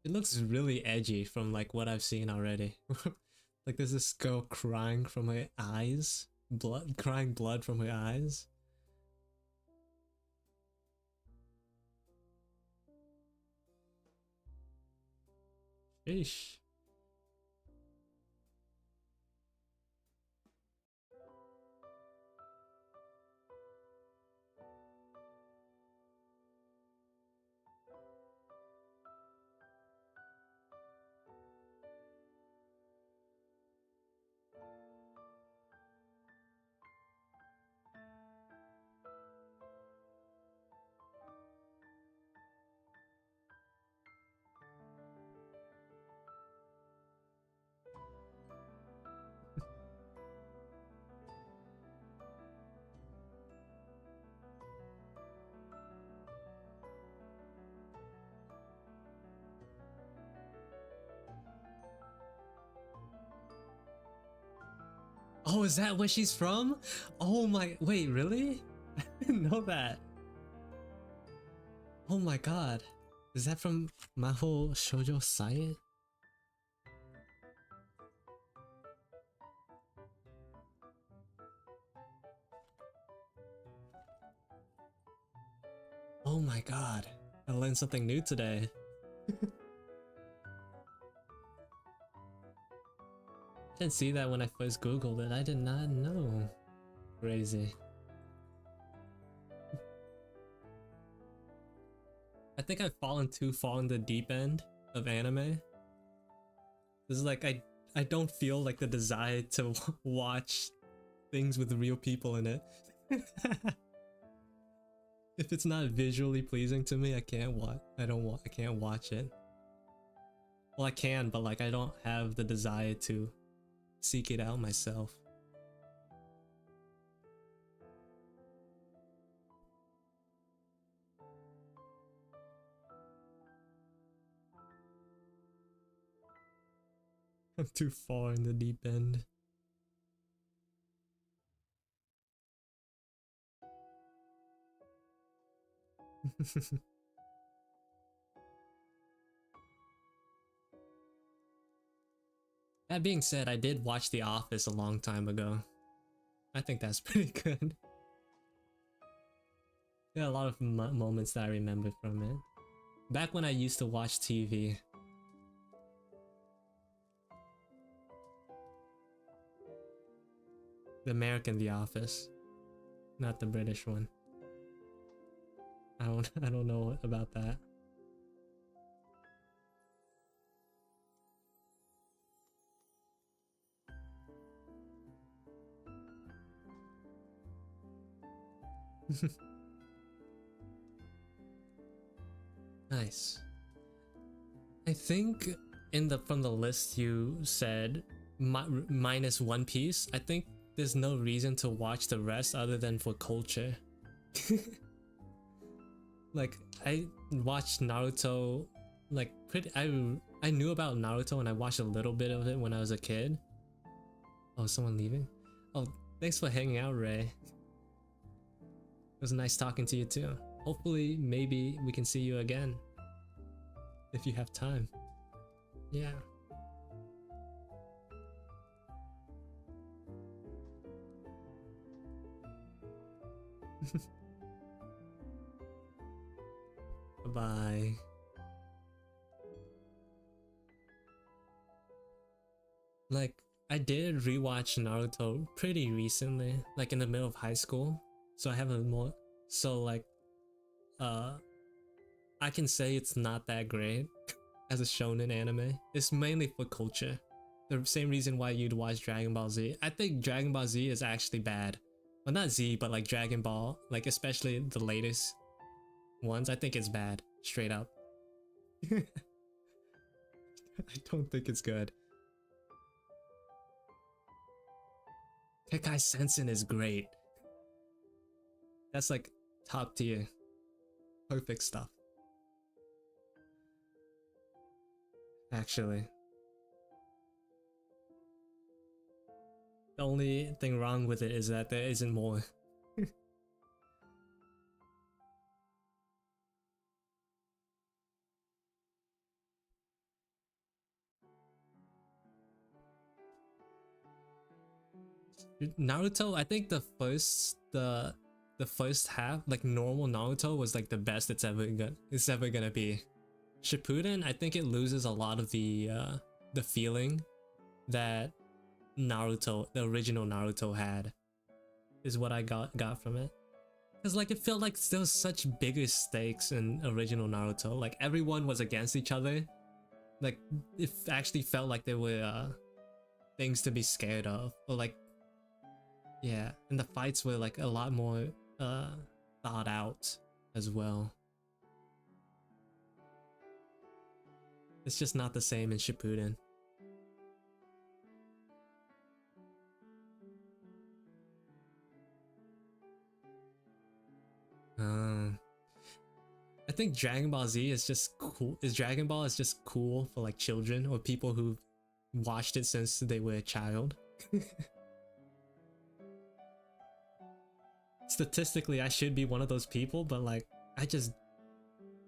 It looks really edgy from like what I've seen already. Like there's this girl crying from her eyes. Crying blood from her eyes. Sheesh. Oh, is that where she's from? Oh my, wait, really? I didn't know that. Oh my god. Is that from Maho Shoujo Site? Oh my god. I learned something new today. I didn't see that when I first googled it. I did not know. Crazy. I think I've fallen too far in the deep end of anime. This is like I don't feel like the desire to watch things with real people in it. If it's not visually pleasing to me, I can't watch. I can't watch it. Well, I can, but like I don't have the desire to seek it out myself. I'm too far in the deep end. That being said, I did watch The Office a long time ago. I think that's pretty good. There are a lot of moments that I remember from it. Back when I used to watch TV. The American The Office, not the British one. I don't know about that. Nice. I think from the list you said minus One Piece, I think there's no reason to watch the rest other than for culture. Like I watched Naruto, like I knew about Naruto and I watched a little bit of it when I was a kid. Oh, is someone leaving? Oh, thanks for hanging out, Ray. It was nice talking to you too. Hopefully, maybe we can see you again. If you have time. Yeah. Bye. Like, I did rewatch Naruto pretty recently, like in the middle of high school. So I have a more, so like, I can say it's not that great as a shonen anime. It's mainly for culture. The same reason why you'd watch Dragon Ball Z. I think Dragon Ball Z is actually bad. Well, not Z, but like Dragon Ball, like especially the latest ones. I think it's bad, straight up. I don't think it's good. Kekai Sensen is great. That's like top tier. Perfect stuff. Actually. The only thing wrong with it is that there isn't more. Naruto, I think the first half, like normal Naruto, was like the best it's ever gonna be. Shippuden, I think it loses a lot of the feeling that Naruto, the original Naruto had, is what I got from it. Cause like it felt like there was such bigger stakes in original Naruto. Like everyone was against each other. Like it actually felt like there were things to be scared of, or like, yeah, and the fights were like a lot more thought out as well. It's just not the same in Shippuden. I think Dragon Ball Z is just cool. Dragon Ball is just cool for like children or people who watched it since they were a child. Statistically, I should be one of those people, but like I just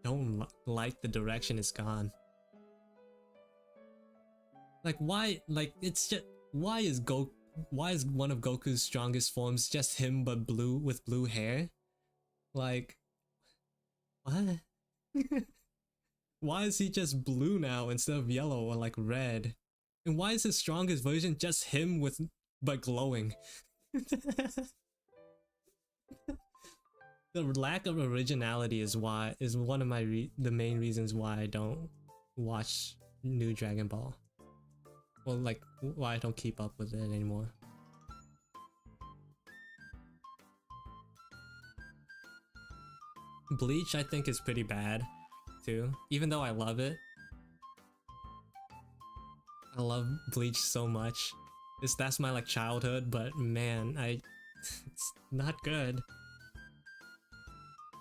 don't like the direction it's gone. Like why? Like it's just why is one of Goku's strongest forms just him but blue with blue hair? Like what? Why is he just blue now instead of yellow or like red? And why is his strongest version just him but glowing? The lack of originality is one of the main reasons why I don't watch new Dragon Ball. Well, like why I don't keep up with it anymore. Bleach I think is pretty bad too, even though I love it. I love Bleach so much. That's my like childhood, but man, it's not good.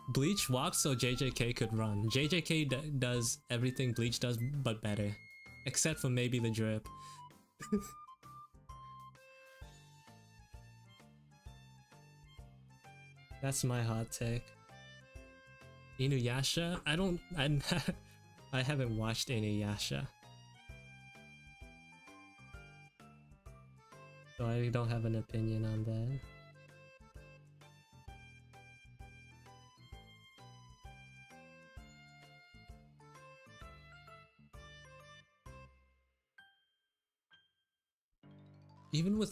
Bleach walks so JJK could run. JJK does everything Bleach does, but better. Except for maybe the drip. That's my hot take. Inuyasha? I haven't watched Inuyasha. So I don't have an opinion on that. Even with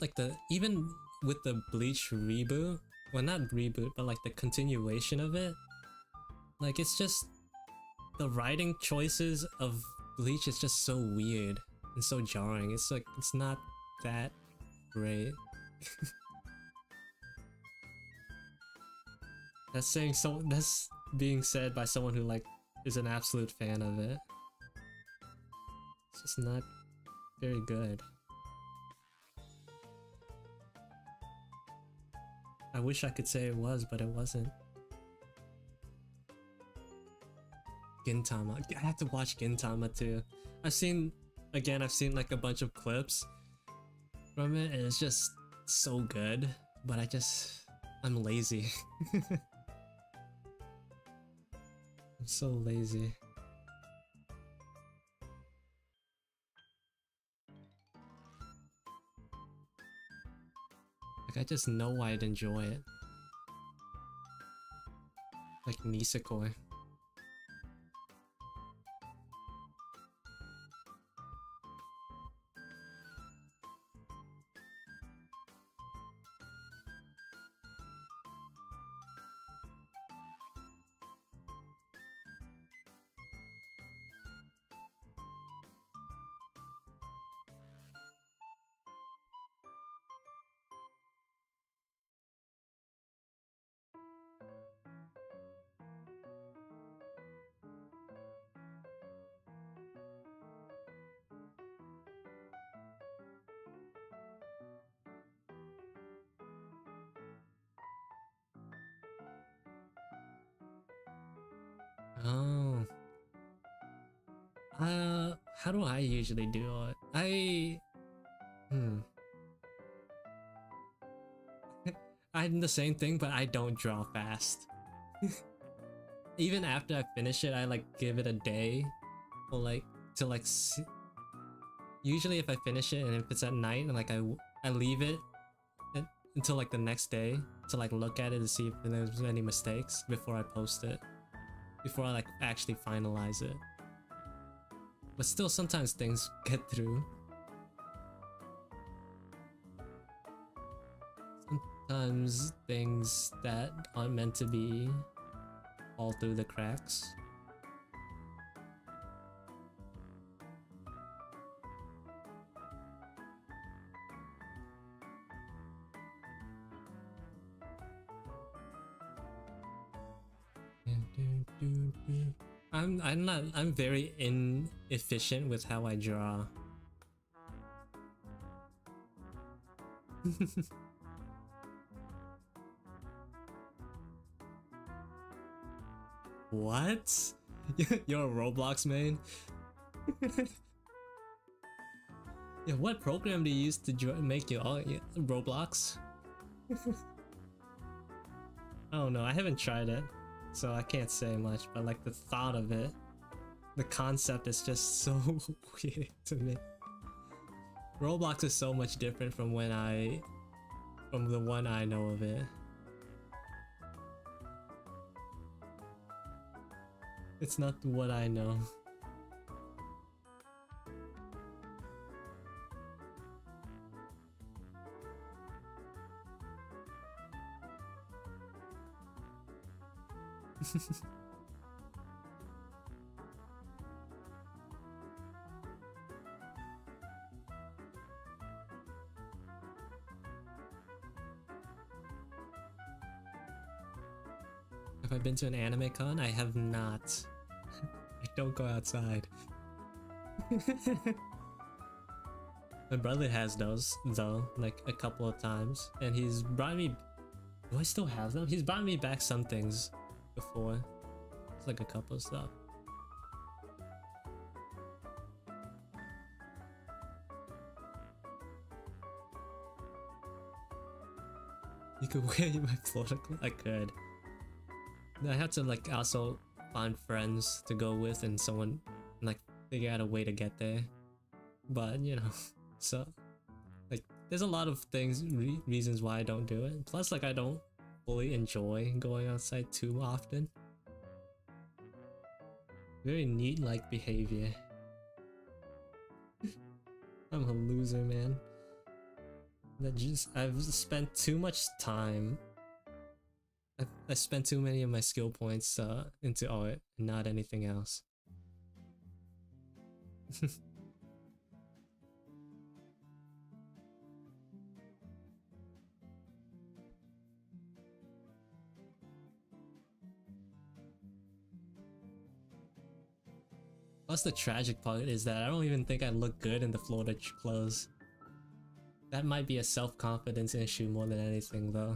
the Bleach reboot, well not reboot, but like the continuation of it, like it's just the writing choices of Bleach is just so weird and so jarring. It's like it's not that great. That's being said by someone who like is an absolute fan of it. It's just not very good. I wish I could say it was, but it wasn't. Gintama. I have to watch Gintama too. I've seen like a bunch of clips from it and it's just so good, but I'm lazy. I'm so lazy. Like I just know I'd enjoy it. Like Nisekoi. Oh. How do I usually do it? I'm the same thing, but I don't draw fast. Even after I finish it, I like give it a day, or like to like usually if I finish it and if it's at night and like I leave it until like the next day to like look at it to see if there's any mistakes before I post it. Before I like actually finalize it. But still sometimes things get through. Sometimes things that aren't meant to be fall through the cracks. I'm very inefficient with how I draw. What? You're a Roblox main? Yeah, what program do you use to make your Roblox? I don't know, I haven't tried it, so I can't say much, but like the thought of it, the concept is just so weird to me. Roblox is so much different from the one I know of it. It's not what I know. Have I been to an anime con? I have not. I don't go outside. My brother has those though, like a couple of times, and he's brought me. Do I still have them? He's brought me back some things before. It's like a couple of stuff. You could wear my Florida clothes? I could. I had to like also find friends to go with and someone like figure out a way to get there. But you know, so like there's a lot of things, reasons why I don't do it. Plus like I don't fully enjoy going outside too often. Very neat like behavior. I'm a loser, man. I've spent too much time. I spent too many of my skill points into art and not anything else. Plus the tragic part is that I don't even think I look good in the Florida clothes. That might be a self-confidence issue more than anything though.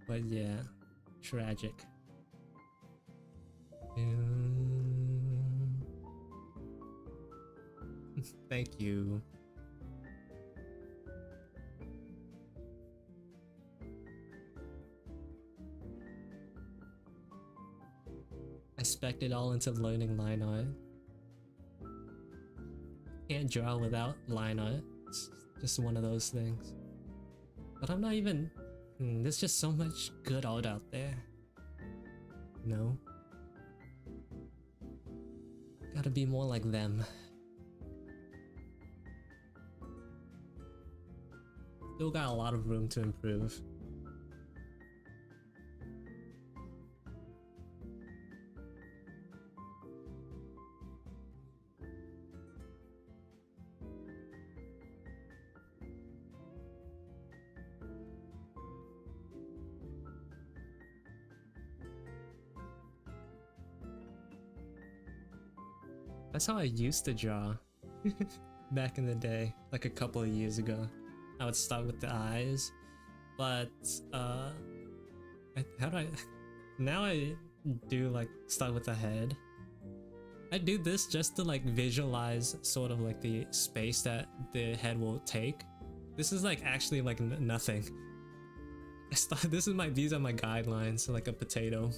But yeah, tragic. Thank you. I spec'd it all into learning line art. Can't draw without line art. It's just one of those things. But I'm not even... there's just so much good art out there. No? Gotta be more like them. Still got a lot of room to improve. That's how I used to draw back in the day, like a couple of years ago. I would start with the eyes, but how do I... Now I do like start with the head. I do this just to like visualize sort of like the space that the head will take. This is like actually like nothing. These are my guidelines, like a potato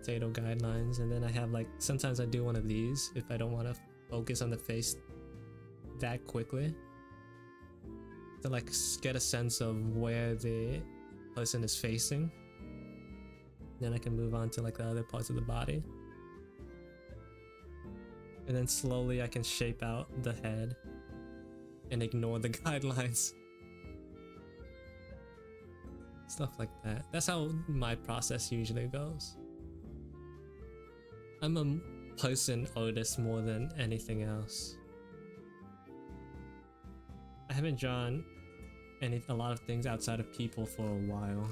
guidelines, and then I have like sometimes I do one of these if I don't want to focus on the face that quickly, to like get a sense of where the person is facing. Then I can move on to like the other parts of the body, and then slowly I can shape out the head and ignore the guidelines. Stuff like that. That's how my process usually goes. I'm a person artist more than anything else. I haven't drawn a lot of things outside of people for a while.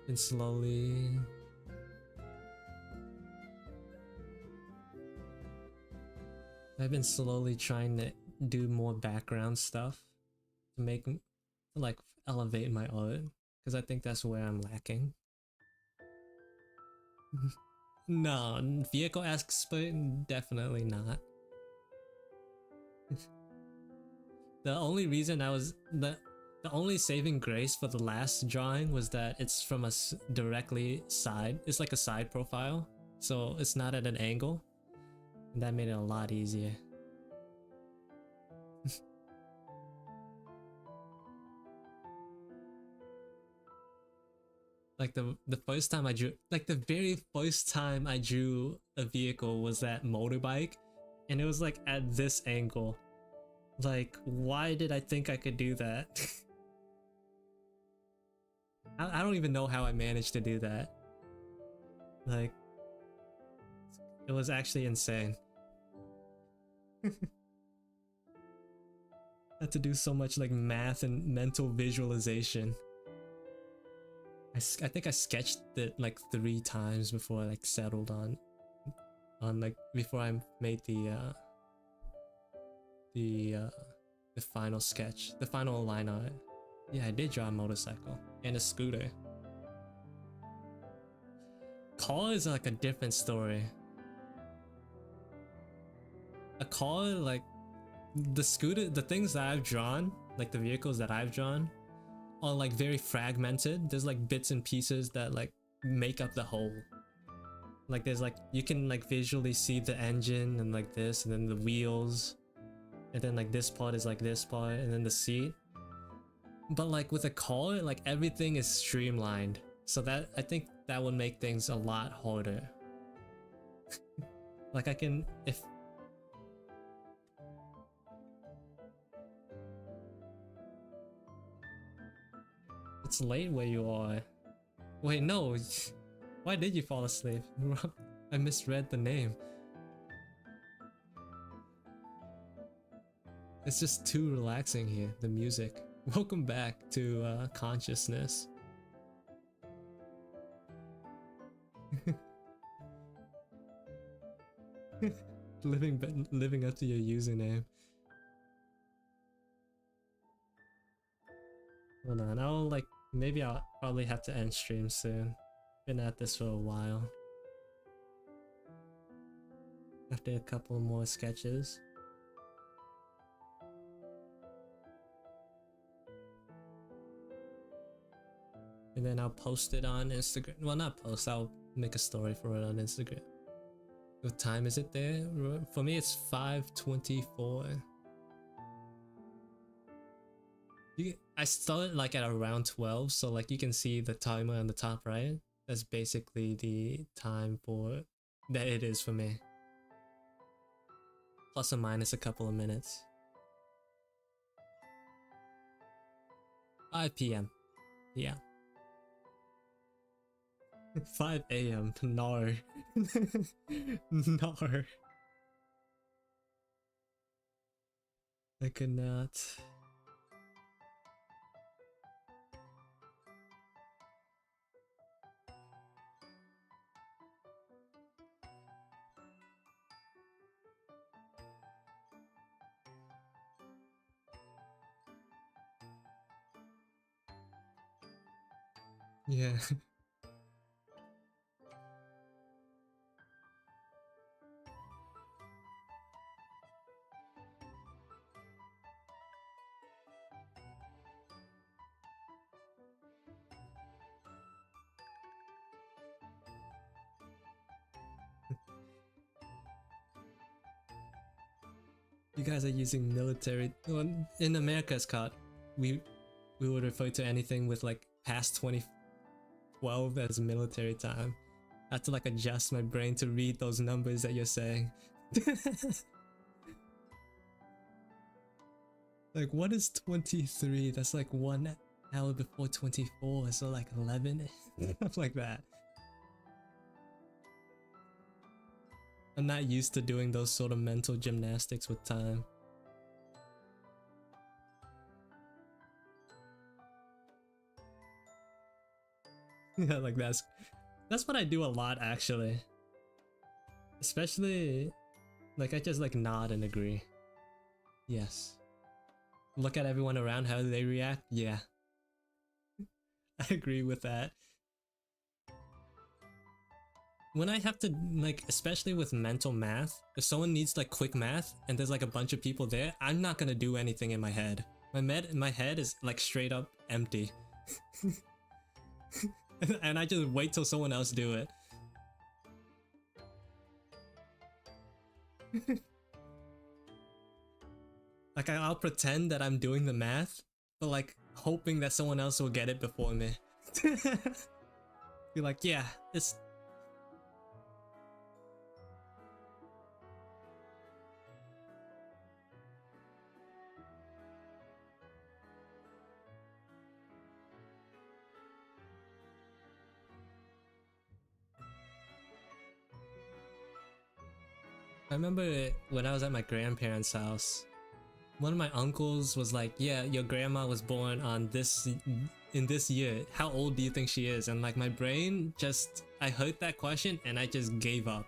And slowly... I've been slowly trying to do more background stuff to like elevate my art, because I think that's where I'm lacking. No, vehicle expert, definitely not. The only reason the only saving grace for the last drawing was that it's from a directly side. It's like a side profile, so it's not at an angle, and that made it a lot easier. Like the first time I drew, like the very first time I drew a vehicle was that motorbike, and it was like at this angle, Like, why did I think I could do that? I don't even know how I managed to do that. Like, it was actually insane. I had to do so much like math and mental visualization. I think I sketched it like 3 times before I like settled on like before I made the final sketch, the final line art. Yeah, I did draw a motorcycle and a scooter. Car is like a different story. A car, like the scooter, the things that I've drawn, like the vehicles that I've drawn, are like very fragmented. There's like bits and pieces that like make up the whole. Like there's like, you can like visually see the engine and like this, and then the wheels, and then like this part is like this part, and then the seat. But like with a car, like everything is streamlined, so that I think that would make things a lot harder. Like I can, if it's late where you are. Wait, no. Why did you fall asleep? I misread the name. It's just too relaxing here, the music. Welcome back to consciousness. living up to your username. Hold on, maybe I'll probably have to end stream soon. Been at this for a while. After a couple more sketches. And then I'll post it on Instagram. Well, not post, I'll make a story for it on Instagram. What time is it there? For me, it's 5:24. I started like at around 12, so like you can see the timer on the top right. That's basically the time for that it is for me. Plus or minus a couple of minutes. 5 p.m. Yeah. 5 a.m. No. No. I could not. Yeah. You guys are using military. Well, in America, it's called. We would refer to anything with like past 2012 as military time. I have to like adjust my brain to read those numbers that you're saying. Like, what is 23? That's like 1 hour before 24, so like 11, stuff like that. I'm not used to doing those sort of mental gymnastics with time. Yeah, like that's what I do a lot actually. Especially, like I just like nod and agree. Yes. Look at everyone around, how they react. Yeah. I agree with that. When I have to, like, especially with mental math, if someone needs like quick math and there's like a bunch of people there, I'm not gonna do anything in my head. My head is like straight up empty. And I just wait till someone else do it. Like I'll pretend that I'm doing the math, but like hoping that someone else will get it before me. Be like, yeah, it's... I remember when I was at my grandparents' house, one of my uncles was like, yeah, your grandma was born on in this year. How old do you think she is? And like my brain just, I heard that question and I just gave up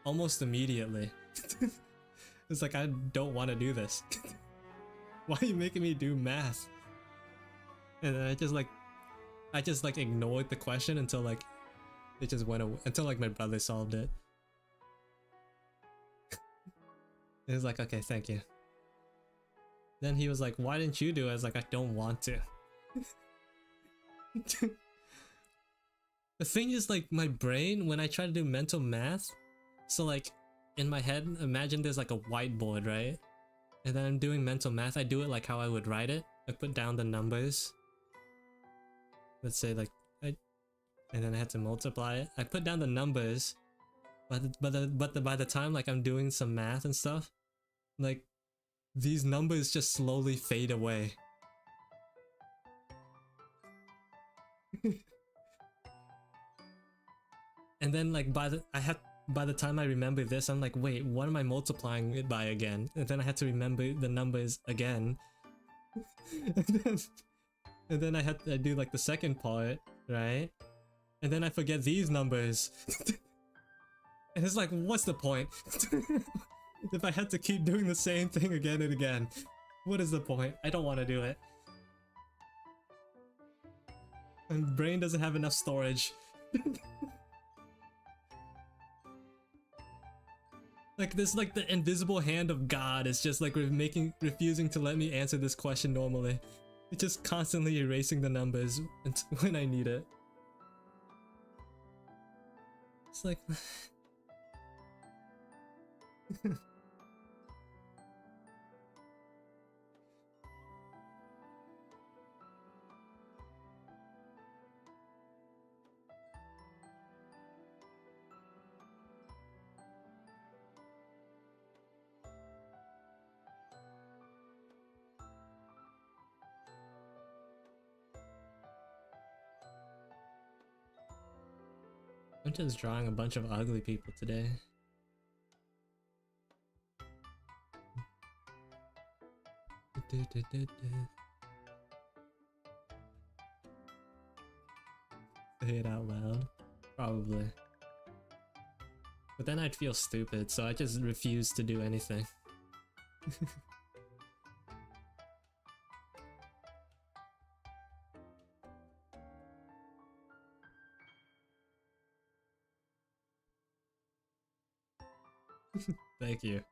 almost immediately. It's like, I don't want to do this. Why are you making me do math? And then I just like ignored the question until like it just went away, until like my brother solved it. It was like, okay, thank you. Then he was like, why didn't you do it? I was like, I don't want to. The thing is, like, my brain, when I try to do mental math, so like in my head, imagine there's like a whiteboard, right? And then I'm doing mental math. I do it like how I would write it. I put down the numbers. Let's say like and then I had to multiply it. I put down the numbers, but by the time like I'm doing some math and stuff, like these numbers just slowly fade away. And then like by the time I remember this, I'm like, wait, what am I multiplying it by again? And then I had to remember the numbers again. and then I had to do like the second part, right? And then I forget these numbers. And it's like, what's the point? If I had to keep doing the same thing again and again, what is the point? I don't want to do it. My brain doesn't have enough storage. Like this, like the invisible hand of God is just like refusing to let me answer this question normally. It's just constantly erasing the numbers when I need it. It's like... I'm just drawing a bunch of ugly people today. Say it out loud. Probably. But then I'd feel stupid, so I just refuse to do anything. Thank you.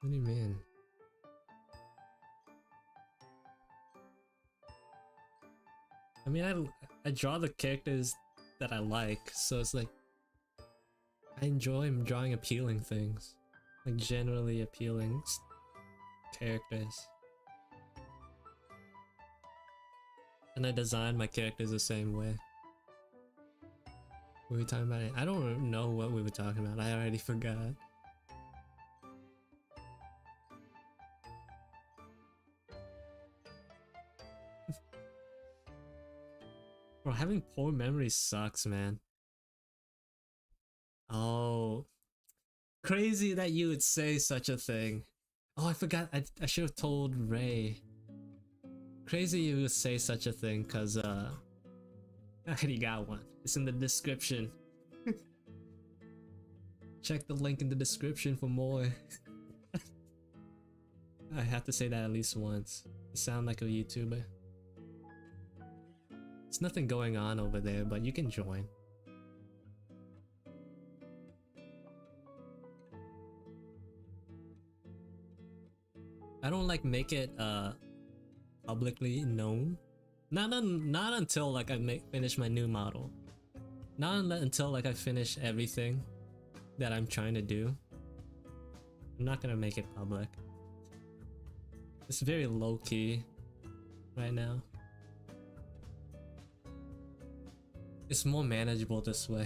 What do you mean? I mean, I draw the characters that I like, so it's like I enjoy drawing appealing things, like generally appealing characters. And I design my characters the same way. What were we talking about? I don't know what we were talking about. I already forgot. Bro, having poor memory sucks, man. Oh. Crazy that you would say such a thing. Oh, I forgot. I should have told Ray. Crazy you would say such a thing, cause I already got one. It's in the description. Check the link in the description for more. I have to say that at least once. You sound like a YouTuber. There's nothing going on over there, but you can join. I don't like make it publicly known. Not until like I finish my new model. Not until like I finish everything that I'm trying to do. I'm not gonna make it public. It's very low key right now. It's more manageable this way.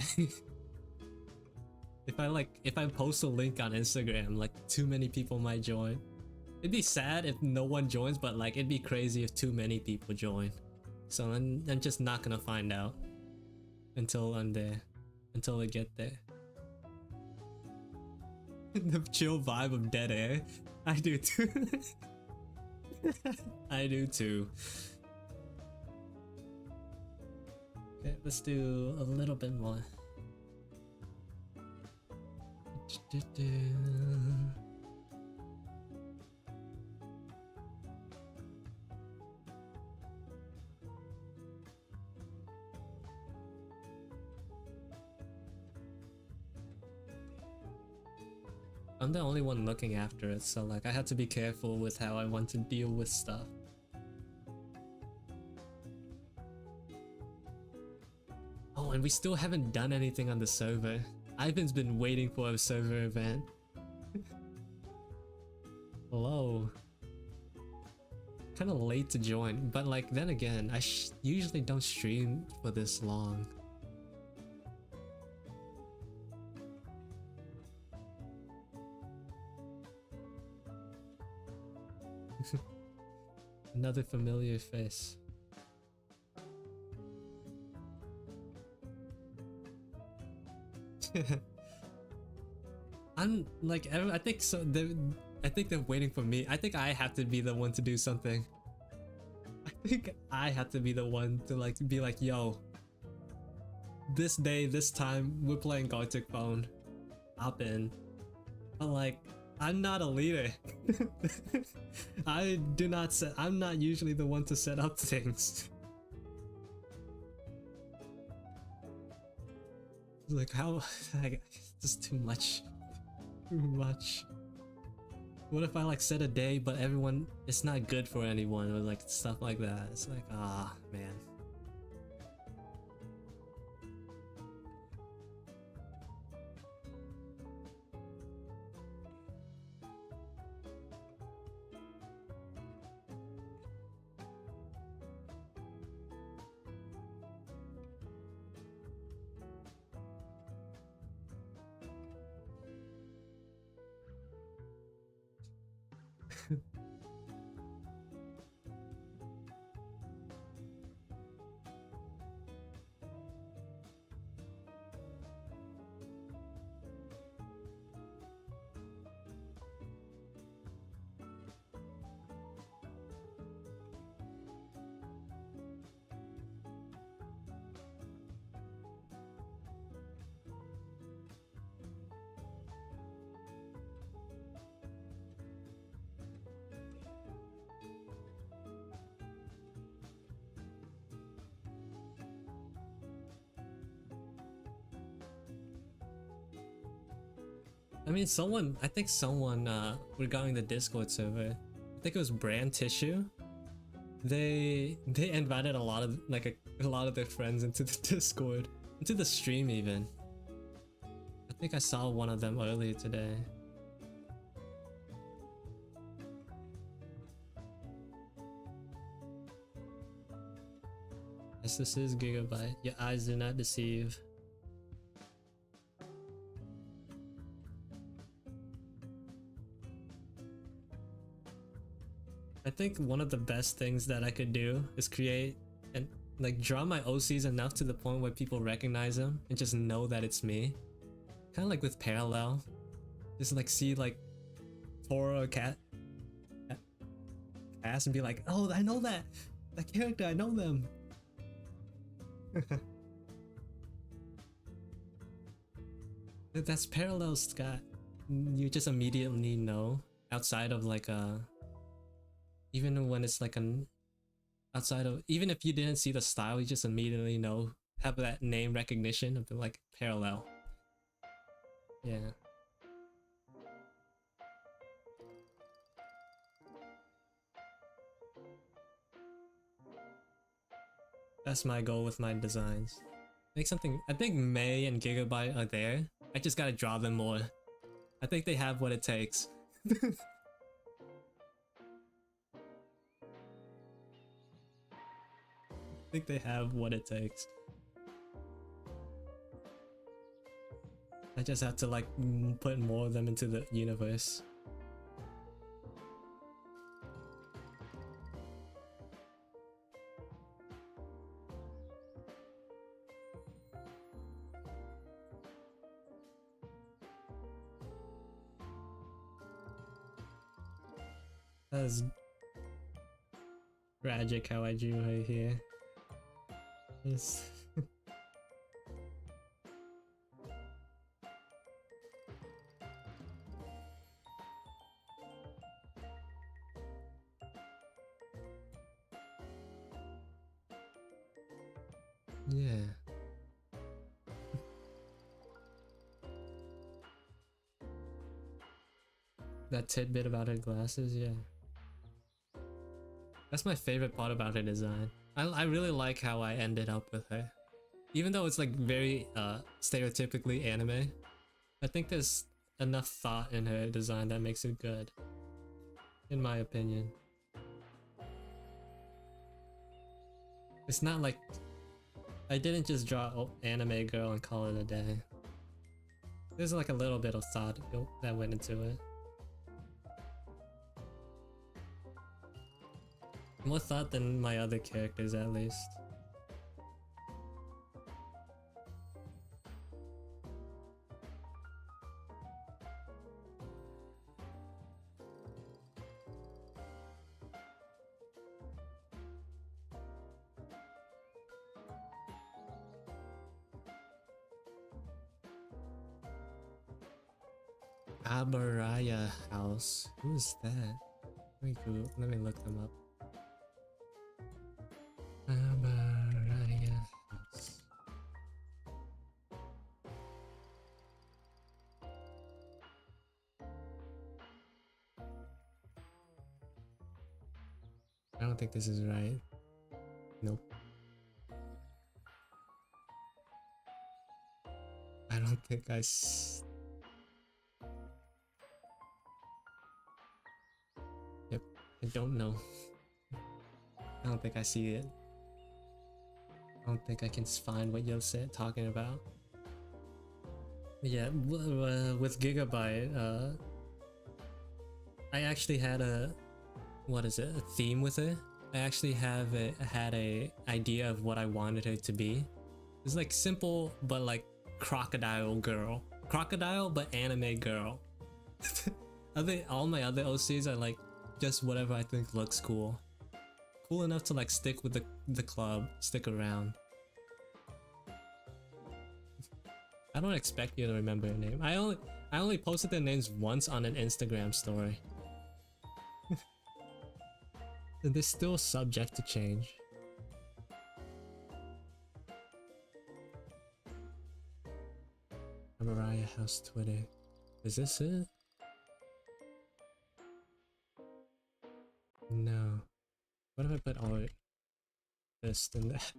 If I post a link on Instagram, like too many people might join. It'd be sad if no one joins, but like it'd be crazy if too many people join. so I'm just not gonna find out until I'm there, until I get there. The chill vibe of dead air. I do too. I do too. Okay, let's do a little bit more. I'm the only one looking after it, so like I had to be careful with how I want to deal with stuff. Oh, and we still haven't done anything on the server. Ivan's been waiting for a server event. Hello. Kind of late to join, but like then again, I usually don't stream for this long. Another familiar face. I'm like, I think so. I think they're waiting for me. I think I have to be the one to do something. I think I have to be the one to like be like, yo, this day, this time, we're playing Gartic Phone. Hop in. But like, I'm not a leader. I do not set. I'm not usually the one to set up things. Like how? Like, just too much. Too much. What if I like set a day, but everyone? It's not good for anyone, or like stuff like that. It's like, ah, man. I mean, I think someone, regarding the Discord server, I think it was Brand Tissue. They invited a lot of, like, a lot of their friends into the Discord, into the stream even. I think I saw one of them earlier today. Yes, this is Gigabyte. Your eyes do not deceive. I think one of the best things that I could do is create and like draw my OCs enough to the point where people recognize them and just know that it's me. Kind of like with Parallel. Just like see like Toro or Cat Cass and be like, oh, I know that character, I know them. That's Parallel, Scott. You just immediately know outside of like even when it's like an outside of, even if you didn't see the style, you just immediately know, have that name recognition of like Parallel. Yeah. That's my goal with my designs. Make something. I think May and Gigabyte are there. I just gotta draw them more. I think they have what it takes. I think they have what it takes. I just have to like put more of them into the universe. That's tragic how I drew her here. This yeah. That tidbit about her glasses, yeah. That's my favorite part about her design. I really like how I ended up with her. Even though it's like very stereotypically anime, I think there's enough thought in her design that makes it good. In my opinion. It's not like I didn't just draw anime girl and call it a day. There's like a little bit of thought that went into it. More thought than my other characters, at least. Abaraya House. Who's that? Let me look them up. Abaraya House. I don't think this is right. Nope. I don't think Yep, I don't know. I don't think I see it. I don't think I can find what you're talking about. Yeah, with Gigabyte, I actually had a theme with it. I actually had a idea of what I wanted her to be. It's like simple, but like crocodile girl. Crocodile, but anime girl. All my other OCs are like just whatever I think looks cool. Cool enough to like stick with the club, stick around. I don't expect you to remember your name. I only posted their names once on an Instagram story. And they're still subject to change. Mariah House Twitter. Is this it? No. What if I put all this and that?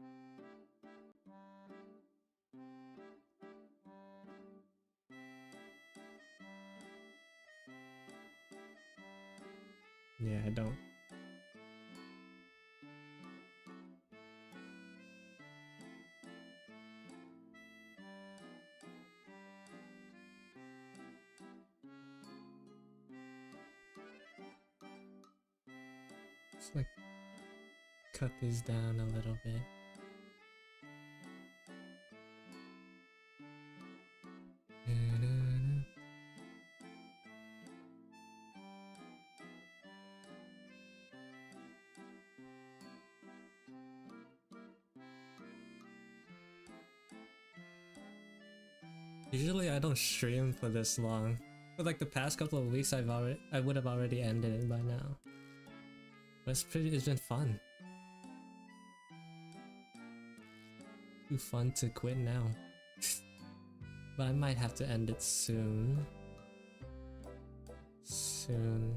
Yeah, I don't. Just like cut these down a little bit. Usually I don't stream for this long. For like the past couple of weeks I would have already ended it by now. But it's been fun. Too fun to quit now. But I might have to end it soon. Soon.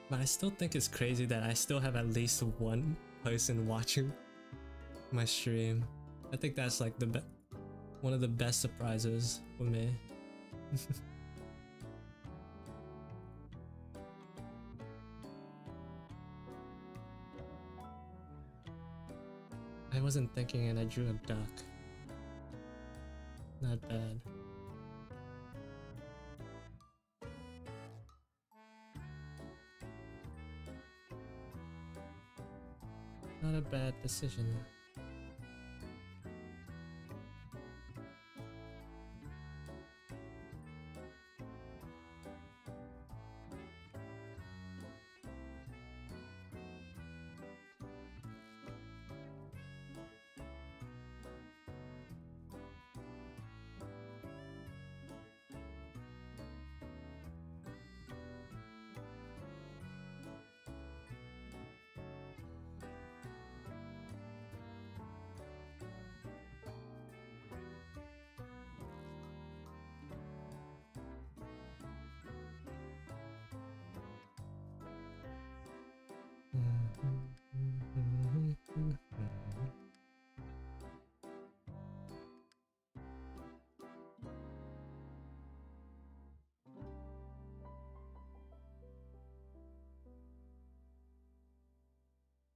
But I still think it's crazy that I still have at least one person watching my stream. I think that's like one of the best surprises for me. I wasn't thinking and I drew a duck. Not bad. Not a bad decision.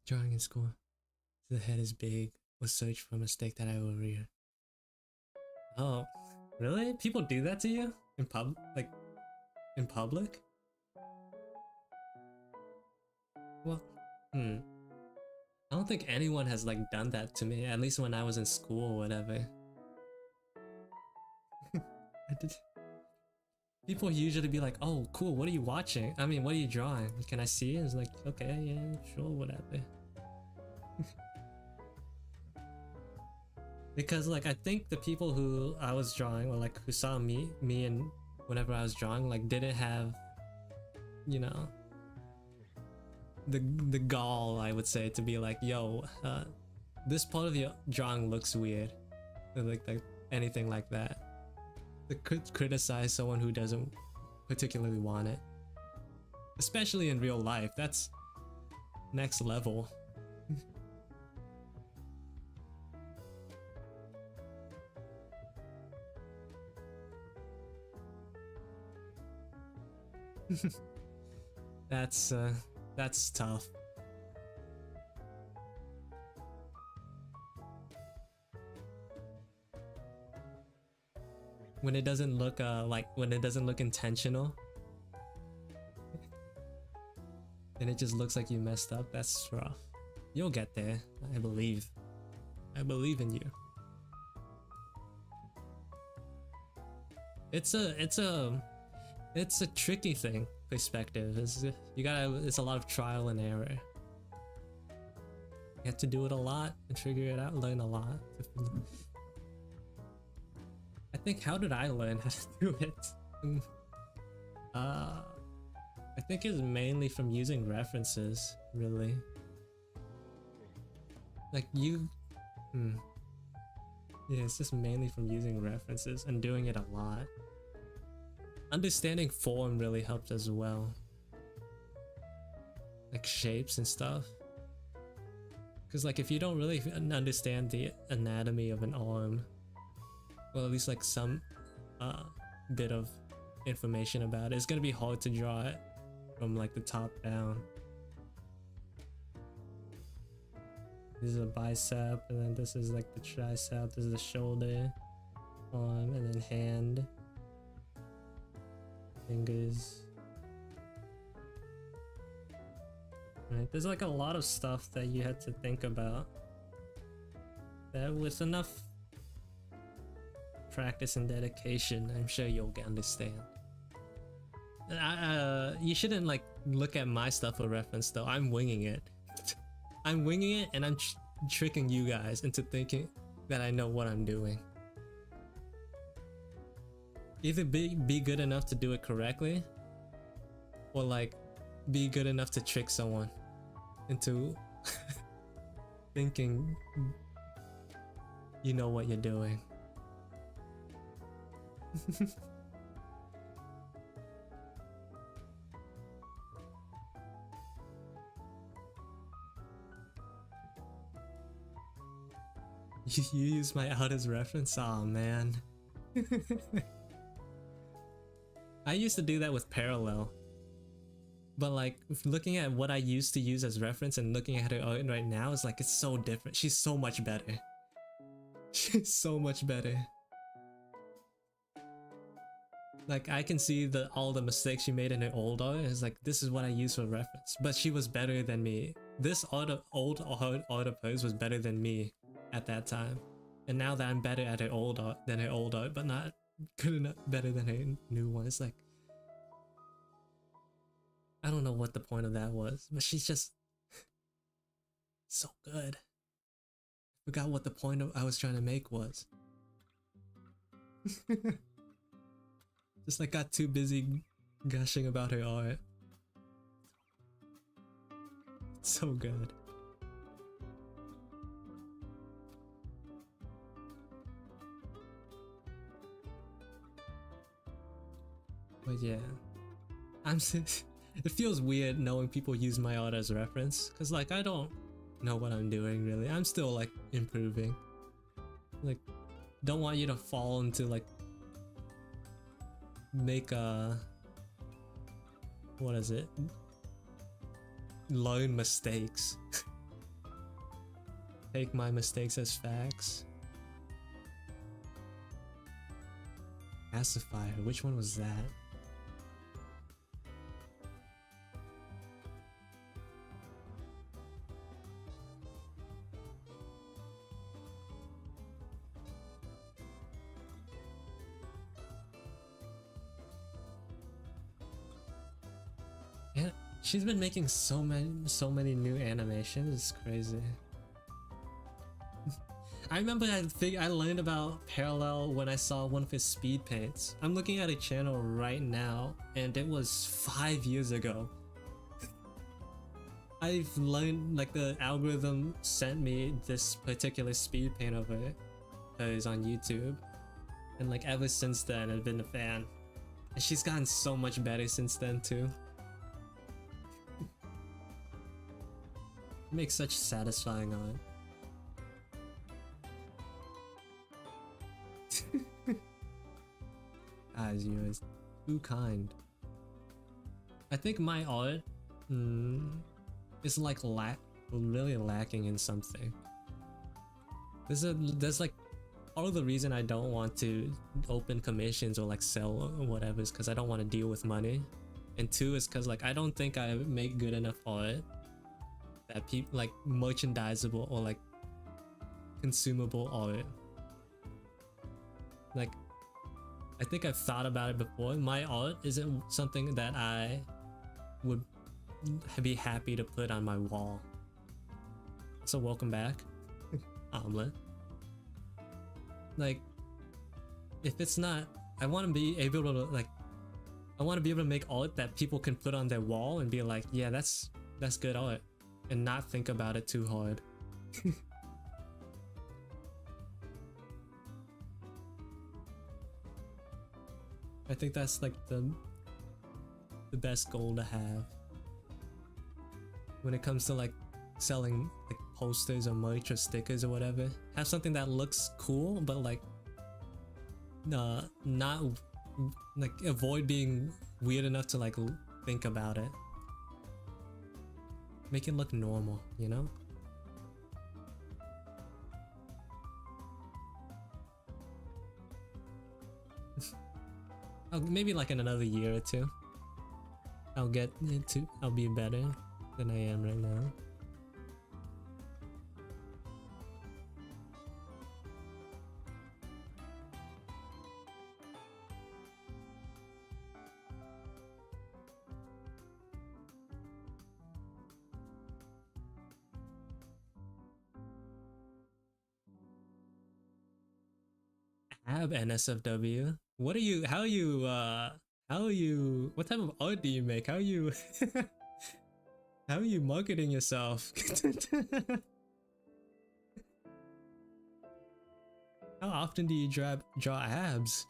Drawing in school. The head is big. Was search for a mistake that I overread. Oh, really? People do that to you in in public? Well, I don't think anyone has like done that to me. At least when I was in school or whatever. People usually be like, "Oh, cool. What are you watching? I mean, what are you drawing? Can I see?" It's like, okay, yeah, sure, whatever. Because like I think the people who I was drawing, or like who saw me and whenever I was drawing, like didn't have, you know, the gall, I would say, to be like, yo, this part of your drawing looks weird, or like anything like that. To criticize someone who doesn't particularly want it, especially in real life. That's next level. That's tough. When it doesn't look when it doesn't look intentional, and it just looks like you messed up, that's rough. You'll get there, I believe. I believe in you. It's a tricky thing. Perspective is it's a lot of trial and error. You have to do it a lot and figure it out, learn a lot. I think, how did I learn how to do it? I think it's mainly from using references, really. Like yeah, it's just mainly from using references and doing it a lot. Understanding form really helped as well, like shapes and stuff. Because like if you don't really understand the anatomy of an arm, well, at least like some bit of information about it, it's gonna be hard to draw it from like the top down. This is a bicep, and then this is like the tricep, this is the shoulder, arm, and then hand, fingers. Right, there's like a lot of stuff that you had to think about that with enough practice and dedication, I'm sure you'll understand. You shouldn't like look at my stuff for reference though. I'm winging it. I'm winging it, and I'm tricking you guys into thinking that I know what I'm doing. Either be good enough to do it correctly, or like be good enough to trick someone into thinking you know what you're doing. You use my art as reference? Oh man. I used to do that with Parallel. But like looking at what I used to use as reference and looking at her art right now is like it's so different. She's so much better. She's so much better. Like I can see all the mistakes she made in her old art. It's like this is what I use for reference. But she was better than me. This old art of hers was better than me at that time. And now that I'm better at her old art than her old art, but not good enough better than her new one, it's like I don't know what the point of that was, but she's just so good. Forgot what the point I was trying to make was. Just like got too busy gushing about her art. It's so good. But yeah, it feels weird knowing people use my art as reference, cause like I don't know what I'm doing really. I'm still like improving. Like, don't want you to fall into like make what is it? Learn mistakes. Take my mistakes as facts. Pacifier, which one was that? Yeah, she's been making so many new animations. It's crazy. I remember I learned about Parallel when I saw one of his speed paints. I'm looking at a channel right now, and it was 5 years ago. I've learned, like the algorithm sent me this particular speed paint of it that is on YouTube, and like ever since then I've been a fan. And she's gotten so much better since then too. Makes such satisfying art. As you is too kind. I think my art is like really lacking in something. There's like part of the reason I don't want to open commissions or like sell or whatever is because I don't want to deal with money, and two is because like I don't think I make good enough art that people like merchandisable or like consumable art. Like I think I've thought about it before. My art isn't something that I would be happy to put on my wall. So welcome back, Omelet. Like, if it's not, I want to be able to like, I want to be able to make art that people can put on their wall and be like, yeah, that's good art, and not think about it too hard. I think that's like the best goal to have when it comes to like selling like posters or merch or stickers or whatever. Have something that looks cool, but like not like avoid being weird enough to like think about it. Make it look normal, you know? Maybe like in another year or two, I'll be better than I am right now. Ab NSFW. What are you? How are you? What type of art do you make? How are you? How are you marketing yourself? How often do you draw abs?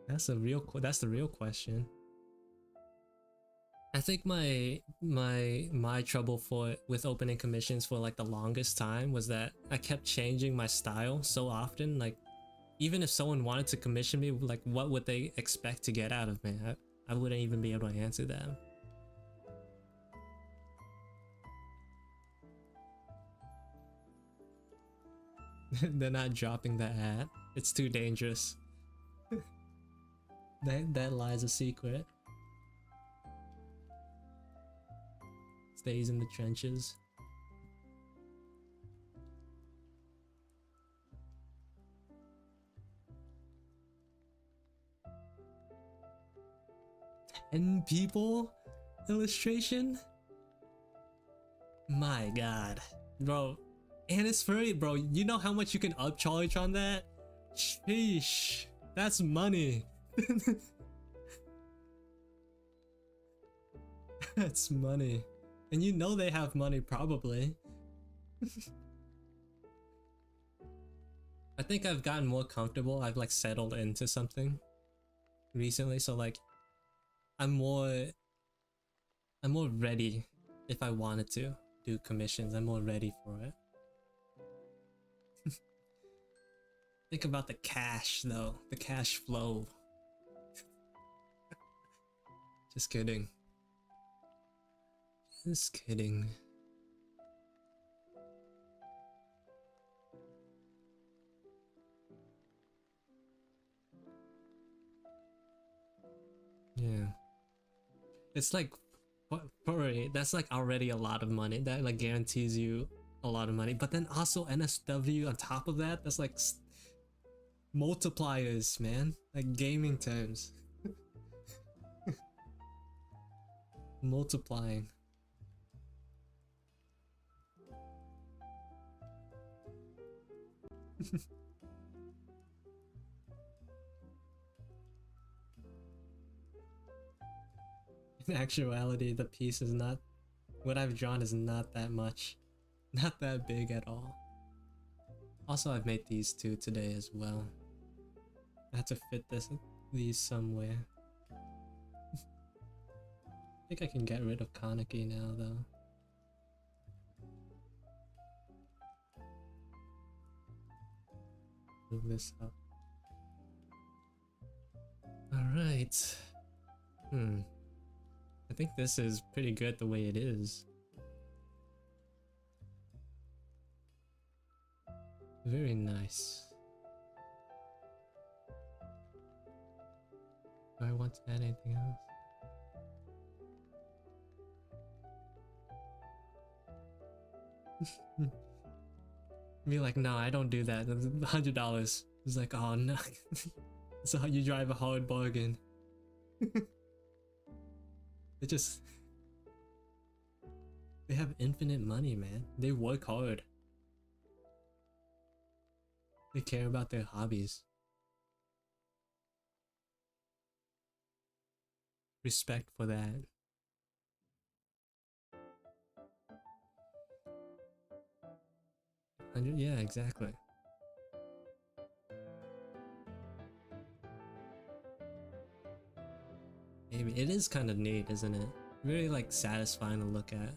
That's the real question. I think my trouble with opening commissions for like the longest time was that I kept changing my style so often. Like even if someone wanted to commission me, like what would they expect to get out of me? I wouldn't even be able to answer them. They're not dropping the ad. It's too dangerous. That lies a secret. Stays in the trenches. And people illustration? My god. Bro. And it's free, bro. You know how much you can upcharge on that? Sheesh. That's money. That's money. And you know they have money, probably. I think I've gotten more comfortable. I've like settled into something recently, so like I'm more ready if I wanted to do commissions. I'm more ready for it. Think about the cash though, the cash flow. Just kidding. Just kidding. Yeah. It's like, that's like already a lot of money. That like guarantees you a lot of money. But then also NSW on top of that, that's like multipliers, man. Like gaming terms. Multiplying. In actuality, the piece is not, what I've drawn is not that much. Not that big at all. Also, I've made these two today as well. I had to fit these somewhere. I think I can get rid of Kaneki now though. Move this up. Alright. I think this is pretty good the way it is. Very nice. Do I want to add anything else? Be like, no, I don't do that. That's $100. It's like, oh no. So you drive a hard bargain. They have infinite money, man. They work hard. They care about their hobbies. Respect for that. Yeah, exactly. Maybe it is kind of neat, isn't it? Really like satisfying to look at.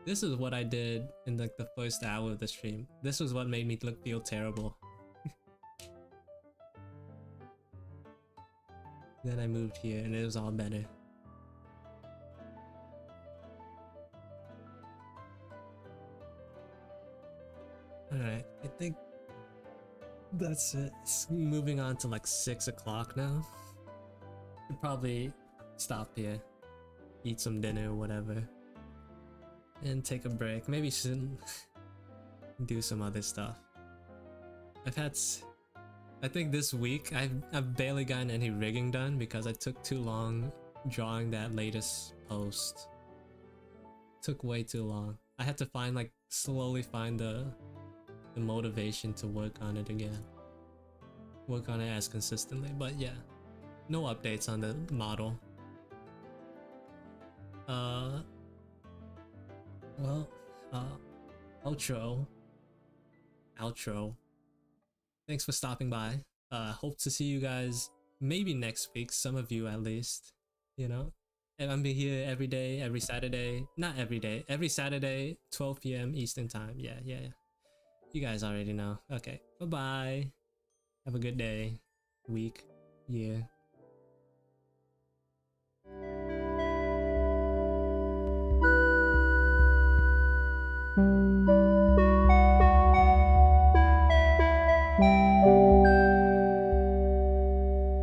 This is what I did in like the first hour of the stream. This was what made me feel terrible. Then I moved here and it was all better. Alright, I think that's it. It's moving on to like 6 o'clock now. Could probably stop here, eat some dinner or whatever, and take a break. Maybe soon do some other stuff. I think this week I've barely gotten any rigging done because I took too long drawing that latest post. Took way too long. I had to slowly find the motivation to work on it again. Work on it as consistently, but yeah. No updates on the model. Outro. Thanks for stopping by. Hope to see you guys maybe next week, some of you at least, you know. And I'm here every day, every Saturday. Not every day, every Saturday, 12 p.m. Eastern time. Yeah. You guys already know. Okay, bye-bye. Have a good day, week, year.